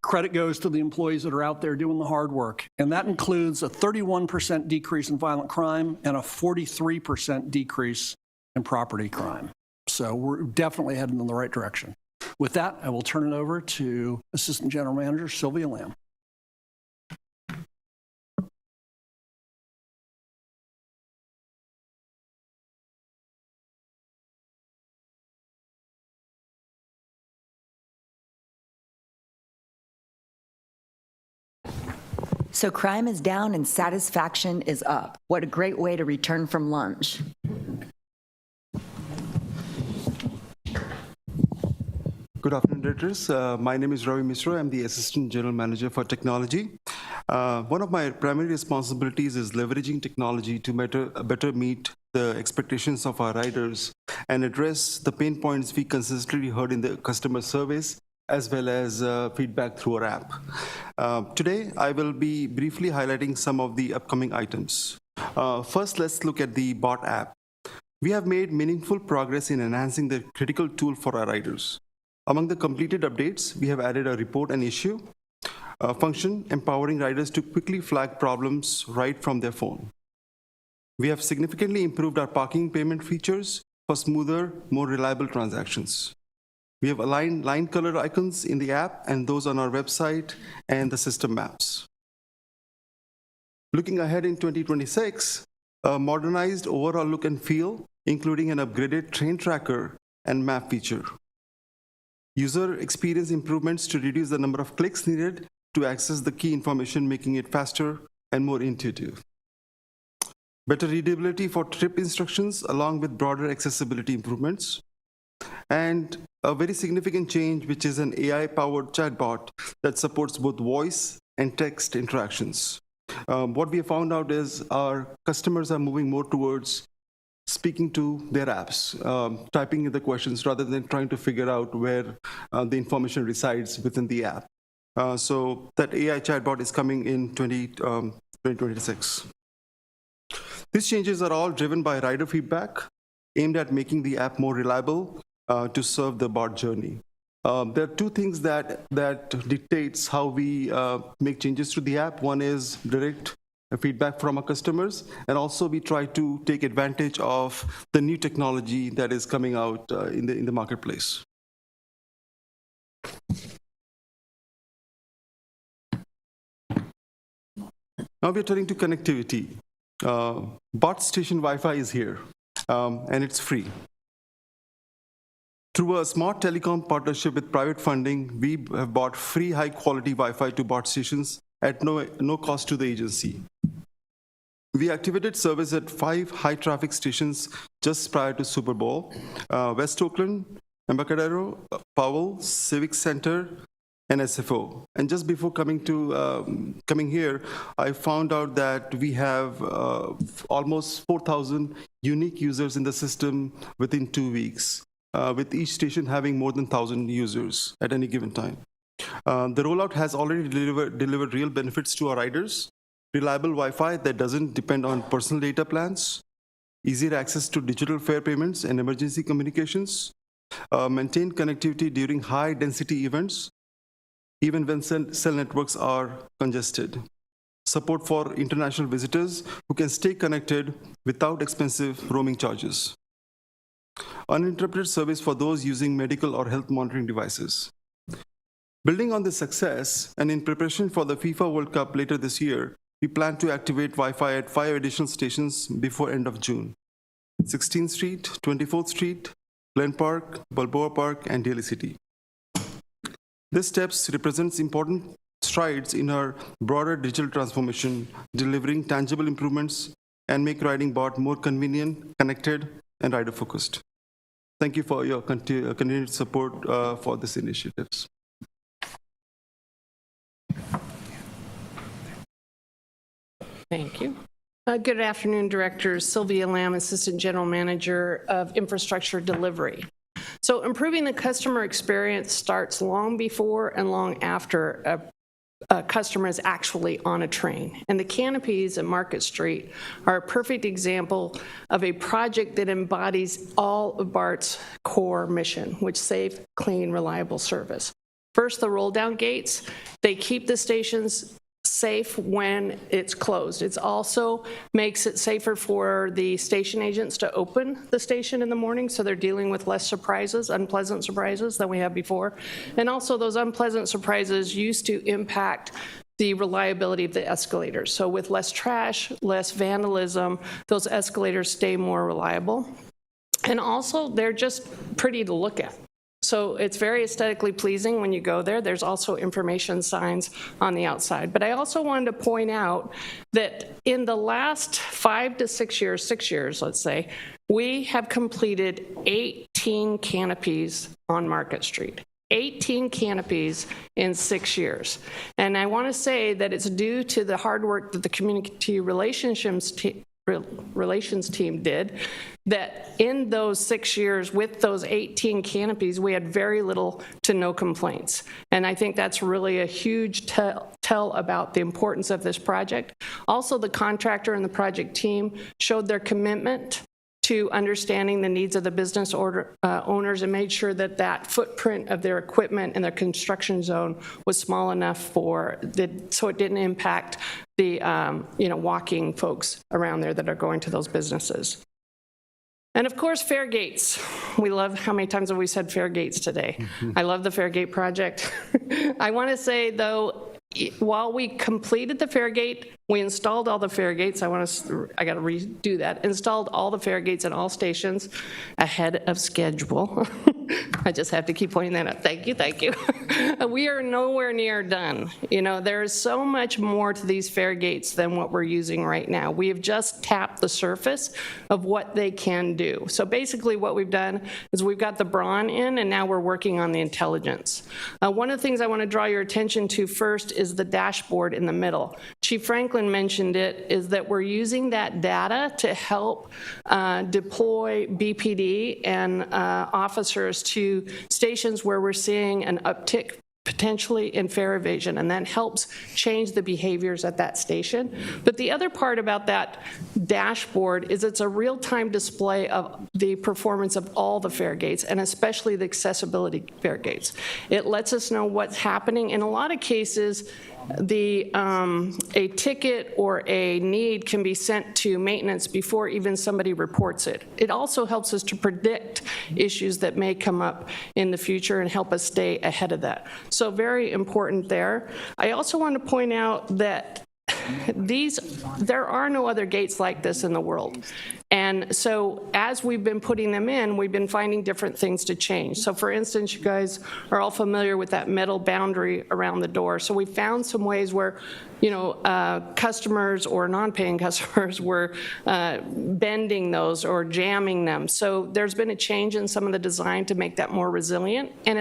Credit goes to the employees that are out there doing the hard work. And that includes a 31% decrease in violent crime and a 43% decrease in property crime. So we're definitely heading in the right direction. With that, I will turn it over to Assistant General Manager Sylvia Lamb. So crime is down and satisfaction is up. What a great way to return from lunch. Good afternoon, directors. My name is Ravi Misra. I'm the Assistant General Manager for Technology. One of my primary responsibilities is leveraging technology to better meet the expectations of our riders and address the pain points we consistently heard in the customer surveys, as well as feedback through our app. Today, I will be briefly highlighting some of the upcoming items. First, let's look at the BART app. We have made meaningful progress in enhancing the critical tool for our riders. Among the completed updates, we have added a report and issue function, empowering riders to quickly flag problems right from their phone. We have significantly improved our parking payment features for smoother, more reliable transactions. We have aligned line color icons in the app and those on our website and the system maps. Looking ahead in 2026, a modernized overall look and feel, including an upgraded train tracker and map feature. User experience improvements to reduce the number of clicks needed to access the key information, making it faster and more intuitive. Better readability for trip instructions, along with broader accessibility improvements. And a very significant change, which is an AI-powered chatbot that supports both voice and text interactions. What we have found out is our customers are moving more towards speaking to their apps, typing in the questions rather than trying to figure out where the information resides within the app. So that AI chatbot is coming in 2026. These changes are all driven by rider feedback, aimed at making the app more reliable to serve the BART journey. There are two things that dictates how we make changes to the app. One is direct feedback from our customers, and also we try to take advantage of the new technology that is coming out in the marketplace. Now we're turning to connectivity. BART station Wi-Fi is here, and it's free. Through a smart telecom partnership with private funding, we have bought free high-quality Wi-Fi to BART stations at no cost to the agency. We activated service at 5 high-traffic stations just prior to Super Bowl: West Oakland, Embarcadero, Powell, Civic Center, and SFO. And just before coming here, I found out that we have almost 4,000 unique users in the system within 2 weeks, with each station having more than 1,000 users at any given time. The rollout has already delivered real benefits to our riders: reliable Wi-Fi that doesn't depend on personal data plans, easier access to digital fare payments and emergency communications, maintained connectivity during high-density events, even when cell networks are congested. Support for international visitors who can stay connected without expensive roaming charges. Uninterrupted service for those using medical or health monitoring devices. Building on this success, and in preparation for the FIFA World Cup later this year, we plan to activate Wi-Fi at 5 additional stations before end of June: 16th Street, 24th Street, Glen Park, Balboa Park, and Daly City. These steps represent important strides in our broader digital transformation, delivering tangible improvements and make riding BART more convenient, connected, and rider-focused. Thank you for your continued support for these initiatives. Thank you. Good afternoon, Directors. Sylvia Lamb, Assistant General Manager of Infrastructure Delivery. So improving the customer experience starts long before and long after a customer is actually on a train. And the canopies at Market Street are a perfect example of a project that embodies all of BART's core mission, which is safe, clean, reliable service. First, the roll-down gates. They keep the stations safe when it's closed. It also makes it safer for the station agents to open the station in the morning, so they're dealing with less surprises, unpleasant surprises than we had before. And also those unpleasant surprises used to impact the reliability of the escalators. So with less trash, less vandalism, those escalators stay more reliable. And also they're just pretty to look at. So it's very aesthetically pleasing when you go there. There's also information signs on the outside. But I also wanted to point out that in the last 5 to 6 years, 6 years, let's say, we have completed 18 canopies on Market Street. 18 canopies in 6 years. And I want to say that it's due to the hard work that the community relations team did, that in those 6 years with those 18 canopies, we had very little to no complaints. And I think that's really a huge tell about the importance of this project. Also, the contractor and the project team showed their commitment to understanding the needs of the business owners and made sure that that footprint of their equipment and their construction zone was small enough so it didn't impact the walking folks around there that are going to those businesses. And of course, fair gates. We love, how many times have we said fair gates today? I love the fair gate project. I want to say, though, while we completed the fair gate, we installed all the fair gates. I got to redo that. Installed all the fair gates in all stations ahead of schedule. I just have to keep pointing that out. Thank you, thank you. We are nowhere near done. There is so much more to these fair gates than what we're using right now. We have just tapped the surface of what they can do. So basically what we've done is we've got the brawn in, and now we're working on the intelligence. One of the things I want to draw your attention to first is the dashboard in the middle. Chief Franklin mentioned it, is that we're using that data to help deploy BPD and officers to stations where we're seeing an uptick potentially in fare evasion, and that helps change the behaviors at that station. But the other part about that dashboard is it's a real-time display of the performance of all the fare gates, and especially the accessibility fare gates. It lets us know what's happening. In a lot of cases, a ticket or a need can be sent to maintenance before even somebody reports it. It also helps us to predict issues that may come up in the future and help us stay ahead of that. So very important there. I also want to point out that there are no other gates like this in the world. And so as we've been putting them in, we've been finding different things to change. So for instance, you guys are all familiar with that metal boundary around the door. So we found some ways where, customers or non-paying customers were bending those or jamming them. So there's been a change in some of the design to make that more resilient. And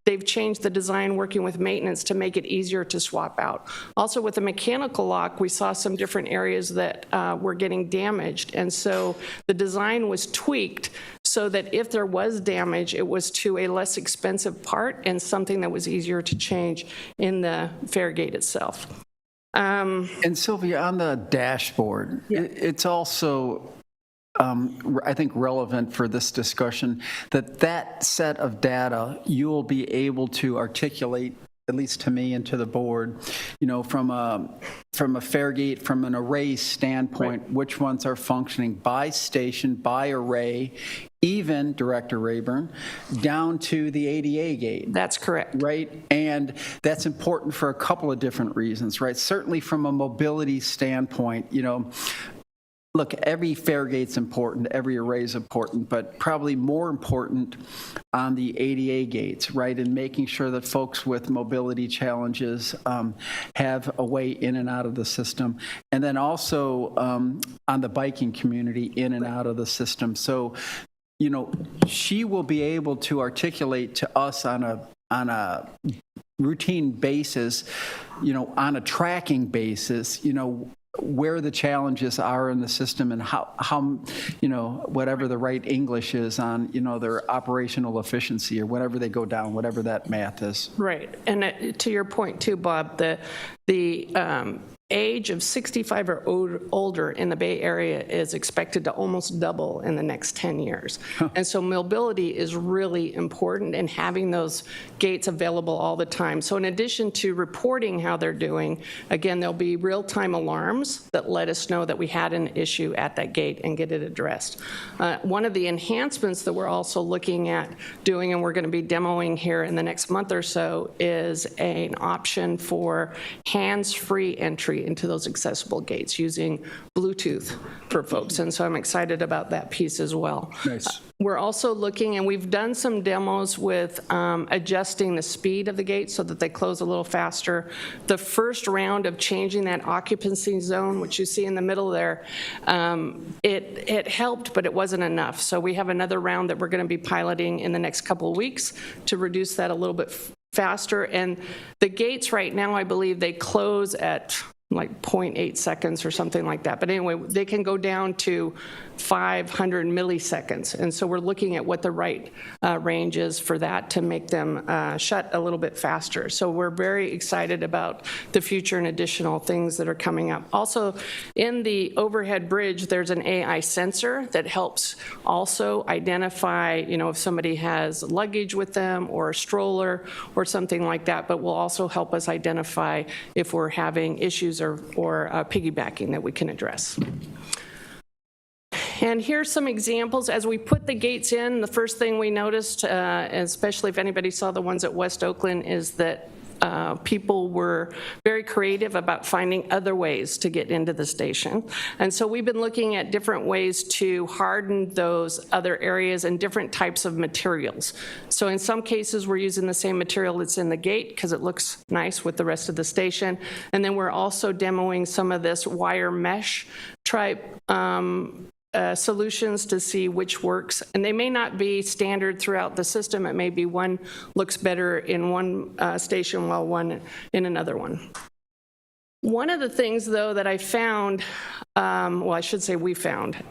they've changed the design working with maintenance to make it easier to swap out. Also with the mechanical lock, we saw some different areas that were getting damaged. And so the design was tweaked so that if there was damage, it was to a less expensive part and something that was easier to change in the fare gate itself. And Sylvia, on the dashboard, it's also, I think, relevant for this discussion that set of data you'll be able to articulate, at least to me and to the board, from a fare gate, from an array standpoint, right, which ones are functioning by station, by array, even, Director Rayburn, down to the ADA gate. That's correct. Right? And that's important for a couple of different reasons, right? Certainly from a mobility standpoint, look, every fare gate's important, every array is important, but probably more important on the ADA gates, right? And making sure that folks with mobility challenges have a way in and out of the system. And then also on the biking community, in and out of the system. So, she will be able to articulate to us on a routine basis, on a tracking basis, where the challenges are in the system and how whatever the right English is on, their operational efficiency or whatever they go down, whatever that math is. Right. And to your point too, Bob, the age of 65 or older in the Bay Area is expected to almost double in the next 10 years. And so mobility is really important, and having those gates available all the time. So in addition to reporting how they're doing, again, there'll be real-time alarms that let us know that we had an issue at that gate and get it addressed. One of the enhancements that we're also looking at doing, and we're going to be demoing here in the next month or so, is an option for hands-free entry into those accessible gates using Bluetooth for folks. And so I'm excited about that piece as well. Nice. We're also looking, and we've done some demos with adjusting the speed of the gates so that they close a little faster. The first round of changing that occupancy zone, which you see in the middle there, it helped, but it wasn't enough. So we have another round that we're going to be piloting in the next couple of weeks to reduce that a little bit faster. And the gates right now, I believe they close at like 0.8 seconds or something like that. But anyway, they can go down to 500 milliseconds. And so we're looking at what the right range is for that to make them shut a little bit faster. So we're very excited about the future and additional things that are coming up. Also, in the overhead bridge, there's an AI sensor that helps also identify, if somebody has luggage with them or a stroller or something like that, but will also help us identify if we're having issues or piggybacking that we can address. And here's some examples. As we put the gates in, the first thing we noticed, especially if anybody saw the ones at West Oakland, is that people were very creative about finding other ways to get into the station. And so we've been looking at different ways to harden those other areas and different types of materials. So in some cases, we're using the same material that's in the gate because it looks nice with the rest of the station. And then we're also demoing some of this wire mesh type solutions to see which works. And they may not be standard throughout the system. It may be one looks better in one station while one in another one. One of the things, though, that I found, well, I should say we found,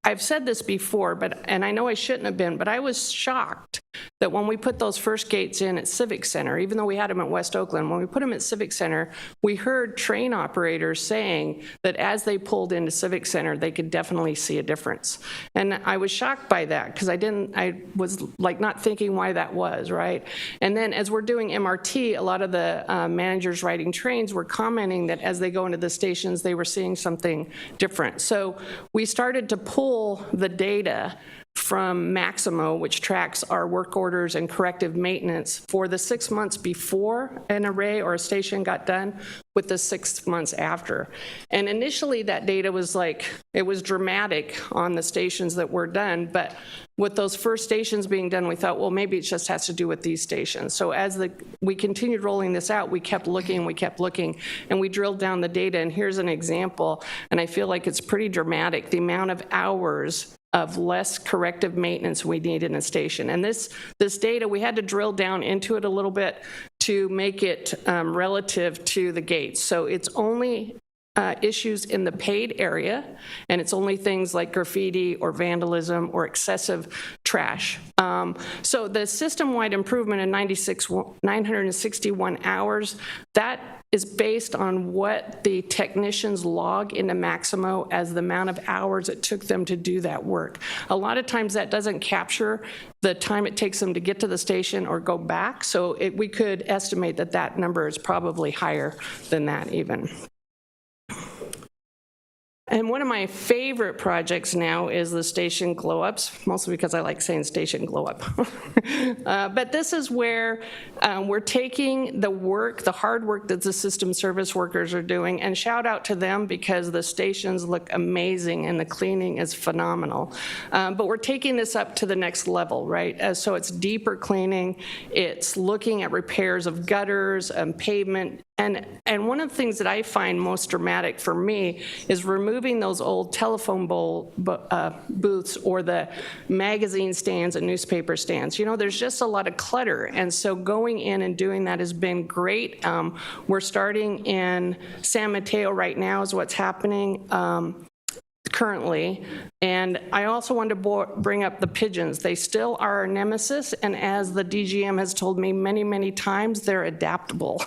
I've said this before, and I know I shouldn't have been, but I was shocked that when we put those first gates in at Civic Center, even though we had them at West Oakland, when we put them at Civic Center, we heard train operators saying that as they pulled into Civic Center, they could definitely see a difference. And I was shocked by that because I was like not thinking why that was, right? And then as we're doing MRT, a lot of the managers riding trains were commenting that as they go into the stations, they were seeing something different. So we started to pull the data from Maximo, which tracks our work orders and corrective maintenance for the 6 months before an array or a station got done with the 6 months after. And initially that data was it was dramatic on the stations that were done, but with those first stations being done, we thought, well, maybe it just has to do with these stations. So as we continued rolling this out, we kept looking, and we drilled down the data, and here's an example, and I feel like it's pretty dramatic, the amount of hours of less corrective maintenance we need in a station. And this data, we had to drill down into it a little bit to make it relative to the gates. So it's only issues in the paid area, and it's only things like graffiti or vandalism or excessive trash. So the system-wide improvement in 961 hours, that is based on what the technicians log into Maximo as the amount of hours it took them to do that work. A lot of times that doesn't capture the time it takes them to get to the station or go back, so we could estimate that that number is probably higher than that even. And one of my favorite projects now is the station glow-ups, mostly because I like saying station glow-up. But this is where we're taking the work, the hard work that the system service workers are doing, and shout out to them because the stations look amazing and the cleaning is phenomenal. But we're taking this up to the next level, right? So it's deeper cleaning, it's looking at repairs of gutters and pavement. And one of the things that I find most dramatic for me is removing those old telephone booths or the magazine stands and newspaper stands. There's just a lot of clutter. And so going in and doing that has been great. We're starting in San Mateo right now is what's happening currently. And I also wanted to bring up the pigeons. They still are our nemesis, and as the DGM has told me many, many times, they're adaptable.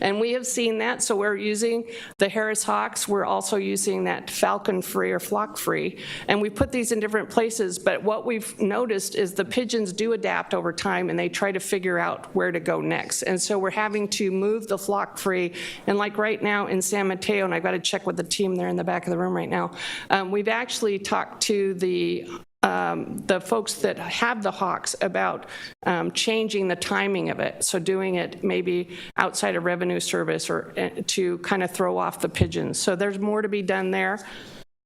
And we have seen that, so we're using the Harris Hawks. We're also using that falcon-free or flock-free, and we put these in different places, but what we've noticed is the pigeons do adapt over time, and they try to figure out where to go next. And so we're having to move the flock-free, and like right now in San Mateo, and I've got to check with the team there in the back of the room right now, we've actually talked to the folks that have the Hawks about changing the timing of it, so doing it maybe outside of revenue service or to kind of throw off the pigeons. So there's more to be done there.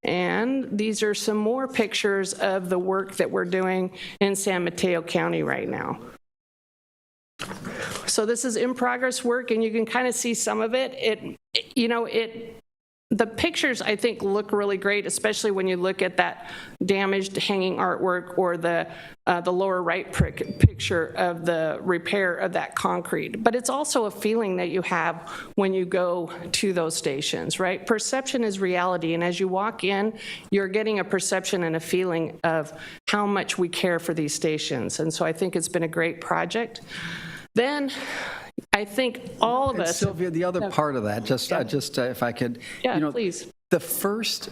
And these are some more pictures of the work that we're doing in San Mateo County right now. So this is in progress work, and you can kind of see some of it. the pictures, I think, look really great, especially when you look at that damaged hanging artwork or the lower right picture of the repair of that concrete. But it's also a feeling that you have when you go to those stations, right? Perception is reality, and as you walk in, you're getting a perception and a feeling of how much we care for these stations. And so I think it's been a great project. Then I think all of us... Sylvia, the other part of that, just if I could... Yeah, please. The first...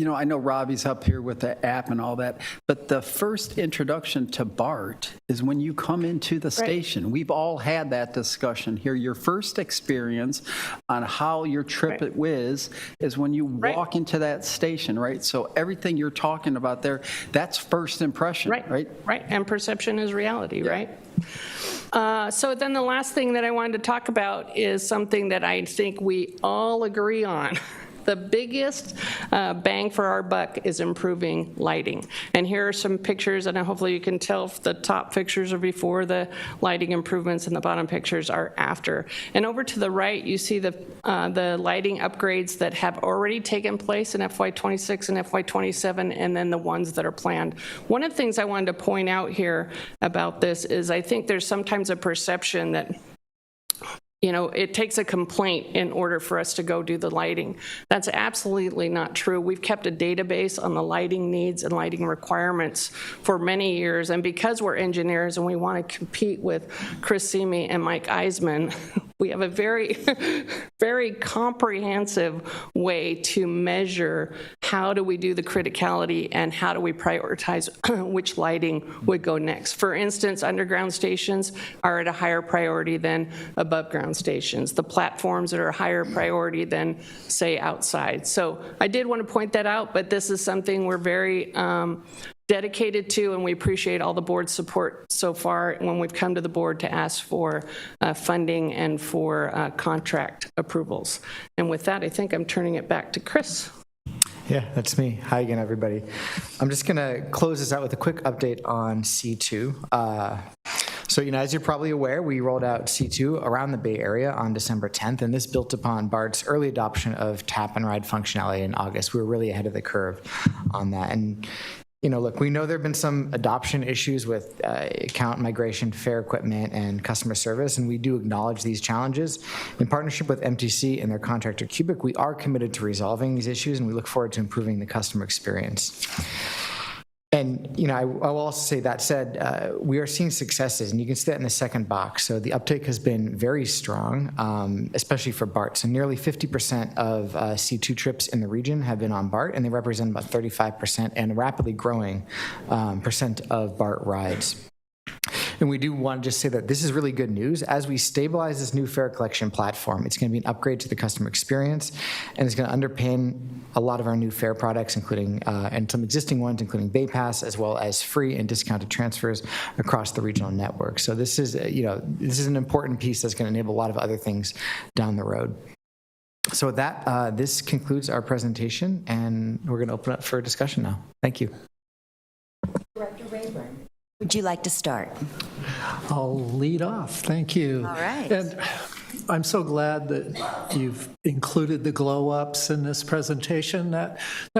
I know Robbie's up here with the app and all that, but the first introduction to BART is when you come into the station. We've all had that discussion here. Your first experience on how your trip at Wiz is when you walk into that station, right? So everything you're talking about there, that's first impression, right? Right, and perception is reality, right? So then the last thing that I wanted to talk about is something that I think we all agree on. The biggest bang for our buck is improving lighting. And here are some pictures, and hopefully you can tell if the top pictures are before the lighting improvements and the bottom pictures are after. And over to the right, you see the lighting upgrades that have already taken place in FY26 and FY27, and then the ones that are planned. One of the things I wanted to point out here about this is I think there's sometimes a perception that it takes a complaint in order for us to go do the lighting. That's absolutely not true. We've kept a database on the lighting needs and lighting requirements for many years, and because we're engineers and we want to compete with Chris Simi and Mike Eisman, we have a very, very comprehensive way to measure how do we do the criticality and how do we prioritize which lighting would go next. For instance, underground stations are at a higher priority than above ground stations. The platforms that are a higher priority than, say, outside. So I did want to point that out, but this is something we're very dedicated to, and we appreciate all the board's support so far when we've come to the board to ask for funding and for contract approvals. And with that, I think I'm turning it back to Chris. Yeah, that's me. Hi again, everybody. I'm just going to close this out with a quick update on C2. So, as you're probably aware, we rolled out C2 around the Bay Area on December 10th, and this built upon BART's early adoption of tap and ride functionality in August. We were really ahead of the curve on that. And look, we know there have been some adoption issues with account migration, fare equipment, and customer service, and we do acknowledge these challenges. In partnership with MTC and their contractor Cubic, we are committed to resolving these issues, and we look forward to improving the customer experience. And, I will also say that said, we are seeing successes, and you can see that in the second box. So the uptake has been very strong, especially for BART. So nearly 50% of C2 trips in the region have been on BART, and they represent about 35% and a rapidly growing percent of BART rides. And we do want to just say that this is really good news. As we stabilize this new fare collection platform, it's going to be an upgrade to the customer experience, and it's going to underpin a lot of our new fare products, including, and some existing ones, including Bay Pass, as well as free and discounted transfers across the regional network. So this is, this is an important piece that's going to enable a lot of other things down the road. So with that, this concludes our presentation, and we're going to open up for discussion now. Thank you. Director Rayburn, would you like to start? I'll lead off. Thank you. All right. And I'm so glad that you've included the glow-ups in this presentation. That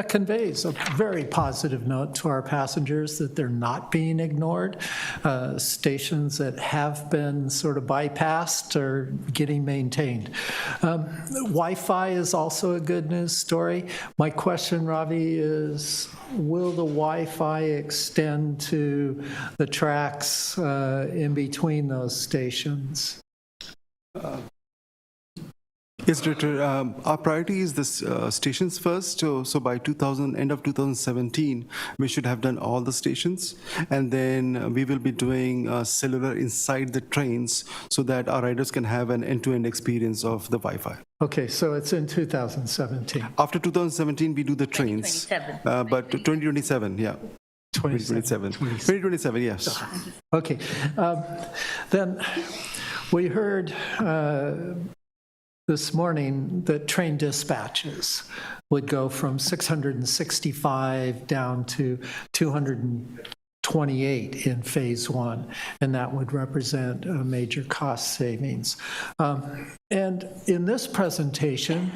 conveys a very positive note to our passengers that they're not being ignored. Stations that have been sort of bypassed are getting maintained. Wi-Fi is also a good news story. My question, Ravi, is will the Wi-Fi extend to the tracks in between those stations? Yes, Director. Our priority is the stations first. So by end of 2017, we should have done all the stations, and then we will be doing cellular inside the trains so that our riders can have an end-to-end experience of the Wi-Fi. Okay, so it's in 2017. After 2017, we do the trains, but 2027, yeah. 2027, yes. Okay. Then we heard this morning that train dispatches would go from 665 down to 228 in phase one, and that would represent a major cost savings. And in this presentation,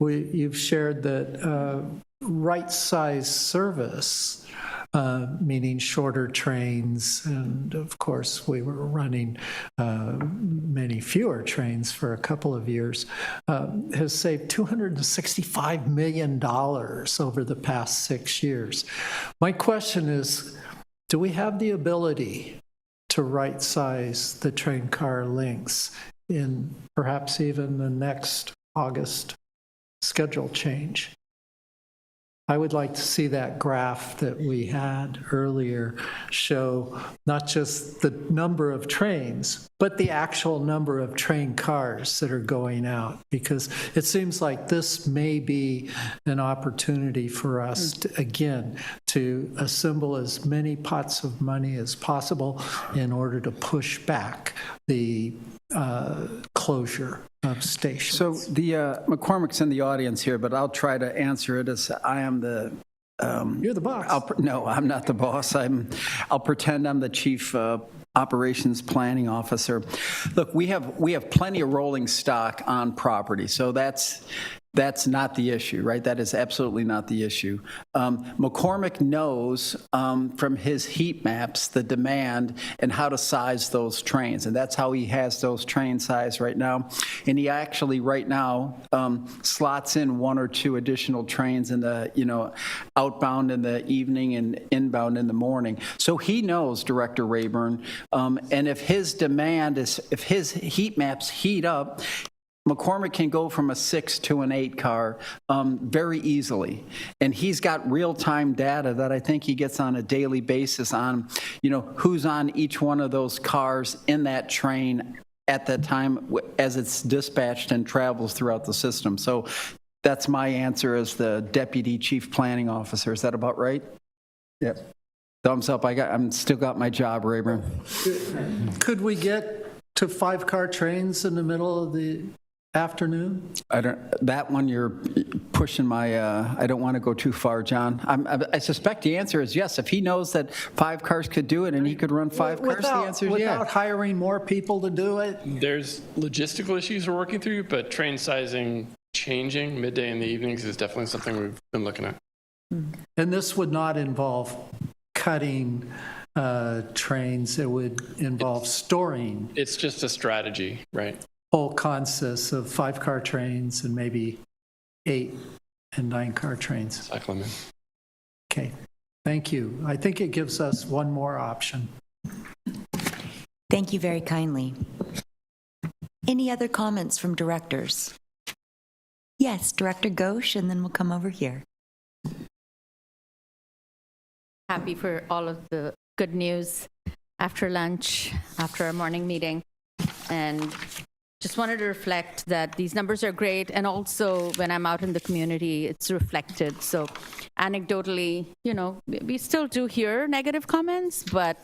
you've shared that right-size service, meaning shorter trains, and of course, we were running many fewer trains for a couple of years, has saved $265 million over the past 6 years. My question is, do we have the ability to right-size the train-car links in perhaps even the next August schedule change? I would like to see that graph that we had earlier show not just the number of trains, but the actual number of train cars that are going out, because it seems like this may be an opportunity for us, to, again, to assemble as many pots of money as possible in order to push back the closure of stations. So the McCormick's in the audience here, but I'll try to answer it as I am the. You're the boss. No, I'm not the boss. I'll pretend I'm the chief operations planning officer. Look, we have plenty of rolling stock on property, so that's not the issue, right? That is absolutely not the issue. McCormick knows from his heat maps the demand and how to size those trains, and that's how he has those train size right now. And he actually right now slots in 1 or 2 additional trains in the outbound in the evening and inbound in the morning. So he knows, Director Rayburn, and if his heat maps heat up, McCormick can go from a 6 to an 8 car very easily. And he's got real-time data that I think he gets on a daily basis on, who's on each one of those cars in that train at that time as it's dispatched and travels throughout the system. So that's my answer as the Deputy Chief Planning Officer. Is that about right? Yep. Thumbs up. I'm still got my job, Rayburn. Could we get to 5-car trains in the middle of the afternoon? That one you're pushing my, I don't want to go too far, John. I suspect the answer is yes. If he knows that 5 cars could do it and he could run 5 cars, the answer is without yeah. hiring more people to do it? There's logistical issues we're working through, but train sizing changing midday and the evenings is definitely something we've been looking at. And this would not involve cutting trains. It would involve storing. It's just a strategy, right? Whole consists of 5-car trains and maybe 8 and 9-car trains. Exactly. Okay, thank you. I think it gives us one more option. Thank you very kindly. Any other comments from directors? Yes, Director Ghosh, and then we'll come over here. Happy for all of the good news after lunch, after our morning meeting. And just wanted to reflect that these numbers are great, and also when I'm out in the community, it's reflected. So anecdotally, we still do hear negative comments, but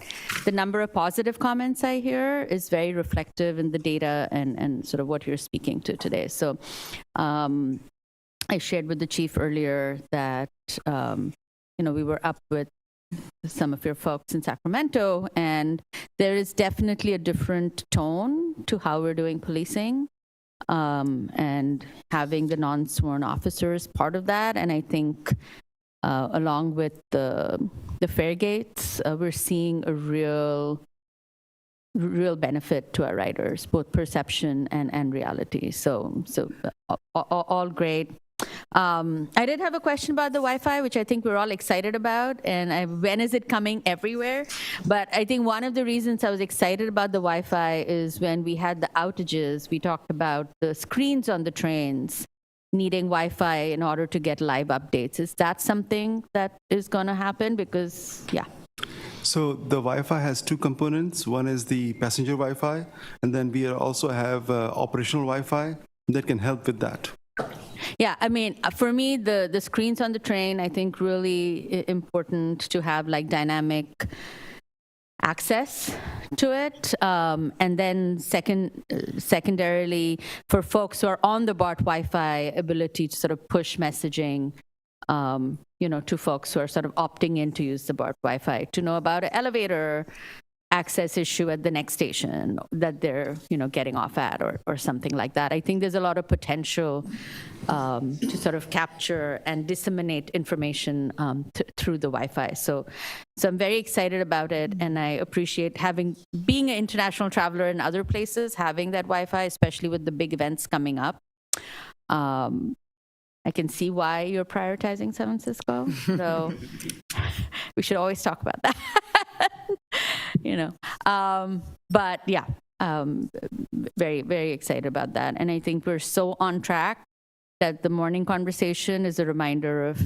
the number of positive comments I hear is very reflective in the data and sort of what you're speaking to today. So I shared with the chief earlier that, we were up with some of your folks in Sacramento, and there is definitely a different tone to how we're doing policing, and having the non-sworn officers part of that. And I think along with the fare gates, we're seeing a real benefit to our riders, both perception and reality. So all great. I did have a question about the Wi-Fi, which I think we're all excited about, and when is it coming everywhere? But I think one of the reasons I was excited about the Wi-Fi is when we had the outages, we talked about the screens on the trains needing Wi-Fi in order to get live updates. Is that something that is going to happen? Because, yeah. So the Wi-Fi has 2 components. One is the passenger Wi-Fi, and then we also have operational Wi-Fi that can help with that. Yeah, I mean, for me, the screens on the train, I think really important to have like dynamic access to it. And then secondarily, for folks who are on the BART Wi-Fi, ability to sort of push messaging, to folks who are sort of opting in to use the BART Wi-Fi, to know about an elevator access issue at the next station that they're, getting off at or something like that. I think there's a lot of potential to sort of capture and disseminate information through the Wi-Fi. So I'm very excited about it, and I appreciate being an international traveler in other places, having that Wi-Fi, especially with the big events coming up. I can see why you're prioritizing San Francisco. So we should always talk about that. But yeah, very, very excited about that. And I think we're so on track that the morning conversation is a reminder of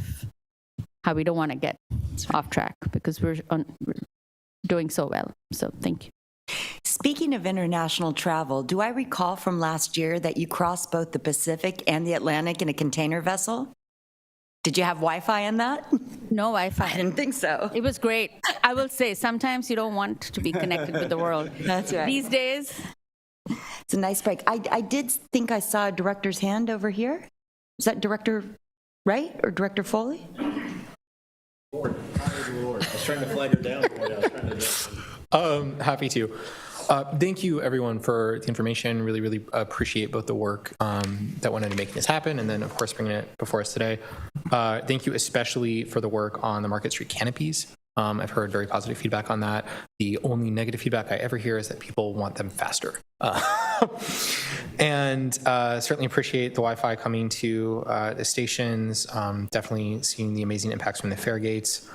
how we don't want to get off track, because we're doing so well. So thank you. Speaking of international travel, do I recall from last year that you crossed both the Pacific and the Atlantic in a container vessel? Did you have Wi-Fi in that? No Wi-Fi. I didn't think so. It was great. I will say, sometimes you don't want to be connected with the world. That's right. These days. It's a nice break. I did think I saw a director's hand over here. Is that Director Wright or Director Foley? Lord. I was trying to flag her down for you. Happy to. Thank you, everyone, for the information. Really, really appreciate both the work that went into making this happen, and then, of course, bringing it before us today. Thank you especially for the work on the Market Street canopies. I've heard very positive feedback on that. The only negative feedback I ever hear is that people want them faster. And certainly appreciate the Wi-Fi coming to the stations. Definitely seeing the amazing impacts from the fare gates.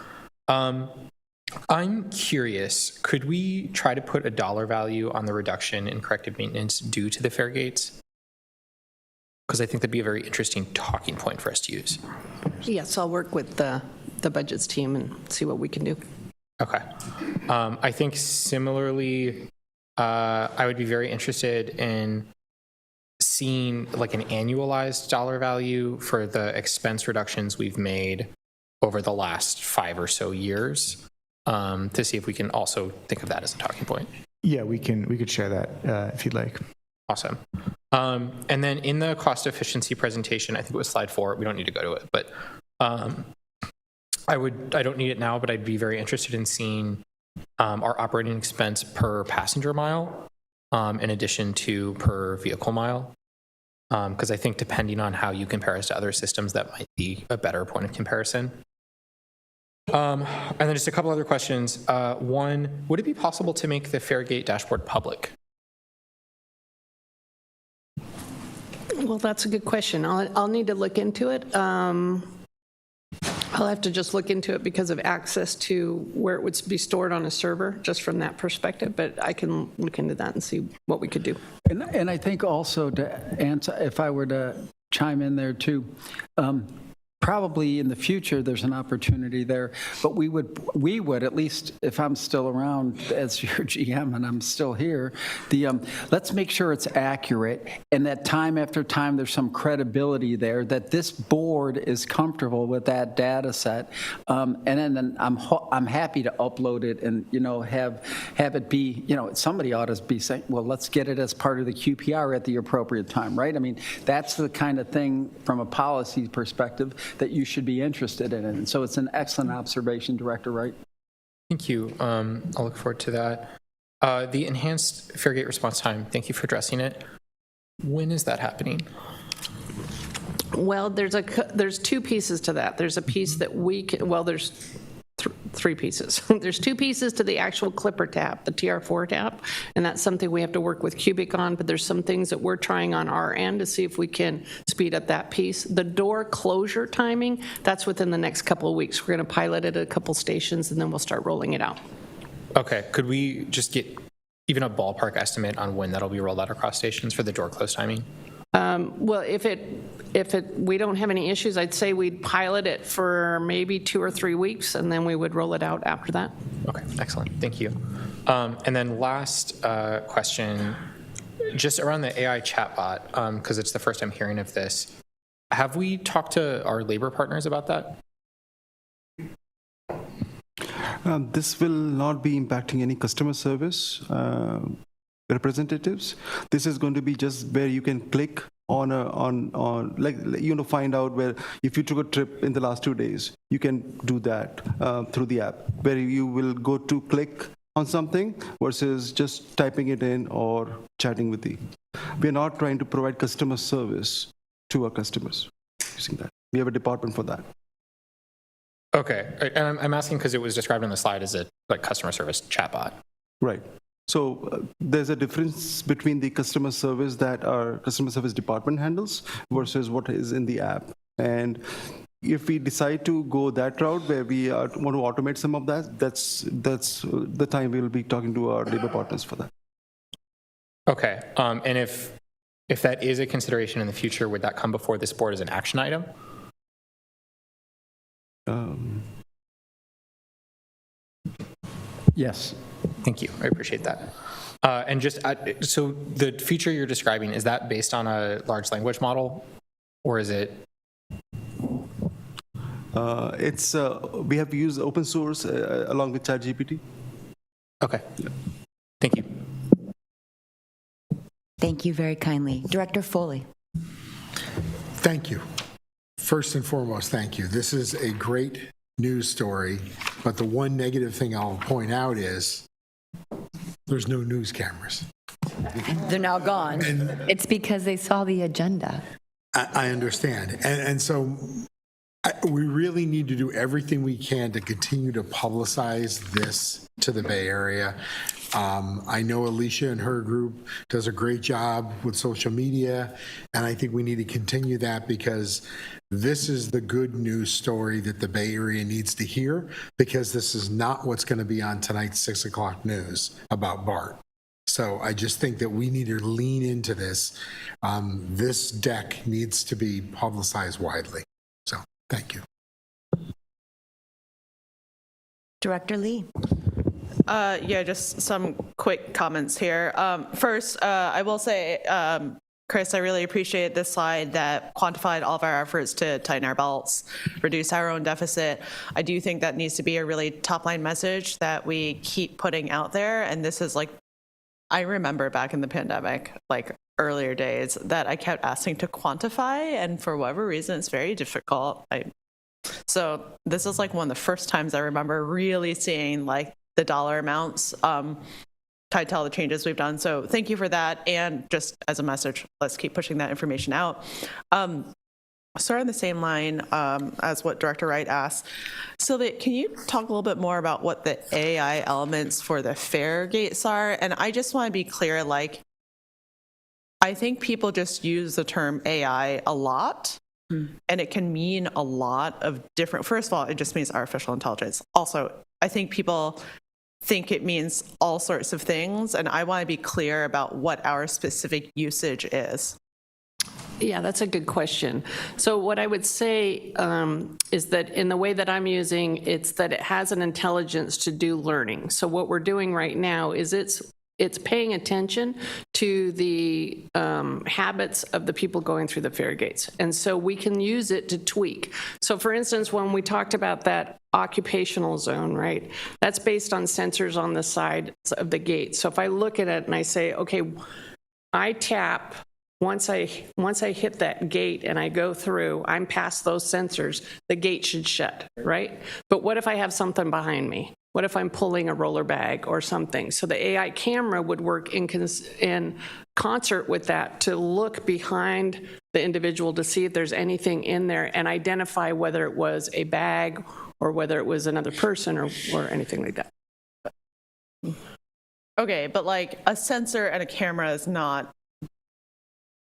I'm curious, could we try to put a dollar value on the reduction in corrective maintenance due to the fare gates? Because I think that'd be a very interesting talking point for us to use. Yes, I'll work with the budgets team and see what we can do. Okay. I think similarly, I would be very interested in seeing like an annualized dollar value for the expense reductions we've made over the last 5 or so years, to see if we can also think of that as a talking point. Yeah, we could share that if you'd like. Awesome. And then in the cost efficiency presentation, I think it was slide 4. We don't need to go to it, but I don't need it now, but I'd be very interested in seeing our operating expense per passenger mile, in addition to per vehicle mile. Because I think depending on how you compare us to other systems, that might be a better point of comparison. And then just a couple other questions. One, would it be possible to make the Faregate dashboard public? Well, that's a good question. I'll need to look into it. I'll have to just look into it because of access to where it would be stored on a server, just from that perspective. But I can look into that and see what we could do. And I think also to answer, if I were to chime in there too, probably in the future there's an opportunity there, but we would at least, if I'm still around as your GM and I'm still here, let's make sure it's accurate and that time after time there's some credibility there that this board is comfortable with that data set, and then I'm happy to upload it and have it be, somebody ought to be saying, well, let's get it as part of the QPR at the appropriate time, right? I mean, that's the kind of thing from a policy perspective that you should be interested in. And so it's an excellent observation, Director Wright. Thank you. I'll look forward to that. The enhanced Faregate response time, thank you for addressing it. When is that happening? Well, there's 2 pieces to that. There's a piece that we can, well, there's 3 pieces. There's 2 pieces to the actual Clipper tab, the TR4 tab, and that's something we have to work with Cubic on, but there's some things that we're trying on our end to see if we can speed up that piece. The door closure timing, that's within the next couple of weeks. We're going to pilot it at a couple stations, and then we'll start rolling it out. Okay, could we just get even a ballpark estimate on when that'll be rolled out across stations for the door close timing? Well, if we don't have any issues, I'd say we'd pilot it for maybe 2 or 3 weeks, and then we would roll it out after that. Okay, excellent. Thank you. And then last question, just around the AI chatbot, because it's the first I'm hearing of this. Have we talked to our labor partners about that? This will not be impacting any customer service representatives. This is going to be just where you can click on find out where if you took a trip in the last 2 days, you can do that through the app, where you will go to click on something versus just typing it in or chatting with the. We're not trying to provide customer service to our customers using that. We have a department for that. Okay, and I'm asking because it was described on the slide as a like customer service chatbot. Right. So there's a difference between the customer service that our customer service department handles versus what is in the app. And if we decide to go that route where we want to automate some of that, that's the time we'll be talking to our labor partners for that. Okay, and if that is a consideration in the future, would that come before this board as an action item? Yes. Thank you. I appreciate that. And just so the feature you're describing, is that based on a large language model, or is it? We have used open source along with ChatGPT. Okay. Thank you. Thank you very kindly. Director Foley. Thank you. First and foremost, thank you. This is a great news story, but the one negative thing I'll point out is there's no news cameras. They're now gone. It's because they saw the agenda. I understand. And so we really need to do everything we can to continue to publicize this to the Bay Area. I know Alicia and her group does a great job with social media, and I think we need to continue that because this is the good news story that the Bay Area needs to hear, because this is not what's going to be on tonight's 6 o'clock news about BART. So I just think that we need to lean into this. This deck needs to be publicized widely. So thank you. Director Lee. Yeah, just some quick comments here. First, I will say, Chris, I really appreciate this slide that quantified all of our efforts to tighten our belts, reduce our own deficit. I do think that needs to be a really top-line message that we keep putting out there. And this is like, I remember back in the pandemic, like earlier days, that I kept asking to quantify, and for whatever reason, it's very difficult. So this is like one of the first times I remember really seeing like the dollar amounts tied to all the changes we've done. So thank you for that. And just as a message, let's keep pushing that information out. Sort of on the same line as what Director Wright asked. Sylvia, can you talk a little bit more about what the AI elements for the fare gates are? And I just want to be clear, like, I think people just use the term AI a lot. And it can mean a lot of different, first of all, it just means artificial intelligence. Also, I think people think it means all sorts of things, and I want to be clear about what our specific usage is. Yeah, that's a good question. So what I would say is that in the way that I'm using, it's that it has an intelligence to do learning. So what we're doing right now is it's paying attention to the habits of the people going through the fare gates. And so we can use it to tweak. So for instance, when we talked about that occupational zone, right, that's based on sensors on the sides of the gate. So if I look at it and I say, okay, I tap, once I hit that gate and I go through, I'm past those sensors, the gate should shut, right? But what if I have something behind me? What if I'm pulling a roller bag or something? So the AI camera would work in concert with that to look behind the individual to see if there's anything in there and identify whether it was a bag or whether it was another person or anything like that. Okay, but like a sensor and a camera is not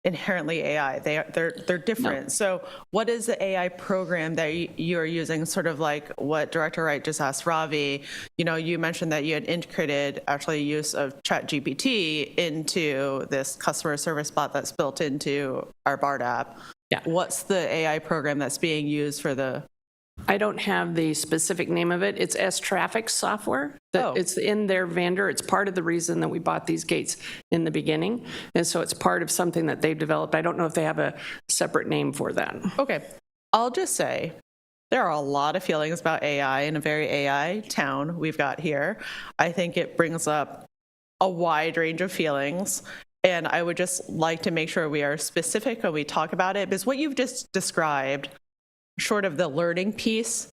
inherently AI. They're different. No. So what is the AI program that you're using, sort of like what Director Wright just asked Ravi? You know, you mentioned that you had integrated actually use of ChatGPT into this customer service bot that's built into our BART app. Yeah. What's the AI program that's being used for the... I don't have the specific name of it. It's S-Traffic software. It's in their vendor. It's part of the reason that we bought these gates in the beginning. And so it's part of something that they've developed. I don't know if they have a separate name for that. Okay. I'll just say there are a lot of feelings about AI in a very AI town we've got here. I think it brings up a wide range of feelings. And I would just like to make sure we are specific when we talk about it, because what you've just described, short of the learning piece,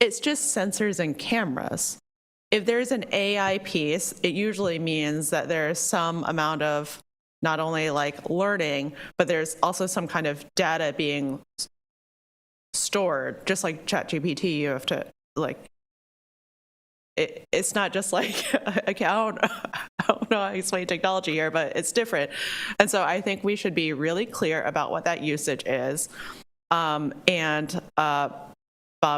it's just sensors and cameras. if there's an AI piece, it usually means that there's some amount of not only like learning, but there's also some kind of data being stored. Just like ChatGPT, you have to like, it's not just like, okay, I don't know how to explain technology here, but it's different. And so I think we should be really clear about what that usage is. Bob,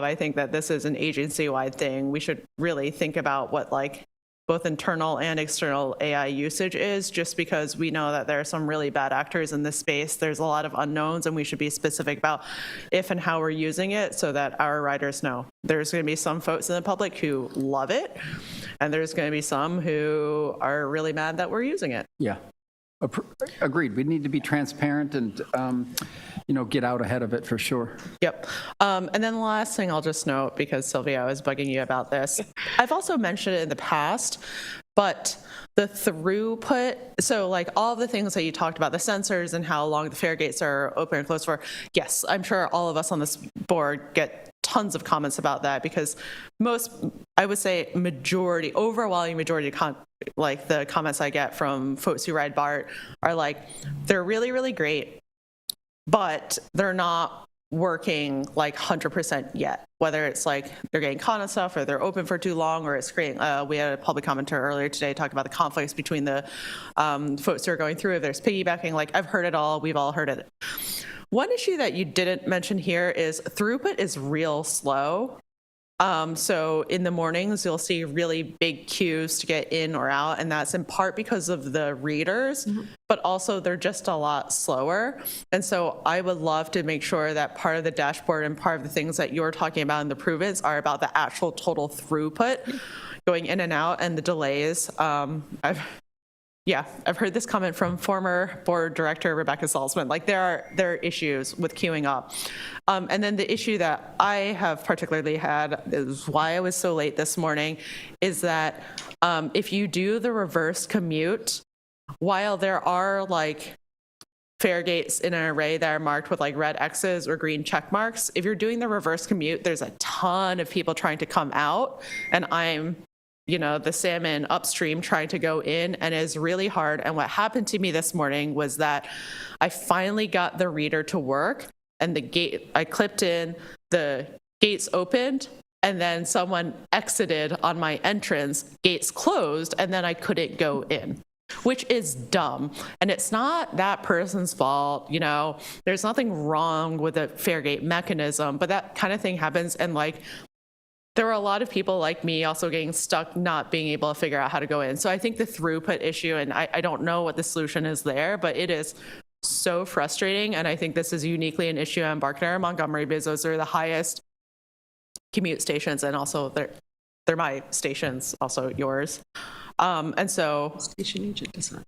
I think that this is an agency-wide thing. We should really think about what like both internal and external AI usage is, just because we know that there are some really bad actors in this space. There's a lot of unknowns, and we should be specific about if and how we're using it so that our riders know. There's going to be some folks in the public who love it, and there's going to be some who are really mad that we're using it. Yeah. Agreed. We need to be transparent and, get out ahead of it for sure. Yep. And then the last thing I'll just note, because Sylvia, I was bugging you about this. I've also mentioned it in the past, but the throughput, so like all the things that you talked about, the sensors and how long the fare gates are open and closed for, yes, I'm sure all of us on this board get tons of comments about that, because I would say overwhelming majority of like the comments I get from folks who ride BART are like, they're really, really great, but they're not working like 100% yet. Whether it's like they're getting caught on stuff, or they're open for too long, or it's creating, we had a public commenter earlier today talking about the conflicts between the folks who are going through, if there's piggybacking. Like, I've heard it all, we've all heard it. One issue that you didn't mention here is throughput is real slow. So in the mornings, you'll see really big queues to get in or out, and that's in part because of the readers, but also they're just a lot slower. And so I would love to make sure that part of the dashboard and part of the things that you're talking about in the improvements are about the actual total throughput going in and out and the delays. I've heard this comment from former board director Rebecca Salzman. Like, there are issues with queuing up. And then the issue that I have particularly had, is why I was so late this morning, is that if you do the reverse commute, while there are like fare gates in an array that are marked with like red X's or green check marks, if you're doing the reverse commute, there's a ton of people trying to come out, and I'm the salmon upstream trying to go in, and it's really hard. And what happened to me this morning was that I finally got the reader to work, and I clipped in, the gates opened, and then someone exited on my entrance, gates closed, and then I couldn't go in, which is dumb. And it's not that person's fault, there's nothing wrong with the fare gate mechanism, but that kind of thing happens. And like, there were a lot of people like me also getting stuck, not being able to figure out how to go in. So I think the throughput issue, and I don't know what the solution is there, but it is so frustrating. And I think this is uniquely an issue on Embarcadero and Montgomery, because those are the highest commute stations, and also they're my stations, also yours. And so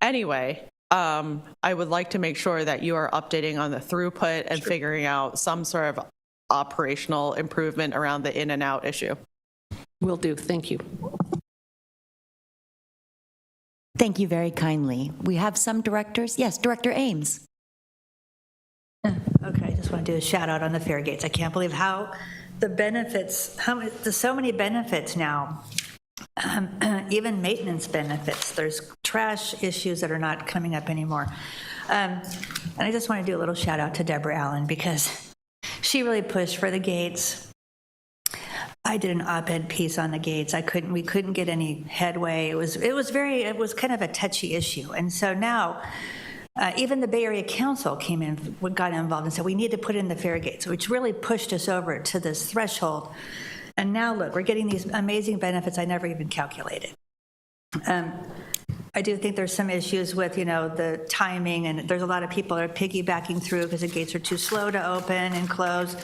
anyway, I would like to make sure that you are updating on the throughput and figuring out some sort of operational improvement around the in and out issue. Will do. Thank you. Thank you very kindly. We have some directors. Yes, Director Ames. Okay, I just want to do a shout out on the fare gates. I can't believe how the benefits, there's so many benefits now. Even maintenance benefits. There's trash issues that are not coming up anymore. And I just want to do a little shout out to Deborah Allen, because she really pushed for the gates. I did an op-ed piece on the gates. We couldn't get any headway. It was kind of a touchy issue. And so now, even the Bay Area Council got involved and said, we need to put in the fare gates, which really pushed us over to this threshold. And now look, we're getting these amazing benefits I never even calculated. I do think there's some issues with, the timing, and there's a lot of people that are piggybacking through because the gates are too slow to open and close.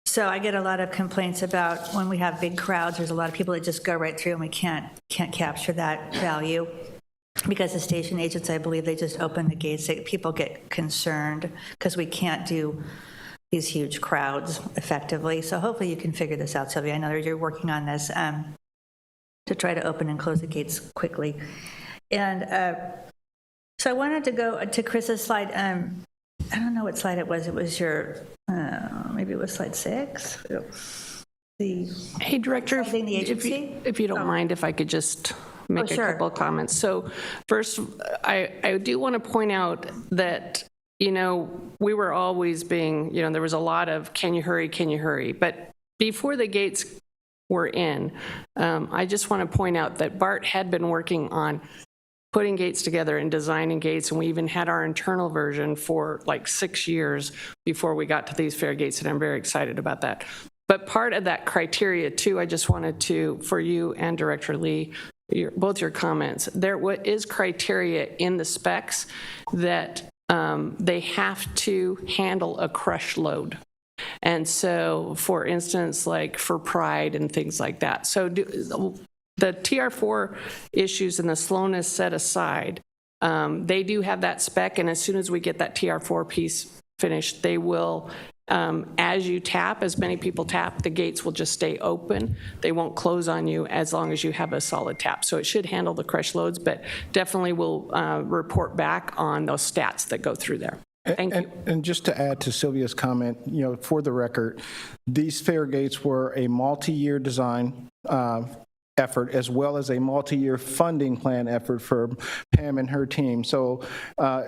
So I get a lot of complaints about when we have big crowds, there's a lot of people that just go right through, and we can't capture that value. Because the station agents, I believe, they just open the gates. People get concerned because we can't do these huge crowds effectively. So hopefully you can figure this out, Sylvia. I know you're working on this to try to open and close the gates quickly. And so I wanted to go to Chris's slide. I don't know what slide it was. It was your, maybe it was slide 6. the Hey, Director, the agency? if you don't mind, if I could just make sure. a couple of comments. So first, I do want to point out that, we were always being, there was a lot of, can you hurry? But before the gates were in, I just want to point out that BART had been working on putting gates together and designing gates, and we even had our internal version for like 6 years before we got to these fair gates, and I'm very excited about that. But part of that criteria, too, I just wanted to, for you and Director Lee, both your comments, there is criteria in the specs that they have to handle a crush load. And so, for instance, like for Pride and things like that. So the TR4 issues and the slowness set aside, they do have that spec, and as soon as we get that TR4 piece finished, they will, as you tap, as many people tap, the gates will just stay open. They won't close on you as long as you have a solid tap. So it should handle the crush loads, but definitely will report back on those stats that go through there. Thank you. And just to add to Sylvia's comment, for the record, these fair gates were a multi-year design effort as well as a multi-year funding plan effort for Pam and her team. So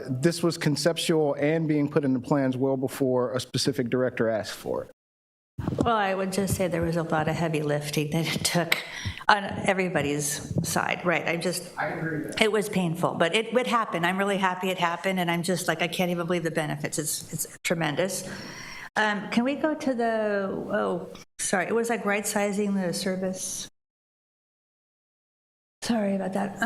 this was conceptual and being put into plans well before a specific director asked for it. Well, I would just say there was a lot of heavy lifting that it took on everybody's side, right? I agree with that. It was painful, but it would happen. I'm really happy it happened, and I'm just like, I can't even believe the benefits. It's tremendous. Can we go to it was like right-sizing the service. Sorry about that.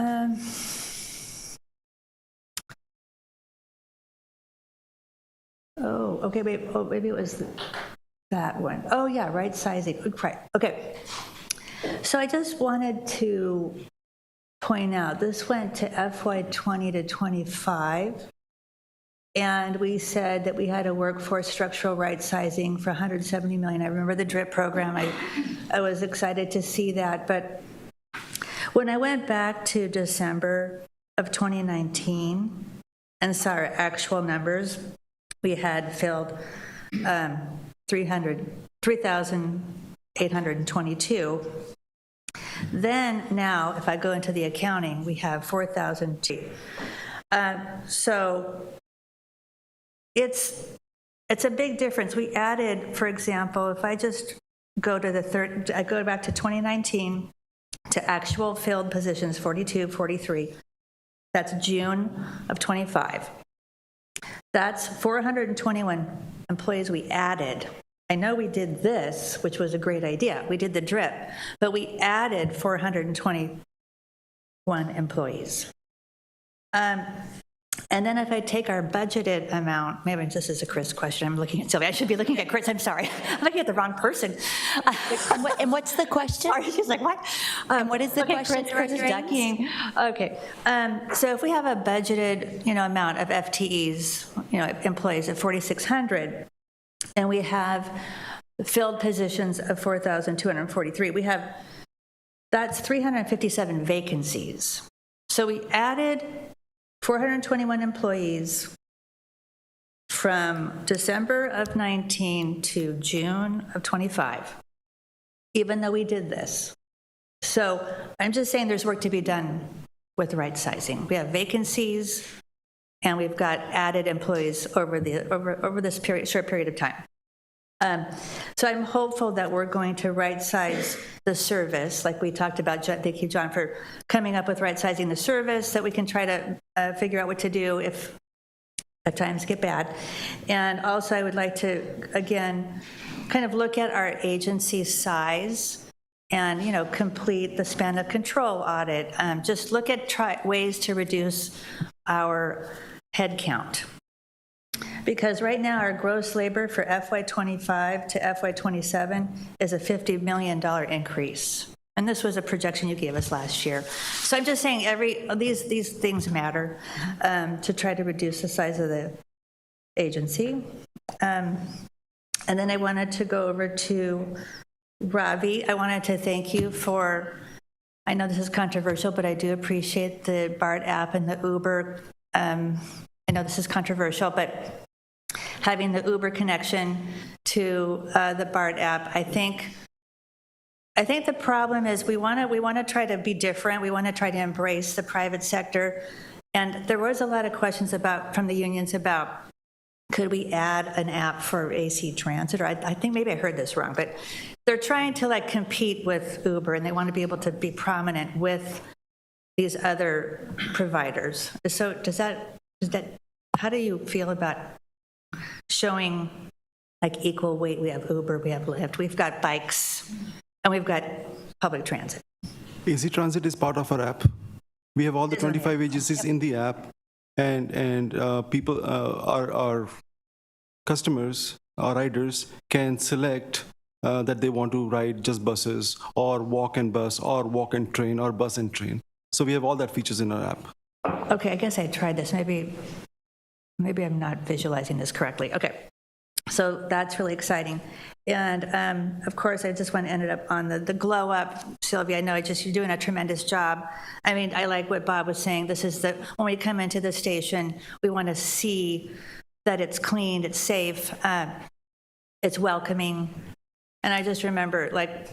Okay, wait. Oh, maybe it was that one. Oh, yeah, right sizing. Right. Okay. So I just wanted to point out, this went to FY 20 to 25, and we said that we had a workforce structural right sizing for $170 million. I remember the DRIP program. I was excited to see that, but when I went back to December of 2019 and saw our actual numbers, we had filled 3,822. Then now, if I go into the accounting, we have 4,002. So it's a big difference. We added, for example, if I just go to I go back to 2019 to actual filled positions, 42, 43. That's June of 25. That's 421 employees we added. I know we did this, which was a great idea. We did the DRIP, but we added 421 employees. And then if I take our budgeted amount, maybe this is a Chris question. I'm looking at Sylvia. I should be looking at Chris. I'm sorry. I'm looking at the wrong person. And what's the question? Sorry, she's like, what? And what is the question? Chris is ducking. Okay. So if we have a budgeted, amount of FTEs, employees of 4,600, and we have filled positions of 4,243, that's 357 vacancies. So we added 421 employees from December of 19 to June of 25, even though we did this. So I'm just saying there's work to be done with right sizing. We have vacancies, and we've got added employees over this short period of time. So I'm hopeful that we're going to right-size the service, like we talked about. Thank you, John, for coming up with right-sizing the service, that we can try to figure out what to do if times get bad. And also, I would like to, again, kind of look at our agency size and, complete the span of control audit. Just look at ways to reduce our head count. Because right now, our gross labor for FY25 to FY27 is a $50 million increase. And this was a projection you gave us last year. So I'm just saying these things matter to try to reduce the size of the agency. And then I wanted to go over to Ravi. I wanted to thank you for, I know this is controversial, but I do appreciate the BART app and the Uber. I know this is controversial, but having the Uber connection to the BART app, I think I think the problem is we want to try to be different. We want to try to embrace the private sector. And there was a lot of questions from the unions about, could we add an app for AC Transit? Or I think maybe I heard this wrong, but they're trying to like compete with Uber, and they want to be able to be prominent with these other providers. So how do you feel about showing like equal weight? We have Uber, we have Lyft, we've got bikes, and we've got public transit. AC Transit is part of our app. We have all the 25 agencies in the app, and people, our customers, our riders can select that they want to ride just buses, or walk and bus, or walk and train, or bus and train. So we have all that features in our app. Okay, I guess I tried this. Maybe I'm not visualizing this correctly. Okay, so that's really exciting. And of course, I just want to end it up on the glow up. Sylvia, I know you're doing a tremendous job. I mean, I like what Bob was saying. This is when we come into the station, we want to see that it's clean, it's safe, it's welcoming. And I just remember, like,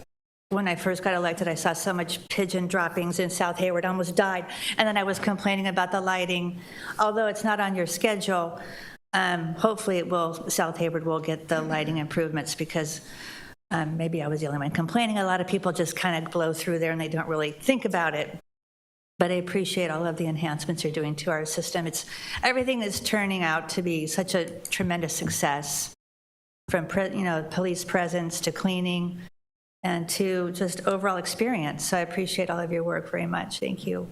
when I first got elected, I saw so much pigeon droppings in South Hayward, I almost died. And then I was complaining about the lighting. Although it's not on your schedule, hopefully South Hayward will get the lighting improvements, because maybe I was the only one complaining. A lot of people just kind of blow through there and they don't really think about it. But I appreciate all of the enhancements you're doing to our system. Everything is turning out to be such a tremendous success, from police presence to cleaning and to just overall experience. So I appreciate all of your work very much. Thank you.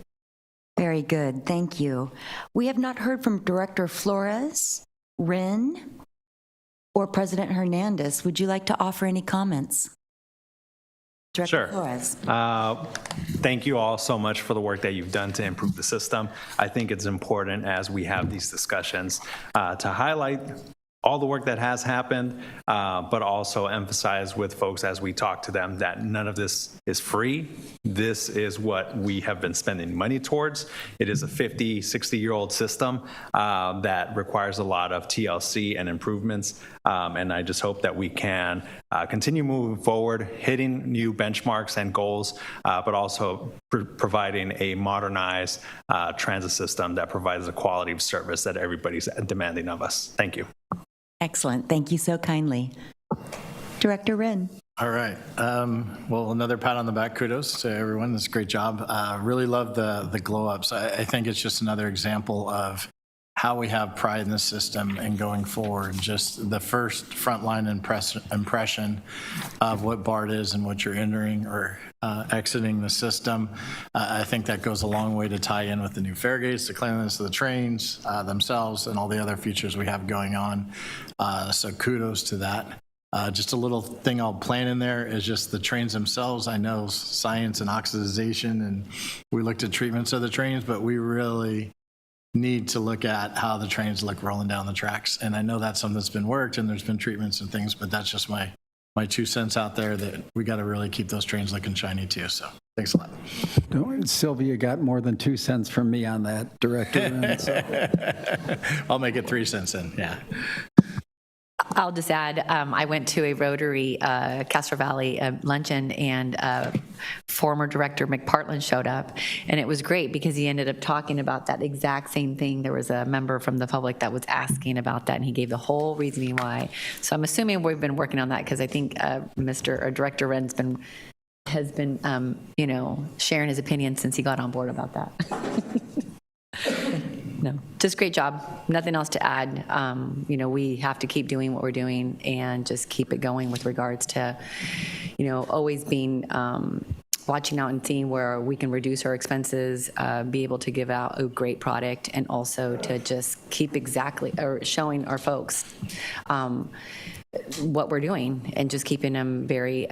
Very good. Thank you. We have not heard from Director Flores, Wren, or President Hernandez. Would you like to offer any comments? Director Flores. Thank you all so much for the work that you've done to improve the system. I think it's important as we have these discussions to highlight all the work that has happened, but also emphasize with folks as we talk to them that none of this is free. This is what we have been spending money towards. It is a 50, 60-year-old system that requires a lot of TLC and improvements. And I just hope that we can continue moving forward, hitting new benchmarks and goals, but also providing a modernized transit system that provides the quality of service that everybody's demanding of us. Thank you. Excellent. Thank you so kindly. Director Wren. All right. Well, another pat on the back. Kudos to everyone. That's a great job. Really love the glow ups. I think it's just another example of how we have pride in the system and going forward. Just the first frontline impression of what BART is and what you're entering or exiting the system. I think that goes a long way to tie in with the new fare gates, the cleanliness of the trains themselves, and all the other features we have going on. So kudos to that. Just a little thing I'll plan in there is just the trains themselves. I know science and oxidization, and we looked at treatments of the trains, but we really need to look at how the trains look rolling down the tracks. And I know that's something that's been worked and there's been treatments and things, but that's just my 2 cents out there, that we got to really keep those trains looking shiny too. So thanks a lot. Sylvia got more than 2 cents from me on that, Director. So. I'll make it 3 cents in. Yeah. I'll just add, I went to a Rotary Castro Valley luncheon, and former Director McPartland showed up, and it was great because he ended up talking about that exact same thing. There was a member from the public that was asking about that, and he gave the whole reasoning why. So I'm assuming we've been working on that, because I think Director Wren's has been sharing his opinion since he got on board about that. No, just great job. Nothing else to add. We have to keep doing what we're doing and just keep it going with regards to, always being watching out and seeing where we can reduce our expenses, be able to give out a great product, and also to just keep showing our folks what we're doing, and just keeping them very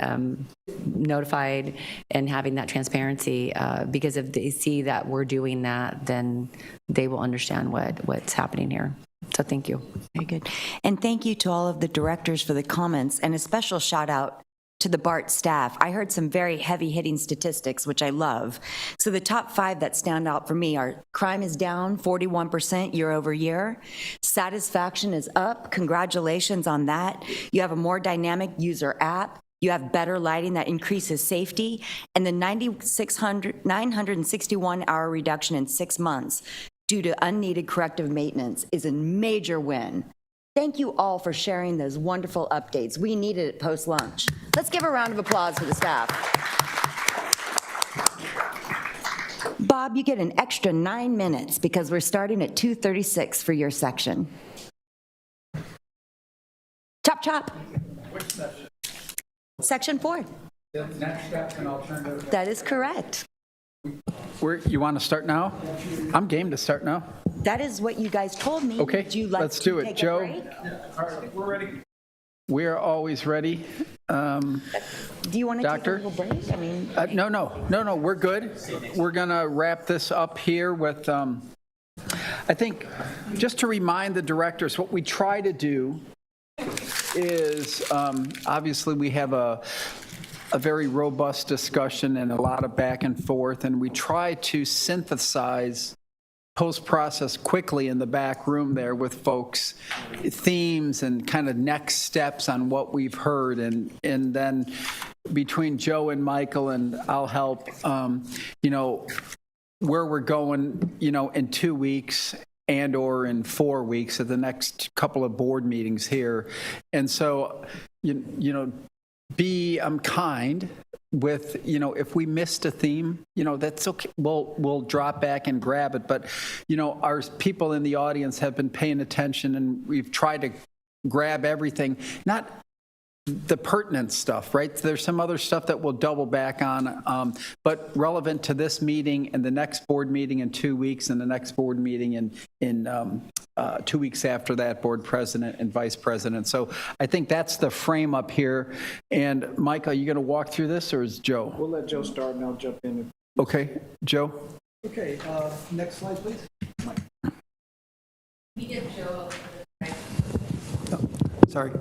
notified and having that transparency, because if they see that we're doing that, then they will understand what's happening here. So thank you. Very good. And thank you to all of the directors for the comments, and a special shout out to the BART staff. I heard some very heavy-hitting statistics, which I love. So the top 5 that stand out for me are: crime is down 41% year over year. Satisfaction is up. Congratulations on that. You have a more dynamic user app. You have better lighting that increases safety, and the 961-hour reduction in 6 months due to unneeded corrective maintenance is a major win. Thank you all for sharing those wonderful updates. We needed it post-lunch. Let's give a round of applause for the staff. Bob, you get an extra 9 minutes because we're starting at 2:36 for your section. Chop, chop. Which section? Section 4. The next step and alternative. That is correct. You want to start now? I'm game to start now. That is what you guys told me. Okay, Would you like let's to do it. take a Joe? break? All right, we're ready. We're always ready. Do you want to take a Doctor? little break? I mean, No, we're good. We're going to wrap this up here with, I think, just to remind the directors, what we try to do is, obviously, we have a very robust discussion and a lot of back and forth, and we try to synthesize post-process quickly in the back room there with folks, themes and kind of next steps on what we've heard. And then between Joe and Michael, and I'll help, where we're going, in 2 weeks and or in 4 weeks at the next couple of board meetings here. And so, be kind with, if we missed a theme, that's okay. We'll drop back and grab it. But, our people in the audience have been paying attention, and we've tried to grab everything, not the pertinent stuff, right? There's some other stuff that we'll double back on, but relevant to this meeting and the next board meeting in 2 weeks, and the next board meeting in 2 weeks after that, board president and vice president. So I think that's the frame up here. And Mike, are you going to walk through this, or is Joe? We'll let Joe start, and I'll jump in. Okay, Joe? Okay, next slide, please. We get Joe. Sorry.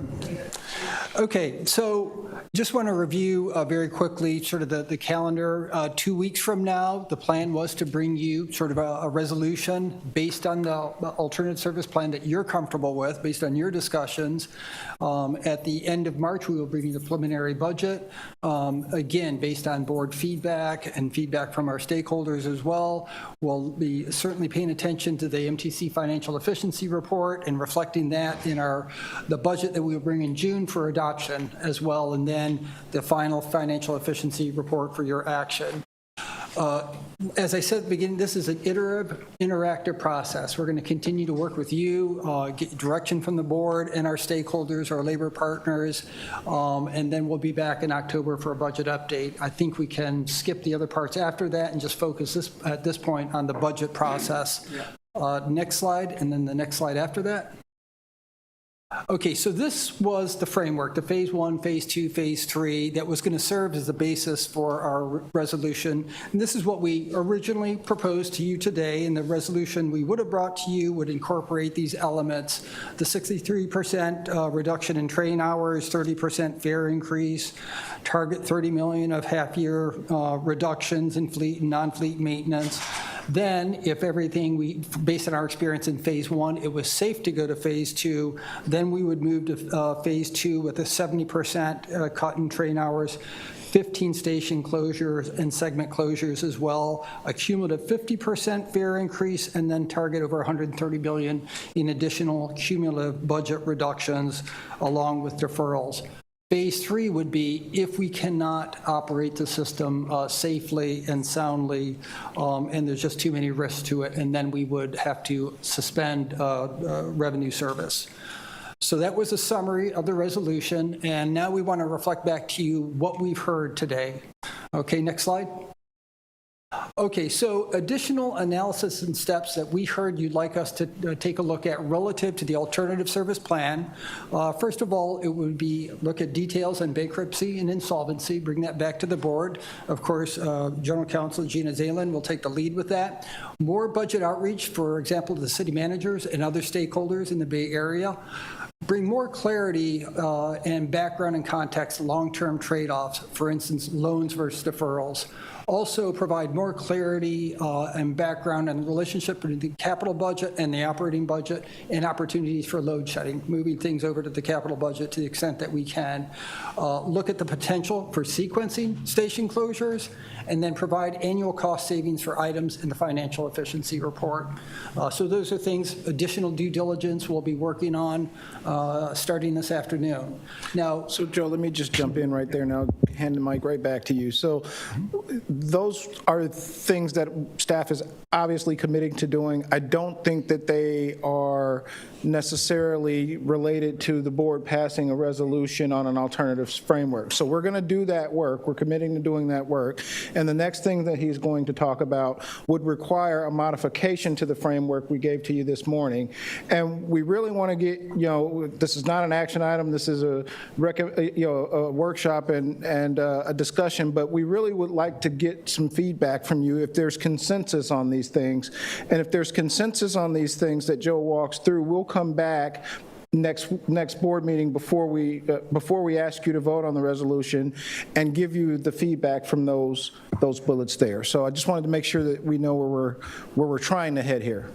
Okay, so just want to review very quickly sort of the calendar. 2 weeks from now, the plan was to bring you sort of a resolution based on the alternative service plan that you're comfortable with, based on your discussions. At the end of March, we will bring you the preliminary budget, again, based on board feedback and feedback from our stakeholders as well. We'll be certainly paying attention to the MTC financial efficiency report and reflecting that in the budget that we will bring in June for adoption as well, and then the final financial efficiency report for your action. As I said at the beginning, this is an iterative, interactive process. We're going to continue to work with you, get direction from the board and our stakeholders, our labor partners, and then we'll be back in October for a budget update. I think we can skip the other parts after that and just focus at this point on the budget process. Next slide, and then the next slide after that. Okay, so this was the framework, the phase 1, phase 2, phase 3, that was going to serve as the basis for our resolution. And this is what we originally proposed to you today, and the resolution we would have brought to you would incorporate these elements: the 63% reduction in train hours, 30% fare increase, target $30 million of half-year reductions in fleet and non-fleet maintenance. Then, if everything, based on our experience in phase 1, it was safe to go to phase 2, then we would move to phase 2 with a 70% cut in train hours, 15 station closures and segment closures as well, a cumulative 50% fare increase, and then target over $130 billion in additional cumulative budget reductions along with deferrals. Phase 3 would be if we cannot operate the system safely and soundly, and there's just too many risks to it, and then we would have to suspend revenue service. So that was a summary of the resolution, and now we want to reflect back to you what we've heard today. Okay, next slide. Okay, so additional analysis and steps that we heard you'd like us to take a look at relative to the alternative service plan. First of all, it would be look at details on bankruptcy and insolvency, bring that back to the board. Of course, General Counsel Gina Zalin will take the lead with that. More budget outreach, for example, to the city managers and other stakeholders in the Bay Area. Bring more clarity and background and context, long-term trade-offs, for instance, loans versus deferrals. Also provide more clarity and background on the relationship between the capital budget and the operating budget, and opportunities for load shedding, moving things over to the capital budget to the extent that we can. Look at the potential for sequencing station closures, and then provide annual cost savings for items in the financial efficiency report. So those are things, additional due diligence we'll be working on starting this afternoon. Now, So Joe, let me just jump in right there now, hand the mic right back to you. So those are things that staff is obviously committing to doing. I don't think that they are necessarily related to the board passing a resolution on an alternatives framework. So we're going to do that work. We're committing to doing that work. And the next thing that he's going to talk about would require a modification to the framework we gave to you this morning. And we really want to get, this is not an action item. This is a workshop and a discussion, but we really would like to get some feedback from you if there's consensus on these things. And if there's consensus on these things that Joe walks through, we'll come back next board meeting before we ask you to vote on the resolution and give you the feedback from those bullets there. So I just wanted to make sure that we know where we're trying to head here.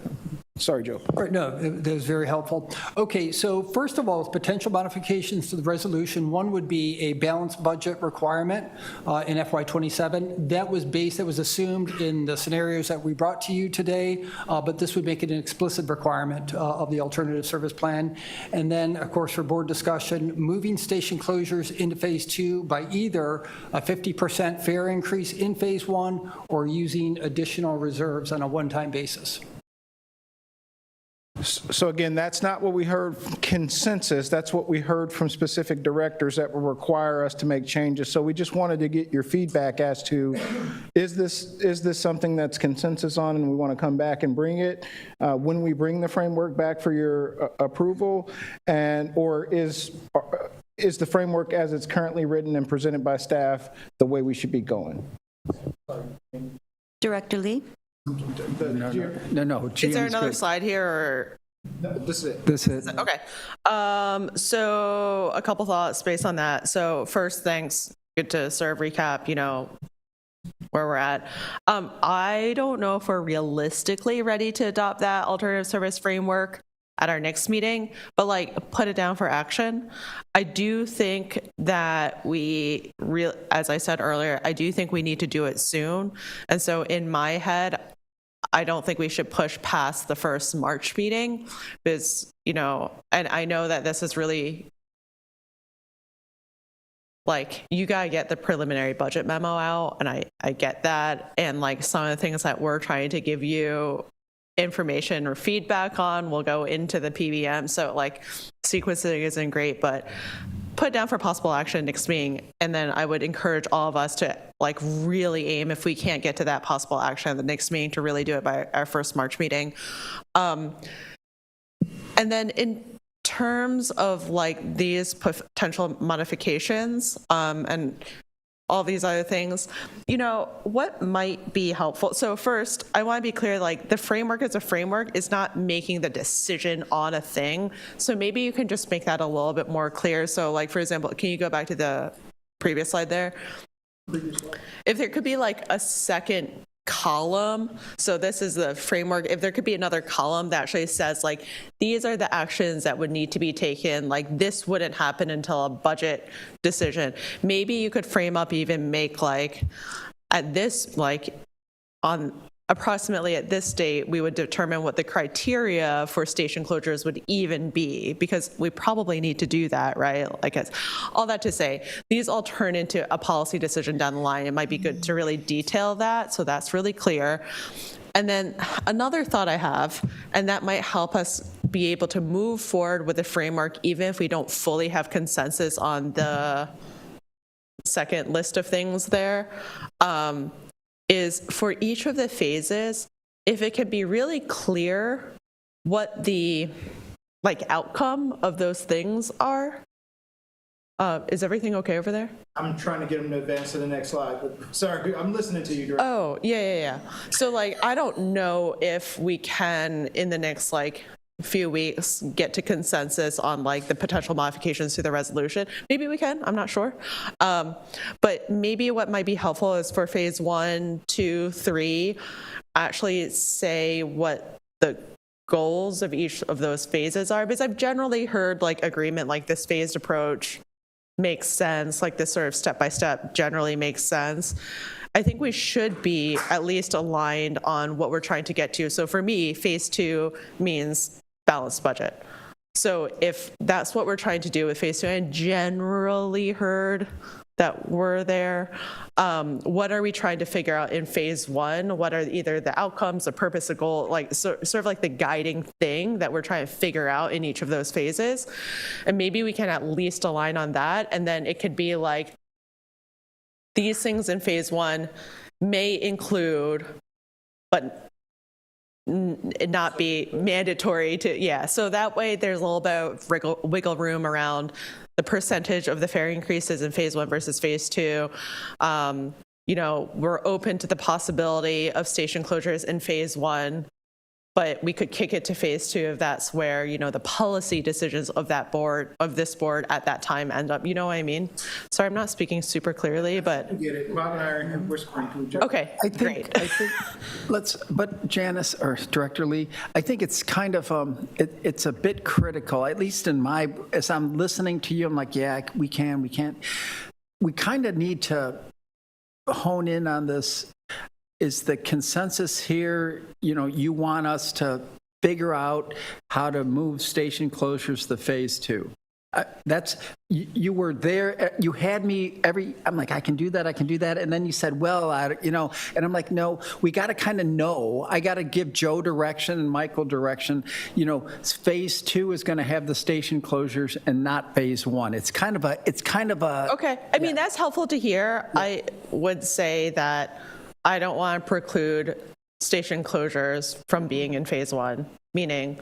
Sorry, Joe. Right, no, that was very helpful. Okay, so first of all, potential modifications to the resolution, one would be a balanced budget requirement in FY27. That was assumed in the scenarios that we brought to you today, but this would make it an explicit requirement of the alternative service plan. And then, of course, for board discussion, moving station closures into phase 2 by either a 50% fare increase in phase 1 or using additional reserves on a one-time basis. So again, that's not what we heard from consensus. That's what we heard from specific directors that will require us to make changes. So we just wanted to get your feedback as to, is this something that's consensus on and we want to come back and bring it when we bring the framework back for your approval, or is the framework as it's currently written and presented by staff the way we should be going? Director Lee? No. Is there another slide here, or? No, this is it. This is it. Okay. So a couple thoughts based on that. So first, thanks. Good to sort of recap, where we're at. I don't know if we're realistically ready to adopt that alternative service framework at our next meeting, but put it down for action. I do think that as I said earlier, I do think we need to do it soon. And so in my head, I don't think we should push past the first March meeting because, and I know that this is really you got to get the preliminary budget memo out, and I get that. And some of the things that we're trying to give you information or feedback on will go into the PBM. So sequencing isn't great, but put it down for possible action next meeting. And then I would encourage all of us to really aim, if we can't get to that possible action at the next meeting, to really do it by our first March meeting. And then in terms of these potential modifications and all these other things, what might be helpful? So first, I want to be clear, the framework as a framework is not making the decision on a thing. So maybe you can just make that a little bit more clear. So for example, can you go back to the previous slide there? If there could be a second column, so this is the framework, if there could be another column that actually says these are the actions that would need to be taken, this wouldn't happen until a budget decision. Maybe you could frame up, even make at this, on approximately at this date, we would determine what the criteria for station closures would even be, because we probably need to do that, right? All that to say, these all turn into a policy decision down the line. It might be good to really detail that, so that's really clear. And then another thought I have, and that might help us be able to move forward with the framework, even if we don't fully have consensus on the second list of things there, is for each of the phases, if it could be really clear what the outcome of those things are. Is everything okay over there? I'm trying to get him to advance to the next slide, but sorry, I'm listening to you, Director. Oh, yeah. So I don't know if we can in the next few weeks get to consensus on like the potential modifications to the resolution. Maybe we can, I'm not sure. But maybe what might be helpful is for phase 1, 2, 3, actually say what the goals of each of those phases are, because I've generally heard like agreement, like this phased approach makes sense, like this sort of step-by-step generally makes sense. I think we should be at least aligned on what we're trying to get to. So for me, phase 2 means balanced budget. So if that's what we're trying to do with phase 2, I generally heard that we're there. What are we trying to figure out in phase 1? What are either the outcomes, the purpose, the goal, like sort of like the guiding thing that we're trying to figure out in each of those phases? And maybe we can at least align on that. And then it could be like, these things in phase 1 may include, but not be mandatory to, so that way there's a little bit of wiggle room around the percentage of the fare increases in phase 1 versus phase 2. We're open to the possibility of station closures in phase 1, but we could kick it to phase 2 if that's where, the policy decisions of this board at that time end up, you know what I mean? Sorry, I'm not speaking super clearly, but. I get it. Bob and I are whispering to each other. Okay, great. I think but Janice or Director Lee, I think it's kind of, it's a bit critical, at least as I'm listening to you, I'm like, yeah, we can't. We kind of need to hone in on this. Is the consensus here, you want us to figure out how to move station closures to phase 2? You were there, you had me I'm like, I can do that. And then you said, well, and I'm like, no, we got to kind of know. I got to give Joe direction and Michael direction. Phase 2 is going to have the station closures and not phase 1. It's kind of a. Okay. I mean, that's helpful to hear. Yeah. I would say that I don't want to preclude station closures from being in phase 1, meaning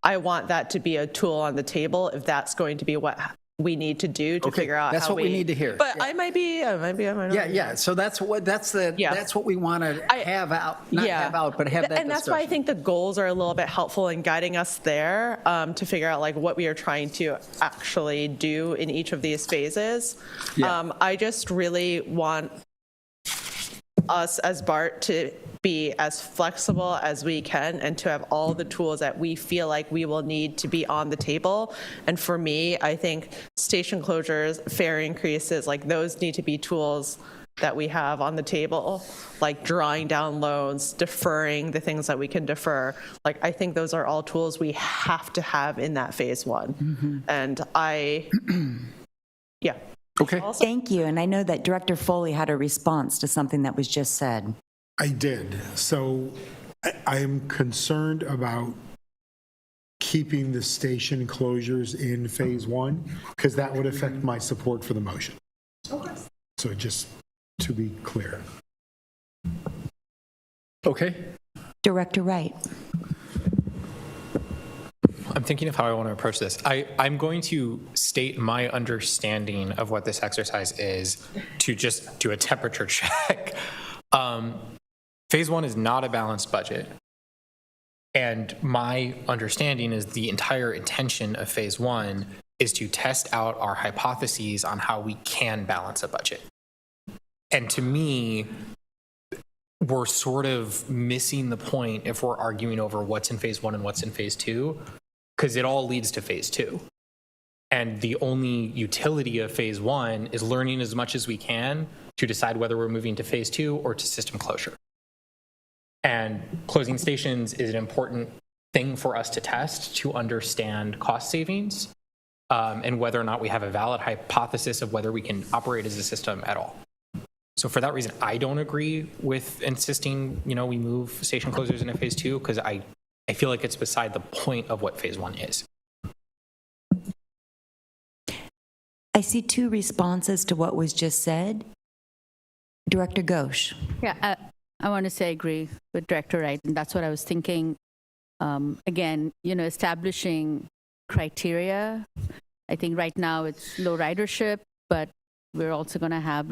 I want that to be a tool on the table if that's going to be what we need to do to figure out that's how what we need to hear. But I might not. Yeah. So that's what we want to have out, have out, but have that And that's why I think the goals are a little bit helpful in guiding us there to figure out like what we are trying to actually do in each of these phases. Yeah. I just really want us as BART to be as flexible as we can and to have all the tools that we feel like we will need to be on the table. And for me, I think station closures, fare increases, like those need to be tools that we have on the table, like drawing down loans, deferring the things that we can defer. Like, I think those are all tools we have to have in that phase 1. Mm-hmm. And Okay. Thank you. And I know that Director Foley had a response to something that was just said. I did. So I am concerned about keeping the station closures in phase 1 because that would affect my support for the motion. Okay. So just to be clear. Okay. Director Wright. I'm thinking of how I want to approach this. I'm going to state my understanding of what this exercise is to just do a temperature check. Phase 1 is not a balanced budget. And my understanding is the entire intention of phase 1 is to test out our hypotheses on how we can balance a budget. And to me, we're sort of missing the point if we're arguing over what's in phase 1 and what's in phase 2. Because it all leads to phase 2. And the only utility of phase 1 is learning as much as we can to decide whether we're moving to phase 2 or to system closure. And closing stations is an important thing for us to test to understand cost savings and whether or not we have a valid hypothesis of whether we can operate as a system at all. So for that reason, I don't agree with insisting, we move station closures into phase 2 because I feel like it's beside the point of what phase 1 is. I see 2 responses to what was just said. Director Ghosh. Yeah, I want to say I agree with Director Wright, and that's what I was thinking. Again, establishing criteria. I think right now it's low ridership, but we're also going to have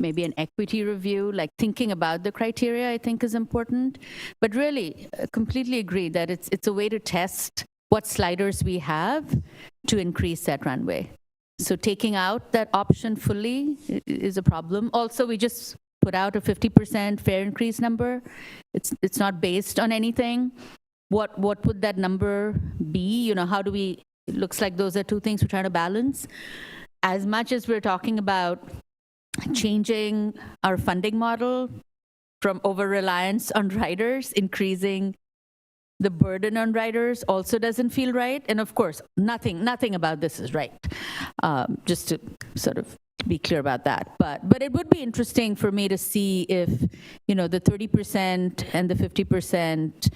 maybe an equity review, like thinking about the criteria, I think is important. But really, completely agree that it's a way to test what sliders we have to increase that runway. So taking out that option fully is a problem. Also, we just put out a 50% fare increase number. It's not based on anything. What would that number be? You know, how do we, it looks like those are two things we're trying to balance. As much as we're talking about changing our funding model from over-reliance on riders, increasing the burden on riders also doesn't feel right. And of course, nothing about this is right. Just to sort of be clear about that. But it would be interesting for me to see if, you know, the 30% and the 50%,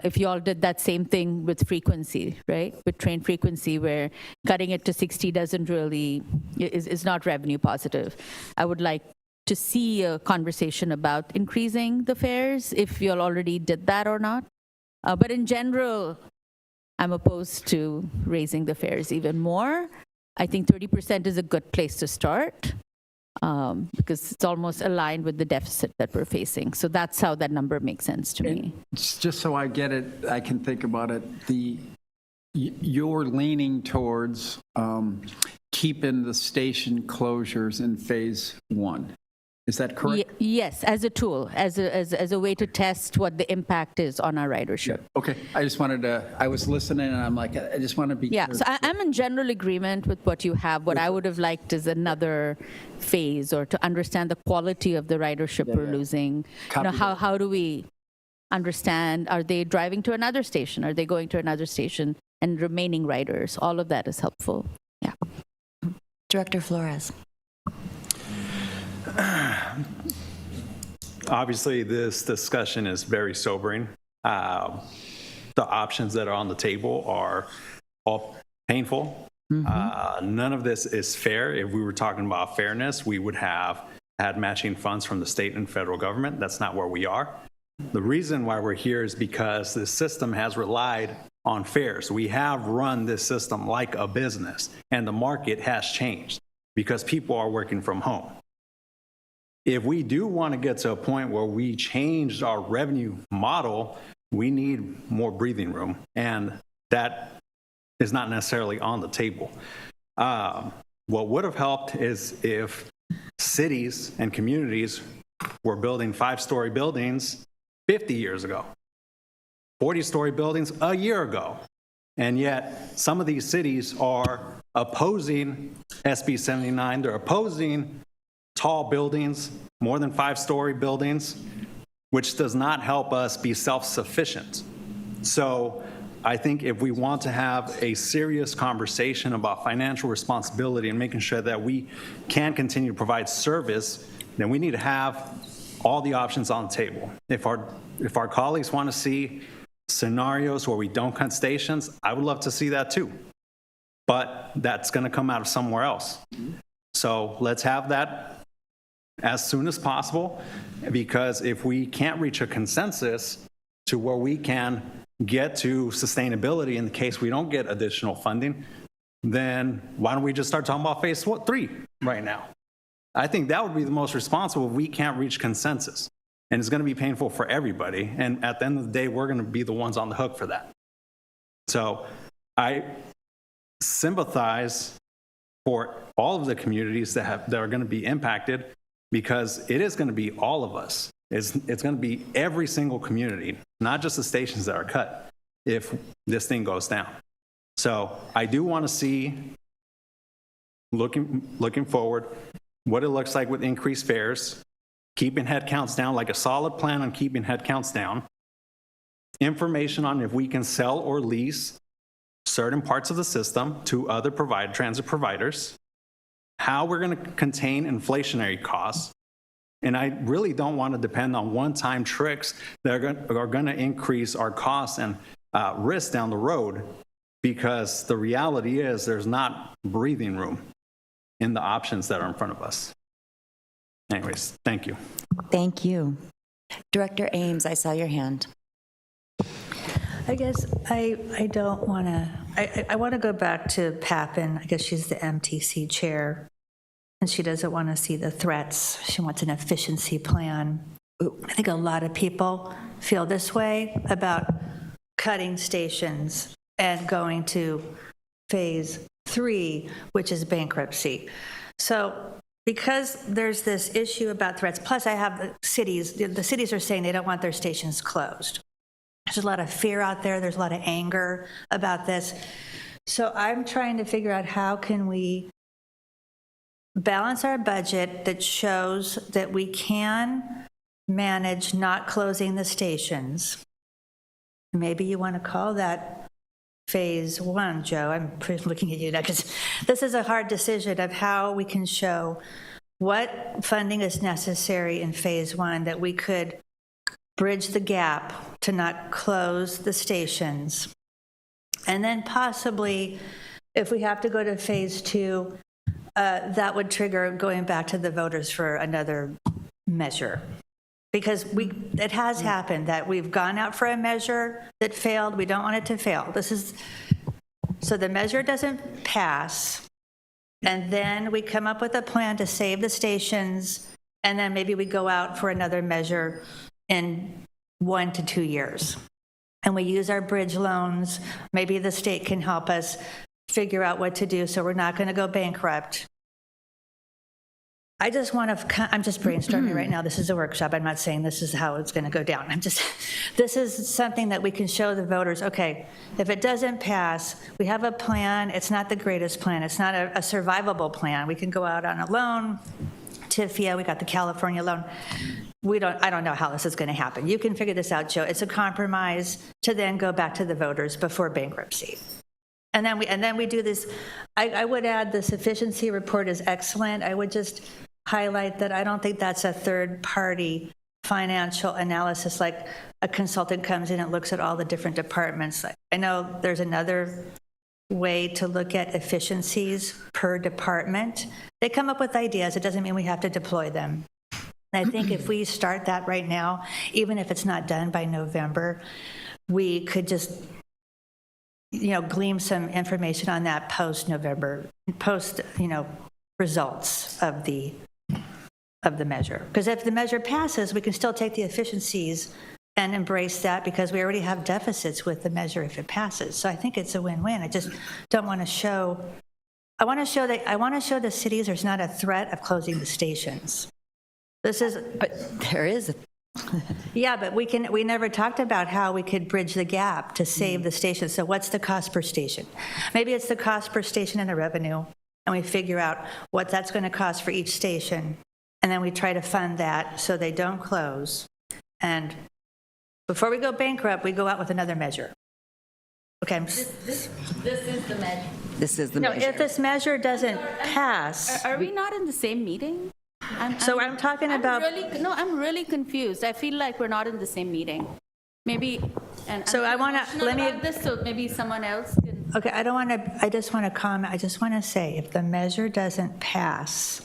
if you all did that same thing with frequency, right? With train frequency, where cutting it to 60 doesn't really, is not revenue positive. I would like to see a conversation about increasing the fares, if you all already did that or not. But in general, I'm opposed to raising the fares even more. I think 30% is a good place to start because it's almost aligned with the deficit that we're facing. So that's how that number makes sense to me. Just so I get it, I can think about it, you're leaning towards keeping the station closures in phase one. Is that correct? Yes, as a tool, as a way to test what the impact is on our ridership. Okay, I just wanted to, I was listening and I'm like, I just want to be Yeah, clear. so I'm in general agreement with what you have. What I would have liked is another phase, or to understand the quality of the ridership we're losing. You know, how do we understand, are they driving to another station? Are they going to another station and remaining riders? All of that is helpful. Yeah. Director Flores. Obviously, this discussion is very sobering. The options that are on the table are all painful. None of this is fair. If we were talking about fairness, we would have had matching funds from the state and federal government. That's not where we are. The reason why we're here is because this system has relied on fares. We have run this system like a business, and the market has changed because people are working from home. If we do want to get to a point where we changed our revenue model, we need more breathing room, and that is not necessarily on the table. What would have helped is if cities and communities were building 5-story buildings 50 years ago, 40-story buildings a year ago, and yet some of these cities are opposing SB 79. They're opposing tall buildings, more than 5-story buildings, which does not help us be self-sufficient. So I think if we want to have a serious conversation about financial responsibility and making sure that we can continue to provide service, then we need to have all the options on the table. If our colleagues want to see scenarios where we don't cut stations, I would love to see that too. But that's going to come out of somewhere else. So let's have that as soon as possible, because if we can't reach a consensus to where we can get to sustainability in the case we don't get additional funding, then why don't we just start talking about phase 3 right now? I think that would be the most responsible if we can't reach consensus. And it's going to be painful for everybody. And at the end of the day, we're going to be the ones on the hook for that. So I sympathize for all of the communities that are going to be impacted, because it is going to be all of us. It's going to be every single community, not just the stations that are cut, if this thing goes down. So I do want to see, looking forward, what it looks like with increased fares, keeping headcounts down, like a solid plan on keeping headcounts down, information on if we can sell or lease certain parts of the system to other transit providers, how we're going to contain inflationary costs. And I really don't want to depend on one-time tricks that are going to increase our costs and risk down the road, because the reality is there's not breathing room in the options that are in front of us. Anyways, thank you. Thank you. Director Ames, I saw your hand. I guess I don't want to, I want to go back to Pappen. I guess she's the MTC chair. and she doesn't want to see the threats. She wants an efficiency plan. I think a lot of people feel this way about cutting stations and going to phase 3, which is bankruptcy. So because there's this issue about threats, plus I have the cities are saying they don't want their stations closed. There's a lot of fear out there. There's a lot of anger about this. So I'm trying to figure out how can we balance our budget that shows that we can manage not closing the stations. Maybe you want to call that phase 1, Joe. I'm looking at you now because this is a hard decision of how we can show what funding is necessary in phase 1 that we could bridge the gap to not close the stations. And then possibly, if we have to go to phase 2, that would trigger going back to the voters for another measure. Because it has happened that we've gone out for a measure that failed. We don't want it to fail. So the measure doesn't pass, and then we come up with a plan to save the stations, and then maybe we go out for another measure in 1 to 2 years. And we use our bridge loans. Maybe the state can help us figure out what to do so we're not going to go bankrupt. I'm just brainstorming right now. This is a workshop. I'm not saying this is how it's going to go down. This is something that we can show the voters, okay, if it doesn't pass, we have a plan. It's not the greatest plan. It's not a survivable plan. We can go out on a loan. TIFIA, we got the California loan. I don't know how this is going to happen. You can figure this out, Joe. It's a compromise to then go back to the voters before bankruptcy. And then we do this. I would add the sufficiency report is excellent. I would just highlight that I don't think that's a third-party financial analysis, like a consultant comes in and looks at all the different departments. I know there's another way to look at efficiencies per department. They come up with ideas. It doesn't mean we have to deploy them. And I think if we start that right now, even if it's not done by November, we could just glean some information on that post-November, results of the measure. Because if the measure passes, we can still take the efficiencies and embrace that because we already have deficits with the measure if it passes. So I think it's a win-win. I just don't want to show. I want to show the cities there's not a threat of closing the stations. But there is. Yeah, but we never talked about how we could bridge the gap to save the station. So what's the cost per station? Maybe it's the cost per station and the revenue, and we figure out what that's going to cost for each station, and then we try to fund that so they don't close. And before we go bankrupt, we go out with another measure. Okay. This is the measure. This is the measure. If this measure doesn't pass. Are we not in the same meeting? I'm talking about. I'm really confused. I feel like we're not in the same meeting. Maybe. And so I want to let me. This, so maybe someone else can. Okay, I just want to comment. I just want to say, if the measure doesn't pass,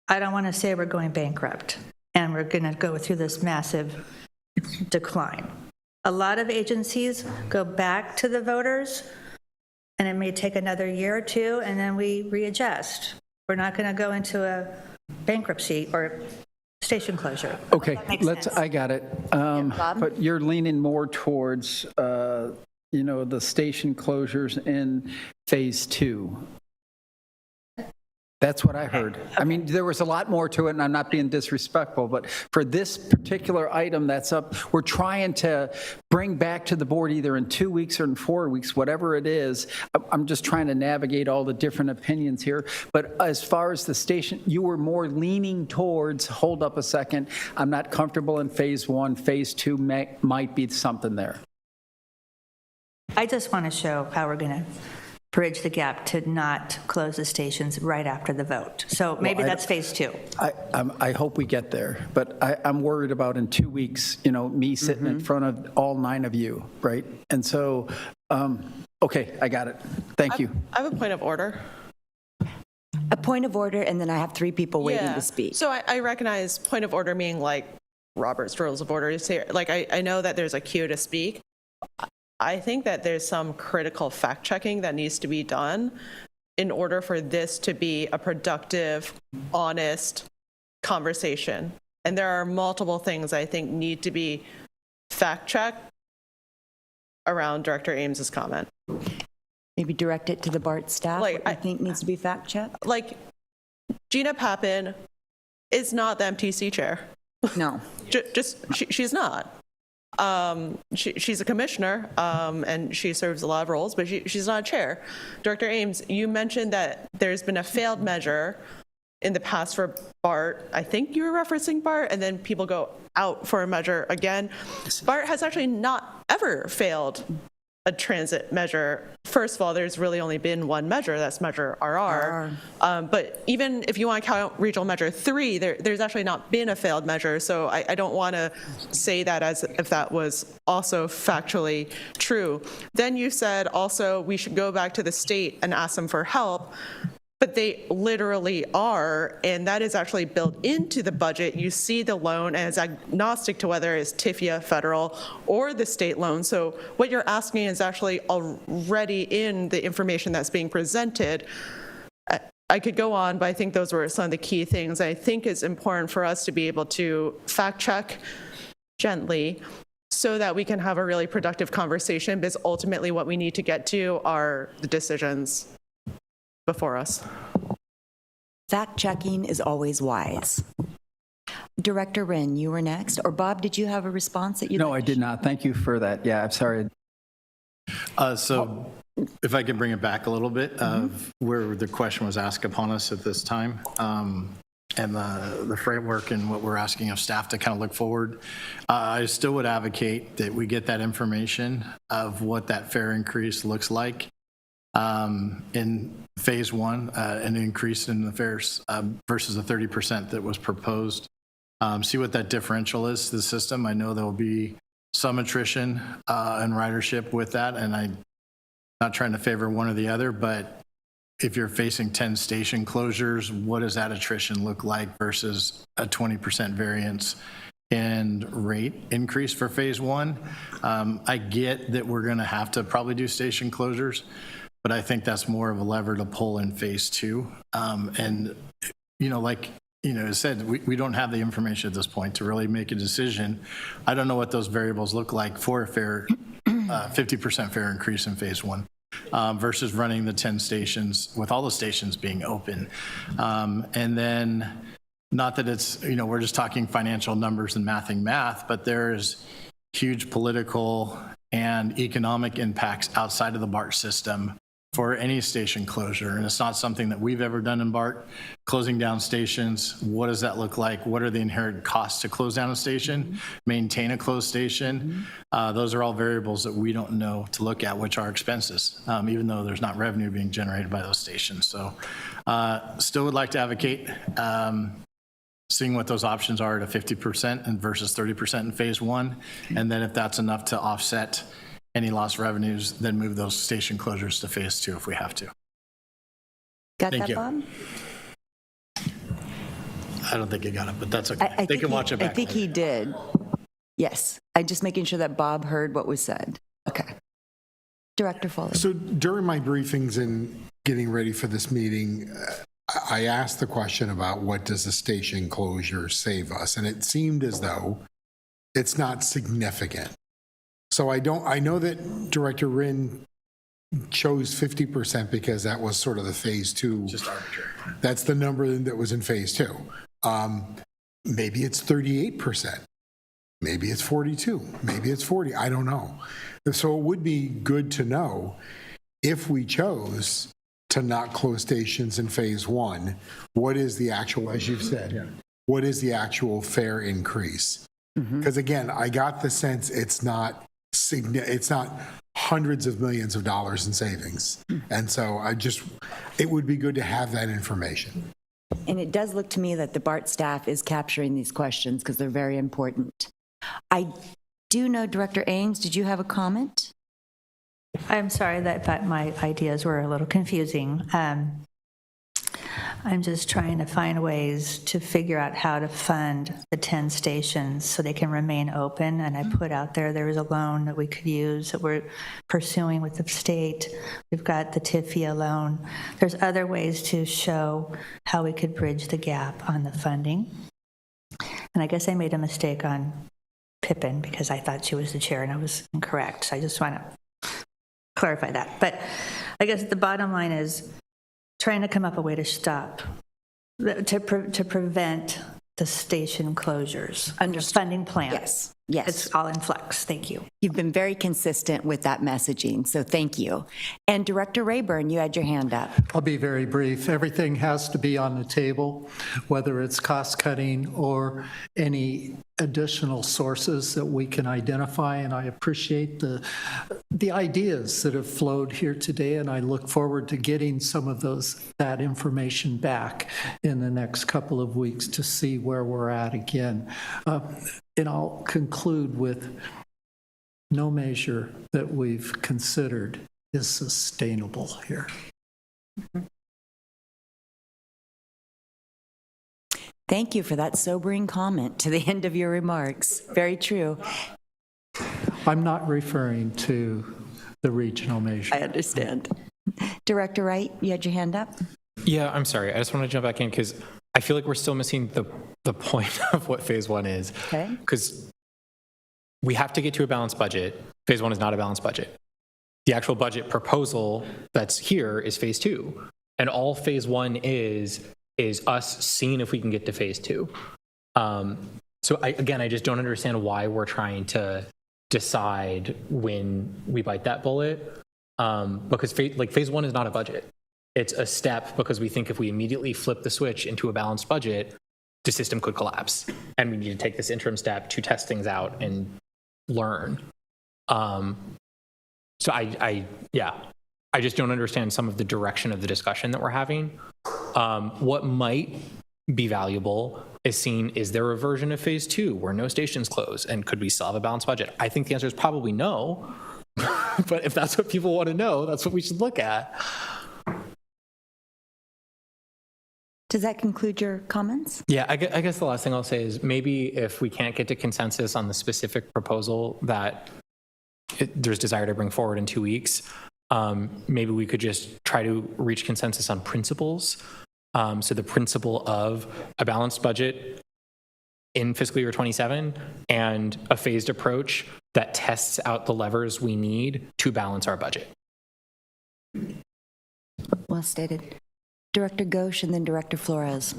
I don't want to say we're going bankrupt and we're going to go through this massive decline. A lot of agencies go back to the voters, and it may take another year or two, and then we readjust. We're not going to go into a bankruptcy or station closure. Okay, I got it. But you're leaning more towards, the station closures in phase 2. That's what I heard. Okay. I mean, there was a lot more to it, and I'm not being disrespectful, but for this particular item that's up, we're trying to bring back to the board either in 2 weeks or in 4 weeks, whatever it is. I'm just trying to navigate all the different opinions here. But as far as the station, you were more leaning towards, hold up a second, I'm not comfortable in phase 1, phase 2 might be something there. I just want to show how we're going to bridge the gap to not close the stations right after the vote. So maybe that's phase 2. I hope we get there, but I'm worried about in 2 weeks, me sitting in front of all 9 of you, right? And so, okay, I got it. Thank you. I have a point of order. A point of order, and then I have 3 people waiting to speak. So I recognize point of order meaning like Robert's Rules of Order. Like I know that there's a queue to speak. I think that there's some critical fact checking that needs to be done in order for this to be a productive, honest conversation. And there are multiple things I think need to be fact-checked around Director Ames's comment. Maybe direct it to the BART staff, Like, what I think needs to be fact-checked? Like, Gina Pappin is not the MTC chair. No. She's not. She's a commissioner, and she serves a lot of roles, but she's not a chair. Director Ames, you mentioned that there's been a failed measure in the past for BART. I think you were referencing BART, and then people go out for a measure again. BART has actually not ever failed a transit measure. First of all, there's really only been one measure, that's Measure RR. But even if you want to count Regional Measure 3, there's actually not been a failed measure. So I don't want to say that as if that was also factually true. Then you said also we should go back to the state and ask them for help. But they literally are, and that is actually built into the budget. You see the loan, and it's agnostic to whether it's TIFIA federal or the state loan. So what you're asking is actually already in the information that's being presented. I could go on, but I think those were some of the key things. I think it's important for us to be able to fact check gently so that we can have a really productive conversation, because ultimately what we need to get to are the decisions before us. Fact-checking is always wise. Director Wren, you were next. Or Bob, did you have a response that you? No, I did not. Thank you for that. Yeah, I'm sorry. So if I could bring it back a little bit of where the question was asked upon us at this time, and the framework and what we're asking of staff to kind of look forward, I still would advocate that we get that information of what that fare increase looks like. In phase one, an increase in the fares versus the 30% that was proposed. See what that differential is to the system. I know there will be some attrition and ridership with that, and I'm not trying to favor one or the other, but if you're facing 10 station closures, what does that attrition look like versus a 20% variance in rate increase for phase one? I get that we're going to have to probably do station closures, but I think that's more of a lever to pull in phase two. And, like, as said, we don't have the information at this point to really make a decision. I don't know what those variables look like for a fair 50% fare increase in phase one versus running the 10 stations with all the stations being open. And then, not that it's, we're just talking financial numbers and mathing math, but there's huge political and economic impacts outside of the BART system for any station closure. And it's not something that we've ever done in BART. Closing down stations, what does that look like? What are the inherent costs to close down a station, maintain a closed station? Those are all variables that we don't know to look at, which are expenses, even though there's not revenue being generated by those stations. So still would like to advocate seeing what those options are at a 50% and versus 30% in phase one. And then if that's enough to offset any lost revenues, then move those station closures to phase two if we have to. Got Thank that, you. Bob? I don't think you got it, but that's okay. They can watch it back. I think he did. Yes. I'm just making sure that Bob heard what was said. Okay. Director Foley. So during my briefings and getting ready for this meeting, I asked the question about what does a station closure save us? And it seemed as though it's not significant. So I know that Director Wren chose 50% because that was sort of the phase two. Just arbitrary. That's the number that was in phase two. Maybe it's 38%. Maybe it's 42. Maybe it's 40. I don't know. So it would be good to know if we chose to not close stations in phase one, what is the actual, as you've said, what is the actual fare increase? Because again, I got the sense it's not hundreds of millions of dollars in savings. And so it would be good to have that information. And it does look to me that the BART staff is capturing these questions because they're very important. I do know, Director Ames, did you have a comment? I'm sorry that my ideas were a little confusing. I'm just trying to find ways to figure out how to fund the 10 stations so they can remain open. And I put out there is a loan that we could use that we're pursuing with the state. We've got the TIFIA loan. There's other ways to show how we could bridge the gap on the funding. And I guess I made a mistake on Pippin because I thought she was the chair and I was incorrect. So I just want to clarify that. But I guess the bottom line is trying to come up a way to stop, to prevent the station closures. Under funding plan. Yes, yes. It's all in flux. Thank you. You've been very consistent with that messaging, so thank you. And Director Rayburn, you had your hand up. I'll be very brief. Everything has to be on the table, whether it's cost cutting or any additional sources that we can identify. And I appreciate the ideas that have flowed here today, and I look forward to getting some of that information back in the next couple of weeks to see where we're at again. And I'll conclude with no measure that we've considered is sustainable here. Thank you for that sobering comment to the end of your remarks. Very true. I'm not referring to the regional measure. I understand. Director Wright, you had your hand up? Yeah, I'm sorry. I just want to jump back in because I feel like we're still missing the point of what phase one is. Okay. Because we have to get to a balanced budget. Phase one is not a balanced budget. The actual budget proposal that's here is phase two. And all phase one is us seeing if we can get to phase two. So I just don't understand why we're trying to decide when we bite that bullet. Because phase one is not a budget. It's a step because we think if we immediately flip the switch into a balanced budget, the system could collapse. And we need to take this interim step to test things out and learn. So I just don't understand some of the direction of the discussion that we're having. What might be valuable is seeing, is there a version of phase two where no stations close and could we still have a balanced budget? I think the answer is probably no, but if that's what people want to know, that's what we should look at. Does that conclude your comments? Yeah, I guess the last thing I'll say is maybe if we can't get to consensus on the specific proposal that there's desire to bring forward in 2 weeks, maybe we could just try to reach consensus on principles. So the principle of a balanced budget in fiscal year 27 and a phased approach that tests out the levers we need to balance our budget. Well stated. Director Ghosh and then Director Flores.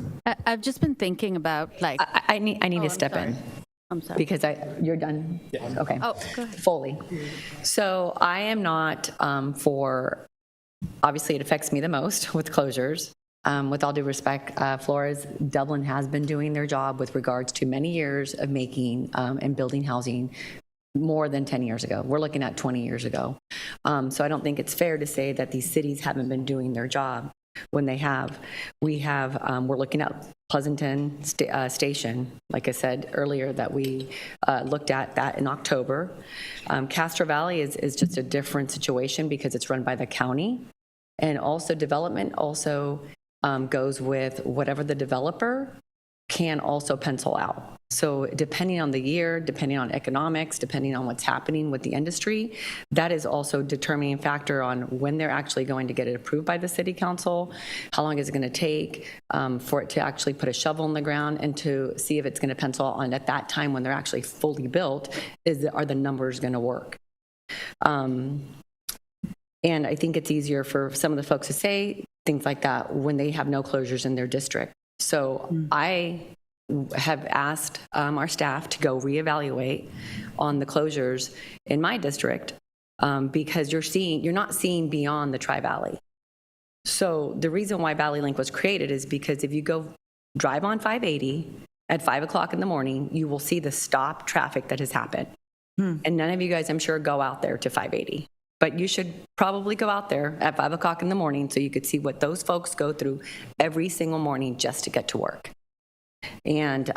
I've just been thinking about like. I need to step in. I'm sorry. Because you're done? Yeah. Okay. Oh, go ahead. Fully. So I am not for, obviously it affects me the most with closures. With all due respect, Flores, Dublin has been doing their job with regards to many years of making and building housing more than 10 years ago. We're looking at 20 years ago. So I don't think it's fair to say that these cities haven't been doing their job when they have. We're looking at Pleasanton Station, like I said earlier, that we looked at that in October. Castro Valley is just a different situation because it's run by the county. And also development also goes with whatever the developer can also pencil out. So depending on the year, depending on economics, depending on what's happening with the industry, that is also a determining factor on when they're actually going to get it approved by the city council, how long is it going to take for it to actually put a shovel in the ground and to see if it's going to pencil on at that time when they're actually fully built, are the numbers going to work? And I think it's easier for some of the folks to say things like that when they have no closures in their district. So I have asked our staff to go reevaluate on the closures in my district because you're not seeing beyond the Tri-Valley. So the reason why Valley Link was created is because if you go drive on 580 at 5 o'clock in the morning, you will see the stop traffic that has happened. And none of you guys, I'm sure, go out there to 580. But you should probably go out there at 5 o'clock in the morning so you could see what those folks go through every single morning just to get to work. And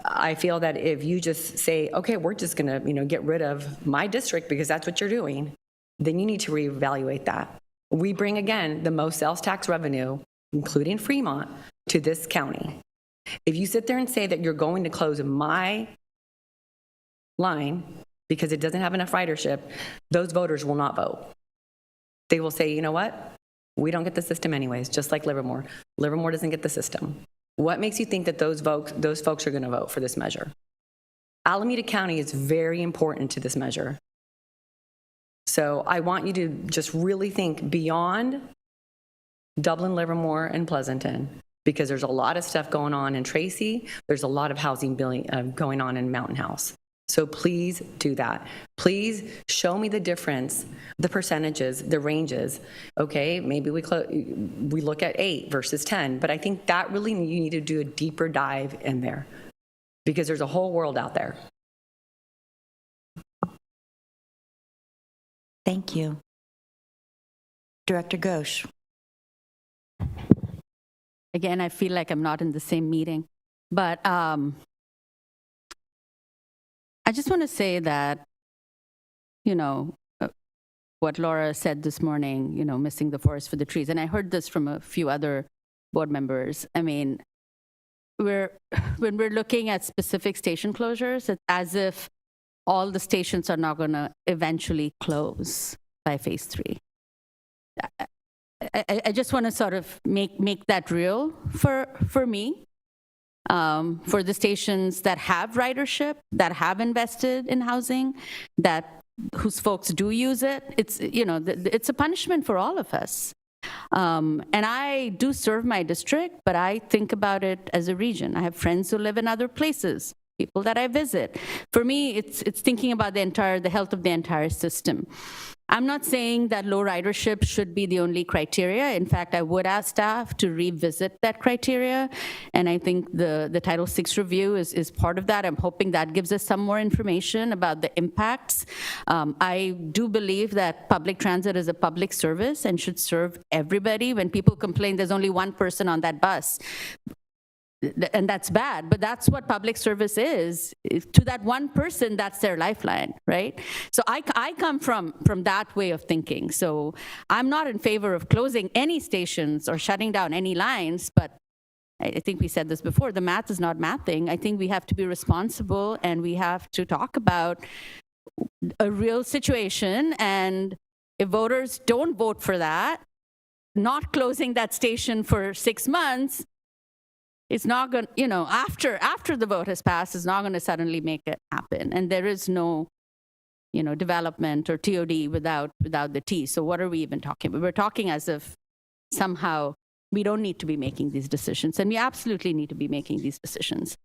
I feel that if you just say, okay, we're just going to get rid of my district because that's what you're doing, then you need to reevaluate that. We bring, again, the most sales tax revenue including Fremont, to this county. If you sit there and say that you're going to close my line because it doesn't have enough ridership, those voters will not vote. They will say, you know what? We don't get the system anyways, just like Livermore. Livermore doesn't get the system. What makes you think that those folks are going to vote for this measure? Alameda County is very important to this measure. So I want you to just really think beyond Dublin, Livermore, and Pleasanton, because there's a lot of stuff going on in Tracy. There's a lot of housing going on in Mountain House. So please do that. Please show me the difference, the percentages, the ranges. Okay, maybe we look at 8 versus 10, but I think that really you need to do a deeper dive in there because there's a whole world out there. Thank you. Director Ghosh. Again, I feel like I'm not in the same meeting, but I just want to say that, what Laura said this morning, missing the forest for the trees. And I heard this from a few other board members. I mean, when we're looking at specific station closures, it's as if all the stations are not going to eventually close by phase 3. I just want to sort of make that real for me. For the stations that have ridership, that have invested in housing, whose folks do use it, it's a punishment for all of us. And I do serve my district, but I think about it as a region. I have friends who live in other places, people that I visit. For me, it's thinking about the health of the entire system. I'm not saying that low ridership should be the only criteria. In fact, I would ask staff to revisit that criteria. And I think the Title VI review is part of that. I'm hoping that gives us some more information about the impacts. I do believe that public transit is a public service and should serve everybody. When people complain there's only one person on that bus, and that's bad, but that's what public service is. To that one person, that's their lifeline, right? So I come from that way of thinking. So I'm not in favor of closing any stations or shutting down any lines, but I think we said this before, the math is not mathing. I think we have to be responsible and we have to talk about a real situation. And if voters don't vote for that, not closing that station for 6 months, it's not going to, after the vote has passed, it's not going to suddenly make it happen. And there is no, development or TOD without the T. So what are we even talking about? We're talking as if somehow we don't need to be making these decisions. And we absolutely need to be making these decisions.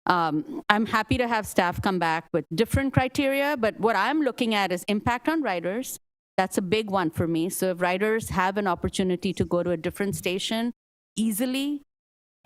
I'm happy to have staff come back with different criteria, but what I'm looking at is impact on riders. That's a big one for me. So if riders have an opportunity to go to a different station easily,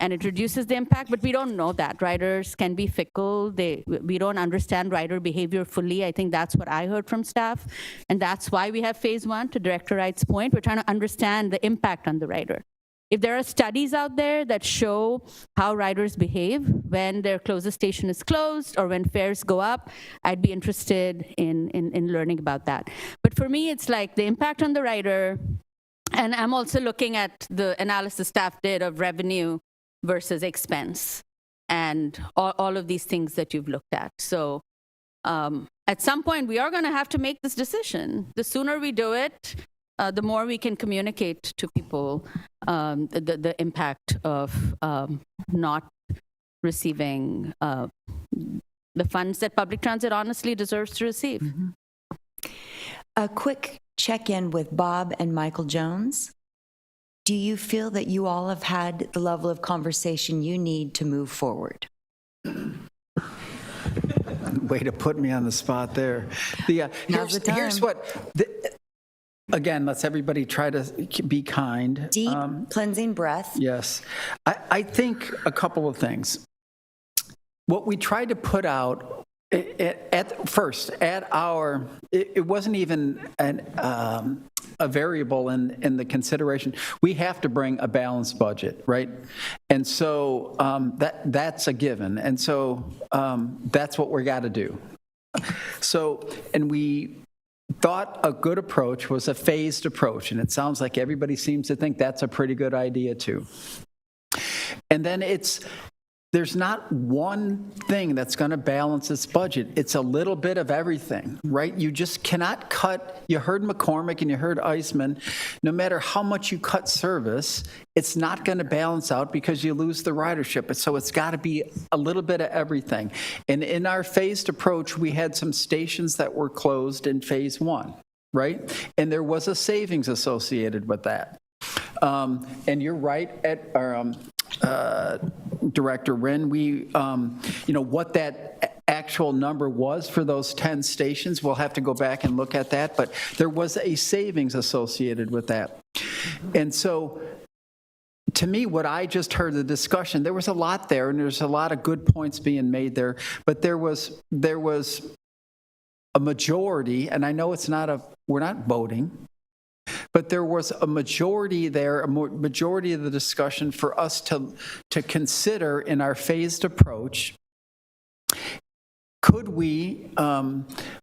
and it reduces the impact, but we don't know that. Riders can be fickle. We don't understand rider behavior fully. I think that's what I heard from staff. And that's why we have phase 1, to Director Wright's point. We're trying to understand the impact on the rider. If there are studies out there that show how riders behave when their closest station is closed or when fares go up, I'd be interested in learning about that. But for me, it's like the impact on the rider, and I'm also looking at the analysis staff did of revenue versus expense, and all of these things that you've looked at. So at some point, we are going to have to make this decision. The sooner we do it, the more we can communicate to people the impact of not receiving the funds that public transit honestly deserves to receive. Mm-hmm. A quick check-in with Bob and Michael Jones. Do you feel that you all have had the level of conversation you need to move forward? Way to put me on the spot there. Now's the time. Here's what, again, let's everybody try to be kind. Deep, cleansing breath. Yes. I think a couple of things. What we tried to put out it wasn't even a variable in the consideration. We have to bring a balanced budget, right? And so that's a given. And so that's what we got to do. So, and we thought a good approach was a phased approach, and it sounds like everybody seems to think that's a pretty good idea too. And then there's not one thing that's going to balance this budget. It's a little bit of everything, right? You just cannot cut. You heard McCormick and you heard Eisman. No matter how much you cut service, it's not going to balance out because you lose the ridership. So it's got to be a little bit of everything. And in our phased approach, we had some stations that were closed in phase 1, right? And there was a savings associated with that. And you're right, Director Wren, what that actual number was for those 10 stations, we'll have to go back and look at that, but there was a savings associated with that. And so, to me, what I just heard the discussion, there was a lot there, and there's a lot of good points being made there, but there was a majority, and I know we're not voting, but there was a majority there, majority of the discussion for us to consider in our phased approach. Could we,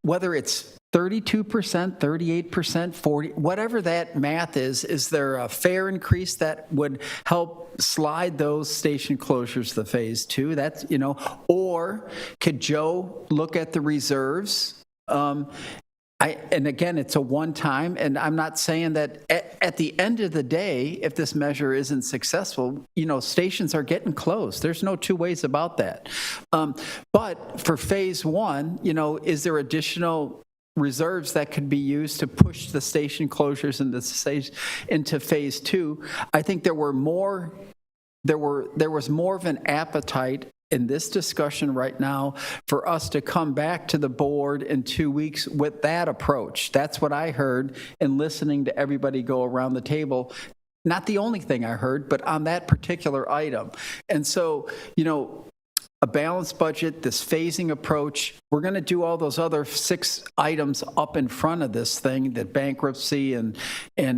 whether it's 32%, 38%, 40%, whatever that math is there a fair increase that would help slide those station closures to phase 2? That's, or could Joe look at the reserves? And again, it's a one-time, and I'm not saying that at the end of the day, if this measure isn't successful, stations are getting closed. There's no two ways about that. But for phase 1, is there additional reserves that could be used to push the station closures into phase 2? I think there was more of an appetite in this discussion right now for us to come back to the board in 2 weeks with that approach. That's what I heard in listening to everybody go around the table. Not the only thing I heard, but on that particular item. And so, a balanced budget, this phasing approach, we're going to do all those other 6 items up in front of this thing, that bankruptcy and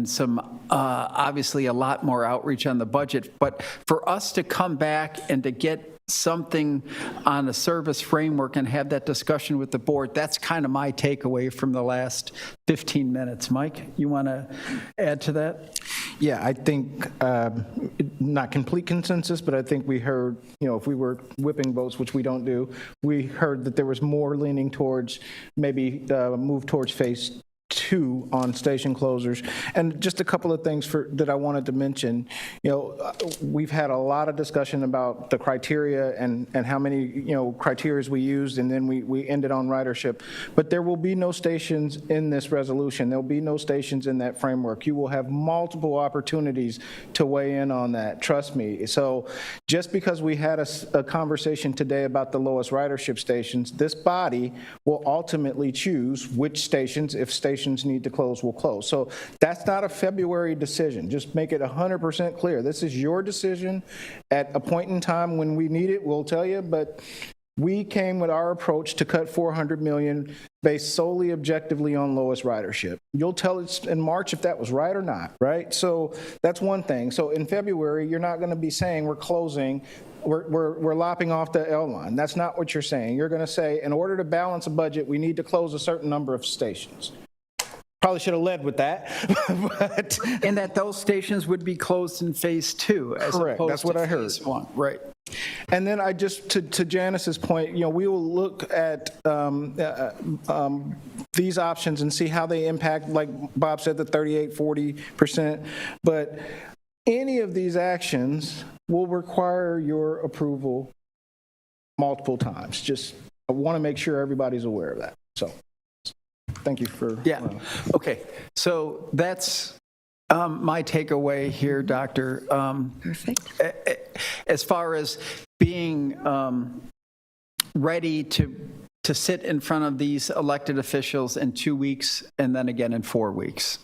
some, obviously a lot more outreach on the budget. But for us to come back and to get something on a service framework and have that discussion with the board, that's kind of my takeaway from the last 15 minutes. Mike, you want to add to that? Yeah, I think not complete consensus, but I think we heard, if we were whipping votes, which we don't do, we heard that there was more leaning towards maybe move towards phase 2 on station closures. And just a couple of things that I wanted to mention. We've had a lot of discussion about the criteria and how many criteria we used, and then we ended on ridership. But there will be no stations in this resolution. There'll be no stations in that framework. You will have multiple opportunities to weigh in on that. Trust me. So just because we had a conversation today about the lowest ridership stations, this body will ultimately choose which stations, if stations need to close, will close. So that's not a February decision. Just make it 100% clear. This is your decision. At a point in time when we need it, we'll tell you, but we came with our approach to cut $400 million based solely objectively on lowest ridership. You'll tell us in March if that was right or not, right? So that's one thing. So in February, you're not going to be saying we're closing, we're lopping off the L line. That's not what you're saying. You're going to say, in order to balance a budget, we need to close a certain number of stations. Probably should have led with that. But and that those stations would be closed in phase 2 as correct. opposed That's what to I heard. phase 1. Right. And then I just, to Janice's point, we will look at these options and see how they impact, like Bob said, the 38, 40%. But any of these actions will require your approval multiple times. Just, I want to make sure everybody's aware of that. So. Thank you for. Yeah. Okay. So that's my takeaway here, Doctor. Perfect. As far as being ready to sit in front of these elected officials in 2 weeks and then again in 4 weeks.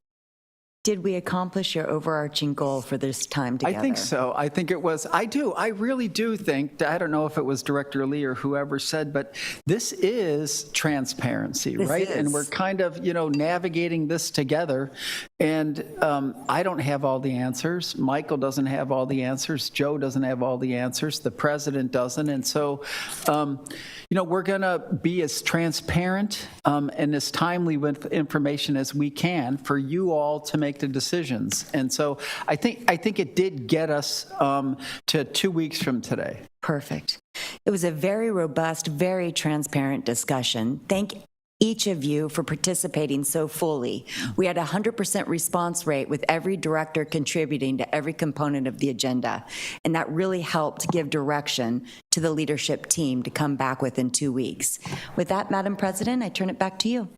Did we accomplish your overarching goal for this time together? I think so. I think it was. I really do think, I don't know if it was Director Lee or whoever said, but this is transparency, right? And we're kind of, navigating this together. And I don't have all the answers. Michael doesn't have all the answers. Joe doesn't have all the answers. The president doesn't. And so, we're going to be as transparent and as timely with information as we can for you all to make the decisions. And so I think it did get us to 2 weeks from today. Perfect. It was a very robust, very transparent discussion. Thank each of you for participating so fully. We had a 100% response rate with every director contributing to every component of the agenda, and that really helped give direction to the leadership team to come back within 2 weeks. With that, Madam President, I turn it back to you.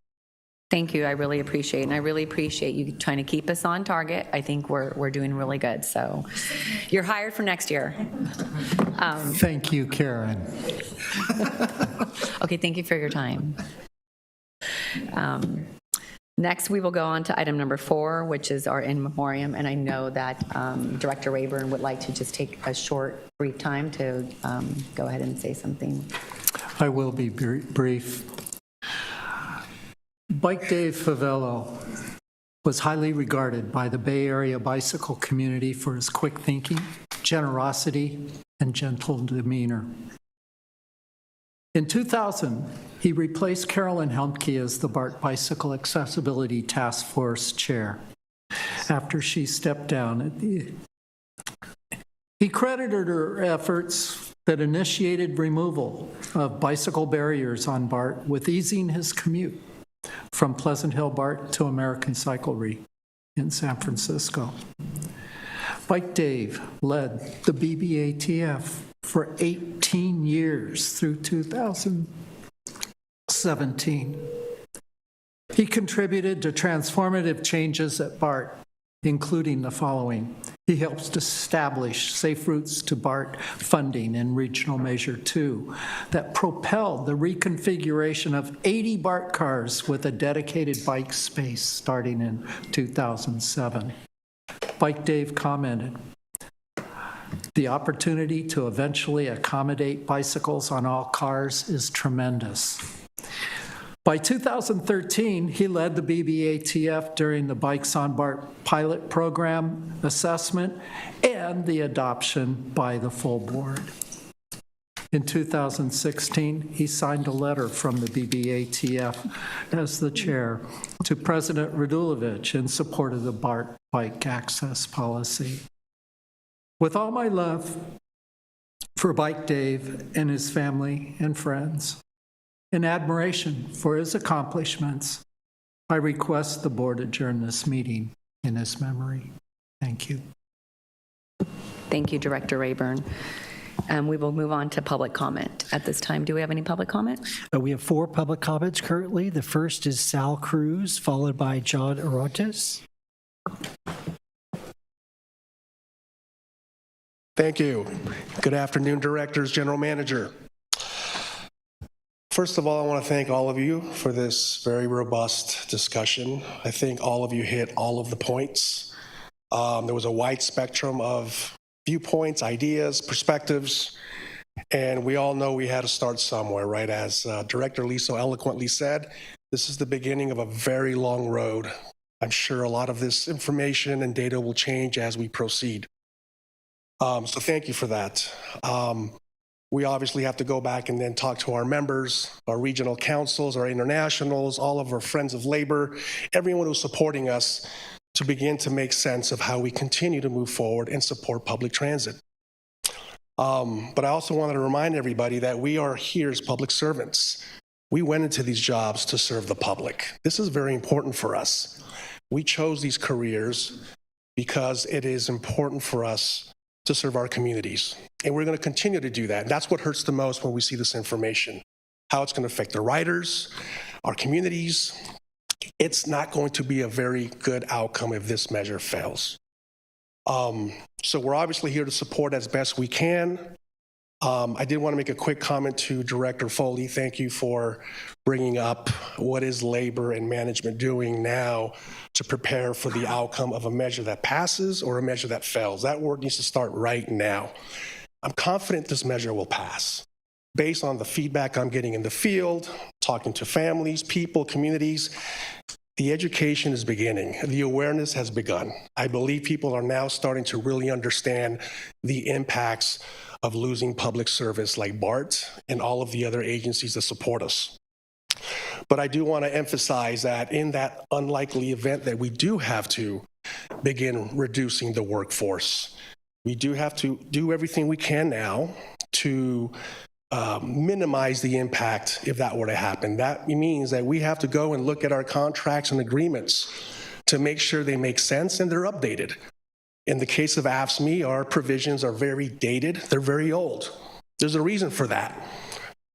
Thank you. I really appreciate it. And I really appreciate you trying to keep us on target. I think we're doing really good. So you're hired for next year. Thank you, Karen. Okay, thank you for your time. Next, we will go on to item number 4, which is our in memoriam. And I know that Director Rayburn would like to just take a short, brief time to go ahead and say something. I will be brief. Bike Dave Favello was highly regarded by the Bay Area bicycle community for his quick thinking, generosity, and gentle demeanor. In 2000, he replaced Carolyn Helmke as the BART Bicycle Accessibility Task Force chair after she stepped down at the... He credited her efforts that initiated removal of bicycle barriers on BART with easing his commute from Pleasant Hill BART to American Cyclery in San Francisco. Bike Dave led the BBATF for 18 years through 2017. He contributed to transformative changes at BART, including the following. He helped establish Safe Routes to BART funding in Regional Measure 2 that propelled the reconfiguration of 80 BART cars with a dedicated bike space starting in 2007. Bike Dave commented, "The opportunity to eventually accommodate bicycles on all cars is tremendous." By 2013, he led the BBATF during the Bikes on BART pilot program assessment and the adoption by the full board. In 2016, he signed a letter from the BBATF as the chair to President Radulovich in support of the BART bike access policy. With all my love for Bike Dave and his family and friends, in admiration for his accomplishments, I request the board adjourn this meeting in his memory. Thank you. Thank you, Director Rayburn. We will move on to public comment. At this time, do we have any public comment? We have 4 public comments currently. The first is Sal Cruz, followed by John Orontes. Thank you. Good afternoon, directors, general manager. First of all, I want to thank all of you for this very robust discussion. I think all of you hit all of the points. There was a wide spectrum of viewpoints, ideas, perspectives, and we all know we had to start somewhere, right? As Director Lee so eloquently said, this is the beginning of a very long road. I'm sure a lot of this information and data will change as we proceed. So thank you for that. We obviously have to go back and then talk to our members, our regional councils, our internationals, all of our friends of labor, everyone who's supporting us to begin to make sense of how we continue to move forward and support public transit. But I also wanted to remind everybody that we are here as public servants. We went into these jobs to serve the public. This is very important for us. We chose these careers because it is important for us to serve our communities. And we're going to continue to do that. And that's what hurts the most when we see this information, how it's going to affect the riders, our communities. It's not going to be a very good outcome if this measure fails. So we're obviously here to support as best we can. I did want to make a quick comment to Director Foley. Thank you for bringing up what is labor and management doing now to prepare for the outcome of a measure that passes or a measure that fails. That work needs to start right now. I'm confident this measure will pass based on the feedback I'm getting in the field, talking to families, people, communities. the education is beginning. The awareness has begun. I believe people are now starting to really understand the impacts of losing public service like BART and all of the other agencies that support us. But I do want to emphasize that in that unlikely event that we do have to begin reducing the workforce, we do have to do everything we can now to minimize the impact if that were to happen. That means that we have to go and look at our contracts and agreements to make sure they make sense and they're updated. In the case of AFSCME, our provisions are very dated. They're very old. There's a reason for that.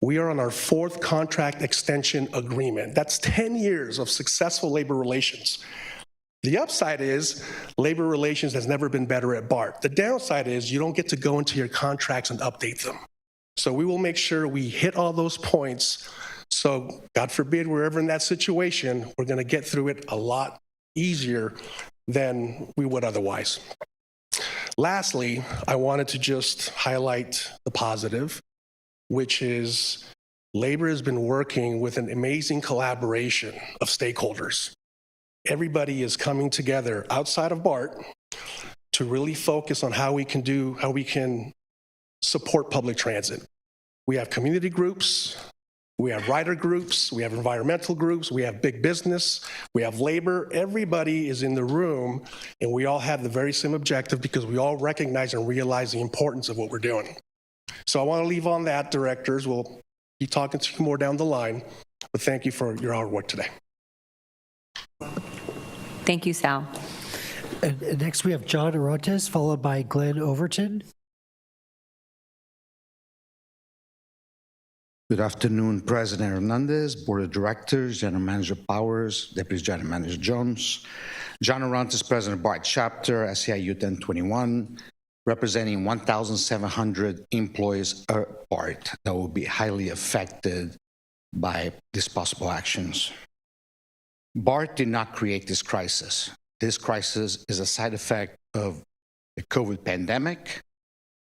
We are on our 4th contract extension agreement. That's 10 years of successful labor relations. The upside is labor relations has never been better at BART. The downside is you don't get to go into your contracts and update them. So we will make sure we hit all those points. So God forbid we're ever in that situation, we're going to get through it a lot easier than we would otherwise. Lastly, I wanted to just highlight the positive, which is labor has been working with an amazing collaboration of stakeholders. Everybody is coming together outside of BART to really focus on how we can support public transit. We have community groups, we have rider groups, we have environmental groups, we have big business, we have labor. Everybody is in the room, and we all have the very same objective because we all recognize and realize the importance of what we're doing. So I want to leave on that, directors. We'll be talking to you more down the line, but thank you for your hard work today. Thank you, Sal. And next we have John Orontes, followed by Glenn Overton. Good afternoon, President Hernandez, Board of Directors, General Manager Powers, Deputy General Manager Jones, John Orontes, President of BART Chapter, SEIU 1021, representing 1,700 employees at BART that will be highly affected by these possible actions. BART did not create this crisis. This crisis is a side effect of the COVID pandemic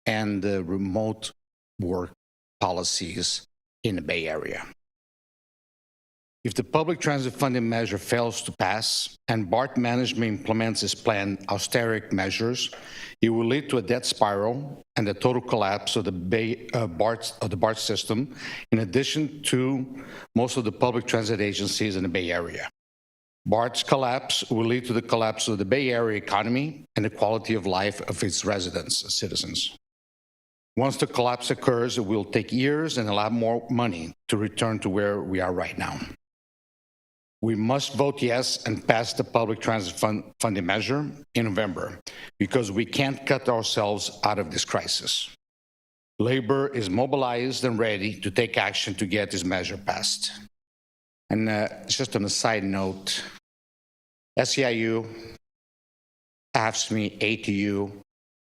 and the remote work policies in the Bay Area. If the public transit funding measure fails to pass and BART management implements its planned austerity measures, it will lead to a debt spiral and the total collapse of the BART system, in addition to most of the public transit agencies in the Bay Area. BART's collapse will lead to the collapse of the Bay Area economy and the quality of life of its residents and citizens. Once the collapse occurs, it will take years and a lot more money to return to where we are right now. We must vote yes and pass the public transit funding measure in November because we can't cut ourselves out of this crisis. Labor is mobilized and ready to take action to get this measure passed. And just on a side note, SEIU, AFSCME, ATU,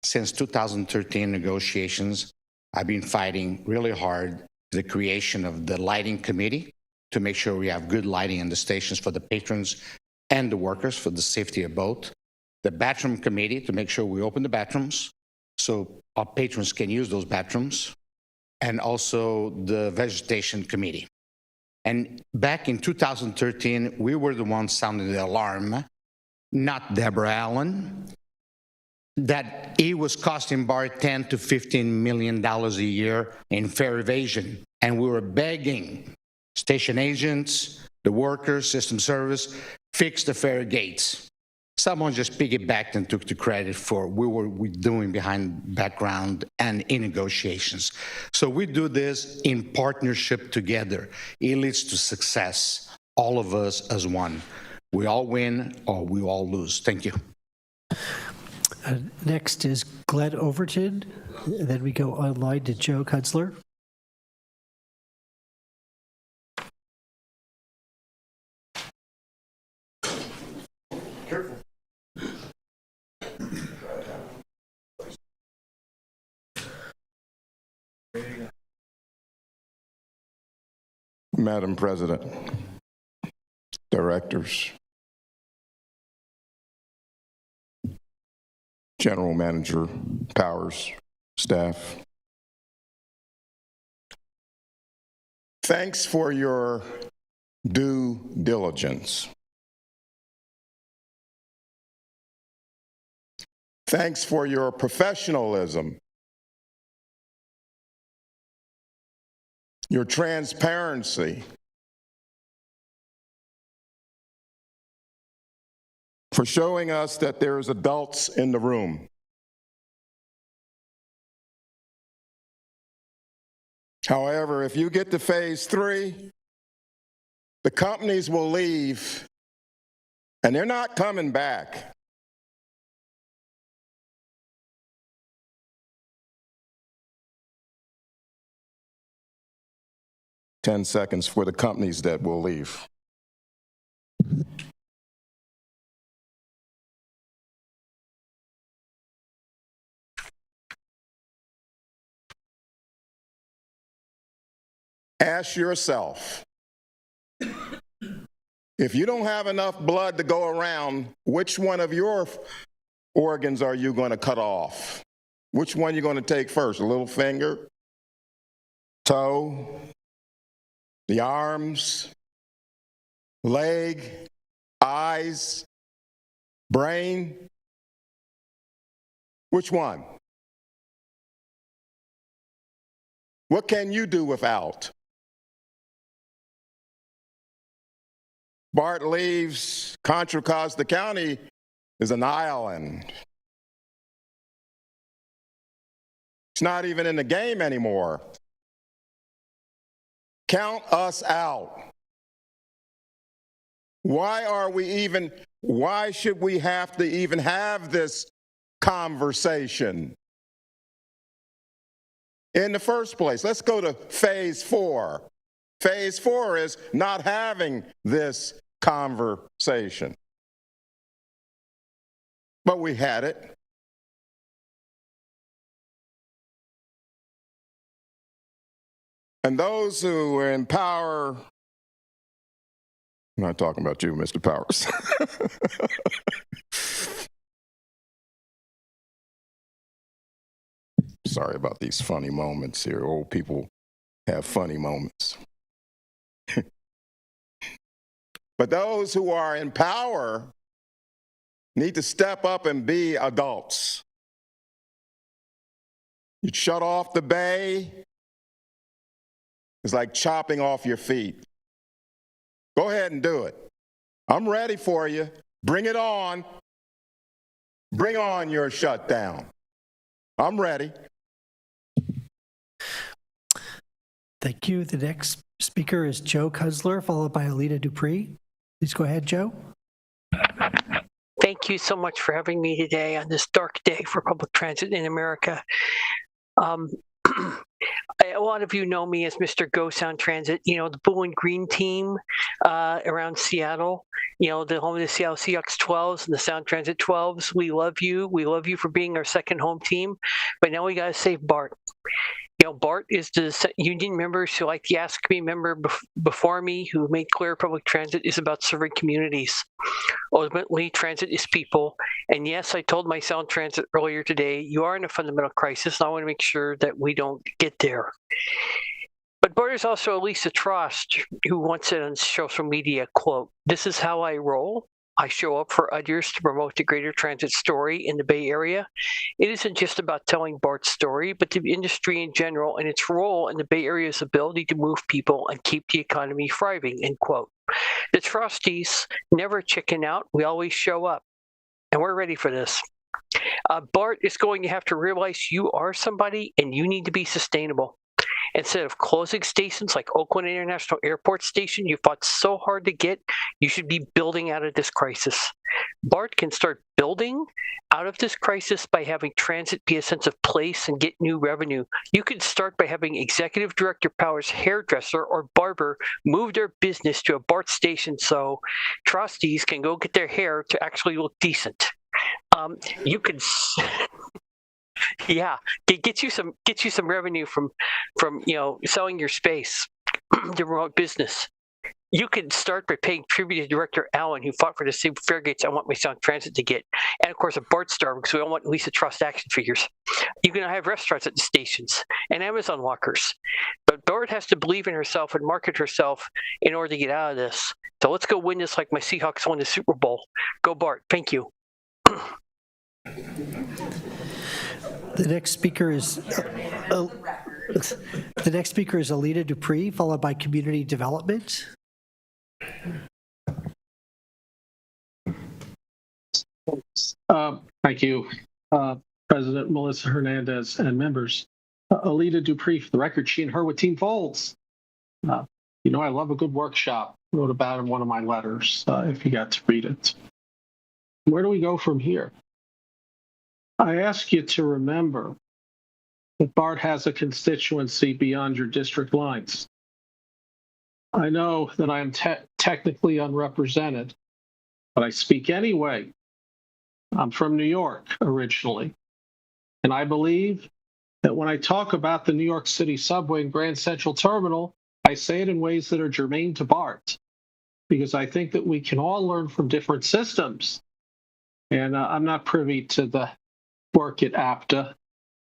since 2013 negotiations, I've been fighting really hard for the creation of the lighting committee to make sure we have good lighting in the stations for the patrons and the workers for the safety of both. The bathroom committee to make sure we open the bathrooms so our patrons can use those bathrooms, and also the vegetation committee. And back in 2013, we were the ones sounding the alarm, not Deborah Allen, that it was costing BART $10 to $15 million a year in fare evasion. And we were begging station agents, the workers, system service, fix the fare gates. Someone just piggybacked and took the credit for what we were doing behind background and in negotiations. So we do this in partnership together. It leads to success, all of us as one. We all win or we all lose. Thank you. Next is Glenn Overton. And then we go online to Joe Kunzler. Careful. Madam President, directors, General Manager Powers, staff, thanks for your due diligence Thanks for your professionalism, your transparency, for showing us that there's adults in the room. However, if you get to phase 3, the companies will leave, and they're not coming back. "10 seconds for the companies that will leave." Ask yourself, if you don't have enough blood to go around, which one of your organs are you going to cut off? Which one are you going to take first? A little finger, toe, the arms, leg, eyes, brain? Which one? What can you do without? Bart leaves, Contra Costa County is an island. It's not even in the game anymore. Count us out. Why should we have to even have this conversation in the first place? Let's go to phase 4. Phase 4 is not having this conversation. But we had it. And those who were in power, I'm not talking about you, Mr. Powers. Sorry about these funny moments here. Old people have funny moments. But those who are in power need to step up and be adults. You shut off the bay, it's like chopping off your feet. Go ahead and do it. I'm ready for you. Bring it on. Bring on your shutdown. I'm ready. Thank you. The next speaker is Joe Cuzler, followed by Alita Dupree. Please go ahead, Joe. Thank you so much for having me today on this dark day for public transit in America. A lot of you know me as Mr. Go Sound Transit, the blue and green team around Seattle, the home of the Seattle Seahawks 12s and the Sound Transit 12s. We love you. We love you for being our second home team. But now we got to save BART. BART is the union members who, like the Ask Me member before me, who made clear public transit is about serving communities. Ultimately, transit is people. And yes, I told my Sound Transit earlier today, you are in a fundamental crisis, and I want to make sure that we don't get there. But BART is also Lisa Trost, who once said on social media, quote, "This is how I roll. I show up for others to promote the greater transit story in the Bay Area. It isn't just about telling BART's story, but the industry in general and its role in the Bay Area's ability to move people and keep the economy thriving," end quote. The trustees never chicken out. We always show up, and we're ready for this. BART is going to have to realize you are somebody and you need to be sustainable. Instead of closing stations like Oakland International Airport Station you fought so hard to get, you should be building out of this crisis. BART can start building out of this crisis by having transit be a sense of place and get new revenue. You could start by having Executive Director Powers' hairdresser or barber move their business to a BART station so trustees can go get their hair to actually look decent. You could... Yeah, get you some revenue from selling your space, the remote business. You could start by paying tribute to Director Allen, who fought for the same fare gates I want my Sound Transit to get, and of course a BART star because we all want Lisa Trost action figures. You can have restaurants at the stations and Amazon lockers, but BART has to believe in herself and market herself in order to get out of this. So let's go win this like my Seahawks won the Super Bowl. Go BART! Thank you. The next speaker is Alita Dupree, followed by Community Development. Thank you, President Melissa Hernandez and members. Alita Dupree, for the record, she and her with Team Folds. You know, I love a good workshop. Wrote about it in one of my letters, if you got to read it. Where do we go from here? I ask you to remember that BART has a constituency beyond your district lines. I know that I am technically unrepresented, but I speak anyway. I'm from New York originally, and I believe that when I talk about the New York City subway and Grand Central Terminal, I say it in ways that are germane to BART, because I think that we can all learn from different systems. And I'm not privy to the work at APTA,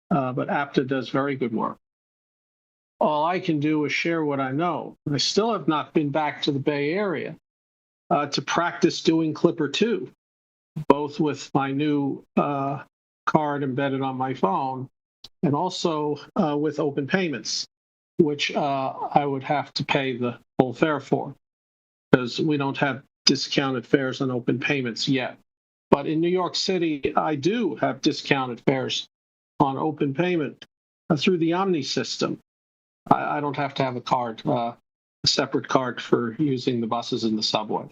but APTA does very good work. All I can do is share what I know. I still have not been back to the Bay Area to practice doing Clipper 2, both with my new card embedded on my phone and also with open payments, which I would have to pay the full fare for, because we don't have discounted fares on open payments yet. But in New York City, I do have discounted fares on open payment through the Omni system. I don't have to have a card, a separate card for using the buses and the subway.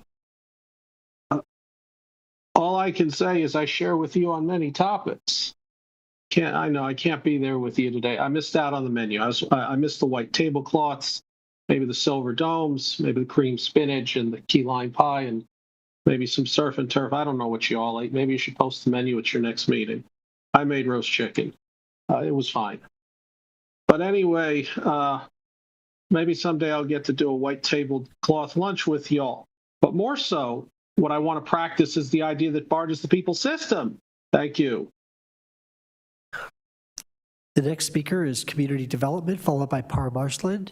All I can say is I share with you on many topics. I know I can't be there with you today. I missed out on the menu. I missed the white tablecloths, maybe the silver domes, maybe the cream spinach and the key lime pie, and maybe some surf and turf. I don't know what you all ate. Maybe you should post the menu at your next meeting. I made roast chicken. It was fine. But anyway, maybe someday I'll get to do a white tablecloth lunch with y'all. But more so, what I want to practice is the idea that BART is the people's system. Thank you. The next speaker is Community Development, followed by Par Marsland.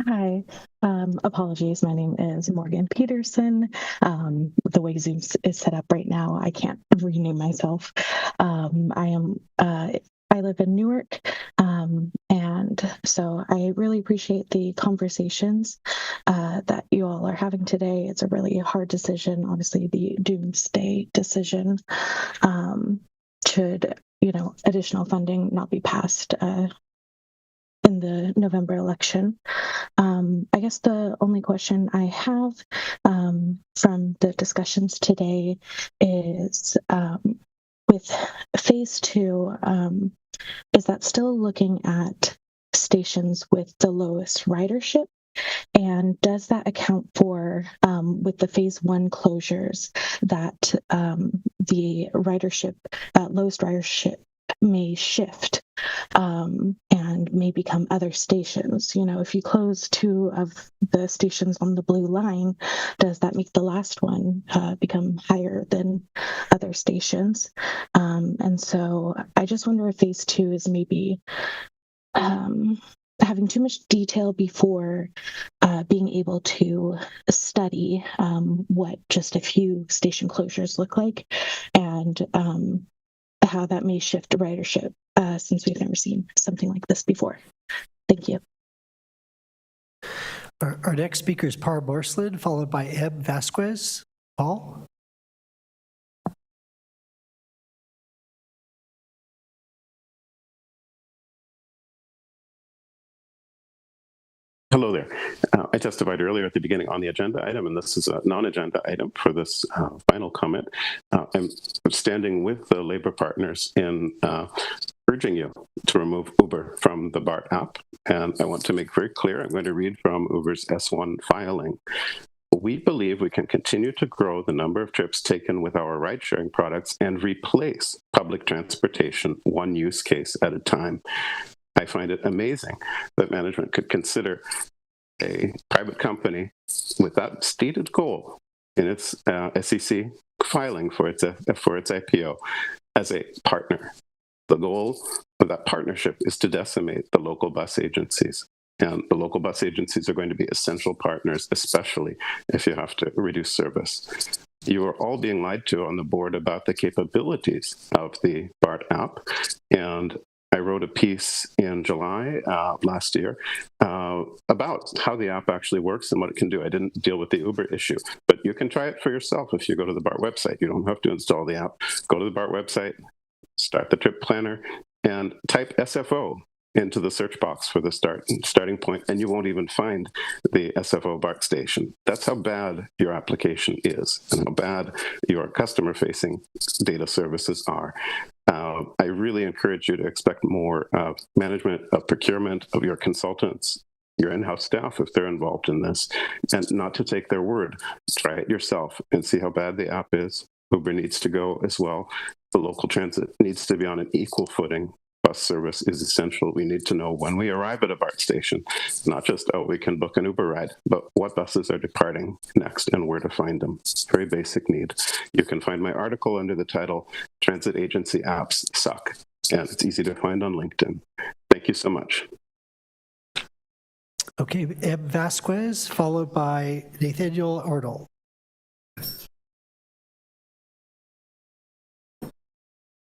Hi, apologies. My name is Morgan Peterson. The way Zoom is set up right now, I can't rename myself. I live in Newark, and so I really appreciate the conversations that you all are having today. It's a really hard decision, obviously the doomsday decision. Should, additional funding not be passed in the November election. I guess the only question I have from the discussions today is with phase 2, is that still looking at stations with the lowest ridership? And does that account for, with the phase 1 closures, that the ridership, lowest ridership may shift and may become other stations? If you close 2 of the stations on the blue line, does that make the last one become higher than other stations? And so I just wonder if phase 2 is maybe having too much detail before being able to study what just a few station closures look like, and how that may shift ridership, since we've never seen something like this before. Thank you. Our next speaker is Par Marsland, followed by Eb Vasquez. Paul? Hello there. I testified earlier at the beginning on the agenda item, and this is a non-agenda item for this final comment. I'm standing with the labor partners in urging you to remove Uber from the BART app. And I want to make very clear, I'm going to read from Uber's S1 filing. We believe we can continue to grow the number of trips taken with our ride-sharing products and replace public transportation one use case at a time. I find it amazing that management could consider a private company with that stated goal in its SEC filing for its IPO as a partner. The goal of that partnership is to decimate the local bus agencies. And the local bus agencies are going to be essential partners, especially if you have to reduce service. You are all being lied to on the board about the capabilities of the BART app. And I wrote a piece in July last year about how the app actually works and what it can do. I didn't deal with the Uber issue, but you can try it for yourself if you go to the BART website. You don't have to install the app. Go to the BART website, start the trip planner, and type SFO into the search box for the starting point, and you won't even find the SFO BART station. That's how bad your application is and how bad your customer-facing data services are. I really encourage you to expect more management of procurement of your consultants, your in-house staff, if they're involved in this, and not to take their word. Try it yourself and see how bad the app is. Uber needs to go as well. The local transit needs to be on an equal footing. Bus service is essential. We need to know when we arrive at a BART station, not just, oh, we can book an Uber ride, but what buses are departing next and where to find them. Very basic need. You can find my article under the title, Transit Agency Apps Suck, and it's easy to find on LinkedIn. Thank you so much. Okay, Eb Vasquez, followed by Nathaniel Erdl.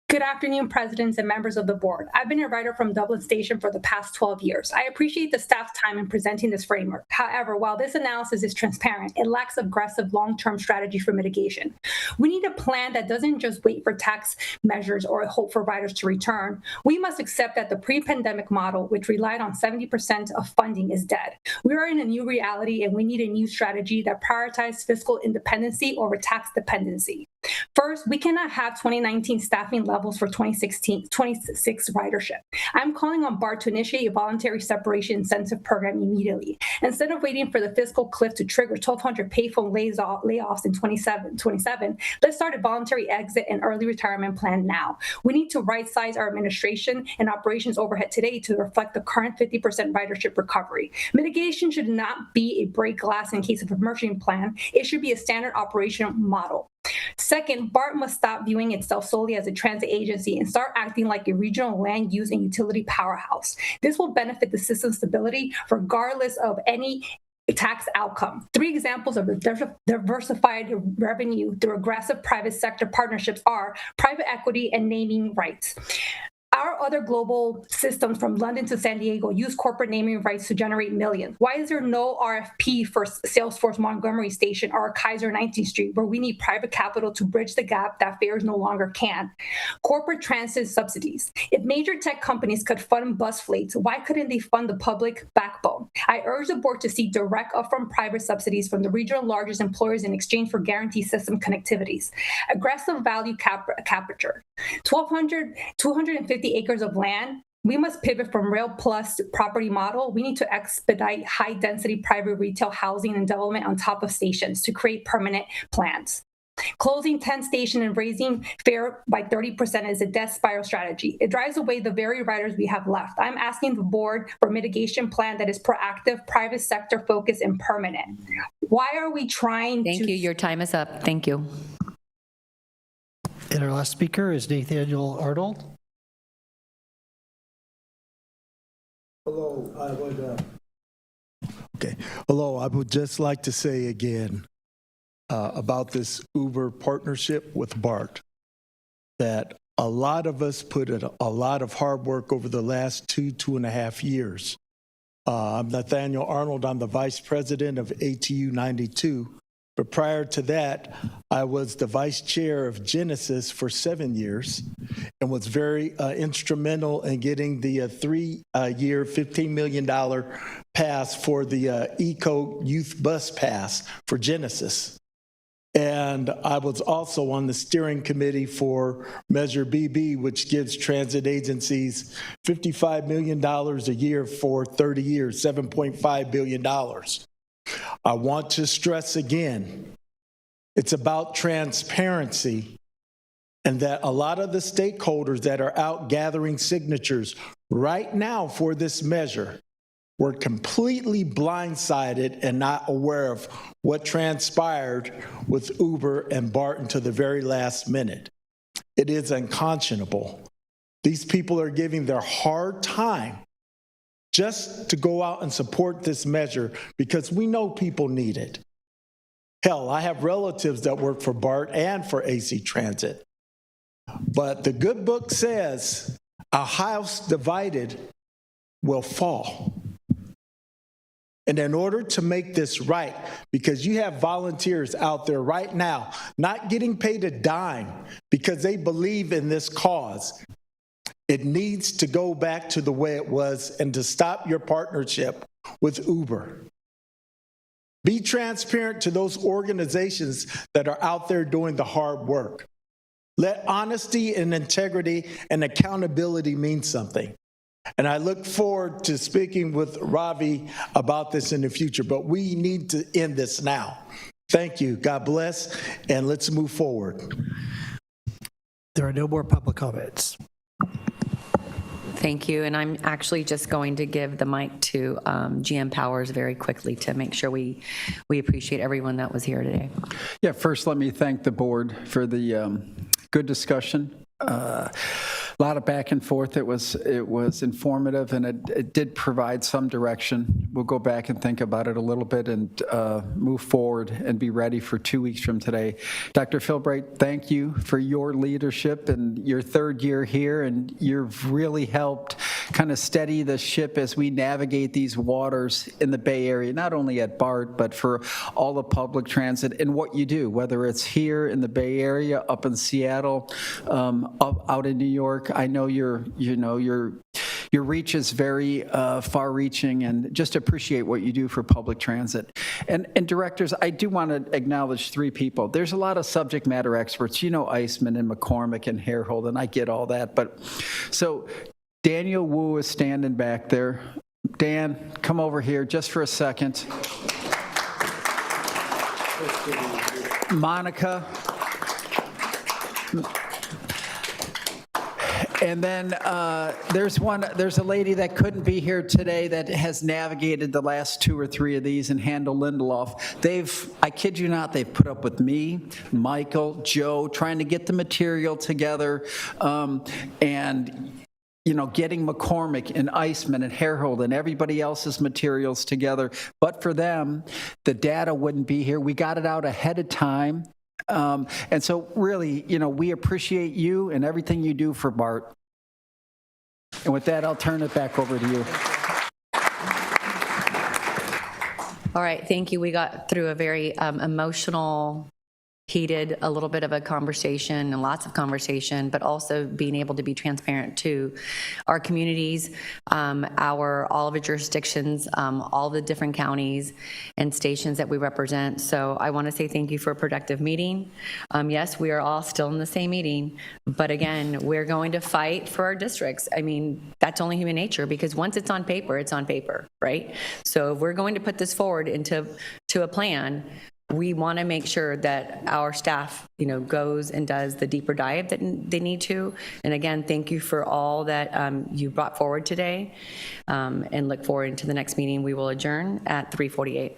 Good afternoon, presidents and members of the board. I've been a writer from Dublin Station for the past 12 years. I appreciate the staff's time in presenting this framework. However, while this analysis is transparent, it lacks aggressive long-term strategy for mitigation. We need a plan that doesn't just wait for tax measures or hope for riders to return. We must accept that the pre-pandemic model, which relied on 70% of funding, is dead. We are in a new reality, and we need a new strategy that prioritizes fiscal independency over tax dependency. First, we cannot have 2019 staffing levels for 2026 ridership. I'm calling on BART to initiate a voluntary separation incentive program immediately. Instead of waiting for the fiscal cliff to trigger 1,200 payphone layoffs in 2027, let's start a voluntary exit and early retirement plan now. We need to right-size our administration and operations overhead today to reflect the current 50% ridership recovery. Mitigation should not be a break glass in case of emergency plan. It should be a standard operational model. Second, BART must stop viewing itself solely as a transit agency and start acting like a regional land use and utility powerhouse. This will benefit the system's stability regardless of any tax outcome. 3 examples of diversified revenue through aggressive private sector partnerships are private equity and naming rights. Our other global systems from London to San Diego use corporate naming rights to generate millions. Why is there no RFP for Salesforce Montgomery Station or Kaiser 19th Street, where we need private capital to bridge the gap that fares no longer can? Corporate transit subsidies. If major tech companies could fund bus fleets, why couldn't they fund the public backbone? I urge the board to seek direct upfront private subsidies from the regional largest employers in exchange for guaranteed system connectivities. Aggressive value capture. 250 acres of land. We must pivot from rail plus property model. We need to expedite high density private retail housing and development on top of stations to create permanent plans. Closing 10 stations and raising fare by 30% is a death spiral strategy. It drives away the very riders we have left. I'm asking the board for a mitigation plan that is proactive, private sector focused, and permanent. Why are we trying to— Thank you. Your time is up. Thank you. And our last speaker is Nathaniel Erdl. Hello, I would just like to say again about this Uber partnership with BART that a lot of us put in a lot of hard work over the last 2.5 years. I'm Nathaniel Arnold. I'm the vice president of ATU 92. But prior to that, I was the vice chair of Genesis for 7 years and was very instrumental in getting the 3-year, $15 million pass for the Eco Youth Bus Pass for Genesis. And I was also on the steering committee for Measure BB, which gives transit agencies $55 million a year for 30 years, $7.5 billion. I want to stress again, it's about transparency, and that a lot of the stakeholders that are out gathering signatures right now for this measure were completely blindsided and not aware of what transpired with Uber and BART until the very last minute. It is unconscionable. These people are giving their hard time just to go out and support this measure because we know people need it. Hell, I have relatives that work for BART and for AC Transit. But the good book says a house divided will fall. And in order to make this right, because you have volunteers out there right now not getting paid a dime because they believe in this cause, it needs to go back to the way it was and to stop your partnership with Uber. Be transparent to those organizations that are out there doing the hard work. Let honesty and integrity and accountability mean something. And I look forward to speaking with Ravi about this in the future, but we need to end this now. Thank you. God bless, and let's move forward. There are no more public comments. Thank you. And I'm actually just going to give the mic to GM Powers very quickly to make sure we appreciate everyone that was here today. Yeah, first let me thank the board for the good discussion. A lot of back and forth. It was informative, and it did provide some direction. We'll go back and think about it a little bit and move forward and be ready for 2 weeks from today. Dr. Philbright, thank you for your leadership and your third year here, and you've really helped kind of steady the ship as we navigate these waters in the Bay Area, not only at BART, but for all the public transit and what you do, whether it's here in the Bay Area, up in Seattle, out in New York. I know your reach is very far-reaching, and just appreciate what you do for public transit. And directors, I do want to acknowledge three people. There's a lot of subject matter experts, Eisman and McCormick and Herhold, and I get all that. But so Daniel Wu is standing back there. Dan, come over here just for a second. Monica. And then there's a lady that couldn't be here today that has navigated the last 2 or 3 of these, and Handel Lindelof. I kid you not, they've put up with me, Michael, Joe, trying to get the material together, and getting McCormick and Eisman and Herhold and everybody else's materials together. But for them, the data wouldn't be here. We got it out ahead of time. And so really, we appreciate you and everything you do for BART. And with that, I'll turn it back over to you. All right, thank you. We got through a very emotional, heated, a little bit of a conversation and lots of conversation, but also being able to be transparent to our communities, all of the jurisdictions, all the different counties and stations that we represent. So I want to say thank you for a productive meeting. Yes, we are all still in the same meeting, but again, we're going to fight for our districts. I mean, that's only human nature, because once it's on paper, it's on paper, right? So if we're going to put this forward into a plan, we want to make sure that our staff, goes and does the deeper dive that they need to. And again, thank you for all that you brought forward today, and look forward to the next meeting. We will adjourn at 3:48.